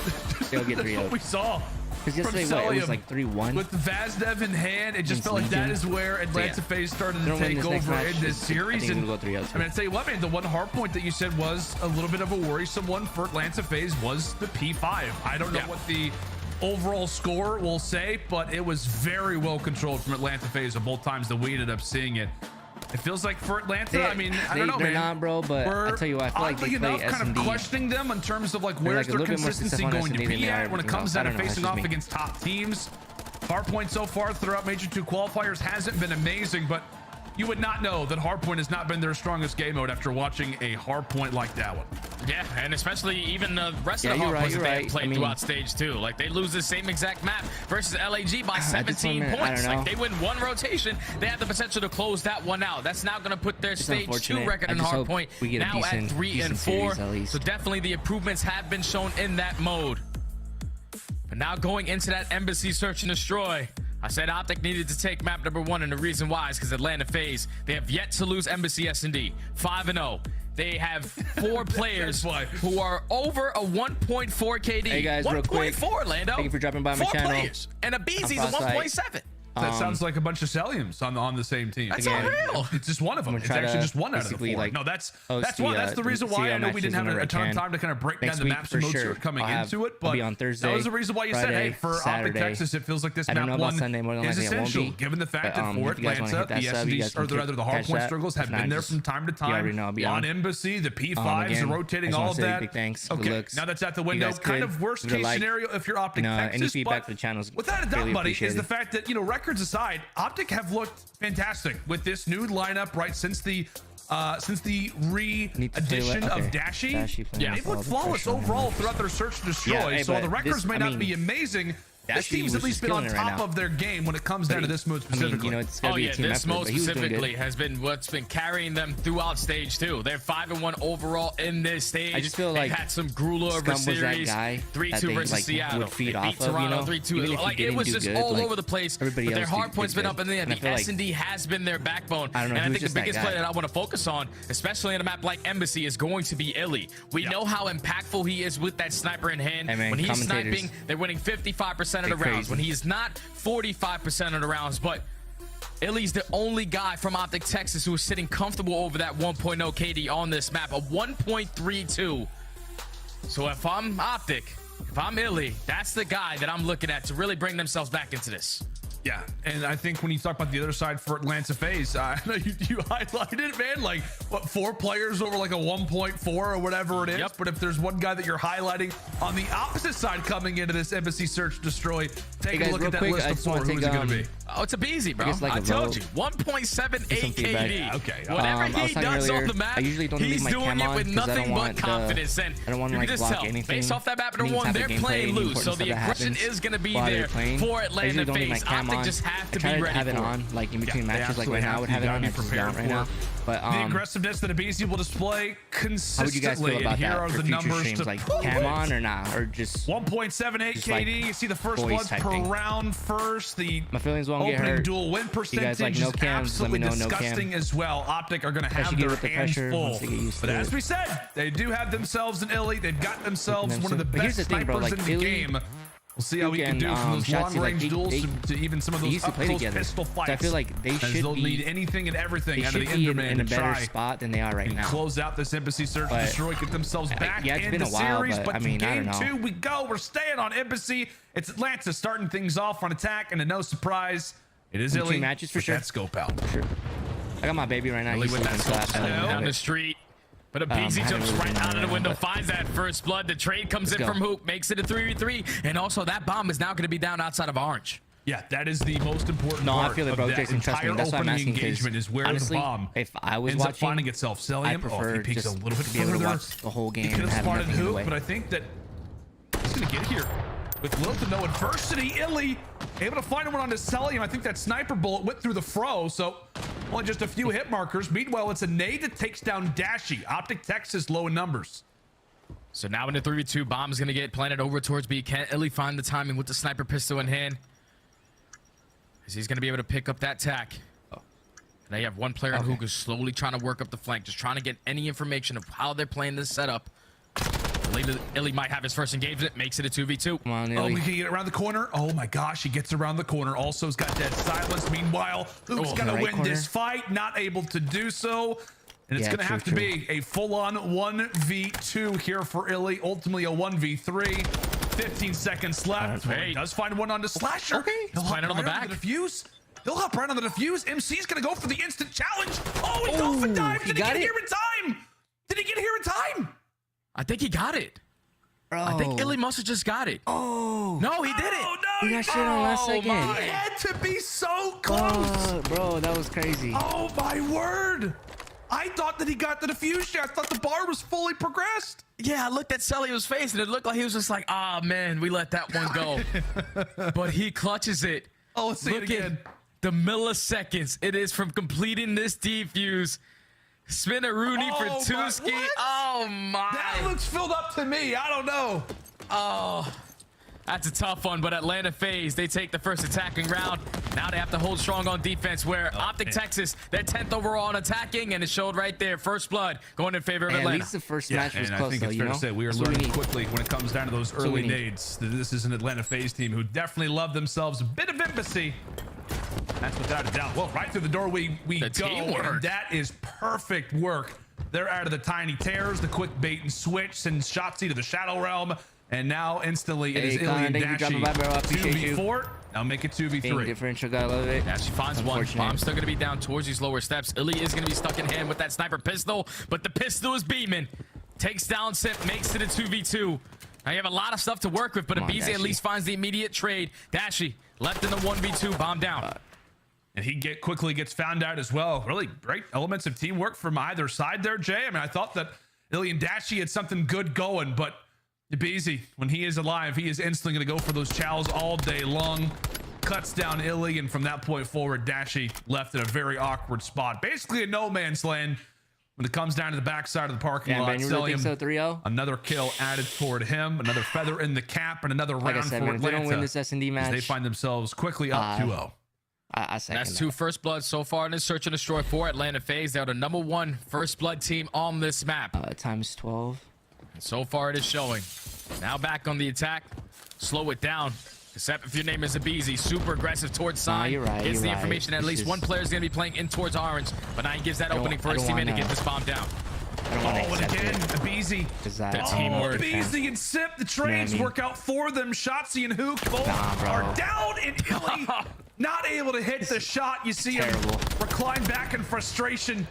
Speaker 13: They'll get 3-0.
Speaker 10: What we saw.
Speaker 13: Because yesterday, it was like 3-1.
Speaker 10: With Vazdev in hand, it just felt like that is where Atlanta FaZe started to take over in this series. And I mean, I tell you what, man, the one hard point that you said was a little bit of a worrisome one for Atlanta FaZe was the P5. I don't know what the overall score will say, but it was very well controlled from Atlanta FaZe both times that we ended up seeing it. It feels like for Atlanta, I mean, I don't know,
Speaker 13: they're
Speaker 10: man.
Speaker 13: not, bro, but I tell you what, I feel like they play S&D.
Speaker 10: Kind of questioning them in terms of like where's their consistency going to be at when it comes down to facing off against top teams. Hardpoint so far throughout Major 2 qualifiers hasn't been amazing, but you would not know that Hardpoint has not been their strongest game mode after watching a Hardpoint like that one.
Speaker 11: Yeah, and especially even the rest of the Hardpoints that they have played throughout stage 2. Like, they lose the same exact map versus LAG by 17 points. Like, they win one rotation, they have the potential to close that one out. That's now going to put their stage 2 record in Hardpoint now at 3 and 4. So definitely the improvements have been shown in that mode. But now going into that Embassy Search and Destroy, I said Optic needed to take map number 1, and the reason why is because Atlanta FaZe, they have yet to lose Embassy S&D, 5-0. They have 4 players who are over a 1.4 KD.
Speaker 13: Hey guys, real quick.
Speaker 11: 1.4, Orlando.
Speaker 13: Thank you for dropping by my
Speaker 11: 4
Speaker 13: channel.
Speaker 11: players. And a BZ's a 1.7.
Speaker 10: That sounds like a bunch of Celiums on the same team.
Speaker 11: That's unreal.
Speaker 10: It's just one of them. It's actually just one out of the 4. No, that's one. That's the reason why I know we didn't have a ton of time to kind of break down the maps and modes coming into it. But that was the reason why you said, hey, for Optic Texas, it feels like this map 1 is essential, given the fact that for Atlanta, the SDs, or rather the hardpoint struggles have been there from time to time. On Embassy, the P5s are rotating all of that. Okay, now that's out the window. Kind of worst case scenario if you're Optic Texas.
Speaker 13: Any feedback for the channels?
Speaker 10: Without a doubt, buddy, is the fact that, records aside, Optic have looked fantastic with this new lineup, right? Since the re-addition of Dashy. They've looked flawless overall throughout their search to destroy. So while the records may not be amazing, this team's at least been on top of their game when it comes down to this mode specifically.
Speaker 11: This mode specifically has been what's been carrying them throughout stage 2. They're 5-1 overall in this stage.
Speaker 13: I just feel like
Speaker 11: they've had some grueler over series. 3-2 versus Seattle. They beat Toronto 3-2. Like, it was just all over the place. But their hardpoint's been up in the end. The S&D has been their backbone. And I think the biggest play that I want to focus on, especially in a map like Embassy, is going to be Illy. We know how impactful he is with that sniper in hand. When he's sniping, they're winning 55% of the rounds. When he's not, 45% of the rounds. But Illy's the only guy from Optic Texas who is sitting comfortable over that 1.0 KD on this map, a 1.32. So if I'm Optic, if I'm Illy, that's the guy that I'm looking at to really bring themselves back into this.
Speaker 10: Yeah, and I think when you talk about the other side for Atlanta FaZe, I know you highlighted it, man. Like, what, 4 players over like a 1.4 or whatever it is. But if there's one guy that you're highlighting on the opposite side coming into this Embassy Search Destroy, take a look at that list of 4. Who's it going to be?
Speaker 11: Oh, it's a BZ, bro. I told you, 1.78 KD. Okay. Whatever he does on the map, he's doing it with nothing but confidence. And you can just tell, based off that map number 1, they're playing loose. So the aggression is going to be there for Atlanta FaZe.
Speaker 13: on.
Speaker 11: just have to
Speaker 13: I try
Speaker 11: be ready
Speaker 13: have it
Speaker 11: for
Speaker 13: on, like in between matches, like right now I would have it on. I just don't right now. But
Speaker 10: the aggressiveness that Abizi will display consistently.
Speaker 13: how would you guys feel about
Speaker 10: and here
Speaker 13: that
Speaker 10: are
Speaker 13: for
Speaker 10: the
Speaker 13: future
Speaker 10: numbers
Speaker 13: streams?
Speaker 10: to
Speaker 13: Like
Speaker 10: prove
Speaker 13: cam
Speaker 10: it.
Speaker 13: on or not, or just
Speaker 10: 1.78
Speaker 13: just
Speaker 10: KD.
Speaker 13: like
Speaker 10: You see the first
Speaker 13: boys
Speaker 10: bloods
Speaker 13: type
Speaker 10: per
Speaker 13: thing.
Speaker 10: round first. The
Speaker 13: My feelings won't get
Speaker 10: opening
Speaker 13: hurt.
Speaker 10: duel win
Speaker 13: You
Speaker 10: percentage
Speaker 13: guys like no
Speaker 10: is
Speaker 13: cams? Let me
Speaker 10: absolutely
Speaker 13: know. No
Speaker 10: disgusting
Speaker 13: cam.
Speaker 10: as well. Optic are going to have
Speaker 13: Especially
Speaker 10: their
Speaker 13: with the
Speaker 10: hands
Speaker 13: pressure
Speaker 10: full.
Speaker 13: once they get used
Speaker 10: But
Speaker 13: to
Speaker 10: as
Speaker 13: it.
Speaker 10: we said, they do have themselves an Illy. They've got themselves one of the
Speaker 13: But here's
Speaker 10: best
Speaker 13: the thing, bro,
Speaker 10: snipers
Speaker 13: like
Speaker 10: in the
Speaker 13: Illy,
Speaker 10: game. We'll see how we can do from those
Speaker 13: Shotzi, like,
Speaker 10: long-range duels to even some of
Speaker 13: they
Speaker 10: those
Speaker 13: used to play
Speaker 10: up-close
Speaker 13: together.
Speaker 10: pistol
Speaker 13: So I
Speaker 10: fights.
Speaker 13: feel like they
Speaker 10: as
Speaker 13: should
Speaker 10: they'll
Speaker 13: be-
Speaker 10: need anything and everything
Speaker 13: They
Speaker 10: out of
Speaker 13: should
Speaker 10: the
Speaker 13: be
Speaker 10: Enderman
Speaker 13: in a
Speaker 10: to
Speaker 13: better
Speaker 10: try
Speaker 13: spot than they are right
Speaker 10: and
Speaker 13: now.
Speaker 10: close out this Embassy search and
Speaker 13: But-
Speaker 10: destroy, get themselves back
Speaker 13: yeah, it's
Speaker 10: in
Speaker 13: been
Speaker 10: the
Speaker 13: a while,
Speaker 10: series.
Speaker 13: but,
Speaker 10: But
Speaker 13: I mean, I
Speaker 10: game
Speaker 13: don't know.
Speaker 10: 2, we go. We're staying on Embassy. It's Atlanta starting things off on attack, and no surprise, it is
Speaker 13: Between
Speaker 10: Illy
Speaker 13: matches for
Speaker 10: with
Speaker 13: sure.
Speaker 10: that scope out.
Speaker 13: For sure. I got my baby right now.
Speaker 11: Illy
Speaker 13: He's
Speaker 11: with that
Speaker 13: sleeping, so I
Speaker 11: scope
Speaker 13: have to let him
Speaker 11: down
Speaker 13: have
Speaker 11: the
Speaker 13: it.
Speaker 11: street. But a
Speaker 13: I
Speaker 11: BZ
Speaker 13: haven't
Speaker 11: jumps
Speaker 13: really
Speaker 11: right
Speaker 13: been
Speaker 11: out of the
Speaker 13: right now,
Speaker 11: window,
Speaker 13: but-
Speaker 11: finds that first blood. The trade comes in
Speaker 13: Let's
Speaker 11: from
Speaker 13: go.
Speaker 11: Hoop, makes it a 3v3, and also that bomb is now going to be down outside of Orange.
Speaker 10: Yeah, that is the most important
Speaker 13: No,
Speaker 10: part
Speaker 13: I feel it,
Speaker 10: of
Speaker 13: bro.
Speaker 10: that
Speaker 13: Jason, trust me.
Speaker 10: entire
Speaker 13: That's why I'm
Speaker 10: opening
Speaker 13: asking. 'Cause
Speaker 10: engagement is where
Speaker 13: honestly,
Speaker 10: the bomb
Speaker 13: if I was
Speaker 10: ends up
Speaker 13: watching,
Speaker 10: finding itself.
Speaker 13: I
Speaker 10: Cellium,
Speaker 13: prefer
Speaker 10: he peeks
Speaker 13: just
Speaker 10: a little bit
Speaker 13: to be able to
Speaker 10: further.
Speaker 13: watch the whole game
Speaker 10: He could
Speaker 13: and
Speaker 10: have
Speaker 13: have
Speaker 10: spotted
Speaker 13: nothing in the
Speaker 10: Hoop,
Speaker 13: way.
Speaker 10: but I think that he's going to get here. With little to no adversity, Illy able to find one onto Cellium. I think that sniper bullet went through the fro, so only just a few hit markers. Meanwhile, it's a nade that takes down Dashy. Optic Texas low in numbers.
Speaker 11: So now in the 3v2, bomb's going to get planted over towards B. Can Illy find the timing with the sniper pistol in hand? As he's going to be able to pick up that tack. Now you have one player in Hook who's slowly trying to work up the flank, just trying to get any information of how they're playing this setup. Illy might have his first engagement, makes it a 2v2.
Speaker 13: Come on,
Speaker 10: Oh,
Speaker 13: Illy.
Speaker 10: we can get around the corner. Oh my gosh, he gets around the corner. Also, has got dead silence. Meanwhile, Hook's
Speaker 13: Oh,
Speaker 10: gonna
Speaker 13: right
Speaker 10: win
Speaker 13: corner.
Speaker 10: this fight, not able to do so. And it's
Speaker 13: Yeah,
Speaker 10: gonna
Speaker 13: true,
Speaker 10: have to
Speaker 13: true.
Speaker 10: be a full-on 1v2 here for Illy. Ultimately, a 1v3. 15 seconds left.
Speaker 11: Hey.
Speaker 10: He does find one onto Slasher.
Speaker 11: Okay,
Speaker 10: He'll
Speaker 11: he's planted
Speaker 10: hop
Speaker 11: on the
Speaker 10: right
Speaker 11: back.
Speaker 10: Defuse. He'll hop right on the defuse. MC's gonna go for the instant challenge. Oh, he dolphin dive.
Speaker 13: he
Speaker 10: Did he
Speaker 13: got
Speaker 10: get
Speaker 13: it?
Speaker 10: here in time? Did he get here in time?
Speaker 11: I think he got it. I think Illy must have just got it.
Speaker 13: Oh.
Speaker 11: No, he did it.
Speaker 10: Oh, no,
Speaker 13: He got shit on last second.
Speaker 10: He had to be so close.
Speaker 13: Bro, that was crazy.
Speaker 10: Oh my word! I thought that he got the diffusion. I thought the bar was fully progressed.
Speaker 11: Yeah, I looked at Cellium's face and it looked like he was just like, ah, man, we let that one go. But he clutches it.
Speaker 10: Oh, let's see it
Speaker 11: Look
Speaker 10: again.
Speaker 11: at the milliseconds it is from completing this defuse. Spin a Rooney for
Speaker 10: Oh,
Speaker 11: two
Speaker 10: my-
Speaker 11: ski.
Speaker 10: what?
Speaker 11: Oh my.
Speaker 10: That looks filled up to me. I don't know.
Speaker 11: Oh, that's a tough one, but Atlanta FaZe, they take the first attacking round. Now they have to hold strong on defense where Optic Texas, they're 10th overall on attacking, and it showed right there. First blood going in favor of
Speaker 13: Hey,
Speaker 11: Atlanta.
Speaker 13: at least the first match was
Speaker 10: and
Speaker 13: close,
Speaker 10: I think
Speaker 13: though,
Speaker 10: it's
Speaker 13: you
Speaker 10: fair
Speaker 13: know?
Speaker 10: to say we are
Speaker 13: That's what we
Speaker 10: learning
Speaker 13: need.
Speaker 10: quickly when it comes down to those
Speaker 13: what we
Speaker 10: early
Speaker 13: need.
Speaker 10: nades. that This is an Atlanta FaZe team who definitely love themselves a bit of embassy. That's without a doubt. Well, right through the door we
Speaker 11: The
Speaker 10: go,
Speaker 11: teamwork.
Speaker 10: and that is perfect work. They're out of the tiny tears, the quick bait and switch, sends Shotzi to the Shadow Realm, and now instantly it is
Speaker 13: Hey,
Speaker 10: Illy
Speaker 13: Connor,
Speaker 10: and
Speaker 13: thank you for dropping by, bro. I
Speaker 10: Dashy.
Speaker 13: appreciate you.
Speaker 10: 2v4. Now make it
Speaker 13: Being
Speaker 10: 2v3.
Speaker 13: differential guy, love it.
Speaker 11: Yeah, she finds one.
Speaker 13: Unfortunate.
Speaker 11: Bomb's still going to be down towards these lower steps. Illy is going to be stuck in hand with that sniper pistol, but the pistol is beaming. Takes down Simp, makes it a 2v2. Now you have a lot of stuff to work with, but
Speaker 13: Come on,
Speaker 11: Abizi at
Speaker 13: Dashy.
Speaker 11: least finds the immediate trade. Dashy left in the 1v2, bomb down.
Speaker 10: And he quickly gets found out as well. Really great elements of teamwork from either side there, Jay. I mean, I thought that Illy and Dashy had something good going, but Abizi, when he is alive, he is instantly going to go for those chows all day long. Cuts down Illy, and from that point forward, Dashy left in a very awkward spot. Basically a no man's land when it comes down to the backside of the parking
Speaker 13: Yeah,
Speaker 10: lot.
Speaker 13: man, you really think so, 3-0?
Speaker 10: Another kill added toward him, another feather in the cap, and another
Speaker 13: Like I
Speaker 10: round
Speaker 13: said,
Speaker 10: for
Speaker 13: man, if they
Speaker 10: Atlanta.
Speaker 13: don't win this S&D
Speaker 10: as they
Speaker 13: match,
Speaker 10: find themselves quickly up 2-0.
Speaker 13: I second
Speaker 11: That's
Speaker 13: that.
Speaker 11: 2 first bloods so far in this search and destroy for Atlanta FaZe. They're the #1 first blood team on this map.
Speaker 13: Times 12.
Speaker 11: And so far it is showing. Now back on the attack. Slow it down. Except if your name is Abizi, super aggressive towards sign.
Speaker 13: you're right,
Speaker 11: Gets
Speaker 13: you're
Speaker 11: the
Speaker 13: right.
Speaker 11: information that at
Speaker 13: It's
Speaker 11: least
Speaker 13: just-
Speaker 11: one player is going to be playing in towards orange. But now he gives that
Speaker 13: I don't-
Speaker 11: opening for
Speaker 13: I
Speaker 11: his
Speaker 13: don't
Speaker 11: teammate to
Speaker 13: wanna-
Speaker 11: get this bomb down.
Speaker 13: I don't want to
Speaker 10: Oh, and
Speaker 13: accept
Speaker 10: again,
Speaker 13: it.
Speaker 10: Abizi.
Speaker 11: The teamwork.
Speaker 10: Abizi and Sip, the trades
Speaker 13: You know what I mean?
Speaker 10: work out for them. Shotzi and Hook both
Speaker 13: bro.
Speaker 10: are down, and Illy not able to hit the shot. You see him recline back in frustration,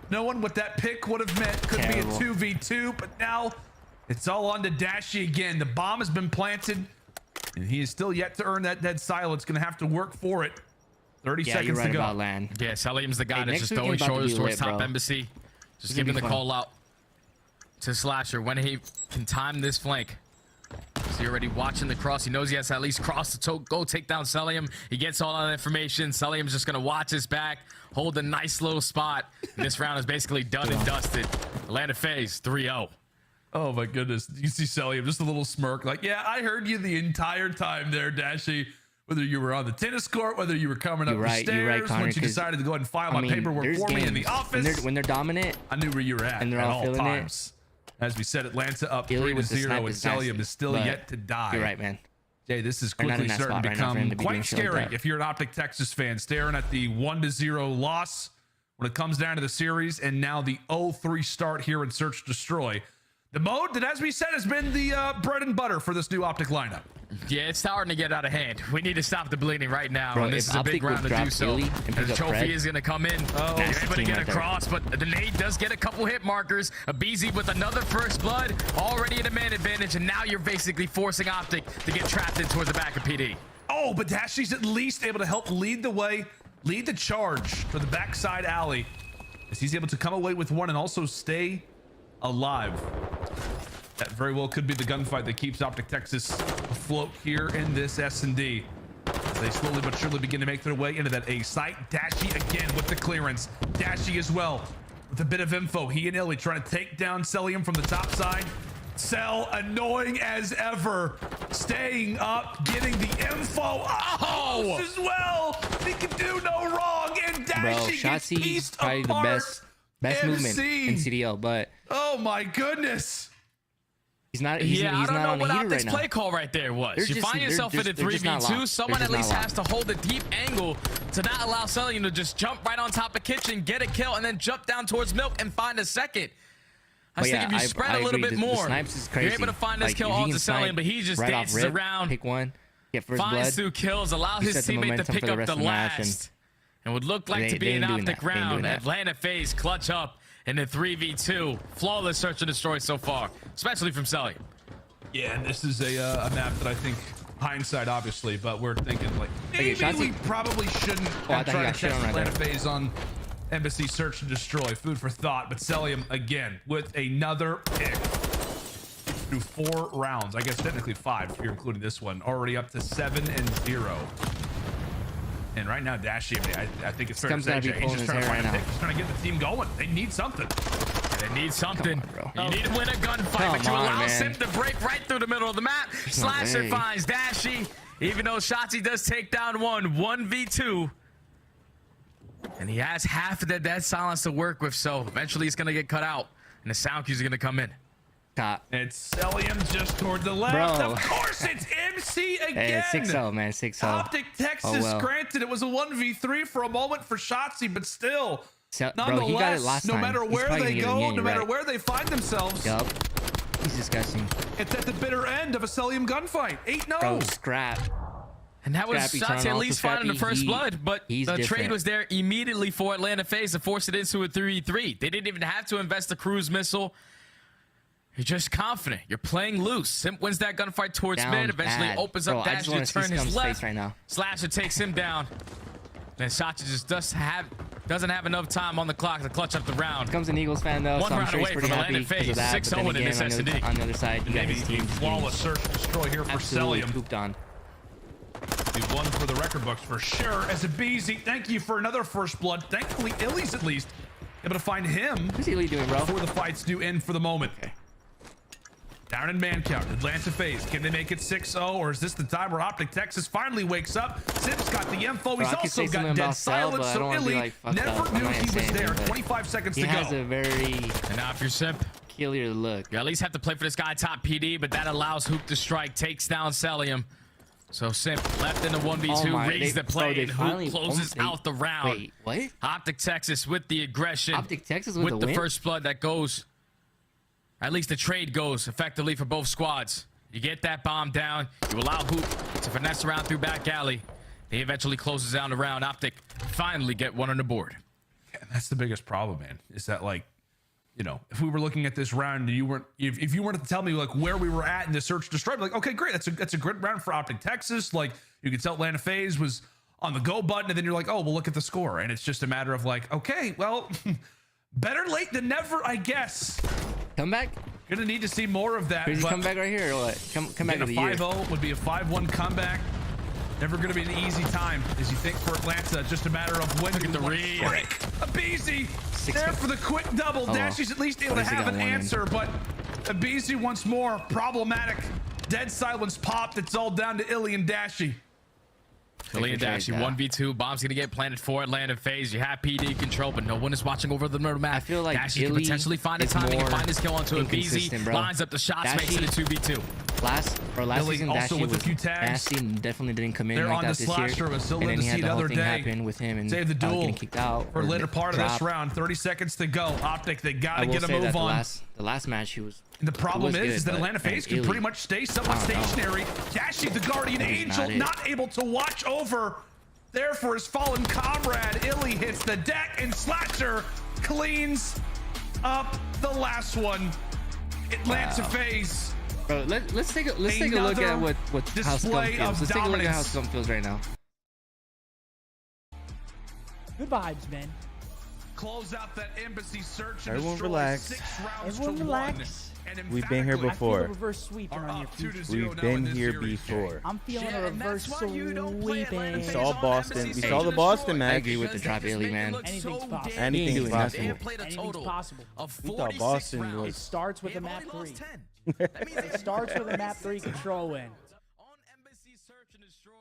Speaker 10: knowing what that pick would have meant. Could
Speaker 13: Terrible.
Speaker 10: be a 2v2, but now it's all on to Dashy again. The bomb has been planted, and he is still yet to earn that dead silence. Going to have to work for it. 30
Speaker 13: Yeah,
Speaker 10: seconds
Speaker 13: you're right
Speaker 10: to go.
Speaker 13: about land.
Speaker 11: Yeah, Cellium's the guy
Speaker 13: Hey,
Speaker 11: that's
Speaker 13: next
Speaker 11: just
Speaker 13: weekend
Speaker 11: throwing
Speaker 13: about to
Speaker 11: shoulders
Speaker 13: be
Speaker 11: towards
Speaker 13: lit,
Speaker 11: top
Speaker 13: bro.
Speaker 11: embassy. Just
Speaker 13: gonna
Speaker 11: giving
Speaker 13: be
Speaker 11: the
Speaker 13: fun.
Speaker 11: call out to Slasher when he can time this flank. See Dashy already watching the cross. He knows he has to at least cross the go take down Celium. He gets all that information. Celium's just going to watch his back, hold a nice little spot. And this round is basically done and dusted. Atlanta FaZe 3-0.
Speaker 10: Oh my goodness. You see Celium, just a little smirk. Like, yeah, I heard you the entire time there, Dashy. Whether you were on the tennis court, whether you were coming up the stairs,
Speaker 13: Connor,
Speaker 10: once you decided to go ahead and file my paperwork for me in the office.
Speaker 13: When they're dominant,
Speaker 10: I knew where you were at
Speaker 13: and they're all
Speaker 10: all times. As we said, Atlanta up 3-0, and Celium is still yet to die.
Speaker 13: You're right, man.
Speaker 10: Jay, this is quickly starting to become quite scary if you're an Optic Texas fan, staring at the 1-0 loss when it comes down to the series, and now the 0-3 start here in Search Destroy. The mode that, as we said, has been the bread and butter for this new Optic lineup.
Speaker 11: Yeah, it's starting to get out of hand. We need to stop the bleeding right now.
Speaker 13: Bro,
Speaker 11: and this is a big round to do so. And the trophy is going to come in.
Speaker 10: Oh,
Speaker 11: you're able to get across, but the nade does get a couple hit markers. A BZ with another first blood, already at a man advantage, and now you're basically forcing Optic to get trapped in towards the back of PD.
Speaker 10: Oh, but Dashy's at least able to help lead the way, lead the charge for the backside alley, as he's able to come away with one and also stay alive. That very well could be the gunfight that keeps Optic Texas afloat here in this S&D. As they slowly but surely begin to make their way into that A site. Dashy again with the clearance. Dashy as well with a bit of info. He and Illy trying to take down Celium from the top side. Cell, annoying as ever, staying up, getting the info. Oh, as well. He can do no wrong. And Dashy gets pieced
Speaker 13: probably
Speaker 10: apart.
Speaker 13: the best movement in CDL, but
Speaker 10: oh my goodness.
Speaker 13: He's not.
Speaker 11: Yeah, I don't know what
Speaker 13: Optic's
Speaker 11: Optic's play call right there was. You find yourself in a 3v2. Someone at least has to hold a deep angle to not allow Celium to just jump right on top of Kitchen, get a kill, and then jump down towards Milk and find a second. I think if you spread a little bit more, you're able to find this kill all to Celium, but he just dances around,
Speaker 13: pick one, get first blood,
Speaker 11: finds 2 kills, allow his teammate to pick up the last, and would look like to be an Optic round. Atlanta FaZe clutch up in the 3v2. Flawless search and destroy so far, especially from Celium.
Speaker 10: Yeah, and this is a map that I think, hindsight obviously, but we're thinking like maybe we probably shouldn't try to test Atlanta FaZe on Embassy Search and Destroy. Food for thought, but Celium again with another pick through 4 rounds. I guess technically 5 if you're including this one. Already up to 7-0. And right now, Dashy, I think it's fair to say, he's just trying to find a pick. He's trying to get the team going. They need something.
Speaker 11: They need something. You need to win a gunfight, but you allow Sim to break right through the middle of the map. Slasher finds Dashy, even though Shotzi does take down 1v2. And he has half of that dead silence to work with, so eventually he's going to get cut out, and the sound cues are going to come in.
Speaker 10: It's Celium just toward the left. Of course, it's MC again.
Speaker 13: Hey, 6-0, man. 6-0.
Speaker 10: Optic Texas, granted, it was a 1v3 for a moment for Shotzi, but still, nonetheless,
Speaker 13: he got it last
Speaker 10: no
Speaker 13: time.
Speaker 10: matter where they go, no matter where they find themselves,
Speaker 13: he's disgusting.
Speaker 10: It's at the bitter end of a Celium gunfight. 8-0.
Speaker 13: Bro, scrap.
Speaker 11: And that was Shotzi at least finding the first blood, but the trade was there immediately for Atlanta FaZe to force it into a 3v3. They didn't even have to invest a cruise missile. You're just confident. You're playing loose. Simp wins that gunfight towards mid. Eventually opens up Dash to turn his left.
Speaker 13: Right now.
Speaker 11: Slasher takes him down. And Shotzi just doesn't have enough time on the clock to clutch up the round.
Speaker 13: Comes an Eagles fan though.
Speaker 11: One
Speaker 13: so
Speaker 11: round
Speaker 13: sure
Speaker 11: away from Atlanta FaZe. 6-0 in this S&D.
Speaker 13: On the other side, you got his team.
Speaker 10: Flawless search and destroy here for Celium.
Speaker 13: Pooped on.
Speaker 10: He's one for the record books for sure. As a BZ, thank you for another first blood. Thankfully, Illy's at least able to find him.
Speaker 13: What's Illy doing, bro?
Speaker 10: Before the fights do end for the moment.
Speaker 13: Okay.
Speaker 10: Down in man count, Atlanta FaZe. Can they make it 6-0, or is this the time where Optic Texas finally wakes up? Sim's got the info. He's also got dead silence, so Illy never knew he was there. 25 seconds to go.
Speaker 13: He has a very...
Speaker 11: And now if you're Simp,
Speaker 13: peculiar look.
Speaker 11: You at least have to play for this guy top PD, but that allows Hoop to strike, takes down Celium. So Simp left in the 1v2, reads the play, and Hoop closes out the round.
Speaker 13: Wait, what?
Speaker 11: Optic Texas with the aggression.
Speaker 13: Optic Texas with
Speaker 11: the first blood that goes... At least the trade goes effectively for both squads. You get that bomb down. You allow Hoop to finesse around through back alley. He eventually closes down the round. Optic finally get one on the board.
Speaker 10: Yeah, that's the biggest problem, man. Is that, like, you know, if we were looking at this round and you weren't, if you weren't to tell me like where we were at in the search destroy, like, okay, great, that's a good round for Optic Texas. Like, you could tell Atlanta FaZe was on the go button, and then you're like, oh, well, look at the score, and it's just a matter of like, okay, well, better late than never, I guess.
Speaker 13: Come back.
Speaker 10: Gonna need to see more of that.
Speaker 13: Does he come back right here or what? Come back
Speaker 10: a
Speaker 13: of the year.
Speaker 10: 5-0 would be a 5-1 comeback. Never gonna be an easy time, as you think for Atlanta. Just a matter of when. Look
Speaker 11: at the read.
Speaker 10: Abizi there for the quick double. Dashy's at least able to have an answer, but Abizi once more problematic. Dead silence popped. It's all down to Illy and Dashy.
Speaker 11: Illy and Dashy 1v2. Bomb's gonna get planted for Atlanta phase. You have PD control, but no one is watching over the middle map.
Speaker 13: I feel like
Speaker 11: Dashy can potentially find a timing and find this kill onto Abizi. Lines up the shots, makes it a 2v2.
Speaker 13: Last season,
Speaker 10: also
Speaker 13: Dashy
Speaker 10: with a few tags.
Speaker 13: Dashy definitely didn't come in
Speaker 10: They're
Speaker 13: like
Speaker 10: on
Speaker 13: that
Speaker 10: the
Speaker 13: this year.
Speaker 10: slasher, but still
Speaker 13: And
Speaker 10: live
Speaker 13: then
Speaker 10: to
Speaker 13: he
Speaker 10: see
Speaker 13: had the whole
Speaker 10: another
Speaker 13: thing
Speaker 10: day.
Speaker 13: happen with him and
Speaker 10: Save the duel
Speaker 13: getting kicked out
Speaker 10: for later part of this
Speaker 13: dropped.
Speaker 10: round. 30 seconds to go. Optic, they gotta get a
Speaker 13: say
Speaker 10: move
Speaker 13: that
Speaker 10: on.
Speaker 13: the last match he was.
Speaker 10: And the problem is that Atlanta FaZe can
Speaker 13: Illy,
Speaker 10: pretty much stay somewhat stationary. Dashy, the guardian angel, not able to watch over. Therefore, his fallen comrade, Illy, hits the deck, and Slasher cleans up the last one. Atlanta FaZe.
Speaker 13: Bro, let's take a look at what how Scum feels. Let's take a look at how Scum feels right now.
Speaker 1: Good vibes, man.
Speaker 10: Close out that embassy search.
Speaker 3: Everyone relax.
Speaker 1: Everyone relax.
Speaker 3: We've been here before.
Speaker 1: I feel a reverse sweep on your feet.
Speaker 3: We've been here before.
Speaker 1: I'm feeling a reverse sweeping.
Speaker 3: We saw Boston. We saw the Boston match.
Speaker 13: I agree with the drop Illy, man.
Speaker 1: Anything's possible.
Speaker 3: Anything's possible.
Speaker 1: Anything's possible.
Speaker 3: We thought Boston was.
Speaker 1: It starts with a map 3. It starts with a map 3 control win.
Speaker 11: On embassy search and destroy,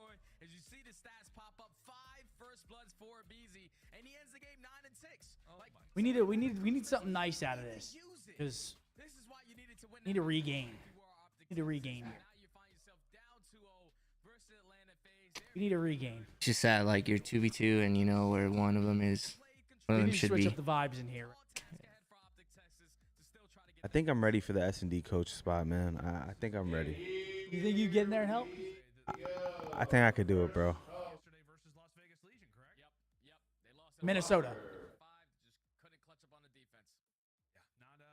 Speaker 11: as you see the stats pop up, 5 first bloods for Abizi, and he ends the game 9-6.
Speaker 1: We need something nice out of this, because we need to regain. We need to regain here. We need to regain.
Speaker 13: It's just that like you're 2v2 and you know where one of them is. One of them should
Speaker 1: switch
Speaker 13: be.
Speaker 1: up the vibes in here.
Speaker 3: I think I'm ready for the S&D coach spot, man. I think I'm ready.
Speaker 1: You think you get in there and help?
Speaker 3: I think I could do it, bro.
Speaker 1: Minnesota.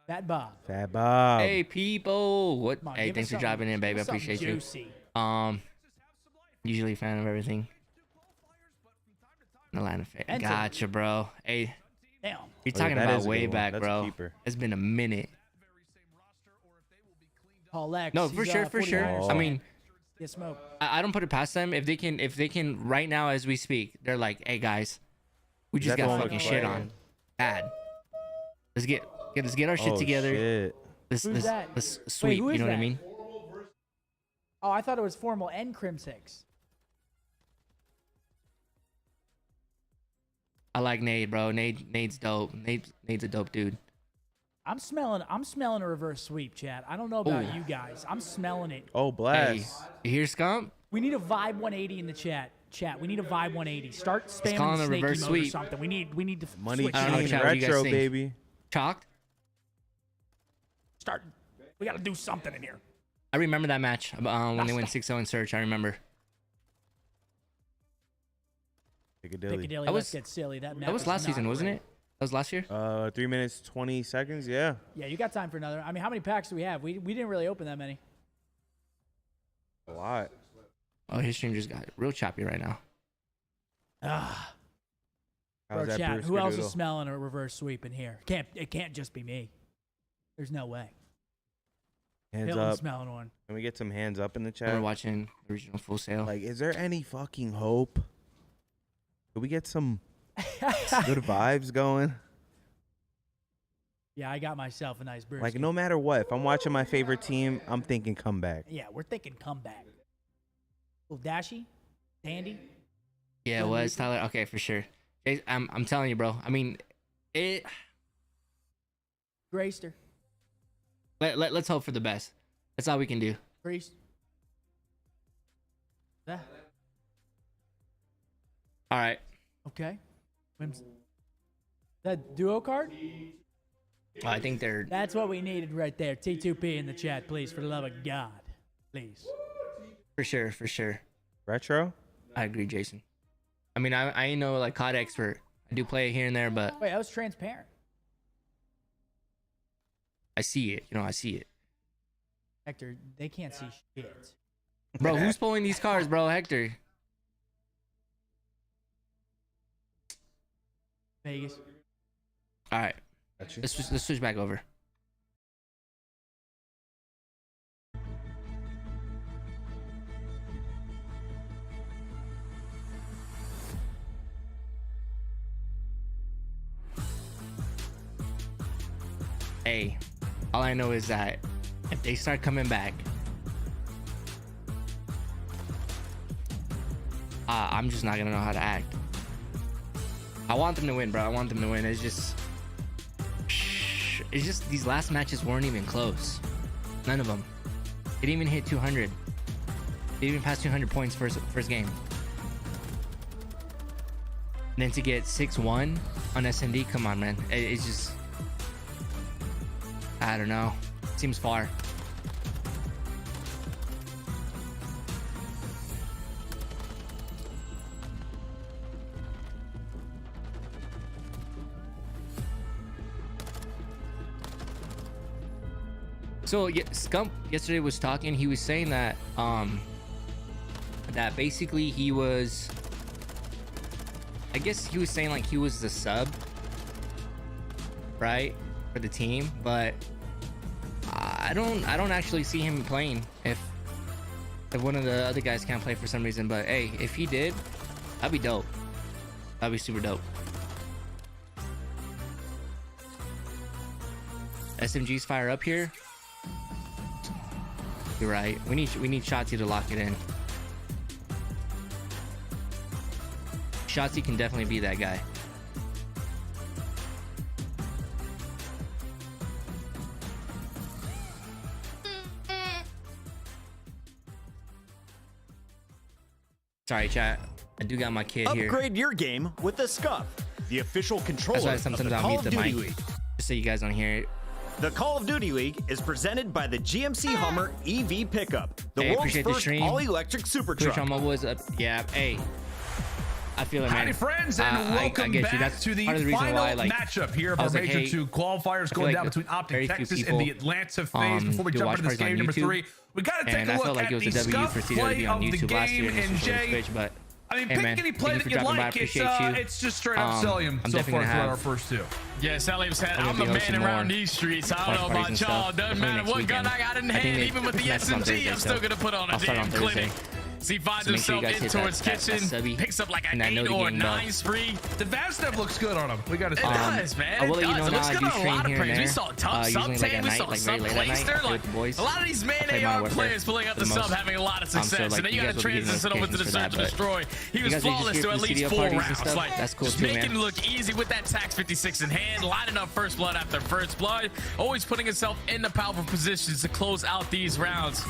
Speaker 1: Fat Bob.
Speaker 3: Fat Bob.
Speaker 13: Hey people, what?
Speaker 1: on,
Speaker 13: Hey,
Speaker 1: give us
Speaker 13: thanks for
Speaker 1: something-
Speaker 13: dropping in, baby. I
Speaker 1: give us something
Speaker 13: appreciate
Speaker 1: juicy.
Speaker 13: you. Usually a fan of everything. Atlanta fan.
Speaker 1: Enter.
Speaker 13: Gotcha, bro. Hey,
Speaker 1: Damn.
Speaker 13: you're talking
Speaker 3: that
Speaker 13: about
Speaker 3: is a
Speaker 13: way
Speaker 3: good one.
Speaker 13: back,
Speaker 3: That's a
Speaker 13: bro.
Speaker 3: keeper.
Speaker 13: It's been a minute.
Speaker 1: Paul X.
Speaker 13: No, for
Speaker 1: he's,
Speaker 13: sure, for sure.
Speaker 1: 49ers
Speaker 13: I
Speaker 1: fan.
Speaker 13: mean,
Speaker 1: Get smoked.
Speaker 13: I don't put it past them if they can right now as we speak. They're like, hey guys, we just
Speaker 3: that the
Speaker 13: got
Speaker 3: one
Speaker 13: fucking
Speaker 3: with
Speaker 13: shit
Speaker 3: Clay?
Speaker 13: on. Bad. Let's get our shit together.
Speaker 3: Shit.
Speaker 1: Who's that?
Speaker 13: Let's
Speaker 1: Wait,
Speaker 13: sweep.
Speaker 1: who
Speaker 13: You
Speaker 1: is
Speaker 13: know what I
Speaker 1: that?
Speaker 13: mean?
Speaker 1: Oh, I thought it was Formal and Crim 6.
Speaker 13: I like Nade, bro. Nade's dope. Nade's a dope dude.
Speaker 1: I'm smelling a reverse sweep, chat. I don't know about
Speaker 13: Ooh.
Speaker 1: you guys. I'm smelling it.
Speaker 3: Oh, blast.
Speaker 13: Hey, you hear Scump?
Speaker 1: We need a vibe 180 in the chat. Chat, we need a vibe 180. Start spamming
Speaker 13: calling
Speaker 1: the
Speaker 13: a
Speaker 1: snaky
Speaker 13: reverse
Speaker 1: mode or
Speaker 13: sweep.
Speaker 1: something. We need to
Speaker 3: Money
Speaker 1: switch
Speaker 13: I don't know,
Speaker 3: Chain
Speaker 13: chat, what do you guys
Speaker 3: retro,
Speaker 13: think?
Speaker 3: baby.
Speaker 13: Chalked?
Speaker 1: Start. We got to do something in here.
Speaker 13: I remember that match when they went 6-0 in search. I remember.
Speaker 3: Piccadilly.
Speaker 1: Piccadilly,
Speaker 13: That
Speaker 1: let's
Speaker 13: was-
Speaker 1: get silly. That
Speaker 13: That was last season, wasn't
Speaker 1: it?
Speaker 13: it? That was last year?
Speaker 3: 3 minutes 20 seconds. Yeah.
Speaker 1: Yeah, you got time for another. I mean, how many packs do we have? We didn't really open that many.
Speaker 3: A lot.
Speaker 13: Oh, his stream just got real choppy right now.
Speaker 1: Ah.
Speaker 3: How's
Speaker 1: Bro,
Speaker 3: that
Speaker 1: chat,
Speaker 3: Bruce
Speaker 1: who else is
Speaker 3: Cadoodle?
Speaker 1: smelling a reverse sweep in here? It can't just be me. There's no way.
Speaker 3: Hands
Speaker 1: Dylan's
Speaker 3: up.
Speaker 1: smelling one.
Speaker 3: Can we get some hands up in the
Speaker 13: We're
Speaker 3: chat?
Speaker 13: watching the regional Full Sail.
Speaker 3: Like, is there any fucking hope? Could we get some good vibes going?
Speaker 1: Yeah, I got myself a nice burst.
Speaker 3: Like, no matter what, if I'm watching my favorite team, I'm thinking comeback.
Speaker 1: Yeah, we're thinking comeback. Little Dashy, Dandy.
Speaker 13: Yeah, it was Tyler. Okay, for sure. I'm telling you, bro. I mean, it.
Speaker 1: Grayster.
Speaker 13: Let's hope for the best. That's all we can do.
Speaker 1: Priest. Yeah.
Speaker 13: All right.
Speaker 1: Okay. That duo card?
Speaker 13: I think they're.
Speaker 1: That's what we needed right there. T2P in the chat, please, for the love of God. Please.
Speaker 13: For sure, for sure.
Speaker 3: Retro?
Speaker 13: I agree, Jason. I mean, I ain't no like COD expert. I do play it here and there, but
Speaker 1: Wait, that was transparent.
Speaker 13: I see it. I see it.
Speaker 1: Hector, they can't see shit.
Speaker 13: Bro, who's pulling these cars, bro? Hector.
Speaker 1: Vegas.
Speaker 13: All right. Let's switch back over. hey, all I know is that if they start coming back, I'm just not gonna know how to act. I want them to win, bro. I want them to win. It's just these last matches weren't even close. None of them. They didn't even hit 200. They didn't even pass 200 points first game. And then to get 6-1 on SND, come on, man. It's just, I don't know. Seems far. So yeah, Scump yesterday was talking. He was saying that that basically he was, I guess he was saying like he was the sub, right, for the team, but I don't actually see him playing if one of the other guys can't play for some reason. But hey, if he did, that'd be dope. That'd be super dope. SMG's fire up here. You're right. We need Shotzi to lock it in. Shotzi can definitely be that guy. Sorry, chat. I do got my kid here.
Speaker 21: Upgrade your game with the Scuff, the official controller
Speaker 13: That's why sometimes
Speaker 21: of the
Speaker 13: I'll
Speaker 21: Call
Speaker 13: mute
Speaker 21: of
Speaker 13: the
Speaker 21: Duty
Speaker 13: mic,
Speaker 21: League.
Speaker 13: just so you guys don't hear it.
Speaker 21: The Call of Duty League is presented by the GMC Hummer EV Pickup, the
Speaker 13: Hey,
Speaker 21: world's
Speaker 13: appreciate the
Speaker 21: first
Speaker 13: stream.
Speaker 21: all-electric super
Speaker 13: Twitch
Speaker 21: truck.
Speaker 13: on mobile is up. Yeah, hey. I feel it, man.
Speaker 10: Howdy, friends, and welcome
Speaker 13: I get
Speaker 10: back
Speaker 13: you. That's
Speaker 10: to the
Speaker 13: part of reason
Speaker 10: final
Speaker 13: why, like,
Speaker 10: matchup here of
Speaker 13: I
Speaker 10: our
Speaker 13: was like,
Speaker 10: Major
Speaker 13: hey,
Speaker 10: 2 qualifiers going
Speaker 13: like
Speaker 10: down between Optic,
Speaker 13: very few
Speaker 10: Texas,
Speaker 13: people,
Speaker 10: and the Atlanta phase. Before we
Speaker 13: do
Speaker 10: jump
Speaker 13: watch
Speaker 10: into this
Speaker 13: parties on
Speaker 10: game number
Speaker 13: YouTube.
Speaker 10: 3, we got to take
Speaker 13: And
Speaker 10: a
Speaker 13: I
Speaker 10: look
Speaker 13: felt like
Speaker 10: at
Speaker 13: it was
Speaker 10: the
Speaker 13: a W
Speaker 10: scuff
Speaker 13: for CDL to
Speaker 10: play
Speaker 13: be on
Speaker 10: of the
Speaker 13: YouTube last
Speaker 10: game.
Speaker 13: year, and
Speaker 10: And
Speaker 13: this is
Speaker 10: Jay,
Speaker 13: Twitch, but
Speaker 10: I mean,
Speaker 13: hey,
Speaker 10: pick
Speaker 13: man,
Speaker 10: any play
Speaker 13: thank
Speaker 10: that
Speaker 13: you
Speaker 10: you
Speaker 13: for dropping by. I
Speaker 10: like.
Speaker 13: appreciate you.
Speaker 10: It's just straight up Celium
Speaker 13: I'm
Speaker 10: so
Speaker 13: definitely
Speaker 10: far
Speaker 13: gonna
Speaker 10: throughout
Speaker 13: have-
Speaker 10: our first 2.
Speaker 11: Yeah, Celium said,
Speaker 13: I'm
Speaker 11: I'm
Speaker 13: gonna
Speaker 11: the
Speaker 13: be
Speaker 11: man
Speaker 13: hosting
Speaker 11: around
Speaker 13: more
Speaker 11: these streets. I
Speaker 13: watch
Speaker 11: don't know
Speaker 13: parties
Speaker 11: about
Speaker 13: and
Speaker 11: y'all.
Speaker 13: stuff,
Speaker 11: Doesn't
Speaker 13: definitely
Speaker 11: matter
Speaker 13: next
Speaker 11: what gun
Speaker 13: weekend.
Speaker 11: I got in
Speaker 13: I think
Speaker 11: hand,
Speaker 13: they
Speaker 11: even with the
Speaker 13: messed on
Speaker 11: SMG,
Speaker 13: Thursday,
Speaker 11: I'm still
Speaker 13: so
Speaker 11: gonna put on a
Speaker 13: I'll start
Speaker 11: damn
Speaker 13: on Thursday.
Speaker 11: clinic. So he finds
Speaker 13: So make sure you
Speaker 11: himself
Speaker 13: guys
Speaker 11: in
Speaker 13: hit
Speaker 11: towards
Speaker 13: that
Speaker 11: kitchen,
Speaker 13: subby
Speaker 11: picks up like
Speaker 13: and
Speaker 11: an
Speaker 13: that
Speaker 11: 8
Speaker 13: Noti
Speaker 11: or a
Speaker 13: game
Speaker 11: 9 spree.
Speaker 10: The Vazdev looks good on him. We got to
Speaker 11: It does, man.
Speaker 13: I will
Speaker 11: It
Speaker 13: let you
Speaker 11: does.
Speaker 13: know
Speaker 11: It
Speaker 13: now.
Speaker 11: looks
Speaker 13: I
Speaker 11: good
Speaker 13: do
Speaker 11: on a
Speaker 13: stream
Speaker 11: lot of
Speaker 13: here and
Speaker 11: players.
Speaker 13: there.
Speaker 11: We saw Top
Speaker 13: Usually like
Speaker 11: Subtane,
Speaker 13: at
Speaker 11: we
Speaker 13: night,
Speaker 11: saw
Speaker 13: like
Speaker 11: Sub
Speaker 13: very late at night. I
Speaker 11: Playster.
Speaker 13: play
Speaker 11: Like
Speaker 13: with the boys.
Speaker 11: a lot of these man
Speaker 13: I play Modern
Speaker 11: AR
Speaker 13: Warfare
Speaker 11: players pulling out the
Speaker 13: the
Speaker 11: sub
Speaker 13: most.
Speaker 11: having a lot of
Speaker 13: So,
Speaker 11: success.
Speaker 13: like,
Speaker 11: And then
Speaker 13: you
Speaker 11: you got
Speaker 13: guys
Speaker 11: to
Speaker 13: will be getting
Speaker 11: transition over to the
Speaker 13: notifications for
Speaker 11: Search
Speaker 13: that,
Speaker 11: and
Speaker 13: but
Speaker 11: Destroy. He
Speaker 13: you
Speaker 11: was
Speaker 13: guys are just
Speaker 11: flawless
Speaker 13: here
Speaker 11: to
Speaker 13: for
Speaker 11: at
Speaker 13: the
Speaker 11: least
Speaker 13: CDL
Speaker 11: 4
Speaker 13: parties and
Speaker 11: rounds.
Speaker 13: stuff.
Speaker 11: Like,
Speaker 13: That's cool
Speaker 11: just
Speaker 13: too,
Speaker 11: making
Speaker 13: man.
Speaker 11: it look easy with that Tax 56 in hand, lining up first blood after first blood, always putting himself in the powerful positions to close out these rounds.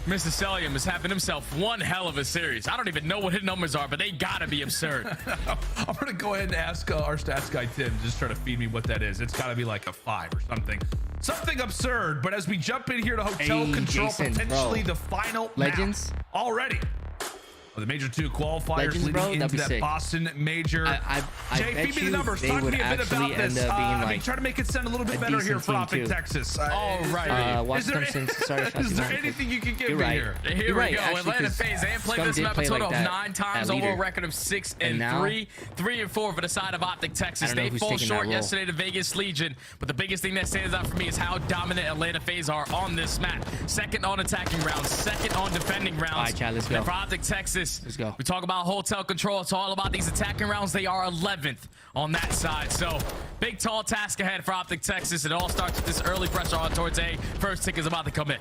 Speaker 11: Mr. Celium is having himself one hell of a series. I don't even know what his numbers are, but they gotta be absurd.
Speaker 10: I'm gonna go ahead and ask our stats guy Tim to just try to feed me what that is. It's gotta be like a 5 or something absurd. But as we jump in here to hotel
Speaker 13: Hey,
Speaker 10: control,
Speaker 13: Jason,
Speaker 10: potentially
Speaker 13: bro.
Speaker 10: the final
Speaker 13: Legends
Speaker 10: map already. The Major 2 qualifiers
Speaker 13: Legends,
Speaker 10: leading
Speaker 13: bro,
Speaker 10: into
Speaker 13: that'd be
Speaker 10: that
Speaker 13: sick.
Speaker 10: Boston Major.
Speaker 13: I
Speaker 10: Jay,
Speaker 13: bet
Speaker 10: feed me the
Speaker 13: you
Speaker 10: numbers.
Speaker 13: they
Speaker 10: Talk to
Speaker 13: would
Speaker 10: me a bit
Speaker 13: actually
Speaker 10: about
Speaker 13: end
Speaker 10: this.
Speaker 13: up being
Speaker 10: I mean,
Speaker 13: like
Speaker 10: try to make it sound a little bit better here
Speaker 13: decent
Speaker 10: for
Speaker 13: team,
Speaker 10: Optic,
Speaker 13: too.
Speaker 10: Texas.
Speaker 11: All right.
Speaker 13: Watch them since sorry,
Speaker 10: Is there anything you can give me here?
Speaker 11: Here we go. Atlanta FaZe and played this map a total of 9 times, overall record of 6 and 3. 3 and 4 for the side of Optic Texas. They fall short yesterday to Vegas Legion, but the biggest thing that stands out for me is how dominant Atlanta FaZe are on this map. Second on attacking rounds, second on defending rounds.
Speaker 13: All right, Chad, let's go.
Speaker 11: And for Optic Texas,
Speaker 13: let's go.
Speaker 11: We talk about hotel control. It's all about these attacking rounds. They are 11th on that side. So big, tall task ahead for Optic Texas. It all starts with this early pressure on towards A. First tick is about to come in.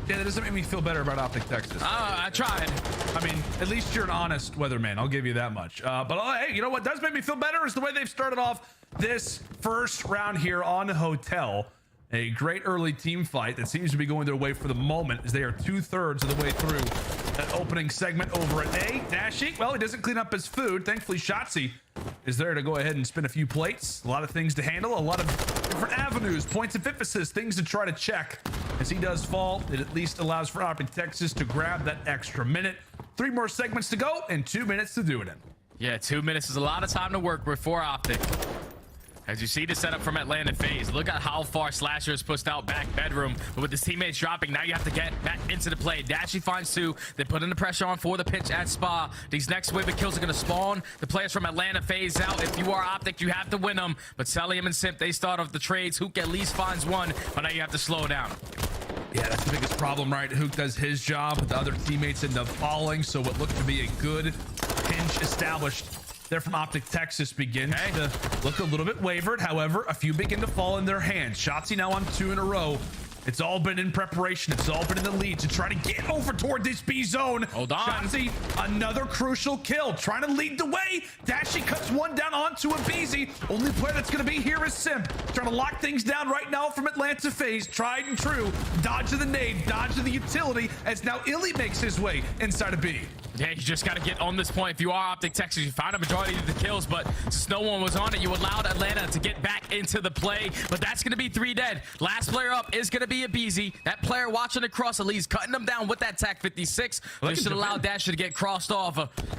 Speaker 10: Yeah, that doesn't make me feel better about Optic Texas.
Speaker 11: I tried.
Speaker 10: I mean, at least you're an honest weatherman. I'll give you that much. But hey, you know what does make me feel better is the way they've started off this first round here on Hotel. A great early team fight that seems to be going their way for the moment, as they are 2/3 of the way through that opening segment over at A. Dashi, well, he doesn't clean up his food. Thankfully, Shotzi is there to go ahead and spin a few plates. A lot of things to handle, a lot of different avenues, points of emphasis, things to try to check. As he does fall, it at least allows for Optic Texas to grab that extra minute. 3 more segments to go and 2 minutes to do it in.
Speaker 11: Yeah, 2 minutes is a lot of time to work with for Optic. As you see the setup from Atlanta FaZe, look at how far Slasher is pushed out back bedroom. But with his teammates dropping, now you have to get back into the play. Dashy finds 2. They put in the pressure on for the pinch at Spa. These next wave of kills are going to spawn. The players from Atlanta FaZe out. If you are Optic, you have to win them. But Celium and Simp, they start off the trades. Hook at least finds 1, but now you have to slow down.
Speaker 10: Yeah, that's the biggest problem, right? Hook does his job, but the other teammates end up falling. So what looked to be a good pinch established there from Optic Texas begins to look a little bit wavered. However, a few begin to fall in their hands. Shotzzy now on 2 in a row. It's all been in preparation. It's all been in the lead to try to get over toward this B zone.
Speaker 11: Hold on.
Speaker 10: Shotzzy, another crucial kill, trying to lead the way. Dashie cuts one down onto a BZ. Only player that's going to be here is Simp. Trying to lock things down right now from Atlanta FaZe. Tried and true. Dodge of the nade, dodge of the utility, as now Illy makes his way inside of B.
Speaker 11: Yeah, you just got to get on this point. If you are Optic Texas, you found a majority of the kills, but since no one was on it, you allowed Atlanta to get back into the play. But that's going to be 3 dead. Last player up is going to be a BZ. That player watching across the leads, cutting them down with that TAC 56. They should allow Dasher to get crossed off.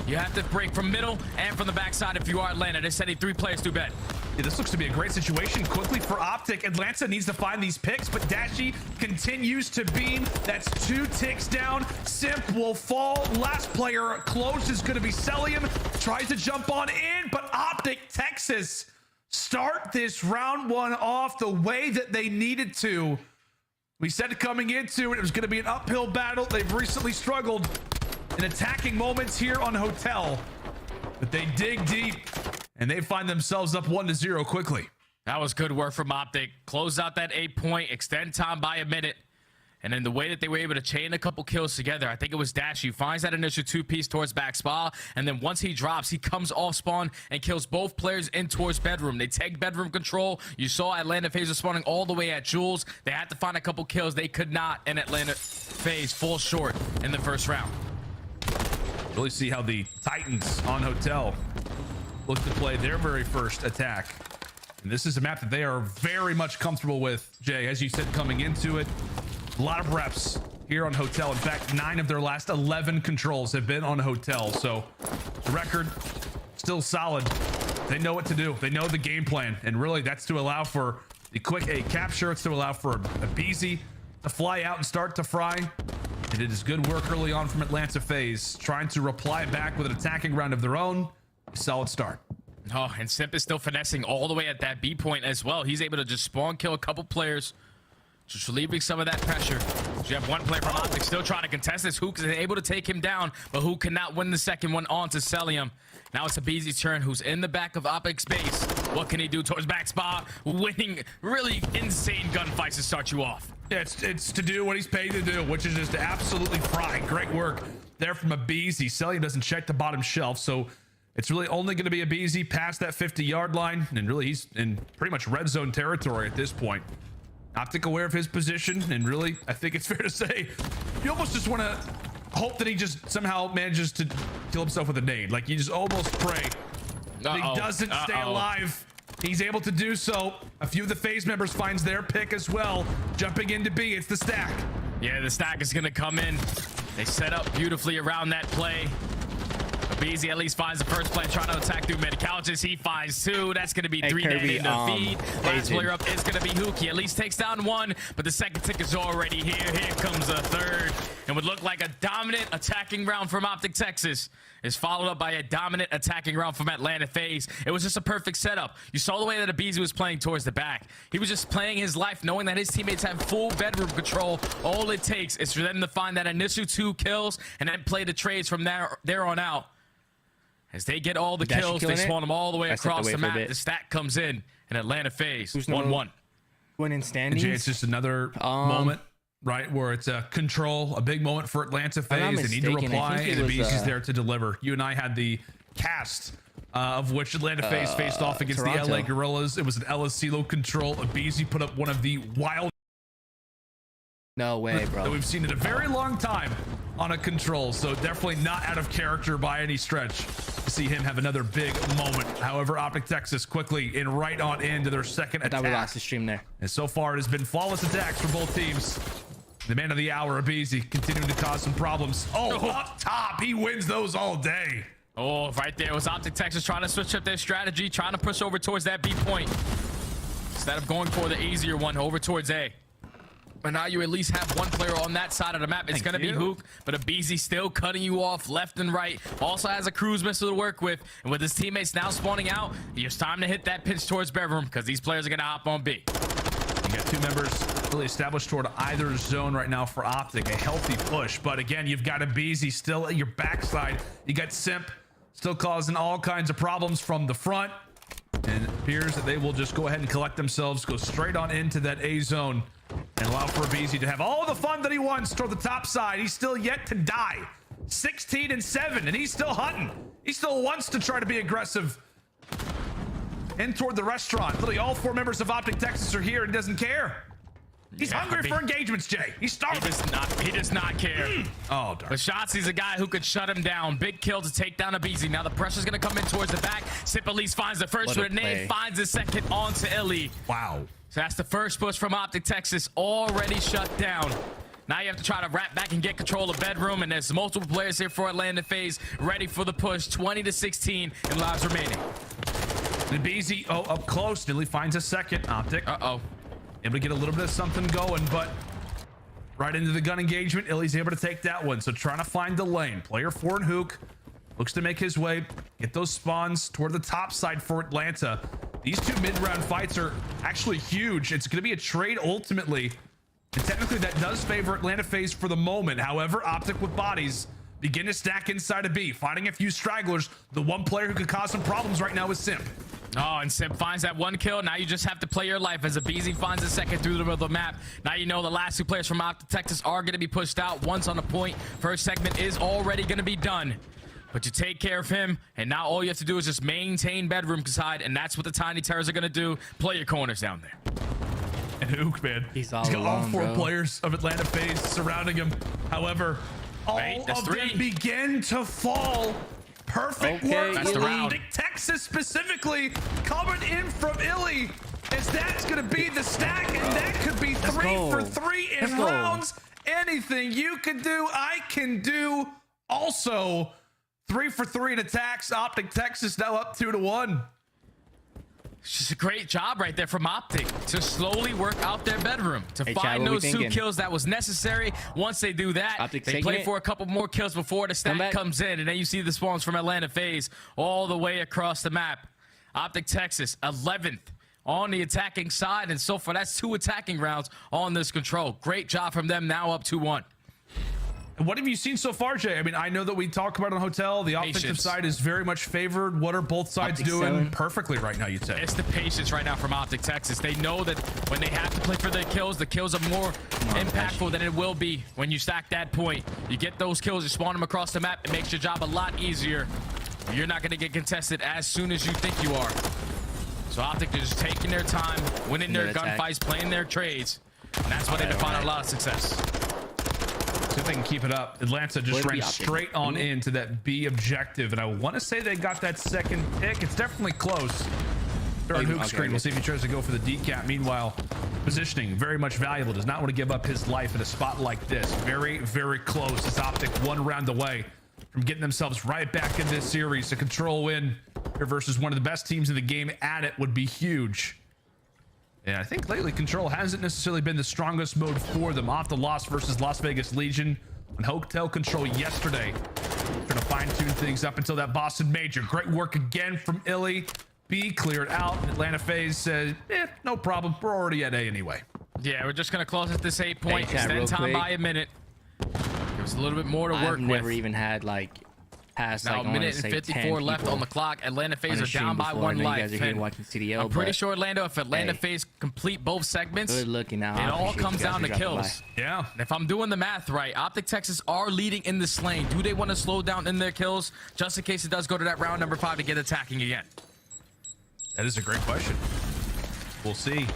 Speaker 11: You have to break from middle and from the backside if you are Atlanta. They're sending 3 players through bed.
Speaker 10: Yeah, this looks to be a great situation quickly for Optic. Atlanta needs to find these picks, but Dashie continues to beam. That's 2 ticks down. Simp will fall. Last player close is going to be Celium. Tries to jump on in, but Optic Texas start this round 1 off the way that they needed to. We said coming into it was going to be an uphill battle. They've recently struggled in attacking moments here on Hotel, but they dig deep and they find themselves up 1-0 quickly.
Speaker 11: That was good work from Optic. Close out that 8-point, extend time by a minute. And then the way that they were able to chain a couple kills together, I think it was Dashie finds that initial 2-piece towards back spa, and then once he drops, he comes off spawn and kills both players in towards bedroom. They take bedroom control. You saw Atlanta FaZe was spawning all the way at Jules. They had to find a couple kills. They could not, and Atlanta FaZe fall short in the first round.
Speaker 10: Really see how the Titans on Hotel look to play their very first attack. And this is a map that they are very much comfortable with, Jay. As you said, coming into it, a lot of reps here on Hotel. In fact, 9 of their last 11 controls have been on Hotel. So the record still solid. They know what to do. They know the game plan. And really, that's to allow for the quick A capture. It's to allow for a BZ to fly out and start to fry. And it is good work early on from Atlanta FaZe, trying to reply back with an attacking round of their own. A solid start.
Speaker 11: Oh, and Simp is still finessing all the way at that B point as well. He's able to just spawn kill a couple players, just relieving some of that pressure. So you have one player from Optic still trying to contest this. Hook is able to take him down, but Hook cannot win the second one on to Celium. Now it's a BZ's turn, who's in the back of Optic's base. What can he do towards back spa? Winning really insane gunfights to start you off.
Speaker 10: Yeah, it's to do what he's paid to do, which is just to absolutely fry. Great work there from a BZ. Celium doesn't check the bottom shelf, so it's really only going to be a BZ past that 50-yard line, and really he's in pretty much red zone territory at this point. Optic aware of his position, and really, I think it's fair to say, you almost just want to hope that he just somehow manages to kill himself with a nade. Like, you just almost pray that he doesn't stay alive. He's able to do so. A few of the FaZe members finds their pick as well. Jumping into B, it's the stack.
Speaker 11: Yeah, the stack is going to come in. They set up beautifully around that play. BZ at least finds the first play, trying to attack through mid couches. He finds 2. That's going to be 3 dead in the feed. Last player up is going to be Hookie. At least takes down 1, but the second tick is already here. Here comes a third. And would look like a dominant attacking round from Optic Texas is followed up by a dominant attacking round from Atlanta FaZe. It was just a perfect setup. You saw the way that BZ was playing towards the back. He was just playing his life, knowing that his teammates have full bedroom control. All it takes is for them to find that initial 2 kills and then play the trades from there on out. As they get all the kills, they spawn them all the way across the map. The stack comes in, and Atlanta FaZe 1-1.
Speaker 13: Winning standings.
Speaker 10: Jay, it's just another moment, right, where it's a control, a big moment for Atlanta FaZe. They need to reply, and the BZ's there to deliver. You and I had the cast of which Atlanta FaZe faced off against Toronto. The LA Gorillas. It was an LSCLO control. A BZ put up one of the wild.
Speaker 13: No way, bro.
Speaker 10: That we've seen in a very long time on a control, so definitely not out of character by any stretch to see him have another big moment. However, Optic Texas quickly in right on into their second attack.
Speaker 13: I thought we lost the stream there.
Speaker 10: And so far, it has been flawless attacks for both teams. The man of the hour, Abizi, continuing to cause some problems. Oh, up top, he wins those all day.
Speaker 11: Oh, right there was Optic Texas trying to switch up their strategy, trying to push over towards that B point instead of going for the easier one over towards A. But now you at least have one player on that side of the map. It's going to be Hook, but a BZ still cutting you off left and right. Also has a cruise missile to work with. And with his teammates now spawning out, it's time to hit that pitch towards bedroom because these players are going to hop on B.
Speaker 10: You got 2 members really established toward either zone right now for Optic. A healthy push. But again, you've got a BZ still at your backside. You got Simp still causing all kinds of problems from the front. And it appears that they will just go ahead and collect themselves, go straight on into that A zone, and allow for Beezy to have all the fun that he wants toward the top side. He's still yet to die. 16-7, and he's still hunting. He still wants to try to be aggressive. In toward the restaurant. Literally all 4 members of Optic Texas are here and doesn't care. He's hungry for engagements, Jay. He's starving.
Speaker 11: He does not care.
Speaker 10: Oh, darn.
Speaker 11: But Shotzi's a guy who could shut him down. Big kill to take down a Beezy. Now the pressure's going to come in towards the back. Sip at least finds the first grenade, finds the second onto Illy.
Speaker 10: Wow.
Speaker 11: So that's the first push from Optic Texas, already shut down. Now you have to try to wrap back and get control of bedroom, and there's multiple players here for Atlanta FaZe ready for the push. 20-16 and lives remaining.
Speaker 10: The Beezy, up close. Nearly finds a second. Optic.
Speaker 11: Uh-oh.
Speaker 10: Able to get a little bit of something going, but right into the gun engagement. Illy's able to take that one. So trying to find the lane. Player 4 and Hook looks to make his way, get those spawns toward the top side for Atlanta. These 2 mid-round fights are actually huge. It's going to be a trade ultimately. And technically that does favor Atlanta FaZe for the moment. However, Optic with bodies begin to stack inside of B, finding a few stragglers. The one player who could cause some problems right now is Simp.
Speaker 11: Oh, and Simp finds that 1 kill. Now you just have to play your life as a Beezy finds a second through the middle of the map. Now you know the last 2 players from Optic Texas are going to be pushed out. One's on the point. First segment is already going to be done. But you take care of him, and now all you have to do is just maintain bedroom side, and that's what the Tiny Terrors are going to do. Play your corners down there.
Speaker 10: And Hook, man, he's got all 4 players of Atlanta FaZe surrounding him. However, all of them begin to fall. Perfect work for Optic Texas specifically, coming in from Illy, as that's going to be the stack, and that could be 3 for 3 in rounds. Anything you can do, I can do. Also, 3 for 3 in attacks. Optic Texas now up 2-1.
Speaker 11: It's just a great job right there from Optic to slowly work out their bedroom, to find those 2 kills that was necessary. Once they do that, they play for a couple more kills before the stack comes in, and then you see the spawns from Atlanta FaZe all the way across the map. Optic Texas, 11th on the attacking side, and so far that's 2 attacking rounds on this control. Great job from them, now up 2-1.
Speaker 10: And what have you seen so far, Jay? I mean, I know that we talk about on Hotel, the offensive side is very much favored. What are both sides doing perfectly right now, you'd say?
Speaker 11: It's the patience right now from Optic Texas. They know that when they have to play for their kills, the kills are more impactful than it will be when you stack that point. You get those kills, you spawn them across the map, it makes your job a lot easier. You're not going to get contested as soon as you think you are. So Optic is just taking their time, winning their gunfights, playing their trades, and that's why they've been finding a lot of success.
Speaker 10: See if they can keep it up. Atlanta just ran straight on into that B objective, and I want to say they got that second pick. It's definitely close. They're on Hook screen. We'll see if he tries to go for the decap. Meanwhile, positioning very much valuable. Does not want to give up his life in a spot like this. Very, very close. As Optic 1 round away from getting themselves right back in this series. A control win here versus one of the best teams in the game at it would be huge. And I think lately Control hasn't necessarily been the strongest mode for them. Off the loss versus Las Vegas Legion on Hotel Control yesterday. Trying to fine-tune things up until that Boston Major. Great work again from Illy. B cleared out. Atlanta FaZe says, no problem. We're already at A anyway.
Speaker 11: Yeah, we're just going to close at this 8 point. Extend time by a minute. There's a little bit more to work with.
Speaker 13: I've never even had like past
Speaker 11: now
Speaker 13: like,
Speaker 11: a minute and 54 left on the clock. Atlanta FaZe are down by 1 life.
Speaker 13: CDL,
Speaker 11: I'm pretty sure, Orlando, if Atlanta FaZe complete both segments,
Speaker 13: good looking out.
Speaker 11: It all comes down to kills.
Speaker 10: Yeah.
Speaker 11: And if I'm doing the math right, Optic Texas are leading in this lane. Do they want to slow down in their kills just in case it does go to that round number 5 to get attacking again?
Speaker 10: That is a great question. We'll see.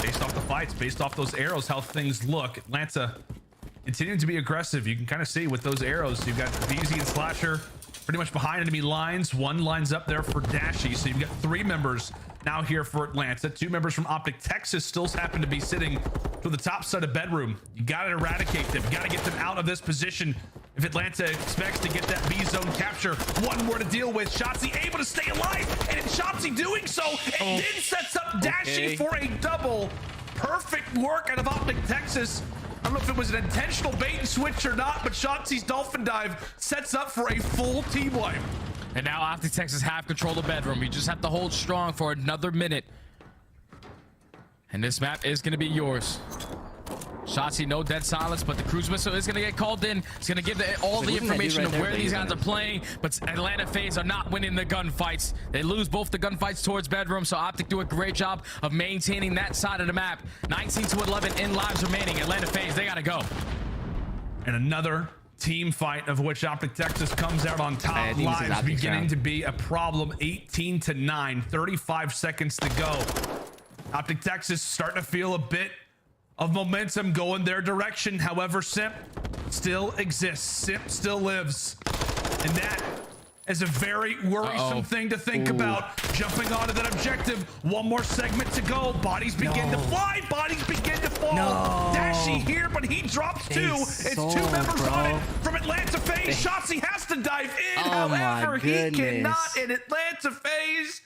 Speaker 10: Based off the fights, based off those arrows, how things look. Atlanta continuing to be aggressive. You can kind of see with those arrows, you've got VZ and Slasher pretty much behind enemy lines. 1 lines up there for Dashy. So you've got 3 members now here for Atlanta. 2 members from Optic Texas still happen to be sitting to the top side of bedroom. You got to eradicate them. You got to get them out of this position. If Atlanta expects to get that B zone capture, 1 more to deal with. Shotzi able to stay alive, and in Shotzi doing so, it then sets up Dashy for a double. Perfect work out of Optic Texas. I don't know if it was an intentional bait and switch or not, but Shotzi's Dolphin Dive sets up for a full team wipe.
Speaker 11: And now Optic Texas have control of bedroom. You just have to hold strong for another minute. And this map is going to be yours. Shotzi, no dead silence, but the cruise missile is going to get called in. It's going to give all the information of where these guys are playing, but Atlanta FaZe are not winning the gunfights. They lose both the gunfights towards bedroom, so Optic do a great job of maintaining that side of the map. 19 to 11 in lives remaining. Atlanta FaZe, they got to go.
Speaker 10: And another team fight of which Optic Texas comes out on top. Lives beginning to be a problem. 18 to 9, 35 seconds to go. Optic Texas starting to feel a bit of momentum going their direction. However, Simp still exists. Simp still lives. And that is a very worrisome thing to think about. Jumping onto that objective. One more segment to go. Bodies begin to fly. Bodies begin to fall. Dashy here, but he drops two. It's two members on it from Atlanta FaZe. Shotzi has to dive in. However, he cannot in Atlanta FaZe.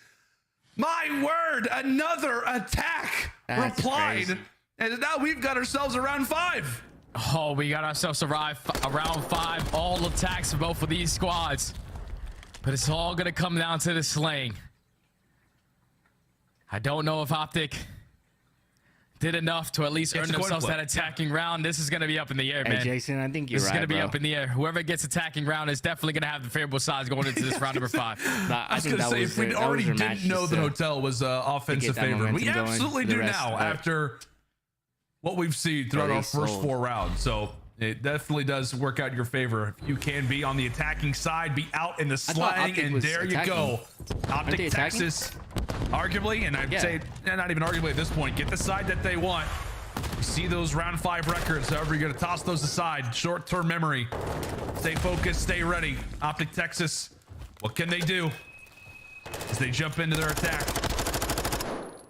Speaker 10: My word, another attack replied. Crazy. And now we've got ourselves a round 5.
Speaker 11: Oh, we got ourselves a round 5. All attacks for both of these squads. But it's all going to come down to the slaying. I don't know if Optic did enough to at least earn themselves that attacking round. This is going to be up in the air, man.
Speaker 18: Hey, Jason, I think you're right,
Speaker 11: This is going to be up in the air. Whoever gets attacking round is definitely going to have the favorable sides going into this round number 5.
Speaker 10: I was going to say, if we already didn't know the hotel was offensive favorite, we absolutely do now after what we've seen throughout our first 4 rounds. So it definitely does work out in your favor. If you can be on the attacking side, be out in the slang, and there you go. Optic Texas, arguably, and I'd say not even arguably at this point, get the side that they want. You see those round 5 records. However, you're going to toss those aside. Short-term memory. Stay focused, stay ready. Optic Texas, what can they do as they jump into their attack?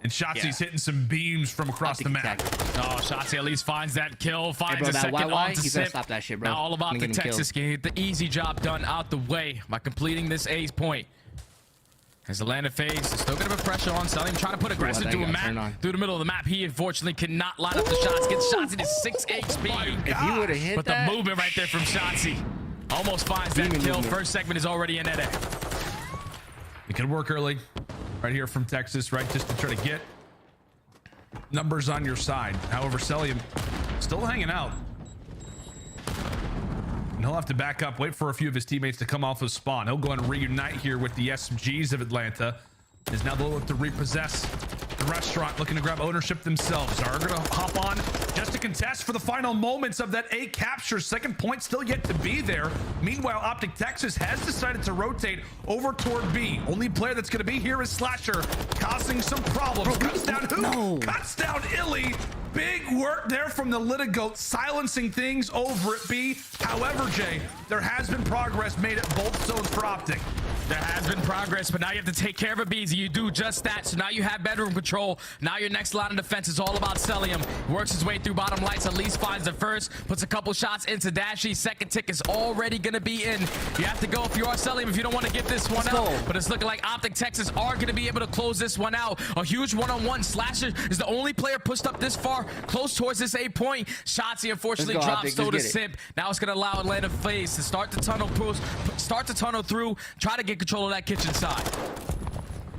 Speaker 10: And Shotzi's hitting some beams from across the map.
Speaker 11: Oh, Shotzi at least finds that kill, finds a second on to Simp.
Speaker 18: Stop that shit, bro.
Speaker 11: Now all of Optic Texas can get the easy job done out the way by completing this A's point. As Atlanta FaZe is still going to put pressure on Selim, trying to put aggressive through the middle of the map. He unfortunately cannot line up the shots. Gets Shotzi to 6 HP.
Speaker 18: If he would have hit
Speaker 11: but the movement right there from Shotzi almost finds that kill. First segment is already in edit.
Speaker 10: It could work early. Right here from Texas, right? Just to try to get numbers on your side. However, Selim still hanging out. And he'll have to back up, wait for a few of his teammates to come off of spawn. He'll go and reunite here with the SMGs of Atlanta. Is now they'll look to repossess the restaurant, looking to grab ownership themselves. Are going to hop on just to contest for the final moments of that A capture. Second point still yet to be there. Meanwhile, Optic Texas has decided to rotate over toward B. Only player that's going to be here is Slasher, causing some problems. Cuts down who? Cuts down Illy. Big work there from the Litigoat, silencing things over at B. However, Jay, there has been progress made at both zones for Optic.
Speaker 11: There has been progress, but now you have to take care of it, Beezy. You do just that, so now you have bedroom control. Now your next line of defense is all about Selim. Works his way through bottom lights, at least finds the first, puts a couple shots into Dashy. Second tick is already going to be in. You have to go if you are Selim if you don't want to give this one out. But it's looking like Optic Texas are going to be able to close this one out. A huge one-on-one. Slasher is the only player pushed up this far, close towards this A point. Shotzi unfortunately drops so to Simp. Now it's going to allow Atlanta FaZe to start the tunnel through, try to get control of that kitchen side.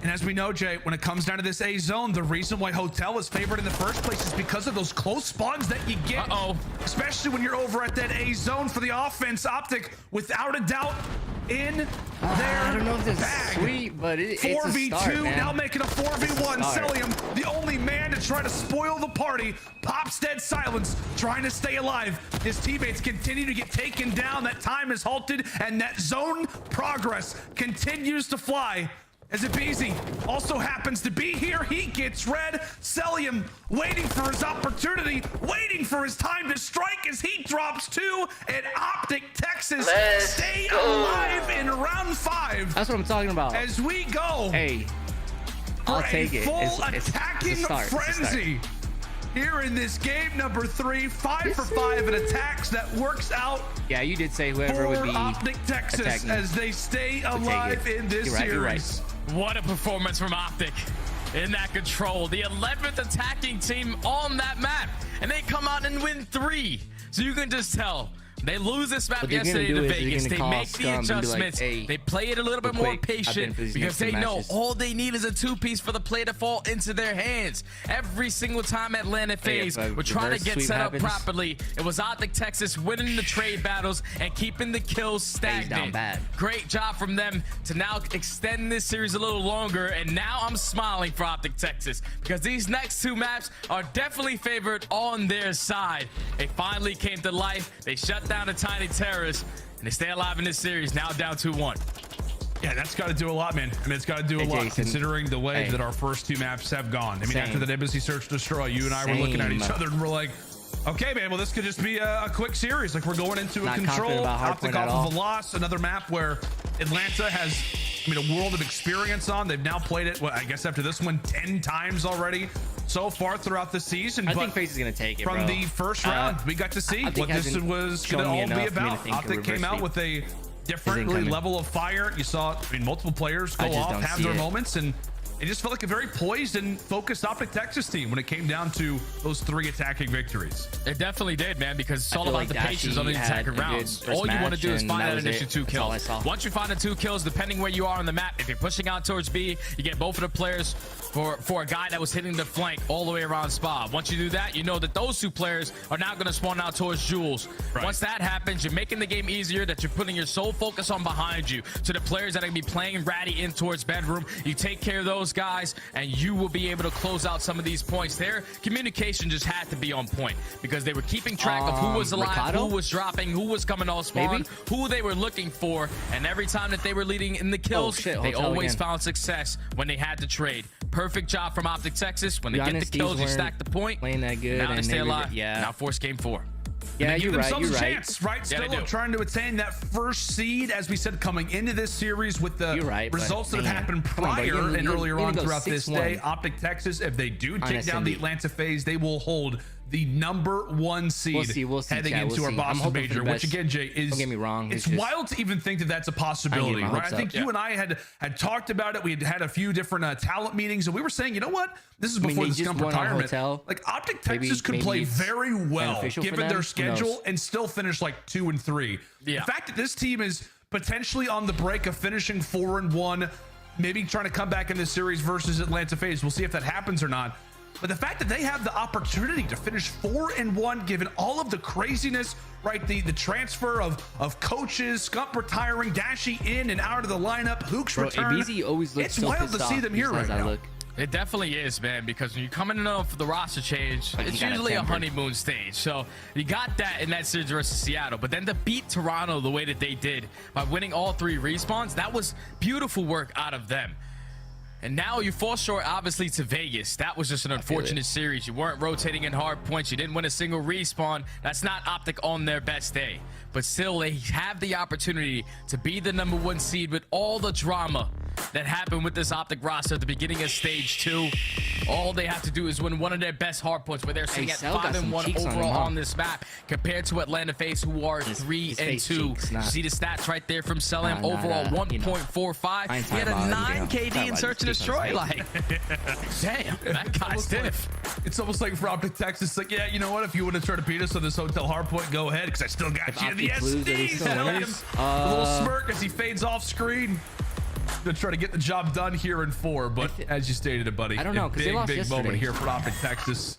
Speaker 10: And as we know, Jay, when it comes down to this A zone, the reason why Hotel is favored in the first place is because of those close spawns that you get. Especially when you're over at that A zone for the offense. Optic, without a doubt, in their
Speaker 18: I don't know if this
Speaker 10: bag.
Speaker 18: Is sweet, but it's
Speaker 10: 4v2,
Speaker 18: a start, man.
Speaker 10: now making a 4v1. Selim, the only man to try to spoil the party, pops dead silence, trying to stay alive. His teammates continue to get taken down. That time is halted, and that zone progress continues to fly. As Abizi also happens to be here, he gets red. Selim waiting for his opportunity, waiting for his time to strike as he drops 2, and Optic Texas stay alive in round 5.
Speaker 18: That's what I'm talking about.
Speaker 10: As we go,
Speaker 18: hey, I'll take it.
Speaker 10: Full attacking frenzy here in this game number 3, 5 for 5 in attacks that works out.
Speaker 18: Yeah, you did say whoever would be
Speaker 10: Optic Texas as they stay alive in this series.
Speaker 11: What a performance from Optic in that control. The 11th attacking team on that map. And they come out and win 3. So you can just tell They lose this map
Speaker 13: What they're
Speaker 11: yesterday
Speaker 13: gonna
Speaker 11: to
Speaker 13: do is they're
Speaker 11: Vegas.
Speaker 13: gonna
Speaker 11: They
Speaker 13: call
Speaker 11: make the
Speaker 13: scum and be like,
Speaker 11: adjustments.
Speaker 13: "Hey,
Speaker 11: They play it a little bit
Speaker 13: real
Speaker 11: more
Speaker 13: quick, I've been
Speaker 11: patient
Speaker 13: for these
Speaker 11: because
Speaker 13: next
Speaker 11: they
Speaker 13: two
Speaker 11: know
Speaker 13: matches."
Speaker 11: all they need is a 2-piece for the play to fall into their hands. Every single time Atlanta FaZe were trying to get set up properly, it was Optic Texas winning the trade battles and keeping the kills stagnant.
Speaker 13: down bad.
Speaker 11: Great job from them to now extend this series a little longer, and now I'm smiling for Optic Texas because these next two maps are definitely favored on their side. They finally came to life. They shut down the Tiny Terrorists, and they stay alive in this series, now down 2-1.
Speaker 16: Yeah, that's got to do a lot, man. I mean, it's got to do a lot considering the way that our first two maps have gone. I mean, after that Embassy Search Destroy, you and I were looking at each other and we're like, okay, man, well, this could just be a quick series. Like, we're going into a control, Optic off of a loss, another map where Atlanta has, I mean, a world of experience on. They've now played it, I guess after this one, 10 times already so far throughout the season.
Speaker 13: I think FaZe is going to take it,
Speaker 16: from the first round, we got to see what this was going to all be about. Optic came out with a different level of fire. You saw, I mean, multiple players go off, have their moments, and it just felt like a very poised and focused Optic Texas team when it came down to those 3 attacking victories.
Speaker 11: It definitely did, man, because it's all about the patience on the attacking rounds. All you want to do is find that initial 2 kills. Once you find the 2 kills, depending where you are on the map, if you're pushing out towards B, you get both of the players for a guy that was hitting the flank all the way around spa. Once you do that, you know that those 2 players are now going to spawn out towards Jules. Right. Once that happens, you're making the game easier, that you're putting your sole focus on behind you. So the players that are going to be playing ratty in towards bedroom, you take care of those guys, and you will be able to close out some of these points. Their communication just had to be on point because they were keeping track of who was alive,
Speaker 13: Ricardo?
Speaker 11: who was dropping, who was coming off spawn, who they were looking for, and every time that they were leading in the kills, they always found success when they had to trade. Perfect job from Optic Texas. When they get the kills, you stack the point.
Speaker 13: Playing that good.
Speaker 11: Now they
Speaker 13: and
Speaker 11: stay
Speaker 13: they
Speaker 11: alive.
Speaker 13: yeah.
Speaker 11: Now force game 4.
Speaker 13: Yeah,
Speaker 16: give
Speaker 13: you're right.
Speaker 16: themselves
Speaker 13: You're
Speaker 16: a
Speaker 13: right.
Speaker 16: chance, right?
Speaker 11: Yeah,
Speaker 16: Still trying to attain that first seed, as we said, coming into this series with the results that have happened prior and earlier on throughout this day. Optic Texas, if they do take down the Atlanta FaZe, they will hold the #1 seed heading into our Boston Major, which again, Jay, is,
Speaker 13: don't get me wrong,
Speaker 16: it's wild to even think that that's a possibility, right? I think you and I had talked about it. We had a few different talent meetings, and we were saying, you know what? This is before the Scump retirement. Like, Optic Texas could play very well given their schedule and still finish like 2 and 3. The fact that this team is potentially on the break of finishing 4 and 1, maybe trying to come back in this series versus Atlanta FaZe. We'll see if that happens or not. But the fact that they have the opportunity to finish 4 and 1, given all of the craziness, right? The transfer of coaches, Scump retiring, Dashy in and out of the lineup, Hook's return.
Speaker 13: ABZ always looks
Speaker 16: it's wild to see them here right now.
Speaker 11: It definitely is, man, because when you're coming in off the roster change, it's usually a honeymoon stage. So you got that in that series versus Seattle. But then to beat Toronto the way that they did by winning all 3 respawns, that was beautiful work out of them. And now you fall short, obviously, to Vegas. That was just an unfortunate series. You weren't rotating in hard points. You didn't win a single respawn. That's not Optic on their best day. But still, they have the opportunity to be the #1 seed with all the drama that happened with this Optic roster at the beginning of stage 2. All they have to do is win one of their best hard points, where they're sitting at 5-1 overall on this map, compared to Atlanta FaZe, who are 3-2. See the stats right there from Selim. Overall 1.45. He had a 9 KD in Search and Destroy. Like, damn, that guy's stiff.
Speaker 16: It's almost like for Optic Texas, like, yeah, you know what? If you want to try to beat us on this hotel hardpoint, go ahead, because I still got you in the SD. A little smirk as he fades off screen. To try to get the job done here in 4, but as you stated it, buddy,
Speaker 13: I don't know,
Speaker 16: a big moment here for Optic Texas.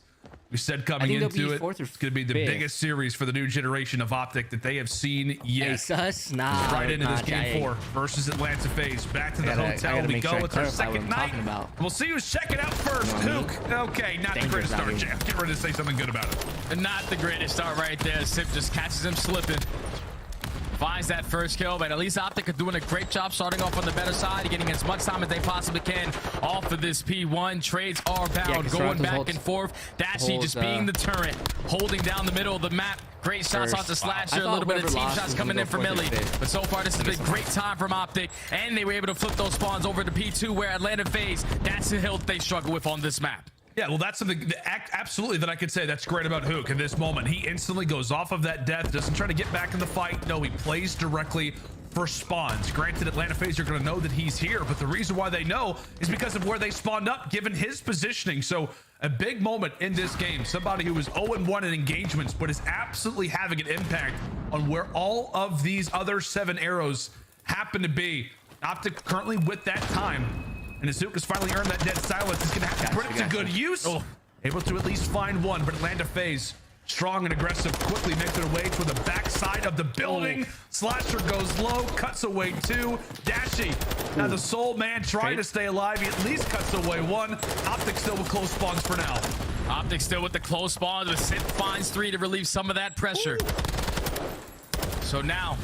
Speaker 16: We said coming into it, it's going to be the biggest series for the new generation of Optic that they have seen yet. Right into this game 4 versus Atlanta FaZe. Back to the hotel we go. It's our second night. We'll see who's checking out first. Hook. Okay, not the greatest start, Jeff. Get ready to say something good about it.
Speaker 11: And not the greatest start right there. Sip just catches him slipping. Finds that first kill, but at least Optic are doing a great job starting off on the better side, getting as much time as they possibly can off of this P1. Trades are bound, going back and forth. Dashy just being the turret, holding down the middle of the map. Great shots off the Slasher, a little bit of team shots coming in from Millie. But so far, this has been great time from Optic, and they were able to flip those spawns over to P2, where Atlanta FaZe, that's the hill they struggle with on this map.
Speaker 16: Yeah, well, that's something absolutely that I could say that's great about Hook in this moment. He instantly goes off of that death, doesn't try to get back in the fight. No, he plays directly
Speaker 10: for spawns. Granted, Atlanta FaZe are going to know that he's here, but the reason why they know is because of where they spawned up, given his positioning. So a big moment in this game. Somebody who was 0-1 in engagements, but is absolutely having an impact on where all of these other 7 arrows happen to be. Optic currently with that time. And Azuka has finally earned that dead silence. He's going to have to put it to good use. Able to at least find one, but Atlanta FaZe, strong and aggressive, quickly make their way to the backside of the building. Slasher goes low, cuts away 2. Dashy, now the sole man trying to stay alive. He at least cuts away 1. Optic still with close spawns for now.
Speaker 11: Optic still with the close spawns, with Sip finds 3 to relieve some of that pressure. So now,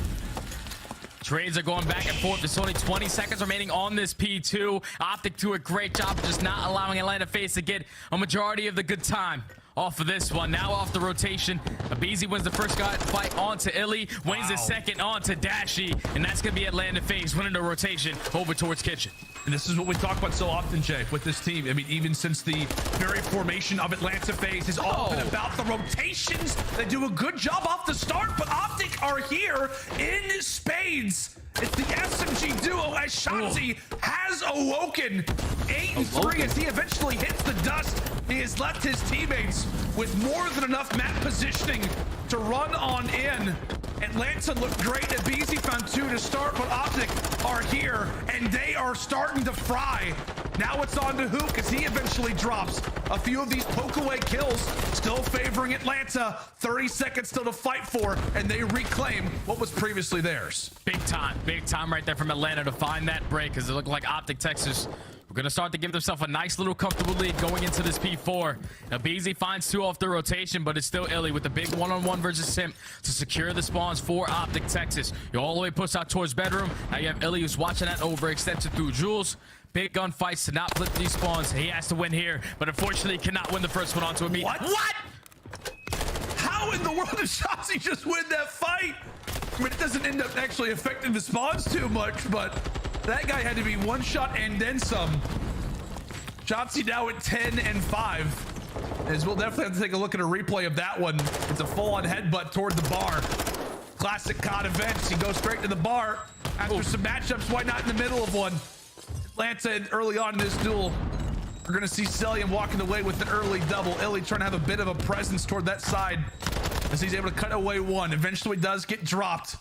Speaker 11: trades are going back and forth. There's only 20 seconds remaining on this P2. Optic do a great job of just not allowing Atlanta FaZe to get a majority of the good time off of this one. Now off the rotation, Abizi wins the first fight onto Illy, wins the second onto Dashy, and that's going to be Atlanta FaZe winning the rotation over towards Kitchen.
Speaker 10: And this is what we talk about so often, Jay, with this team. I mean, even since the very formation of Atlanta FaZe has all been about the rotations. They do a good job off the start, but Optic are here in spades. It's the SMG duo as Shotzi has awoken. 8-3 as he eventually hits the dust. He has left his teammates with more than enough map positioning to run on in. Atlanta looked great. Abizi found 2 to start, but Optic are here, and they are starting to fry. Now it's on to Hook as he eventually drops. A few of these poke-away kills still favoring Atlanta. 30 seconds still to fight for, and they reclaim what was previously theirs.
Speaker 11: Big time right there from Atlanta to find that break, because it looked like Optic Texas were going to start to give themselves a nice little comfortable lead going into this P4. Now, Beasley finds 2 off the rotation, but it's still Illy with the big one-on-one versus Simp to secure the spawns for Optic Texas. You're all the way pushed out towards bedroom. Now you have Illy who's watching that overextension through Jules. Big gunfights to not flip these spawns. He has to win here, but unfortunately cannot win the first one onto a beat.
Speaker 10: What? How in the world did Shotzi just win that fight? I mean, it doesn't end up actually affecting the spawns too much, but that guy had to be 1 shot and then some. Shotzi now at 10 and 5. As we'll definitely have to take a look at a replay of that one. It's a full-on headbutt toward the bar. Classic COD events. He goes straight to the bar. After some matchups, why not in the middle of one? Atlanta early on in this duel. We're going to see Celium walking away with an early double. Illy trying to have a bit of a presence toward that side as he's able to cut away 1. Eventually does get dropped.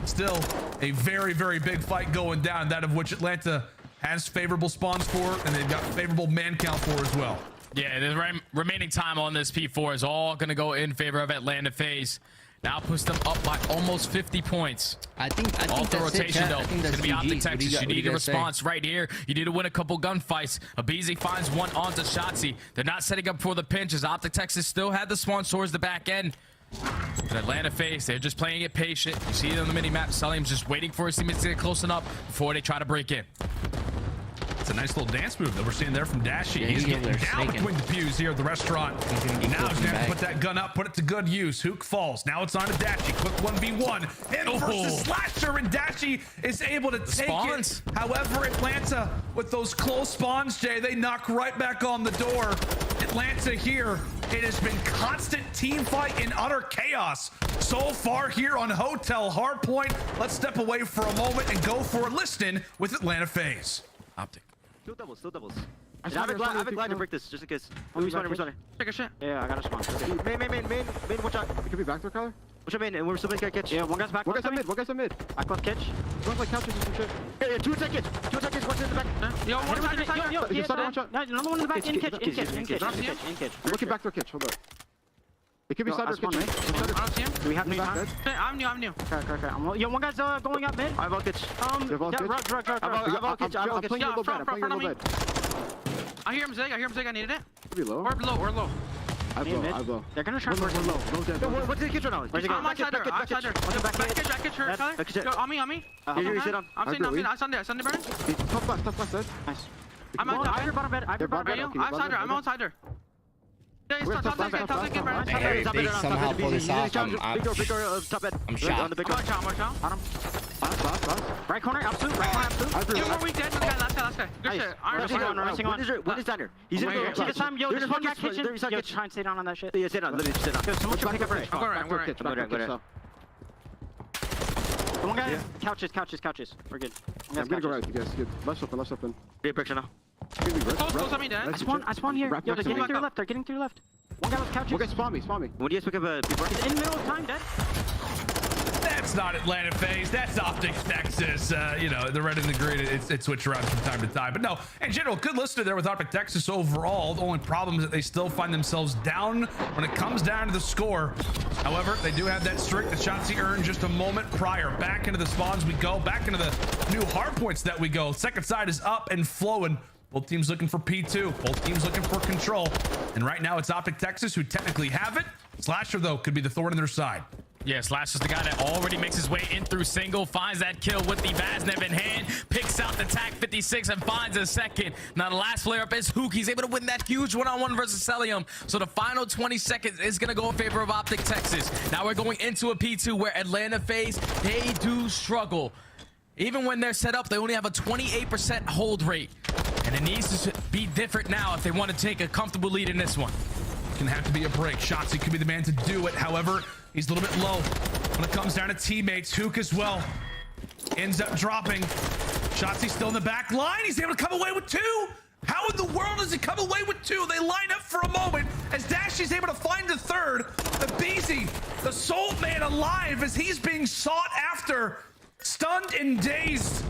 Speaker 10: Still a very, very big fight going down, that of which Atlanta has favorable spawns for, and they've got favorable man count for as well.
Speaker 11: Yeah, the remaining time on this P4 is all going to go in favor of Atlanta FaZe. Now push them up by almost 50 points.
Speaker 18: I think
Speaker 11: off the
Speaker 18: that's
Speaker 11: rotation,
Speaker 18: it,
Speaker 11: though.
Speaker 18: I think
Speaker 11: It's
Speaker 18: that's
Speaker 11: going to be
Speaker 18: GG.
Speaker 11: Optic Texas. You need a response right here. You need to win a couple gunfights. Abizi finds 1 onto Shotzi. They're not setting up for the pinches. Optic Texas still had the spawn towards the back end. But Atlanta FaZe, they're just playing it patient. You see it on the mini-map. Celium's just waiting for his teammates to get close enough before they try to break in.
Speaker 10: It's a nice little dance move that we're seeing there from Dashy.
Speaker 18: Yeah,
Speaker 10: he's
Speaker 18: he's
Speaker 10: getting down between the pews here at the restaurant. Now he's going to have to put that gun up, put it to good use. Hook falls. Now it's on to Dashy. Quick 1v1. Him versus Slasher, and Dashy is able to take it. However, Atlanta, with those close spawns, Jay, they knock right back on the door. Atlanta here, it has been constant team fight and utter chaos so far here on Hotel Hardpoint. Let's step away for a moment and go for a listen with Atlanta FaZe.
Speaker 11: Optic.
Speaker 12: Still doubles.
Speaker 14: I have a glide to break this, just in case. We're spawning. Check a shit. Yeah, I got a spawn. Okay. Main, watch out. It could be back door, Kyler. Watch out main, and we're still making a catch. Yeah, one guy's back. One guy's on mid. I caught catch. Don't like couches and some shit. Yeah, 2 attack catch. 2 attack catch, one's in the back. Yo, another one in the back. In catch. Looking back door catch, hold up. It could be side door catch. I don't see him. Do we have any time? I'm new. Okay. Yo, one guy's going up mid. I have all catch. Drug. I'm playing yellow bed. I hear him zig. I needed it. Pretty low. Or low. I blow. They're gonna try to work low. What's the kitchen right now? Where's he going? I'm outside there. Back catch hurt. Yo, on me. You sit on. I'm sitting on me. I Sunday burn. Top left. Nice. I'm outside there. Bottom bed. I'm outside there.
Speaker 13: They somehow pull this off. I'm shocked.
Speaker 14: Right corner, absolute. Yo, more weak dead. Last guy. Good shit. What is down here? He's in the take his time. Yo, there's one back kitchen. Yo, try and stay down on that shit. Yeah, stay down. Literally stay down. Yo, someone should pick up right. I'm going right.
Speaker 12: One guy, couches. We're good.
Speaker 6: I'm gonna go right, you guys. Good. Left open.
Speaker 12: Be a picture now.
Speaker 6: Close
Speaker 12: on me, Dad. I spawn here. Yo, they're getting through left. One guy with couches.
Speaker 6: Okay, spawn me.
Speaker 12: When do you guys pick up a people? He's in the middle of time, Dad.
Speaker 10: That's not Atlanta FaZe. That's Optic Texas. You know, the red and the green, it switch around from time to time. But no, in general, good listener there with Optic Texas overall. The only problem is that they still find themselves down when it comes down to the score. However, they do have that streak that Shotzzy earned just a moment prior. Back into the spawns we go. Back into the new hard points that we go. Second side is up and flowing. Both teams looking for P2. Both teams looking for control. And right now it's Optic Texas who technically have it. Slasher, though, could be the thorn in their side.
Speaker 11: Yeah, Slash is the guy that already makes his way in through single, finds that kill with the Vaznev in hand, picks out the TAC 56 and finds a second. Now the last flare up is Hook. He's able to win that huge one-on-one versus Celium. So the final 20 seconds is going to go in favor of Optic Texas. Now we're going into a P2 where Atlanta FaZe, they do struggle. Even when they're set up, they only have a 28% hold rate. And it needs to be different now if they want to take a comfortable lead in this one.
Speaker 10: Gonna have to be a break. Shotzzy could be the man to do it. However, he's a little bit low when it comes down to teammates. Hook as well ends up dropping. Shotzzy still in the back line. He's able to come away with two. How in the world does he come away with two? They line up for a moment as Dashy's able to find the third. Abizi, the sole man alive as he's being sought after, stunned and dazed.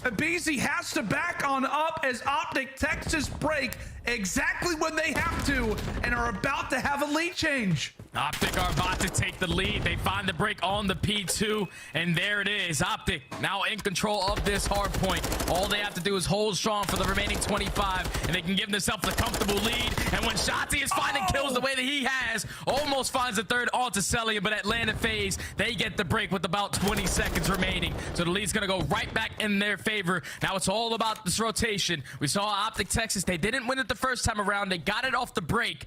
Speaker 10: Abizi has to back on up as Optic Texas break exactly when they have to and are about to have a lead change.
Speaker 11: Optic are about to take the lead. They find the break on the P2, and there it is. Optic now in control of this hard point. All they have to do is hold strong for the remaining 25, and they can give themselves a comfortable lead. And when Shotzzy is finding kills the way that he has, almost finds the third onto Celia, but Atlanta FaZe, they get the break with about 20 seconds remaining. So the lead's going to go right back in their favor. Now it's all about this rotation. We saw Optic Texas. They didn't win it the first time around. They got it off the break.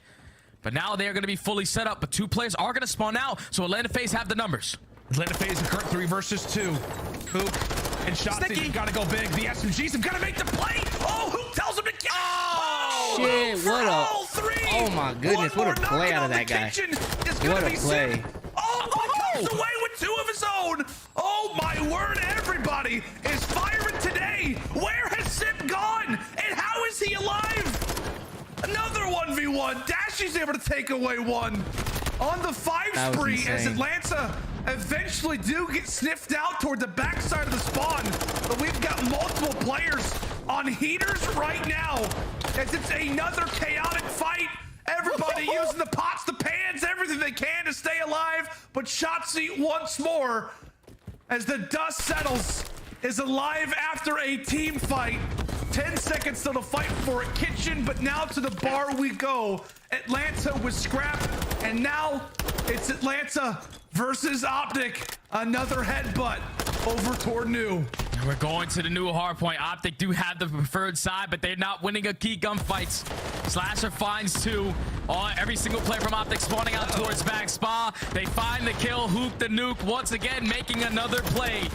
Speaker 11: But now they're going to be fully set up. But two players are going to spawn out. So Atlanta FaZe have the numbers.
Speaker 10: Atlanta FaZe in current 3 versus 2. Hook and Shotzzy got to go big. The SMGs have got to make the play. Oh, Hook tells him to kill.
Speaker 18: Oh, shit. What a... Oh, my goodness. What a play out of that guy. What a play.
Speaker 10: Oh, comes away with 2 of his own. Oh, my word. Everybody is firing today. Where has Sip gone? And how is he alive? Another 1v1. Dashy's able to take away 1 on the 5 spree as Atlanta eventually do get sniffed out toward the backside of the spawn. But we've got multiple players on heaters right now as it's another chaotic fight. Everybody using the pots, the pans, everything they can to stay alive. But Shotzzy once more, as the dust settles, is alive after a team fight. 10 seconds till the fight for a kitchen, but now to the bar we go. Atlanta was scrapped, and now it's Atlanta versus Optic. Another headbutt over toward New.
Speaker 11: And we're going to the new hardpoint. Optic do have the preferred side, but they're not winning a key gunfights. Slasher finds 2. Every single player from Optic spawning out towards back spa. They find the kill. Hook the nuke once again, making another play.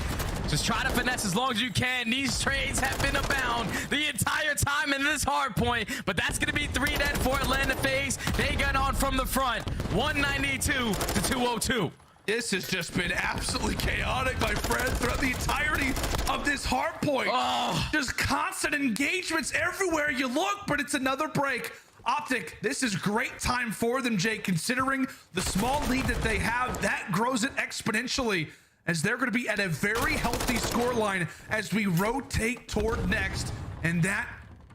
Speaker 11: Just try to finesse as long as you can. These trades have been abound the entire time in this hard point, but that's going to be 3 dead for Atlanta FaZe. They got on from the front, 192 to 202.
Speaker 10: This has just been absolutely chaotic, my friend, throughout the entirety of this hard point. Oh. Just constant engagements everywhere you look, but it's another break. Optic, this is great time for them, Jake, considering the small lead that they have. That grows it exponentially, as they're going to be at a very healthy scoreline as we rotate toward next. And that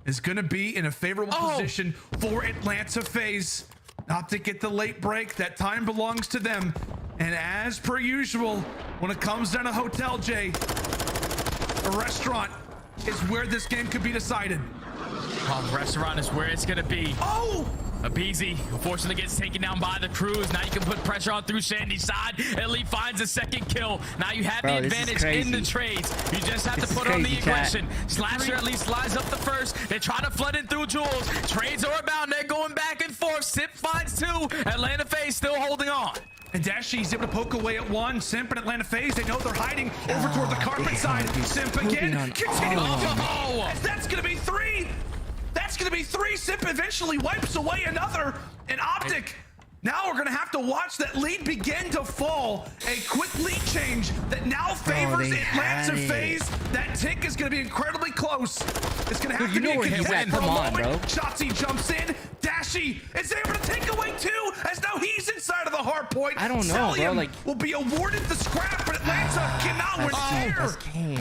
Speaker 10: is going to be in a favorable position for Atlanta FaZe. Optic get the late break. That time belongs to them. And as per usual, when it comes down to Hotel J, a restaurant is where this game could be decided.
Speaker 11: The restaurant is where it's going to be.
Speaker 10: Oh!
Speaker 11: Abizi unfortunately gets taken down by the crews. Now you can put pressure on through Shandy's side. Elite finds a second kill. Now you have the advantage in the trades. You just have to put on the aggression. Slasher at least lines up the first. They try to flood in through Jules. Trades are abound. They're going back and forth. Sip finds 2. Atlanta FaZe still holding on.
Speaker 10: And Dashy's able to poke away at 1. Simp and Atlanta FaZe, they know they're hiding over toward the carpet side. Simp again. Continue. That's going to be 3. That's going to be 3. Simp eventually wipes away another. And Optic Now we're going to have to watch that lead begin to fall. A quick lead change that now favors Atlanta FaZe. That tick is going to be incredibly close. It's going to have to be a contest for a moment. Shotzi jumps in. Dashy is able to take away 2 as now he's inside of the hard point.
Speaker 13: I don't know, bro. Like,
Speaker 10: will be awarded the scrap, but Atlanta cannot win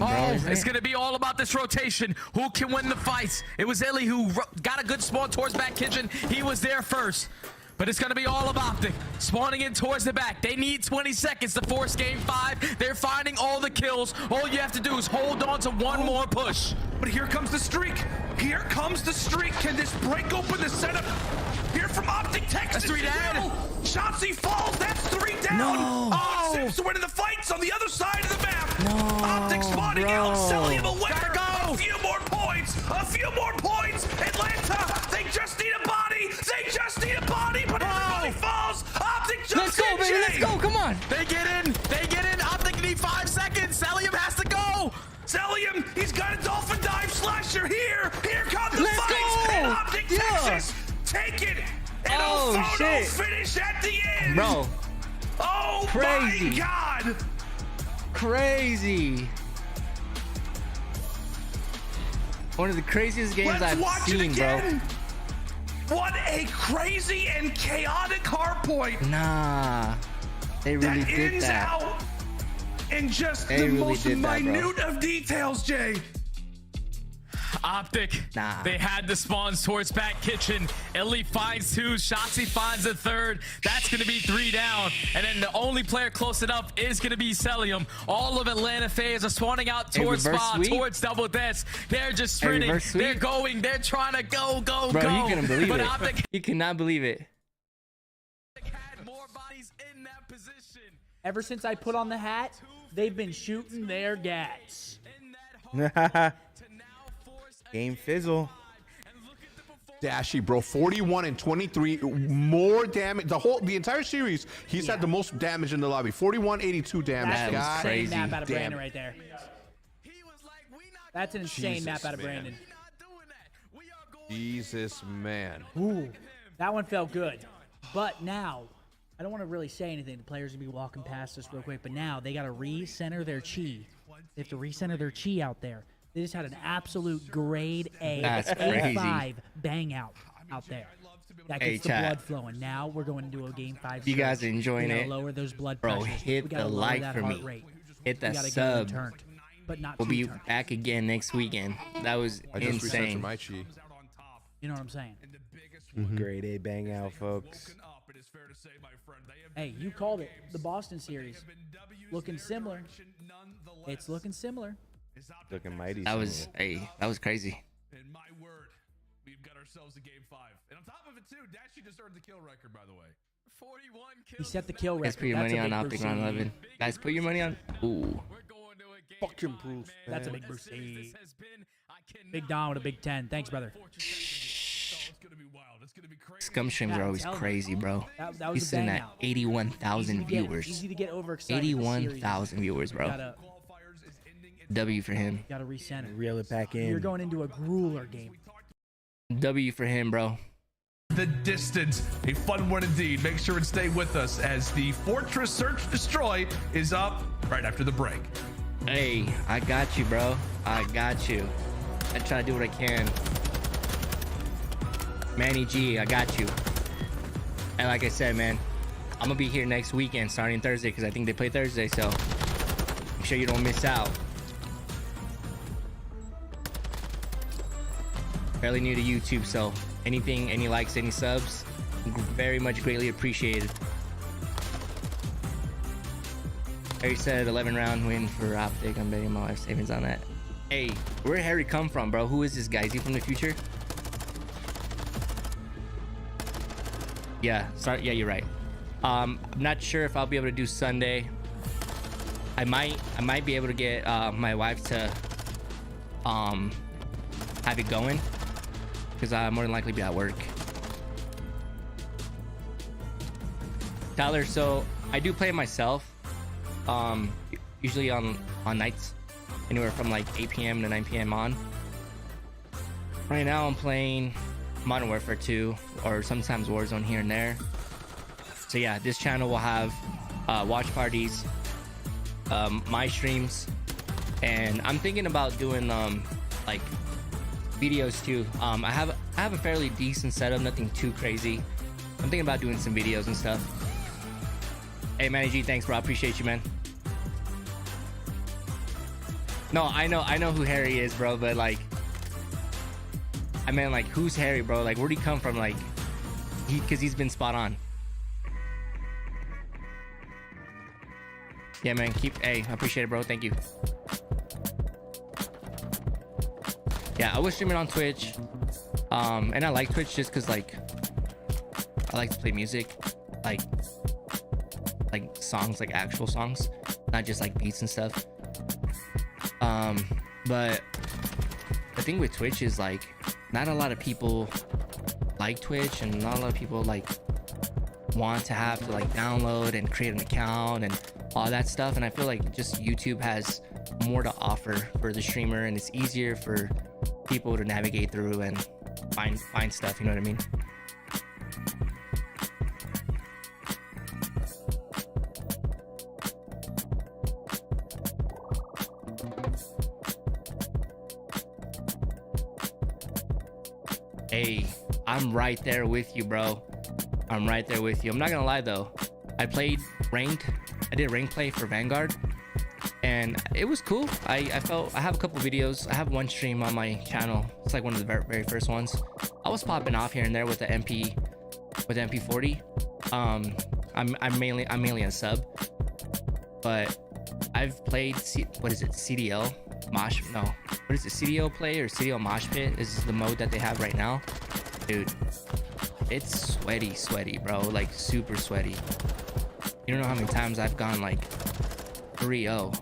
Speaker 10: there.
Speaker 11: It's going to be all about this rotation. Who can win the fights? It was Illy who got a good spawn towards back kitchen. He was there first. But it's going to be all about Optic spawning in towards the back. They need 20 seconds to force game 5. They're finding all the kills. All you have to do is hold on to one more push.
Speaker 10: But here comes the streak. Here comes the streak. Can this break open the setup? Here from Optic Texas.
Speaker 11: That's 3 down.
Speaker 10: Shotzi falls. That's 3 down.
Speaker 13: No.
Speaker 10: Oh, Sips winning the fights on the other side of the map.
Speaker 13: No,
Speaker 10: Optic spawning out. Selling the winner.
Speaker 11: Gotta go.
Speaker 10: A few more points. A few more points. Atlanta, they just need a body. They just need a body, but everybody falls. Optic just
Speaker 13: Let's go, baby. Let's go. Come on.
Speaker 11: They get in. They get in. Optic need 5 seconds. Celium has to go.
Speaker 10: Celium, he's got a dolphin dive slasher here. Here comes the
Speaker 13: Let's
Speaker 10: fights.
Speaker 13: go.
Speaker 10: And Optic Texas, take it. And a photo finish at the end.
Speaker 13: Bro.
Speaker 10: Oh
Speaker 13: Crazy.
Speaker 10: my God.
Speaker 13: Crazy. One of the craziest games I've seen, bro.
Speaker 10: What a crazy and chaotic hardpoint.
Speaker 13: Nah. They really did
Speaker 10: ends
Speaker 13: that.
Speaker 10: out in just
Speaker 13: They
Speaker 10: the
Speaker 13: really
Speaker 10: most
Speaker 13: did that, bro.
Speaker 10: minute of details, Jay.
Speaker 11: Optic,
Speaker 13: nah.
Speaker 11: They had the spawns towards back kitchen. Illy finds 2, Shotzi finds a 3rd. That's going to be 3 down. And then the only player close enough is going to be Celium. All of Atlanta FaZe are spawning out towards Spa, towards Double Deaths. They're just sprinting. They're going. They're trying to go.
Speaker 13: Bro, you couldn't believe it.
Speaker 11: Optic,
Speaker 13: you cannot believe it.
Speaker 11: had more bodies in that position.
Speaker 1: Ever since I put on the hat, they've been shooting their gats.
Speaker 3: Game fizzle.
Speaker 2: Dashy, bro, 41 and 23, more damage. The entire series, he's had the most damage in the lobby. 41, 82 damage.
Speaker 1: That's an insane map out of Brandon right there. That's an insane map out of Brandon.
Speaker 2: Jesus, man.
Speaker 1: Ooh, that one felt good. But now, I don't want to really say anything. The players will be walking past us real quick. But now they got to recenter their chi. They have to recenter their chi out there. They just had an absolute grade A, A5 bang out there. That gets the blood flowing. Now we're going into a game 5.
Speaker 13: You guys are enjoying it.
Speaker 1: Lower those blood
Speaker 13: bro,
Speaker 1: pressures.
Speaker 13: hit the like for me.
Speaker 1: Rate.
Speaker 13: Hit the sub.
Speaker 1: But not
Speaker 13: we'll be back again next weekend. That was insane.
Speaker 2: My chi.
Speaker 1: You know what I'm saying?
Speaker 3: Grade A bang out, folks.
Speaker 1: Hey, you called it. The Boston series. Looking similar. It's looking similar.
Speaker 3: Looking mighty.
Speaker 13: That was crazy.
Speaker 10: In my word, we've got ourselves a game 5. And on top of it too, Dashy just earned the kill record, by the way. 41 kills.
Speaker 1: He set the kill record.
Speaker 13: Guys, put your money on Optic round 11. Guys, put your money on. Ooh.
Speaker 2: Fucking Bruce.
Speaker 1: That's a big Bruce. Big Don with a big 10. Thanks, brother.
Speaker 13: Scum streams are always crazy, bro.
Speaker 1: That was
Speaker 13: He's sitting at 81,000 viewers.
Speaker 1: Easy to get overexcited.
Speaker 13: 81,000 viewers, bro. W for him.
Speaker 1: Gotta recenter.
Speaker 3: Reel it back in.
Speaker 1: You're going into a grueler game.
Speaker 13: W for him, bro.
Speaker 10: The distance, a fun one indeed. Make sure and stay with us as the Fortress Search Destroy is up right after the break.
Speaker 13: Hey, I got you, bro. I got you. I try to do what I can. Manny G, I got you. And like I said, man, I'm gonna be here next weekend starting Thursday because I think they play Thursday, so make sure you don't miss out. Fairly new to YouTube, so anything, any likes, any subs, very much greatly appreciated. Harry said 11 round win for Optic. I'm betting my life savings on that. Hey, where'd Harry come from, bro? Who is this guy? Is he from the future? Yeah, sorry. Yeah, you're right. I'm not sure if I'll be able to do Sunday. I might be able to get my wife to have it going because I'll more than likely be at work. Tyler, so I do play myself. Usually on nights, anywhere from like 8 p.m. to 9 p.m. on. Right now I'm playing Modern Warfare 2 or sometimes Warzone here and there. So yeah, this channel will have watch parties, my streams, and I'm thinking about doing like videos too. I have a fairly decent setup, nothing too crazy. I'm thinking about doing some videos and stuff. Hey Manny G, thanks bro, I appreciate you, man. No, I know who Harry is, bro, but like, I mean, like, who's Harry, bro? Like, where'd he come from? Like, because he's been spot on. Yeah, man, hey, I appreciate it, bro. Thank you. Yeah, I was streaming on Twitch, and I like Twitch just because, like, I like to play music, like songs, like actual songs, not just like beats and stuff. But the thing with Twitch is like, not a lot of people like Twitch, and not a lot of people like want to have to like download and create an account and all that stuff. And I feel like just YouTube has more to offer for the streamer, and it's easier for people to navigate through and find stuff, you know what I mean? Hey, I'm right there with you, bro. I'm right there with you. I'm not gonna lie though, I played ranked. I did rank play for Vanguard, and it was cool. I have a couple videos. I have one stream on my channel. It's like one of the very first ones. I was popping off here and there with the MP40. I'm mainly a sub, but I've played CDL mosh. No, what is it? CDL play or CDL mosh pit is the mode that they have right now, dude. It's sweaty, bro. Like super sweaty. You don't know how many times I've gone like 3-0.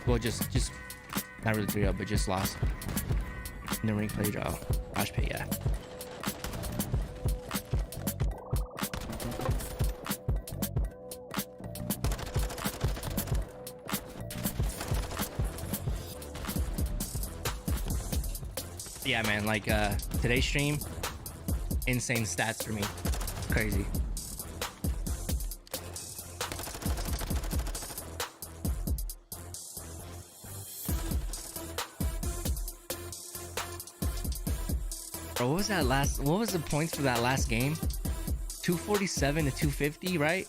Speaker 13: Well, just not really 3-0, but just lost in the ring play draw. Mosh pit, yeah. Yeah, man, like today's stream, insane stats for me. Crazy. Bro, what was the points for that last game? 247 to 250, right?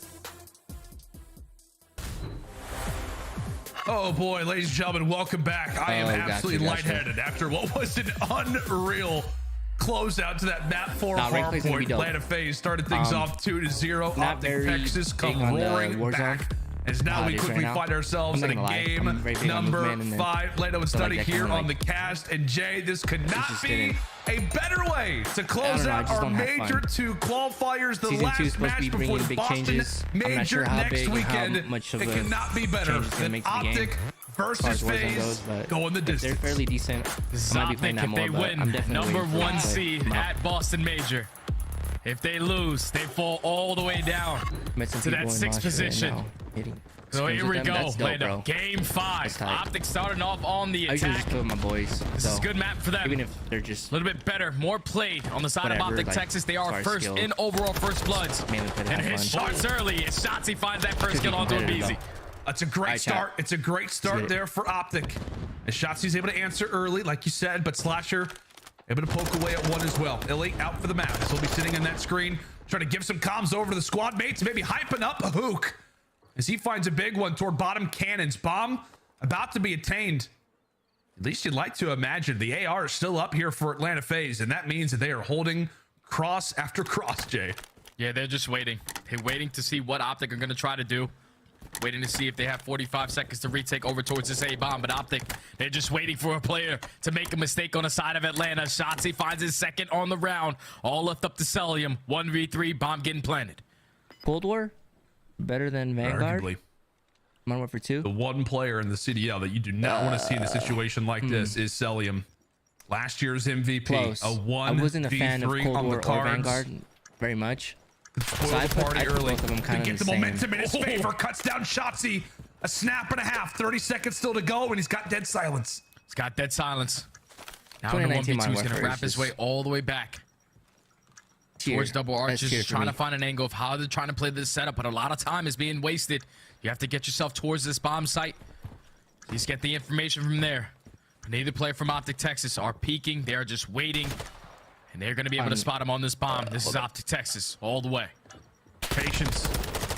Speaker 10: Oh boy, ladies and gentlemen, welcome back. I am absolutely lightheaded after what was an unreal closeout to that map 4 hardpoint. Atlanta FaZe started things off 2-0. Optic Texas come roaring back. As now we quickly find ourselves in a game number 5. Lado and Study here on the cast. And Jay, this could not be a better way to close out our major 2 qualifiers. The last match before the Boston major next weekend. It cannot be better than Optic versus FaZe going the distance.
Speaker 13: They're fairly decent.
Speaker 11: Optic, if they win, number 1 seed at Boston Major. If they lose, they fall all the way down to that 6th position. So here we go, Lando. Game 5. Optic starting off on the attack.
Speaker 13: My boys.
Speaker 11: This is a good map for them.
Speaker 13: Even if they're just
Speaker 11: a little bit better, more played on the side of Optic Texas. They are first in overall first bloods. And it starts early as Shotzi finds that first kill onto Abizi.
Speaker 10: That's a great start. It's a great start there for Optic. As Shotzi's able to answer early, like you said, but Slasher able to poke away at 1 as well. Illy out for the map. So he'll be sitting in that screen, trying to give some comms over to the squad mates, maybe hyping up a hook as he finds a big one toward bottom cannons. Bomb about to be attained. At least you'd like to imagine. The AR is still up here for Atlanta FaZe, and that means that they are holding cross after cross, Jay.
Speaker 11: Yeah, they're just waiting. They're waiting to see what Optic are going to try to do. Waiting to see if they have 45 seconds to retake over towards this A-bomb, but Optic, they're just waiting for a player to make a mistake on the side of Atlanta. Shotzi finds his 2nd on the round. All left up to Celium. 1v3, bomb getting planted.
Speaker 13: Cold War? Better than Vanguard?
Speaker 10: Arguably.
Speaker 13: Modern Warfare 2?
Speaker 10: The one player in the CDL that you do not want to see in a situation like this is Celium. Last year's MVP.
Speaker 13: Close.
Speaker 10: A 1v3
Speaker 13: I wasn't a fan of Cold
Speaker 10: on
Speaker 13: War
Speaker 10: the cards.
Speaker 13: or Vanguard very much.
Speaker 10: Spoil the party early.
Speaker 13: Both of them kind
Speaker 10: to
Speaker 13: of
Speaker 10: get the momentum in his favor. Cuts down Shotzi. A snap and a half. 30 seconds still to go, and he's got dead silence.
Speaker 11: It's got dead silence. Now in the 1v2, he's going to wrap his way all the way back towards double arches, trying to find an angle of how they're trying to play this setup, but a lot of time is being wasted. You have to get yourself towards this bomb site. Please get the information from there. Neither player from Optic Texas are peeking. They are just waiting, and they're going to be able to spot him on this bomb. This is Optic Texas all the way.
Speaker 10: Patience.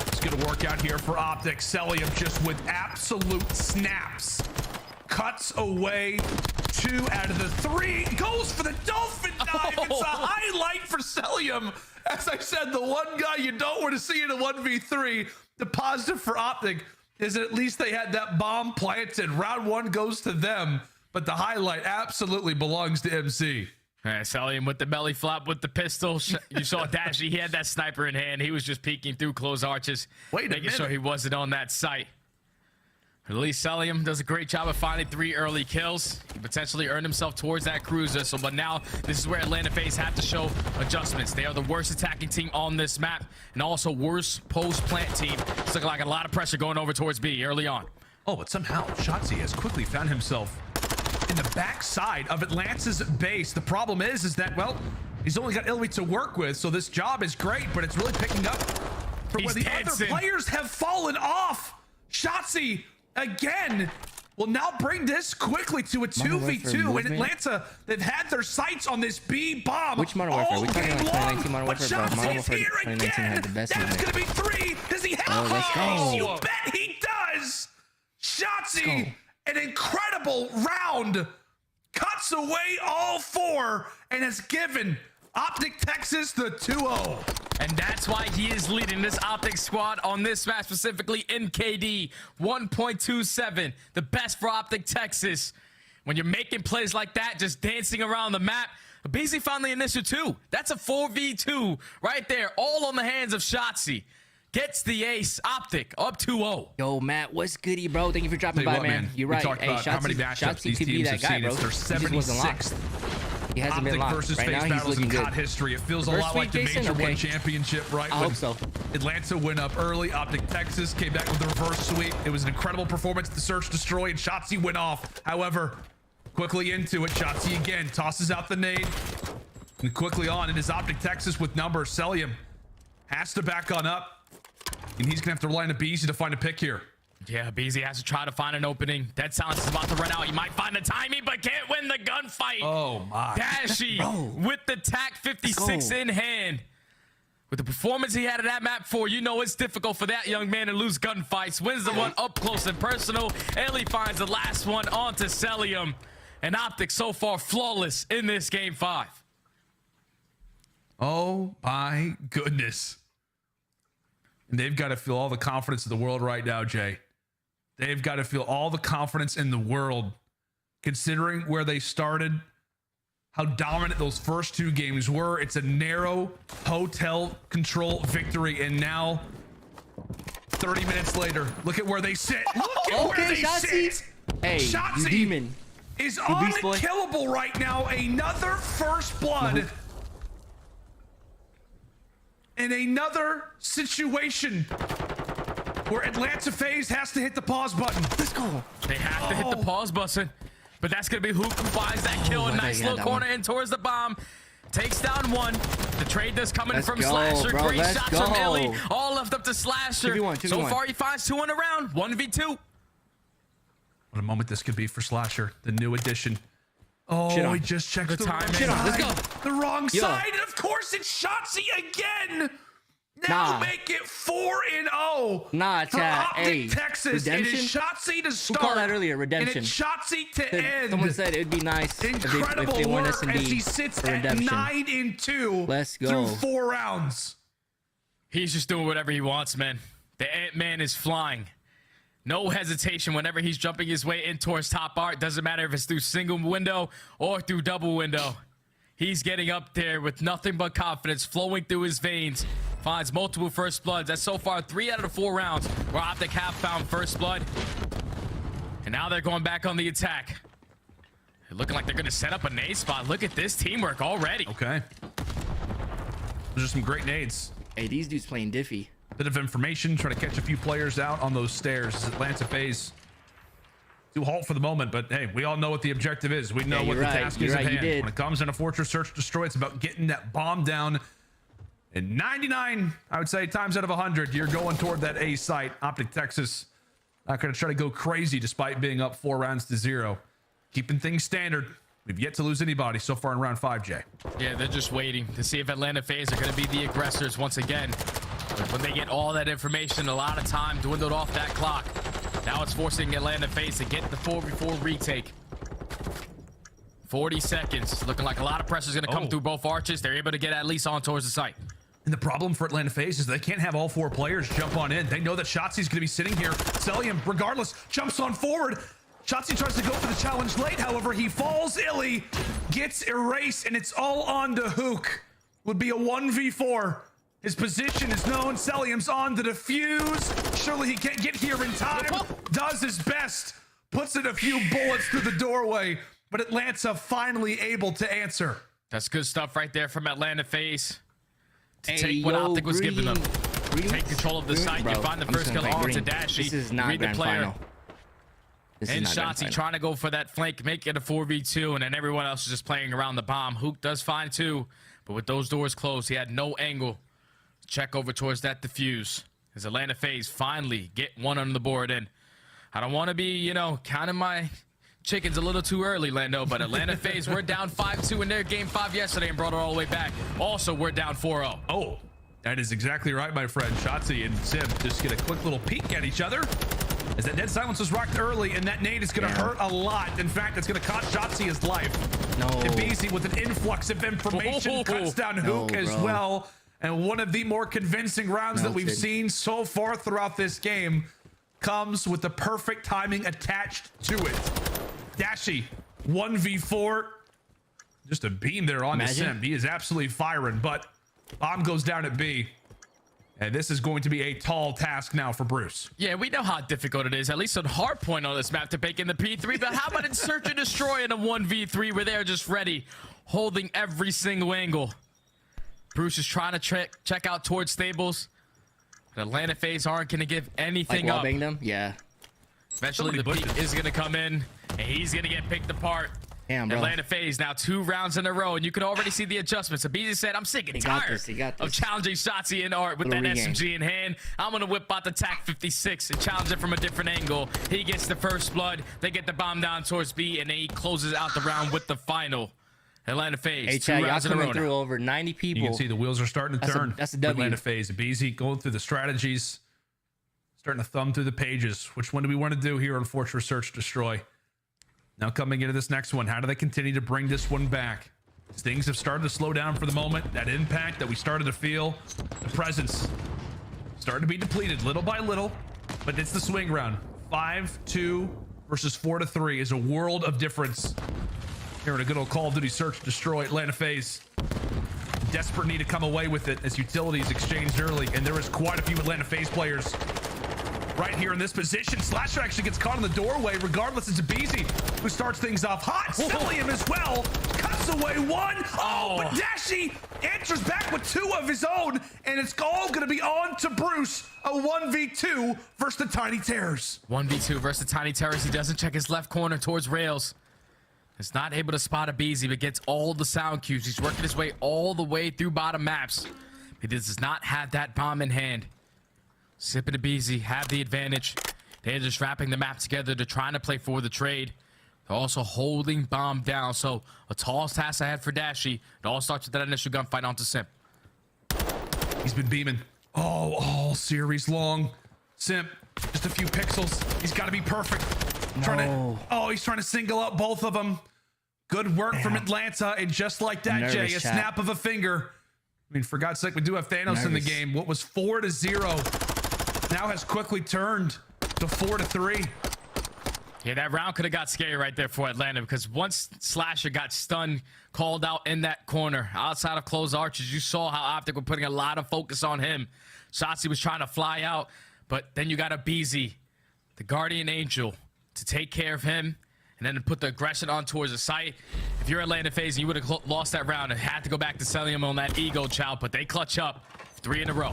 Speaker 10: It's going to work out here for Optic. Celium just with absolute snaps. Cuts away 2 out of the 3. Goes for the dolphin dive. It's a highlight for Celium. As I said, the one guy you don't want to see in a 1v3. The positive for Optic is that at least they had that bomb planted. Round 1 goes to them, but the highlight absolutely belongs to MC.
Speaker 11: Celium with the belly flop with the pistol. You saw Dashy. He had that sniper in hand. He was just peeking through closed arches, making sure he wasn't on that site. At least Celium does a great job of finding 3 early kills. He potentially earned himself towards that cruiser. But now this is where Atlanta FaZe have to show adjustments. They are the worst attacking team on this map, and also worst post-plant team. It's looking like a lot of pressure going over towards B early on.
Speaker 10: Oh, but somehow Shotzzy has quickly found himself in the backside of Atlanta's base. The problem is that, well, he's only got Ilvi to work with, so this job is great, but it's really picking up for where the other players have fallen off. Shotzzy again will now bring this quickly to a 2v2. In Atlanta, they've had their sights on this B bomb.
Speaker 18: Which Modern Warfare? We're talking like 2019 Modern Warfare, bro. Modern Warfare 2019 had the best
Speaker 10: That's going to be 3. Does he have
Speaker 18: let's go.
Speaker 10: You bet he does. Shotzzy, an incredible round. Cuts away all 4 and has given Optic Texas the 2-0.
Speaker 11: And that's why he is leading this Optic squad on this map, specifically in KD 1.27. The best for Optic Texas. When you're making plays like that, just dancing around the map, BZ found the initial 2. That's a 4v2 right there, all on the hands of Shotzzy. Gets the ace. Optic up 2-0.
Speaker 18: Yo, Matt, what's goody, bro? Thank you for dropping by, man. You're right.
Speaker 10: Talked about how many matchups these teams have seen. It's their 76th.
Speaker 18: He hasn't been locked.
Speaker 10: Versus
Speaker 18: right
Speaker 10: FaZe
Speaker 18: now, he's
Speaker 10: battles
Speaker 18: looking
Speaker 10: in
Speaker 18: good.
Speaker 10: COD history. It feels a lot like the Major 1 championship, right?
Speaker 18: I hope so.
Speaker 10: Atlanta went up early. Optic Texas came back with a reverse sweep. It was an incredible performance to search, destroy, and Shotzzy went off. However, quickly into it, Shotzzy again tosses out the nade. And quickly on, it is Optic Texas with numbers. Celium has to back on up. And he's going to have to rely on the BZ to find a pick here.
Speaker 11: Yeah, BZ has to try to find an opening. Dead silence is about to run out. He might find the timing, but can't win the gunfight.
Speaker 10: Oh, my.
Speaker 11: Dashy with the TAC 56 in hand. With the performance he had at that map 4, you know it's difficult for that young man to lose gunfights. Wins the one up close and personal. Ellie finds the last one onto Celium. And Optic so far flawless in this game 5.
Speaker 10: Oh, my goodness. And they've got to feel all the confidence in the world right now, Jay. They've got to feel all the confidence in the world, considering where they started, how dominant those first 2 games were. It's a narrow hotel control victory, and now 30 minutes later, look at where they sit. Look at where they sit.
Speaker 18: Hey,
Speaker 10: Shotzzy
Speaker 18: you demon.
Speaker 10: is unkillable right now. Another first blood. In another situation where Atlanta FaZe has to hit the pause button. Let's go.
Speaker 11: They have to hit the pause button, but that's going to be who finds that kill. A nice little corner in towards the bomb. Takes down 1. The trade that's coming from Slasher.
Speaker 18: Bro,
Speaker 11: Great shots from Illy. All left up to Slasher.
Speaker 18: 2v1.
Speaker 11: So far, he finds 2 in a round. 1v2.
Speaker 10: What a moment this could be for Slasher, the new addition. Oh, he just checked the timing.
Speaker 18: Let's go.
Speaker 10: The wrong side. And of course, it's Shotzzy again. Now make it 4-0.
Speaker 18: Nah,
Speaker 10: for Optic Texas.
Speaker 18: Redemption?
Speaker 10: It is Shotzzy to start.
Speaker 18: Who called that earlier? Redemption.
Speaker 10: And it's Shotzzy to end.
Speaker 18: Someone said it would be nice
Speaker 10: Incredible
Speaker 18: if they won
Speaker 10: work
Speaker 18: S&D
Speaker 10: as he sits
Speaker 18: for
Speaker 10: at
Speaker 18: redemption.
Speaker 10: 9-2.
Speaker 18: Let's go.
Speaker 10: Through 4 rounds.
Speaker 11: He's just doing whatever he wants, man. The Ant-Man is flying. No hesitation whenever he's jumping his way in towards top art. Doesn't matter if it's through single window or through double window. He's getting up there with nothing but confidence flowing through his veins. Finds multiple first bloods. That's so far 3 out of the 4 rounds where Optic have found first blood. And now they're going back on the attack. They're looking like they're going to set up a nade spot. Look at this teamwork already.
Speaker 10: Okay. Those are some great nades.
Speaker 18: Hey, these dudes playing Diffie.
Speaker 10: Bit of information. Try to catch a few players out on those stairs. Atlanta FaZe to halt for the moment, but hey, we all know what the objective is. We know what the task is at hand. When it comes in a fortress search destroy, it's about getting that bomb down. And 99, I would say, times out of 100, you're going toward that A site. Optic Texas not going to try to go crazy despite being up 4-0. Keeping things standard. We've yet to lose anybody so far in round 5, Jay.
Speaker 11: Yeah, they're just waiting to see if Atlanta FaZe are going to be the aggressors once again. But when they get all that information, a lot of time dwindled off that clock. Now it's forcing Atlanta FaZe to get the 4v4 retake. 40 seconds. Looking like a lot of pressure is going to come through both arches. They're able to get at least on towards the site.
Speaker 10: And the problem for Atlanta FaZe is they can't have all 4 players jump on in. They know that Shotzi's going to be sitting here. Celium, regardless, jumps on forward. Shotzi tries to go for the challenge late. However, he falls illy, gets erased, and it's all on to Hook. Would be a 1v4. His position is known. Celium's on the defuse. Surely he can't get here in time. Does his best. Puts in a few bullets through the doorway. But Atlanta finally able to answer.
Speaker 11: That's good stuff right there from Atlanta FaZe. To take what Optic was giving them. Take control of the site. You find the first kill on to Dashy.
Speaker 13: This is not grand final.
Speaker 11: And Shotzi trying to go for that flank, make it a 4v2, and then everyone else is just playing around the bomb. Hook does fine too, but with those doors closed, he had no angle to check over towards that defuse. As Atlanta FaZe finally get one on the board, and I don't want to be, you know, counting my chickens a little too early, Lando, but Atlanta FaZe, we're down 5-2 in their game 5 yesterday and brought it all the way back. Also, we're down 4-0.
Speaker 10: Oh, that is exactly right, my friend. Shotzi and Sim just get a quick little peek at each other. As that dead silence was rocked early, and that nade is going to hurt a lot. In fact, it's going to cost Shotzi his life.
Speaker 13: No.
Speaker 10: Ibisi with an influx of information cuts down Hook as well. And one of the more convincing rounds that we've seen so far throughout this game comes with the perfect timing attached to it. Dashy, 1v4. Just a beam there on the Sim. He is absolutely firing, but bomb goes down at B. And this is going to be a tall task now for Bruce.
Speaker 11: Yeah, we know how difficult it is, at least on hardpoint on this map, to pick in the P3. But how about in search and destroy in a 1v3 where they're just ready, holding every single angle? Bruce is trying to check out towards stables. But Atlanta FaZe aren't going to give anything up.
Speaker 13: Them? Yeah.
Speaker 11: Eventually, the peak is going to come in, and he's going to get picked apart.
Speaker 13: Damn, bro.
Speaker 11: Atlanta FaZe now 2 rounds in a row, and you can already see the adjustments. Abizi said, I'm sick and tired of challenging Shotzi and Art with that SMG in hand. I'm going to whip out the TAC 56 and challenge it from a different angle. He gets the first blood. They get the bomb down towards B, and then he closes out the round with the final. Atlanta FaZe,
Speaker 13: hey,
Speaker 11: 2 rounds in a row
Speaker 13: through over 90 people.
Speaker 10: You can see the wheels are starting to turn.
Speaker 13: That's a W.
Speaker 10: Atlanta FaZe. Abizi going through the strategies, starting to thumb through the pages. Which one do we want to do here on Fortress Search Destroy? Now coming into this next one, how do they continue to bring this one back? Things have started to slow down for the moment. That impact that we started to feel, the presence, starting to be depleted little by little, but it's the swing round. 5-2 versus 4-3 is a world of difference. Here in a good old Call of Duty Search Destroy, Atlanta FaZe. Desperate need to come away with it as utilities exchanged early, and there is quite a few Atlanta FaZe players right here in this position. Slasher actually gets caught in the doorway. Regardless, it's Abizi who starts things off hot. Celium as well. Cuts away one. Oh, but Dashy answers back with 2 of his own. And it's all going to be on to Bruce. A 1v2 versus the Tiny Terrors.
Speaker 11: 1v2 versus the Tiny Terrors. He doesn't check his left corner towards rails. He's not able to spot Abizi, but gets all the sound cues. He's working his way all the way through bottom maps. He does not have that bomb in hand. Sip and Abizi have the advantage. They're just wrapping the map together. They're trying to play for the trade. They're also holding bomb down. So a tall task ahead for Dashy. It all starts with that initial gunfight onto Simp.
Speaker 10: He's been beaming. Oh, all series long. Simp, just a few pixels. He's got to be perfect. He's trying to single out both of them. Good work from Atlanta. And just like that, Jay, a snap of a finger. I mean, for God's sake, we do have Thanos in the game. What was 4-0 now has quickly turned to 4-3.
Speaker 11: Yeah, that round could have got scary right there for Atlanta, because once Slasher got stunned, called out in that corner, outside of closed arches, you saw how Optic were putting a lot of focus on him. Shotzi was trying to fly out, but then you got Abizi, the Guardian Angel, to take care of him, and then to put the aggression on towards the site. If you're Atlanta FaZe, you would have lost that round and had to go back to Celium on that ego chow, but they clutch up 3 in a row.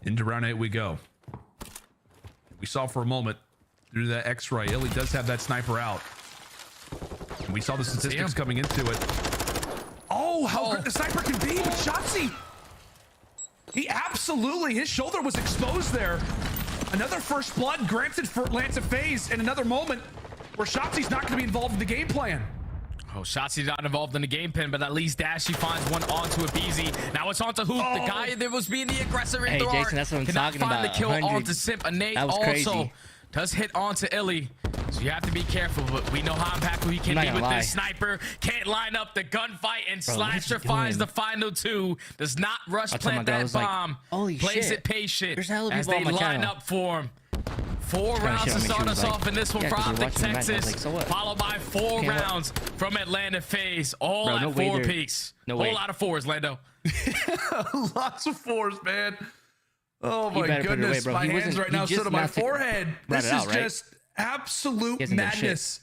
Speaker 10: Into round 8 we go. We saw for a moment through that X-ray, Illy does have that sniper out. And we saw the statistics coming into it. Oh, how good the sniper can be, but Shotzi, he absolutely, his shoulder was exposed there. Another first blood granted for Lance of FaZe in another moment where Shotzi's not going to be involved in the game plan.
Speaker 11: Oh, Shotzi's not involved in the game plan, but at least Dashy finds one onto a BZ. Now it's onto Hoop, the guy that was being the aggressor in
Speaker 18: Hey,
Speaker 11: the
Speaker 18: Jason, that's what I'm
Speaker 11: cannot
Speaker 18: talking
Speaker 11: find
Speaker 18: about.
Speaker 11: the kill
Speaker 18: 100.
Speaker 11: onto Simp. A nade
Speaker 18: That was
Speaker 11: also
Speaker 18: crazy.
Speaker 11: does hit onto Illy, so you have to be careful, but we know how impactful he can
Speaker 18: I'm
Speaker 11: be
Speaker 18: not
Speaker 11: with
Speaker 18: gonna
Speaker 11: this sniper. Can't line up the gunfight, and
Speaker 18: Bro, what is
Speaker 11: Slasher
Speaker 18: he
Speaker 11: finds
Speaker 18: doing?
Speaker 11: the final 2. Does not rush
Speaker 18: I told my
Speaker 11: plant
Speaker 18: girl, I
Speaker 11: that
Speaker 18: was like,
Speaker 11: bomb.
Speaker 18: holy
Speaker 11: Plays
Speaker 18: shit.
Speaker 11: it patient
Speaker 18: There's hella
Speaker 11: as
Speaker 18: people
Speaker 11: they
Speaker 18: on my
Speaker 11: line
Speaker 18: channel.
Speaker 11: up for him. 4
Speaker 18: Trying to
Speaker 11: rounds
Speaker 18: shit
Speaker 11: to
Speaker 18: on me, she
Speaker 11: start
Speaker 18: was
Speaker 11: us
Speaker 18: like,
Speaker 11: off in this one
Speaker 18: yeah,
Speaker 11: for
Speaker 18: 'cause we're
Speaker 11: Optic,
Speaker 18: watching the match. I was
Speaker 11: Texas,
Speaker 18: like, so what?
Speaker 11: followed by 4
Speaker 18: Okay, what?
Speaker 11: rounds from Atlanta FaZe, all
Speaker 18: Bro,
Speaker 11: at
Speaker 18: no way
Speaker 11: 4
Speaker 18: they're-
Speaker 11: apiece.
Speaker 18: no
Speaker 11: Whole
Speaker 18: way.
Speaker 11: lot of 4s, Lando.
Speaker 10: Lots of 4s, man. Oh
Speaker 18: He
Speaker 10: my
Speaker 18: better put it away,
Speaker 10: goodness,
Speaker 18: bro.
Speaker 10: my
Speaker 18: He
Speaker 10: hands
Speaker 18: wasn't-
Speaker 10: right
Speaker 18: he
Speaker 10: now
Speaker 18: just
Speaker 10: stood on my
Speaker 18: now took-
Speaker 10: forehead.
Speaker 18: brought
Speaker 10: This
Speaker 18: it
Speaker 10: is
Speaker 18: out, right?
Speaker 10: just absolute
Speaker 18: He hasn't done shit.
Speaker 10: madness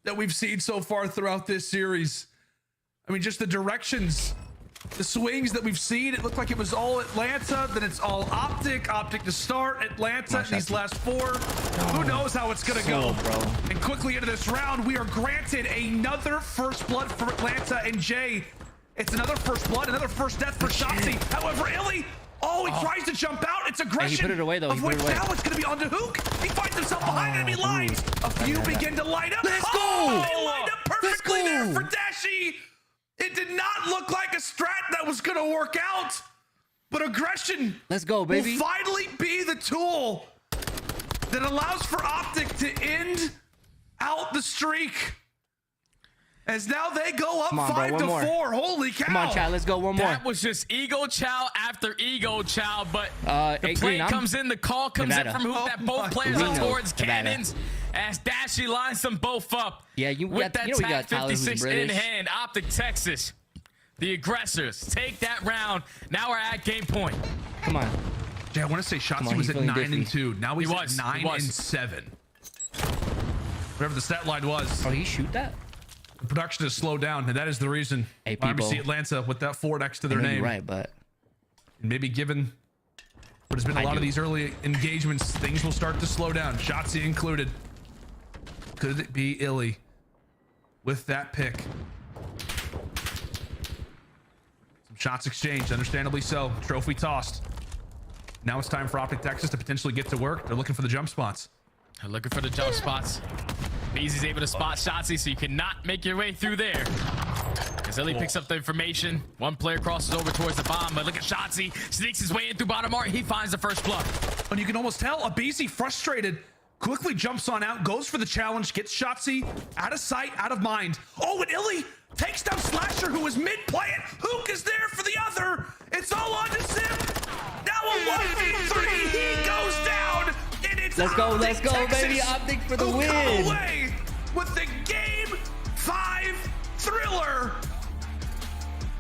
Speaker 10: that we've seen so far throughout this series. I mean, just the directions, the swings that we've seen. It looked like it was all Atlanta, then it's all Optic. Optic to start, Atlanta in these last 4. Who knows how it's gonna go?
Speaker 18: bro.
Speaker 10: And quickly into this round, we are granted another first blood for Atlanta and Jay. It's another first blood, another first death for Shotzi. However, Illy, he tries to jump out. It's aggression.
Speaker 18: put it away, though. He
Speaker 10: Of
Speaker 18: put it
Speaker 10: which
Speaker 18: away.
Speaker 10: now it's going to be on to Hook. He finds himself behind enemy lines. A few begin to light up.
Speaker 18: Let's go.
Speaker 10: They lined up perfectly there for Dashy. It did not look like a strat that was going to work out. But aggression
Speaker 18: Let's go, baby.
Speaker 10: will finally be the tool that allows for Optic to end out the streak. As now they go up
Speaker 18: Come on, bro,
Speaker 10: 5
Speaker 18: one
Speaker 10: to
Speaker 18: more.
Speaker 10: 4. Holy cow.
Speaker 18: Come on, Chad. Let's go. One more.
Speaker 11: That was just ego chow after ego chow, but
Speaker 18: Hey,
Speaker 11: the play
Speaker 18: Green, I'm-
Speaker 11: comes in, the call comes
Speaker 18: Nevada.
Speaker 11: in from Hoop that both
Speaker 10: my
Speaker 11: players
Speaker 18: God.
Speaker 11: are towards
Speaker 18: Nevada.
Speaker 11: cannons as Dashy lines them both up.
Speaker 18: Yeah, you
Speaker 11: with
Speaker 18: got-
Speaker 11: that
Speaker 18: you know we
Speaker 11: TAC
Speaker 18: got Tyler, who's
Speaker 11: 56 in
Speaker 18: British.
Speaker 11: hand. Optic Texas, the aggressors take that round. Now we're at game point.
Speaker 18: Come on.
Speaker 10: Yeah, I want to say
Speaker 18: Come
Speaker 10: Shotzi
Speaker 18: on,
Speaker 10: was
Speaker 18: he's
Speaker 10: at
Speaker 18: feeling
Speaker 10: 9 and
Speaker 18: diffy.
Speaker 10: 2. Now he's
Speaker 11: He
Speaker 10: at
Speaker 11: was.
Speaker 10: 9
Speaker 11: He was.
Speaker 10: and 7. Whatever the stat line was.
Speaker 18: Oh, he shoot that?
Speaker 10: The production has slowed down, and that is the reason
Speaker 18: Hey,
Speaker 10: why we
Speaker 18: people.
Speaker 10: see Atlanta with that 4 next to
Speaker 18: I
Speaker 10: their
Speaker 18: know you're
Speaker 10: name.
Speaker 18: right, but
Speaker 10: And maybe given what has been a
Speaker 18: I
Speaker 10: lot of
Speaker 18: do.
Speaker 10: these early engagements, things will start to slow down. Shotzi included. Could it be Illy with that pick? Some shots exchanged, understandably so. Trophy tossed. Now it's time for Optic Texas to potentially get to work. They're looking for the jump spots.
Speaker 11: They're looking for the jump spots. Beezy's able to spot Shotzi, so you cannot make your way through there. As Illy picks up the information, one player crosses over towards the bomb, but look at Shotzi, sneaks his way in through bottom art. He finds the first blood.
Speaker 10: And you can almost tell Abizi, frustrated, quickly jumps on out, goes for the challenge, gets Shotzi out of sight, out of mind. Oh, and Illy takes down Slasher, who is mid-plant. Hook is there for the other. It's all on to Sim. Now a 1v3. He goes down, and it's
Speaker 18: Let's go,
Speaker 10: Optic
Speaker 18: let's go,
Speaker 10: Texas,
Speaker 18: baby. Optic for the
Speaker 10: who
Speaker 18: win.
Speaker 10: come away with the Game 5 thriller.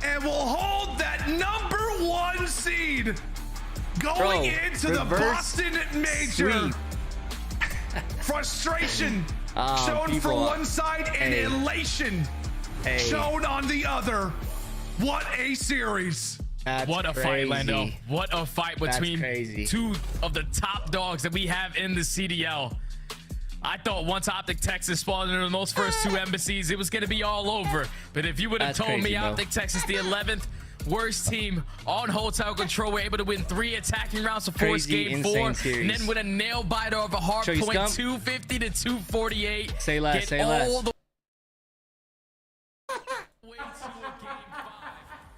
Speaker 10: And will hold that number 1 seed going into the
Speaker 18: reverse
Speaker 10: Boston Major.
Speaker 18: sweep.
Speaker 10: Frustration shown for
Speaker 18: people.
Speaker 10: one side and
Speaker 18: Hey.
Speaker 10: elation shown on the other. What a series.
Speaker 18: That's
Speaker 11: What a fight,
Speaker 18: crazy.
Speaker 11: Lando. What a fight
Speaker 18: That's
Speaker 11: between
Speaker 18: crazy.
Speaker 11: 2 of the top dogs that we have in the CDL. I thought once Optic Texas spawned into those first 2 embassies, it was going to be all over. But if you would have
Speaker 18: That's
Speaker 11: told
Speaker 18: crazy,
Speaker 11: me
Speaker 18: bro.
Speaker 11: Optic Texas, the 11th worst team on hotel control, were able to win 3 attacking rounds to force
Speaker 18: Crazy,
Speaker 11: game
Speaker 18: insane
Speaker 11: 4, and
Speaker 18: series.
Speaker 11: then with a nail biter of a hard
Speaker 18: Show you
Speaker 11: point,
Speaker 18: scum?
Speaker 11: 250 to 248.
Speaker 18: Say less,
Speaker 11: Get
Speaker 18: say
Speaker 11: all
Speaker 18: less.
Speaker 11: the way to a game 5.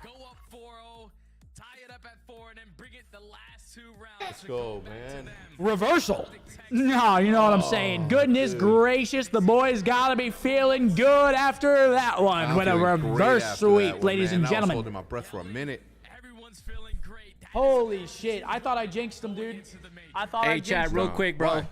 Speaker 11: Go up 4-0, tie it up at 4, and then bring it the last 2 rounds.
Speaker 2: Let's go, man.
Speaker 1: Reversal. No, you know what I'm saying. Goodness gracious, the boys gotta be feeling good after that one.
Speaker 2: I'm
Speaker 1: With a
Speaker 2: feeling great
Speaker 1: reverse
Speaker 2: after that
Speaker 1: sweep,
Speaker 2: one,
Speaker 1: ladies
Speaker 2: man.
Speaker 1: and
Speaker 2: I was
Speaker 1: gentlemen.
Speaker 2: holding my breath for a minute.
Speaker 1: Holy shit. I thought I jinxed him, dude. I thought I
Speaker 18: Hey,
Speaker 1: jinxed
Speaker 18: Chad,
Speaker 1: him.
Speaker 18: real quick, bro.
Speaker 10: Why?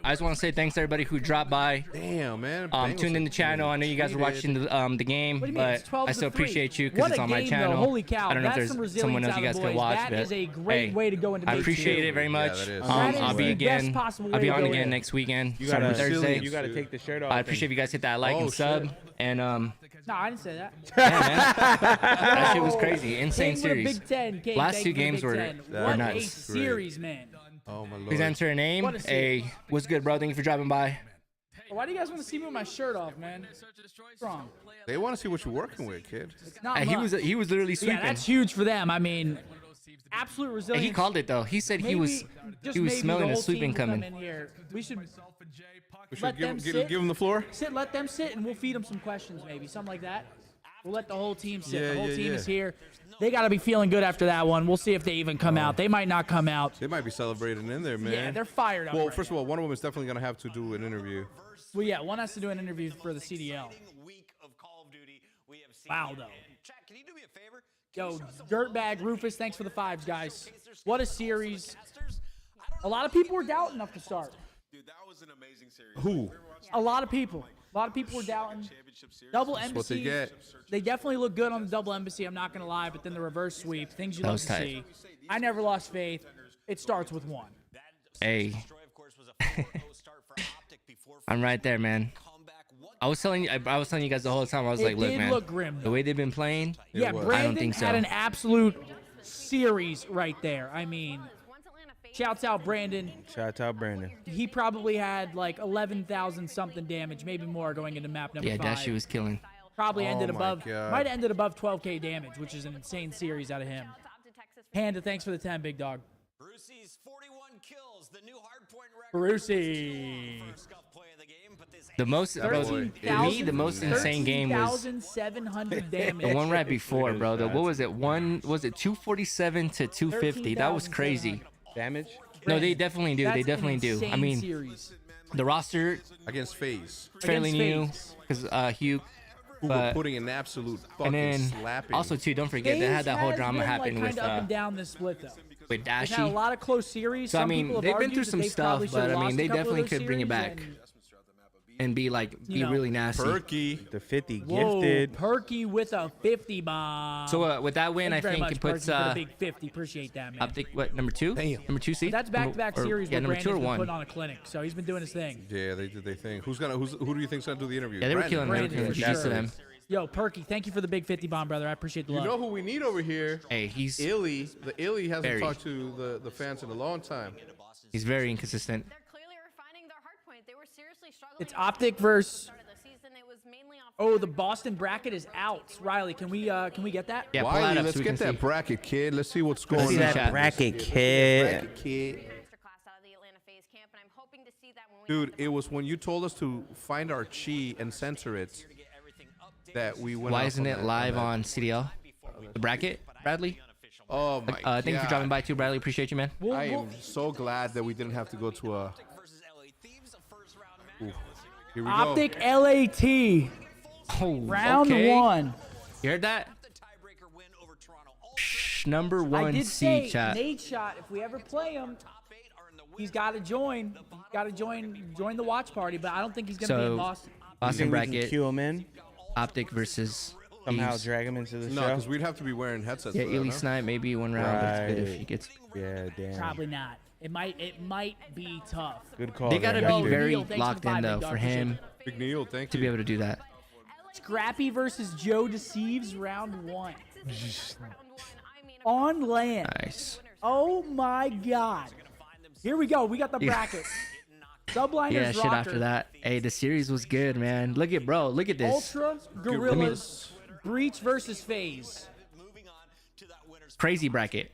Speaker 13: I just want to say thanks to everybody who dropped by.
Speaker 2: Damn, man.
Speaker 13: Tuned in the channel. I know you guys were watching the game,
Speaker 1: What do you mean? It's
Speaker 13: but
Speaker 1: 12
Speaker 13: I
Speaker 1: to
Speaker 13: still
Speaker 1: 3.
Speaker 13: appreciate you
Speaker 1: What
Speaker 13: because it's
Speaker 1: a
Speaker 13: on my
Speaker 1: game,
Speaker 13: channel.
Speaker 1: though. Holy cow,
Speaker 13: I don't know if
Speaker 1: that's some
Speaker 13: there's someone else you guys
Speaker 1: resilience
Speaker 13: can
Speaker 1: out
Speaker 13: watch,
Speaker 1: of the boys.
Speaker 13: but
Speaker 1: That is a great way to go into
Speaker 13: I
Speaker 1: day
Speaker 13: appreciate
Speaker 1: 2.
Speaker 13: it very much.
Speaker 2: that is.
Speaker 13: I'll be
Speaker 1: the
Speaker 13: again.
Speaker 1: best possible
Speaker 13: I'll
Speaker 1: way
Speaker 13: be
Speaker 1: to
Speaker 13: on
Speaker 1: go
Speaker 13: again
Speaker 1: in.
Speaker 13: next weekend,
Speaker 3: You
Speaker 13: starting
Speaker 3: gotta,
Speaker 13: Thursday.
Speaker 3: you gotta take the shirt off.
Speaker 13: I appreciate if you guys hit that like and sub. And
Speaker 1: No, I didn't say that.
Speaker 13: yeah, man. That shit was crazy. Insane
Speaker 1: King with a
Speaker 13: series.
Speaker 1: Big 10. King,
Speaker 13: Last
Speaker 1: thank
Speaker 13: two
Speaker 1: you for the
Speaker 13: games
Speaker 1: Big
Speaker 13: were
Speaker 1: 10.
Speaker 13: were
Speaker 1: What a
Speaker 13: nuts.
Speaker 1: series, man.
Speaker 2: Oh my lord.
Speaker 13: Please enter a name.
Speaker 1: What a series.
Speaker 13: Hey, what's good, bro? Thank you for dropping by.
Speaker 1: Why do you guys want to see me with my shirt off, man? What's wrong?
Speaker 2: They want to see what you're working with, kid.
Speaker 1: It's not
Speaker 13: Hey, he
Speaker 1: much.
Speaker 13: was literally sweeping.
Speaker 1: Yeah, that's huge for them. I mean, absolute
Speaker 13: Hey,
Speaker 1: resilience.
Speaker 13: he called it though. He said he was smelling a sweeping coming.
Speaker 1: In here. We should
Speaker 2: We
Speaker 1: let
Speaker 2: should
Speaker 1: them
Speaker 2: give
Speaker 1: sit.
Speaker 2: them the floor.
Speaker 1: Let them sit, and we'll feed them some questions, maybe something like that. We'll let the whole team sit.
Speaker 2: Yeah,
Speaker 1: the whole
Speaker 2: yeah,
Speaker 1: team
Speaker 2: yeah.
Speaker 1: is here. They got to be feeling good after that one. We'll see if they even come out. They might not come out.
Speaker 2: They might be celebrating in there, man.
Speaker 1: Yeah, they're fired up.
Speaker 2: Well,
Speaker 1: right
Speaker 2: first of all, one of them is definitely gonna have to do an interview.
Speaker 1: Well, yeah, one has to do an interview for the CDL. Wow, though. Yo, Dirtbag Rufus, thanks for the 5s, guys. What a series. A lot of people were doubting up to start.
Speaker 9: Dude, that was an amazing series.
Speaker 2: Who?
Speaker 1: A lot of people. A lot of people were doubting. Double
Speaker 2: That's what they
Speaker 1: embassy.
Speaker 2: get.
Speaker 1: They definitely look good on the double embassy, I'm not going to lie, but then the reverse sweep, things you
Speaker 13: That
Speaker 1: love
Speaker 13: was
Speaker 1: to
Speaker 13: tight.
Speaker 1: see. I never lost faith. It starts with 1.
Speaker 13: Hey. I'm right there, man. I was telling you guys the whole time. I was
Speaker 1: It
Speaker 13: like, look,
Speaker 1: did
Speaker 13: man,
Speaker 1: look grim,
Speaker 13: the
Speaker 1: though.
Speaker 13: way they've been playing,
Speaker 1: Yeah,
Speaker 13: I don't
Speaker 1: Brandon
Speaker 13: think so.
Speaker 1: had an absolute series right there. I mean, shouts out Brandon.
Speaker 3: Shout out Brandon.
Speaker 1: He probably had like 11,000 something damage, maybe more going into map number
Speaker 13: Yeah,
Speaker 1: 5.
Speaker 13: that shit was killing.
Speaker 1: Probably
Speaker 2: Oh
Speaker 1: ended
Speaker 2: my
Speaker 1: above,
Speaker 2: God.
Speaker 1: might have ended above 12k damage, which is an insane series out of him. Panda, thanks for the 10, big dog.
Speaker 7: Brucey's 41 kills, the new hardpoint record.
Speaker 1: Brucey.
Speaker 13: The most, bro, to me, the most insane game was
Speaker 1: 13,700 damage.
Speaker 13: the one right before, bro. What was it? Was it 247 to 250? That was crazy.
Speaker 3: Damage?
Speaker 13: No, they definitely do.
Speaker 1: That's
Speaker 13: They definitely
Speaker 1: an
Speaker 13: do. I
Speaker 1: insane
Speaker 13: mean,
Speaker 1: series.
Speaker 13: the roster
Speaker 2: Against FaZe.
Speaker 13: fairly new
Speaker 1: FaZe.
Speaker 13: because Hugh.
Speaker 2: Who were
Speaker 13: But
Speaker 2: putting an absolute
Speaker 13: and
Speaker 2: fucking
Speaker 13: then
Speaker 2: slapping.
Speaker 13: also too, don't forget they had that whole
Speaker 1: FaZe
Speaker 13: drama
Speaker 1: has been,
Speaker 13: happen
Speaker 1: like,
Speaker 13: with
Speaker 1: kinda up and down this split though.
Speaker 13: with
Speaker 1: They've had a
Speaker 13: Dashi.
Speaker 1: lot of close series.
Speaker 13: So I
Speaker 1: Some
Speaker 13: mean,
Speaker 1: people have
Speaker 13: they've been
Speaker 1: argued
Speaker 13: through
Speaker 1: that
Speaker 13: some
Speaker 1: they
Speaker 13: stuff,
Speaker 1: probably
Speaker 13: but I
Speaker 1: should've
Speaker 13: mean,
Speaker 1: lost
Speaker 13: they
Speaker 1: a couple of
Speaker 13: definitely
Speaker 1: those
Speaker 13: could bring it
Speaker 1: series,
Speaker 13: back
Speaker 1: and-
Speaker 13: and be like
Speaker 1: You
Speaker 13: be
Speaker 1: know,
Speaker 13: really nasty.
Speaker 2: Perky.
Speaker 3: The 50
Speaker 1: Whoa,
Speaker 3: gifted.
Speaker 1: Perky with a 50 bomb.
Speaker 13: So with that win,
Speaker 1: Thank you
Speaker 13: I
Speaker 1: very
Speaker 13: think
Speaker 1: much,
Speaker 13: it puts
Speaker 1: Perky, for the big 50. Appreciate that, man.
Speaker 13: Optic what number 2? Number 2 seed.
Speaker 1: But that's back-to-back series
Speaker 13: Yeah,
Speaker 1: where
Speaker 13: number 2 or
Speaker 1: Brandon's been
Speaker 13: 1.
Speaker 1: putting on a clinic, so he's been doing his thing.
Speaker 2: Yeah, they did their thing. Who do you think's gonna do the interview?
Speaker 13: Yeah, they were
Speaker 2: Brandon.
Speaker 13: killing them.
Speaker 1: Brandon, for
Speaker 13: GGs to
Speaker 1: sure.
Speaker 13: them.
Speaker 1: Yo, Perky, thank you for the big 50 bomb, brother. I appreciate the
Speaker 2: You
Speaker 1: love.
Speaker 2: know who we need over here?
Speaker 13: Hey, he's
Speaker 2: Illy. The Illy hasn't
Speaker 13: Very.
Speaker 2: talked to the fans in a long time.
Speaker 13: he's very inconsistent.
Speaker 8: They're clearly refining their hard point. They were seriously struggling.
Speaker 1: It's Optic versus.
Speaker 8: Start of the season. It was mainly off.
Speaker 1: Oh, the Boston bracket is out. Riley, can we get that?
Speaker 13: Yeah, pull that
Speaker 2: Wiley,
Speaker 13: up
Speaker 2: let's
Speaker 13: so we
Speaker 2: get
Speaker 13: can
Speaker 2: that
Speaker 13: see.
Speaker 2: bracket, kid. Let's see what's going
Speaker 13: see
Speaker 2: on.
Speaker 13: that
Speaker 3: That bracket kid.
Speaker 2: Bracket, kid.
Speaker 8: Masterclass out of the Atlanta FaZe camp, and I'm hoping to see that when we
Speaker 2: Dude, it was when you told us to find our chi and censor it that we went.
Speaker 13: Why
Speaker 2: off
Speaker 13: isn't
Speaker 2: on
Speaker 13: it
Speaker 2: that-
Speaker 13: live
Speaker 2: that.
Speaker 13: on CDL? The bracket, Bradley.
Speaker 2: Oh my
Speaker 13: Thank you for dropping by too, Bradley. Appreciate you, man.
Speaker 2: I am so glad that we didn't have to go to a. Ooh. Here we
Speaker 1: Optic
Speaker 2: go.
Speaker 1: LAT.
Speaker 13: Oh,
Speaker 1: Round
Speaker 13: okay.
Speaker 1: 1.
Speaker 13: You heard that? Number
Speaker 1: I
Speaker 13: 1
Speaker 1: did
Speaker 13: seed
Speaker 1: say
Speaker 13: chat.
Speaker 1: Nate Shot. If we ever play him, he's got to join. He's got to join the watch party. But I don't think he's gonna be in
Speaker 13: So
Speaker 1: Boston.
Speaker 13: Boston
Speaker 3: We can
Speaker 13: bracket.
Speaker 3: queue him in.
Speaker 13: Optic versus
Speaker 3: Somehow
Speaker 13: Thieves.
Speaker 3: drag him into the
Speaker 2: No,
Speaker 3: show.
Speaker 2: because we'd have to be wearing headsets.
Speaker 13: Yeah,
Speaker 2: for that,
Speaker 13: Ely
Speaker 2: no?
Speaker 13: Snipe maybe one round. But it's good if
Speaker 3: Right.
Speaker 13: he gets.
Speaker 3: Yeah, damn.
Speaker 1: Probably not. It might be tough.
Speaker 3: Good call.
Speaker 13: They gotta
Speaker 3: there,
Speaker 13: be
Speaker 3: dude.
Speaker 13: very
Speaker 1: Neil, thanks for
Speaker 13: locked
Speaker 1: the
Speaker 13: in
Speaker 1: 5,
Speaker 13: though
Speaker 1: big dog.
Speaker 13: for
Speaker 1: Appreciate
Speaker 13: him
Speaker 2: Big Neil, thank
Speaker 13: to
Speaker 2: you.
Speaker 13: be able to do that.
Speaker 1: Scrappy versus Joe Deceives round 1. On land.
Speaker 13: Nice.
Speaker 1: Oh my God. Here we go. We got the
Speaker 13: Yeah.
Speaker 1: bracket. Subliners
Speaker 13: Yeah, shit
Speaker 1: rocker.
Speaker 13: after that. Hey, the series was good, man. Look at bro. Look at this.
Speaker 1: Ultra Gorillas. Breach versus FaZe.
Speaker 13: Crazy bracket.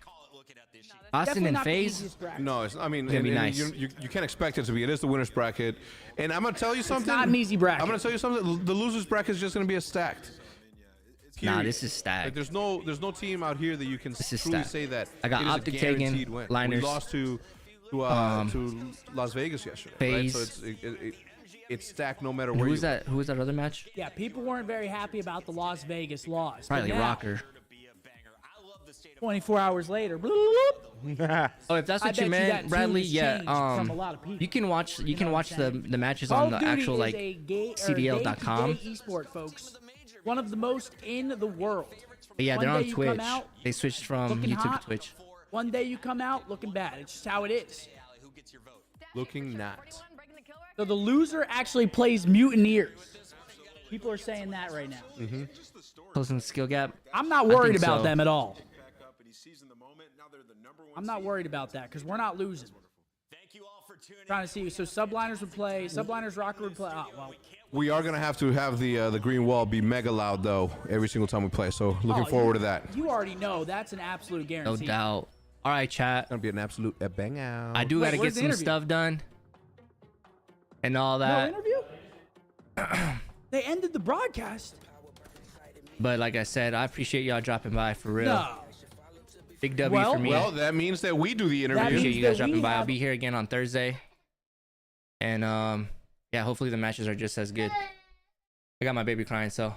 Speaker 13: Boston
Speaker 1: Definitely
Speaker 13: and
Speaker 1: not the
Speaker 13: FaZe.
Speaker 1: easiest bracket.
Speaker 2: No, it's, I mean,
Speaker 13: It's gonna be
Speaker 2: and
Speaker 13: nice.
Speaker 2: you can't expect it to be. It is the winner's bracket, and I'm gonna tell you something.
Speaker 1: not an easy bracket.
Speaker 2: I'm gonna tell you something. The losers bracket is just gonna be a stacked.
Speaker 13: Nah,
Speaker 2: Period.
Speaker 13: this is stacked.
Speaker 2: Like, there's no team out here that you can
Speaker 13: This is
Speaker 2: truly
Speaker 13: stacked.
Speaker 2: say that
Speaker 13: I got
Speaker 2: it is
Speaker 13: Optic
Speaker 2: a
Speaker 13: taking
Speaker 2: guaranteed win.
Speaker 13: liners.
Speaker 2: We lost to Las Vegas yesterday, right? So
Speaker 13: FaZe.
Speaker 2: it's stacked no matter
Speaker 13: And
Speaker 2: where.
Speaker 13: who was
Speaker 2: you
Speaker 13: that? Who was that other match?
Speaker 1: Yeah, people weren't very happy about the Las Vegas loss. but
Speaker 13: Probably
Speaker 1: now,
Speaker 13: Rocker.
Speaker 1: 24 hours later.
Speaker 13: Oh, if that's
Speaker 1: I
Speaker 13: what you
Speaker 1: bet
Speaker 13: meant,
Speaker 1: that
Speaker 13: Bradley,
Speaker 1: tune has
Speaker 13: yeah.
Speaker 1: changed from a lot of people.
Speaker 13: You can watch the matches
Speaker 1: Call
Speaker 13: on
Speaker 1: of
Speaker 13: the
Speaker 1: Duty
Speaker 13: actual
Speaker 1: is
Speaker 13: like
Speaker 1: a
Speaker 13: CDL.com.
Speaker 1: day-to-day esport, folks. One of the most in the world.
Speaker 13: But yeah,
Speaker 1: One
Speaker 13: they're on
Speaker 1: day you
Speaker 13: Twitch.
Speaker 1: come out
Speaker 13: They switched from
Speaker 1: looking
Speaker 13: YouTube
Speaker 1: hot.
Speaker 13: to Twitch.
Speaker 1: One day you come out looking bad. It's just how it is.
Speaker 3: Looking not.
Speaker 1: So the loser actually plays Mutineers. People are saying that right now.
Speaker 13: Mm-hmm. Closing the skill gap.
Speaker 1: I'm not worried
Speaker 13: think
Speaker 1: about
Speaker 13: so.
Speaker 1: them at all. I'm not worried about that because we're not losing. Trying to see. So subliners would play. Subliners rocker would play. Oh, well.
Speaker 2: We are gonna have to have the green wall be mega loud though every single time we play. So looking forward to that.
Speaker 1: You already know that's an absolute
Speaker 13: No
Speaker 1: guarantee.
Speaker 13: doubt. All right, chat.
Speaker 3: Gonna be an absolute bang out.
Speaker 13: I do got to get
Speaker 1: where's the
Speaker 13: some
Speaker 1: interview?
Speaker 13: stuff done and all
Speaker 1: No
Speaker 13: that.
Speaker 1: interview? They ended the broadcast.
Speaker 13: But like I said, I appreciate y'all dropping by for real.
Speaker 1: No.
Speaker 13: Big W for me.
Speaker 2: Well, that means that we do the
Speaker 13: I
Speaker 2: interview.
Speaker 13: appreciate you guys
Speaker 1: that we
Speaker 13: dropping by. I'll
Speaker 1: have-
Speaker 13: be here again on Thursday. And yeah, hopefully the matches are just as good. I got my baby crying, so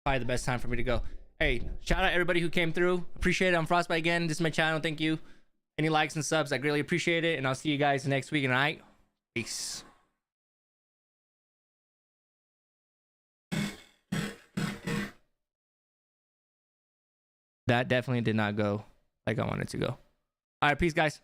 Speaker 13: probably the best time for me to go. Hey, shout out everybody who came through. Appreciate it. I'm Frostbite again. This is my channel. Thank you. Any likes and subs, I greatly appreciate it. And I'll see you guys next week. And all right, peace. That definitely did not go like I wanted to go. All right, peace, guys.